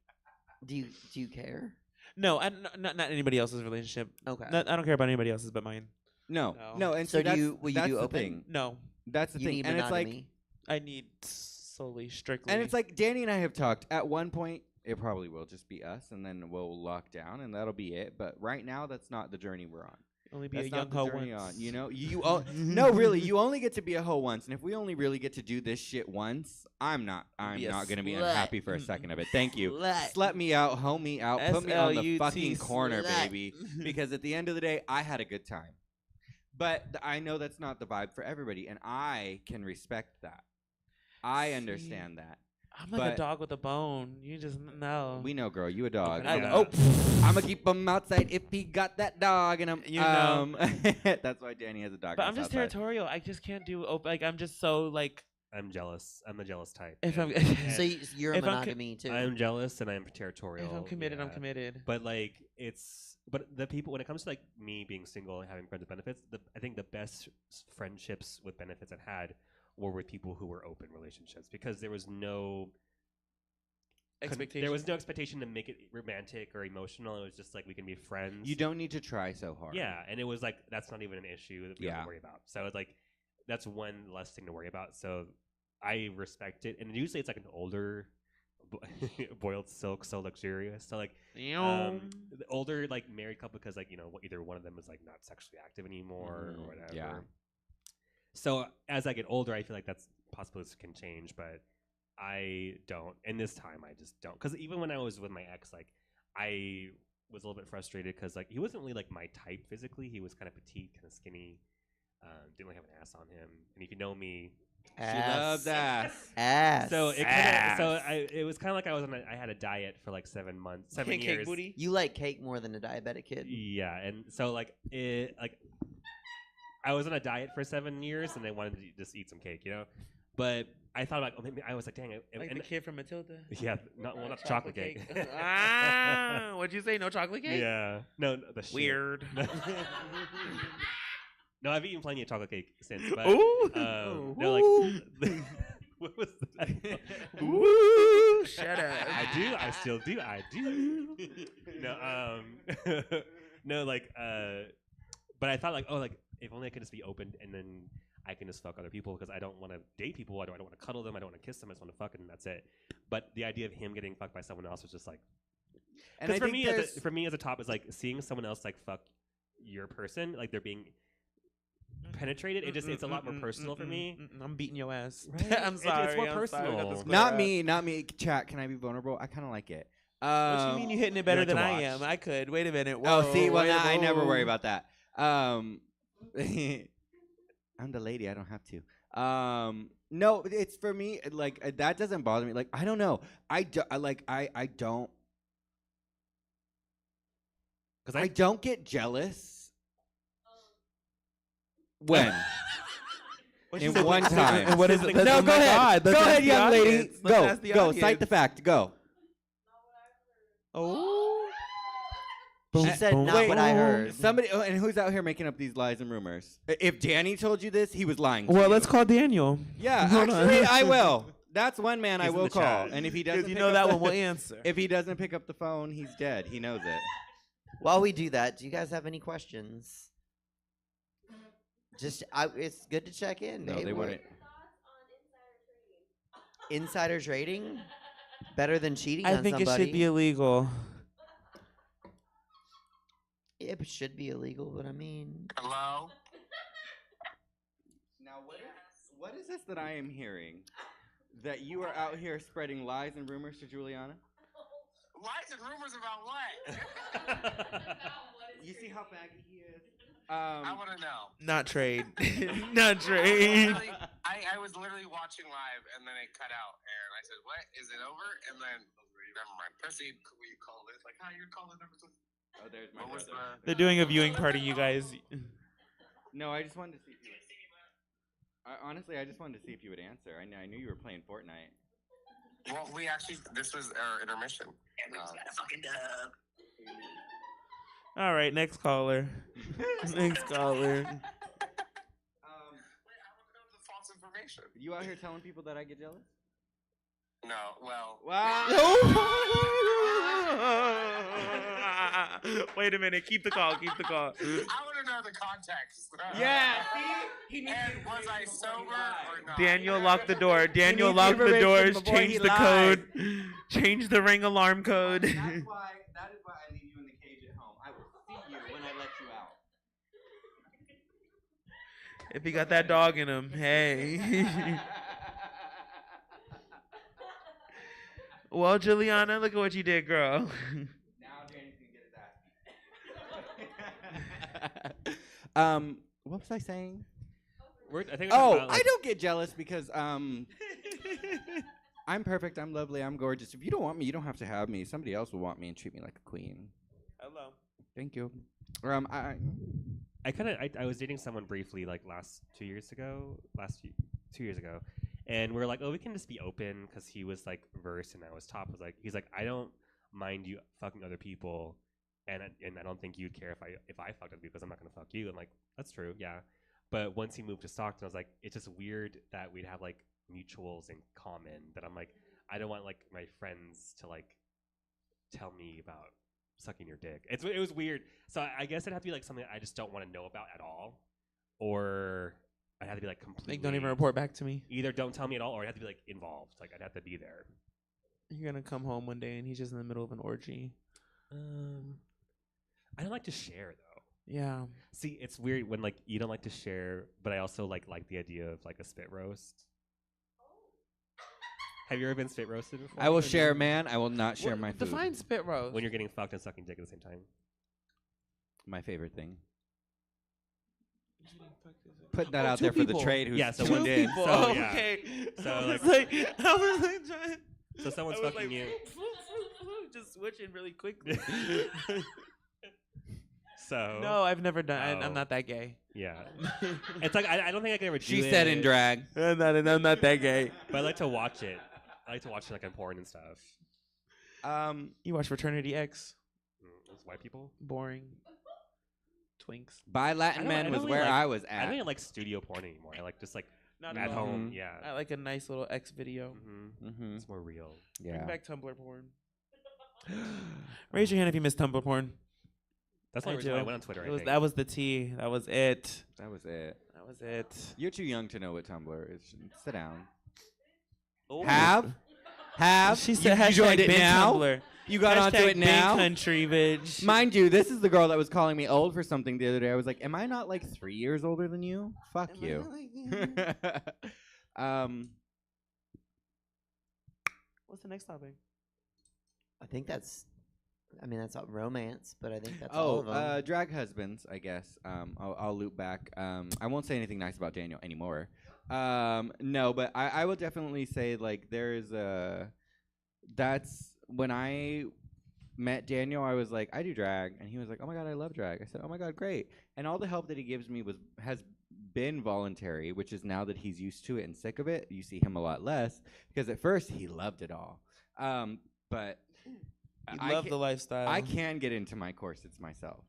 do you care? No, not anybody else's relationship. Okay. I don't care about anybody else's but mine. No. And So see, that's, will you that's do the open? thing. No. That's the You thing. need And it's like, monogamy? I need solely, strictly. and it's like Danny and I have talked. At one point, it probably will just be us, and then we'll lock down, and that'll be it. But right now, that's not the journey we're on. Only be That's a not young the hoe journey once. on. You know, no, really, you only get to be a hoe once, and if we only really get to do this shit once, I'm not Be a gonna be slut. unhappy for a second of it. Thank you. Slut. Slut me out, hoe me out, put me on the SLUT, fucking corner, slut. baby. Because at the end of the day, I had a good time. But I know that's not the vibe for everybody, and I can respect that. I understand that. I'm like a dog with a bone. You just know. We know, girl. You a dog. I know. Oh, I'ma keep him outside if he got that dog in him. You know. That's why Danny has a dog. But I'm just territorial. I just can't do open. Like I'm just so like. I'm jealous. I'm the jealous type. If I'm- And- So you're a if I'm monogamy too. I'm jealous and I'm territorial. If I'm committed, I'm yeah. committed. But like but the people when it comes to like me being single and having friends with benefits, I think the best friendships with benefits I've had were with people who were open relationships because there was no Expectation. There was no expectation to make it romantic or emotional. It was just like we can be friends. You don't need to try so hard. Yeah, and it was like that's not even an issue that we have Yeah. to worry about. So it's like that's one less thing to worry about. So I respect it, and usually it's like an older boiled silk, so luxurious. So like the older like married couple because like either one of them is like not sexually active anymore or whatever. Yeah. So as I get older, I feel like that's possibilities can change, but I don't. And this time, I just don't. Because even when I was with my ex, like I was a little bit frustrated because like he wasn't really like my type physically. He was kind of petite, kind of skinny. Didn't really have an ass on him. And if you know me, she loves ass. Ass. So it Ass. it was kind of like I had a diet for like 7 months, 7 Cake years. booty? You like cake more than a diabetic kid. Yeah, and so like I was on a diet for 7 years, and I wanted to just eat some cake, But I thought about, maybe I was like, dang, Like the kid from Matilda? Yeah, not chocolate cake. What'd you say? No chocolate cake? Yeah, no, the shit. Weird. No, I've eaten plenty of chocolate cake since. But, Ooh. No, like, what was that? Ooh, shut up. I do. I still do. I do. No, no, like, but I thought like, oh, like if only I could just be open and then I can just fuck other people because I don't want to date people. I don't want to cuddle them. I don't want to kiss them. I just want to fuck and that's it. But the idea of him getting fucked by someone else was just like, because for me as a top is like seeing someone else like fuck your person, like they're being penetrated. It's a lot more personal for me. I'm beating your ass. Right? I'm sorry. It's more I'm personal. sorry, I got the Not square me, not me. Chat, can I be vulnerable? I kind of like it. What you mean you hitting it better you like than to I watch. am? I could. Wait a minute. Oh, Whoa, see, well, wait a I never worry whoa. about that. I'm the lady. I don't have to. No, it's for me. Like that doesn't bother me. Like I don't know. I don't. Because I don't get jealous. When? In one time. And what is it? No, go ahead. Go ahead, young lady. Go. Go. Cite Cite the fact. Go. Oh. She said not what I heard. Somebody, and who's out here making up these lies and rumors? If Danny told you this, he was lying. To Well, you. let's call Daniel. Yeah, Hold on. actually, I will. That's one man I He's in will the call. chat. And if he 'Cause doesn't, you pick know up that the- one will answer. If he doesn't pick up the phone, he's dead. He knows it. While we do that, do you guys have any questions? Just, it's good to check in. No, Hey, they we're- wouldn't. Insider trading? Better than cheating I on think somebody? it should be illegal. It should be illegal, but I mean... Hello? Now, what is this that I am hearing? That you are out here spreading lies and rumors to Juliana? Lies and rumors about what? You see how baggy he is? I want to know. Not trade. Not trade. I was literally watching live, and then it cut out, and I said, "What? Is it over?" And then, never mind. Proceed. Will you call this? Like, how you call it? Oh, there's my What was brother. They're doing a viewing party, you guys. No, I just wanted to see if you would. Honestly, I just wanted to see if you would answer. I knew you were playing Fortnite. Well, we actually, this was our intermission. And we just got a fucking dub. All right, next caller. Next caller. False information. You out here telling people that I get jealous? No, well. Wait a minute. Keep the call. Keep the call. I want to know the context. Yeah, and was I sober or not? Daniel locked the door. Daniel needs locked the information doors. before he Change the lies. code. Change the ring alarm code. That is why I leave you in the cage at home. I will see you when I let you out. If he got that dog in him, hey. Well, Juliana, look at what you did, girl. Now Danny's gonna get his ass beat. What was I saying? I don't get jealous because I'm perfect. I'm lovely. I'm gorgeous. If you don't want me, you don't have to have me. Somebody else will want me and treat me like a queen. Hello. Thank you. I was dating someone briefly like 2 years ago, 2 years ago, And we were like, oh, we can just be open because he was like verse and I was top. He's like, I don't mind you fucking other people, and I don't think you'd care if I fucked other people because I'm not gonna fuck you. I'm like, that's true, yeah. But once he moved to Stockton, I was like, it's just weird that we'd have like mutuals in common. That I'm like, I don't want like my friends to like tell me about sucking your dick. It was weird. So I guess it'd have to be like something I just don't want to know about at all, or I'd have to be like completely. Like, don't even report back to me. Either don't tell me at all, or I'd have to be like involved. Like I'd have to be there. You're gonna come home one day and he's just in the middle of an orgy. I don't like to share though. Yeah. See, it's weird when like you don't like to share, but I also like the idea of like a spit roast. Have you ever been spit roasted before? I will share, man. I will not share my food. Define spit roast. When you're getting fucked and sucking dick at the same time. My favorite thing. Putting that Oh, out two there for the people. trade who's Yeah, so tuned one in. people. Oh, yeah. okay. So I was like, I was like trying. So someone's I was fucking like, you. Just switching really quickly. So No, I've never done. I'm not that gay. Yeah, it's like I don't think I can ever do She it. said in drag. I'm not that gay. But I like to watch it. I like to watch it like on porn and stuff. You watch Fraternity X? Those white people. Boring. Twinks. By Latin Men was where I was I at. don't like studio porn anymore. I like just like Not at at all. home. Yeah. I like a nice little X video. Mm-hmm. It's more real. Yeah. Bring back Tumblr porn. Raise your hand if you miss Tumblr porn. That's the only reason why I went on Twitter. I think. That was the T. That was it. That was it. That was it. You're too young to know what Tumblr is. Sit down. Ooh. Have? She You- said you joined hashtag it Ben now? Tumblr. You got onto Hashtag it now? Ben country, bitch. Mind you, this is the girl that was calling me old for something the other day. I was like, am I not like 3 years older than you? Fuck you. What's the next topic? I think that's all romance, but I think that's all Oh, of them. drag husbands, I guess. I'll loop back. I won't say anything nice about Daniel anymore. No, but I will definitely say like there is a. That's when I met Daniel. I was like, I do drag, and he was like, oh my god, I love drag. I said, oh my god, great. And all the help that he gives me has been voluntary, which is now that he's used to it and sick of it, you see him a lot less. Because at first he loved it all, but. You love the lifestyle. I can get into my corsets myself.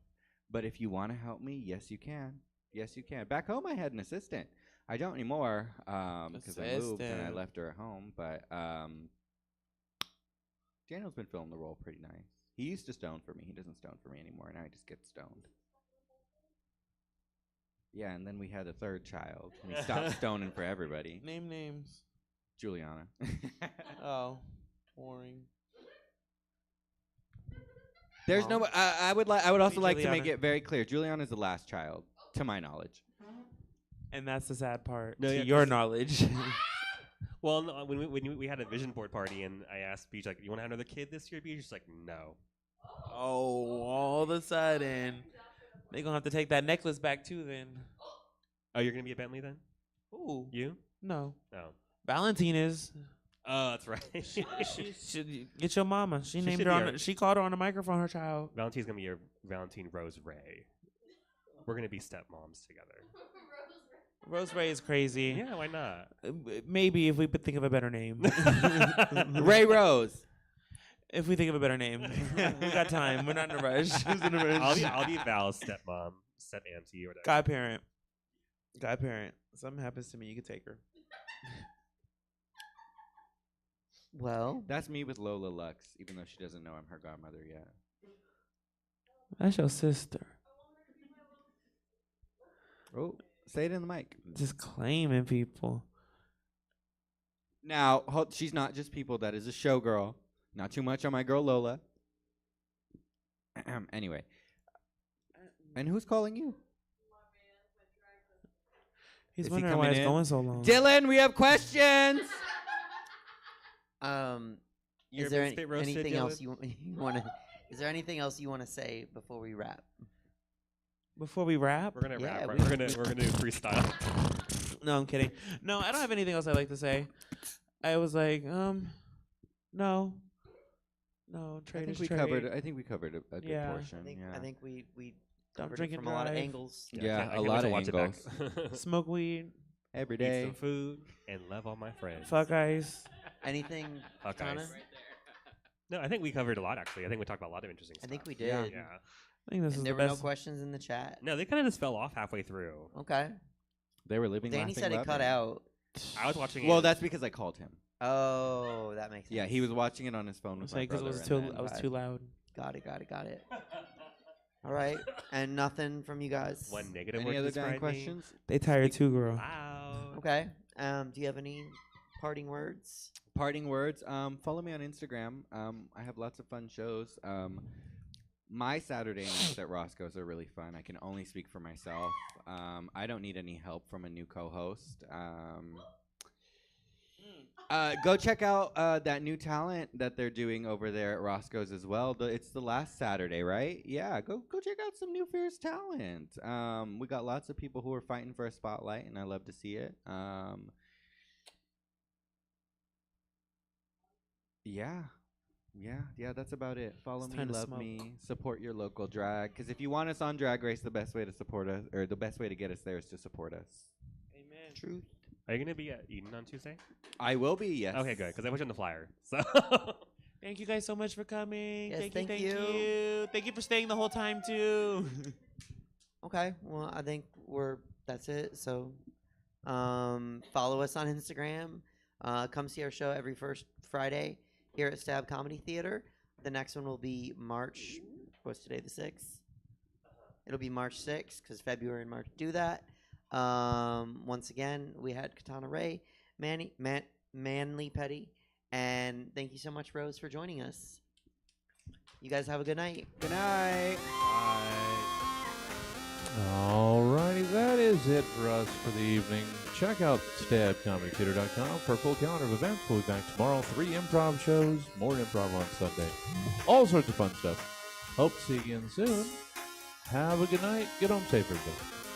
But if you want to help me, yes, you can. Yes, you can. Back home, I had an assistant. I don't anymore because I moved and I left her at home. But Daniel's been filling the role pretty nice. He used to stone for me. He doesn't stone for me anymore. Now I just get stoned. Yeah, and then we had a third child. And he stopped stoning for everybody. Name names. Juliana. Oh, boring. There's no. I would also like to make Juliana. it very clear. Juliana is the last child, to my knowledge. And that's the sad part. No, to yeah, your 'cause- knowledge. Well, no, when we had a vision board party and I asked Beach like, "You want to have another kid this year?" Beach, she's like, "No." Oh, all of a sudden, they gonna have to take that necklace back too. Then. Oh, you're gonna be a Bentley then? Ooh. You? No. Oh. Valentine is. Oh, that's right. she should get your mama. She named should her be on. our- She called her on the microphone. Her child. Valentine's gonna be your Valentine Rose Ray. We're gonna be stepmoms together. Rose Ray is crazy. Yeah, why not? Maybe if we could think of a better name. Ray Rose. If we think of a better name, we got time. We're not in a rush. Who's in a rush? I'll be Val's stepmom, step auntie, or whatever. Godparent. Godparent. Something happens to me, you can take her. Well, that's me with Lola Lux, even though she doesn't know I'm her godmother yet. That's your sister. Oh, say it in the mic. Just claiming people. Now, she's not just people. That is a showgirl. Not too much on my girl Lola. Anyway. And who's calling you? He's Is he wondering why coming it's in? going so long. Dylan, we have questions. You're Is there been spit roasted, anything else Dylan? you want to? Is there anything else you want to say before we wrap? Before we wrap? We're gonna Yeah, rap. Right? we- We're gonna do freestyle. No, I'm kidding. No, I don't have anything else I'd like to say. I was like, no. Trade I think is we trade. covered. I think we covered a good Yeah. portion. I think we Don't covered drink it and from a lot of drive. angles. Yeah, I a can't lot wait of to watch it back. angles. Smoke weed. every Eat day. some food and love all my friends. Fuck ice. Anything, Fuck Katana? ice. No, I think we covered a lot actually. I think we talked about a lot of interesting I stuff. think we did. Yeah. I think this And is there the were best. no questions in the chat. No, they kind of just fell off halfway through. Okay. They were living. Danny laughing, said it cut loving. out. I was watching Well, it. that's because I called him. Oh, that makes sense. Yeah, he was watching it on his phone with my Because brother. it was and too. then- I was too loud. Got it. All right. And nothing from you guys. One negative Any word to other describe damn me. questions? They tired too, girl. Wow. Okay. Do you have any parting words? Parting words. Follow me on Instagram. I have lots of fun shows. My Saturday nights at Roscoe's are really fun. I can only speak for myself. I don't need any help from a new co-host. Go check out that new talent that they're doing over there at Roscoe's as well. It's the last Saturday, right? Yeah, go check out some new fierce talent. We got lots of people who are fighting for a spotlight, and I love to see it. Yeah, that's about it. Follow It's me, time to love smoke. me, support your local drag. Because if you want us on Drag Race, the best way to support us, or the best way to get us there, is to support us. Amen. Truth. Are you gonna be at Eden on Tuesday? I will be, yes. Okay, good. Because I put you on the flyer. So. Thank you guys so much for coming. Yes, thank thank you. you. Thank you for staying the whole time too. Okay. Well, I think that's it. So, follow us on Instagram. Come see our show every first Friday here at Stab Comedy Theater. The next one will be March. What's today? The 6th. It'll be March 6th because February and March do that. Once again, we had Katana Ray, Manly Petty, and thank you so much, Rose, for joining us. You guys have a good night. Good night. Alrighty, that is it for us for the evening. Check out stabcomedytheater.com for a full calendar of events. We'll be back tomorrow. 3 improv shows, more improv on Sunday. All sorts of fun stuff. Hope to see you again soon. Have a good night. Get home safe, everybody.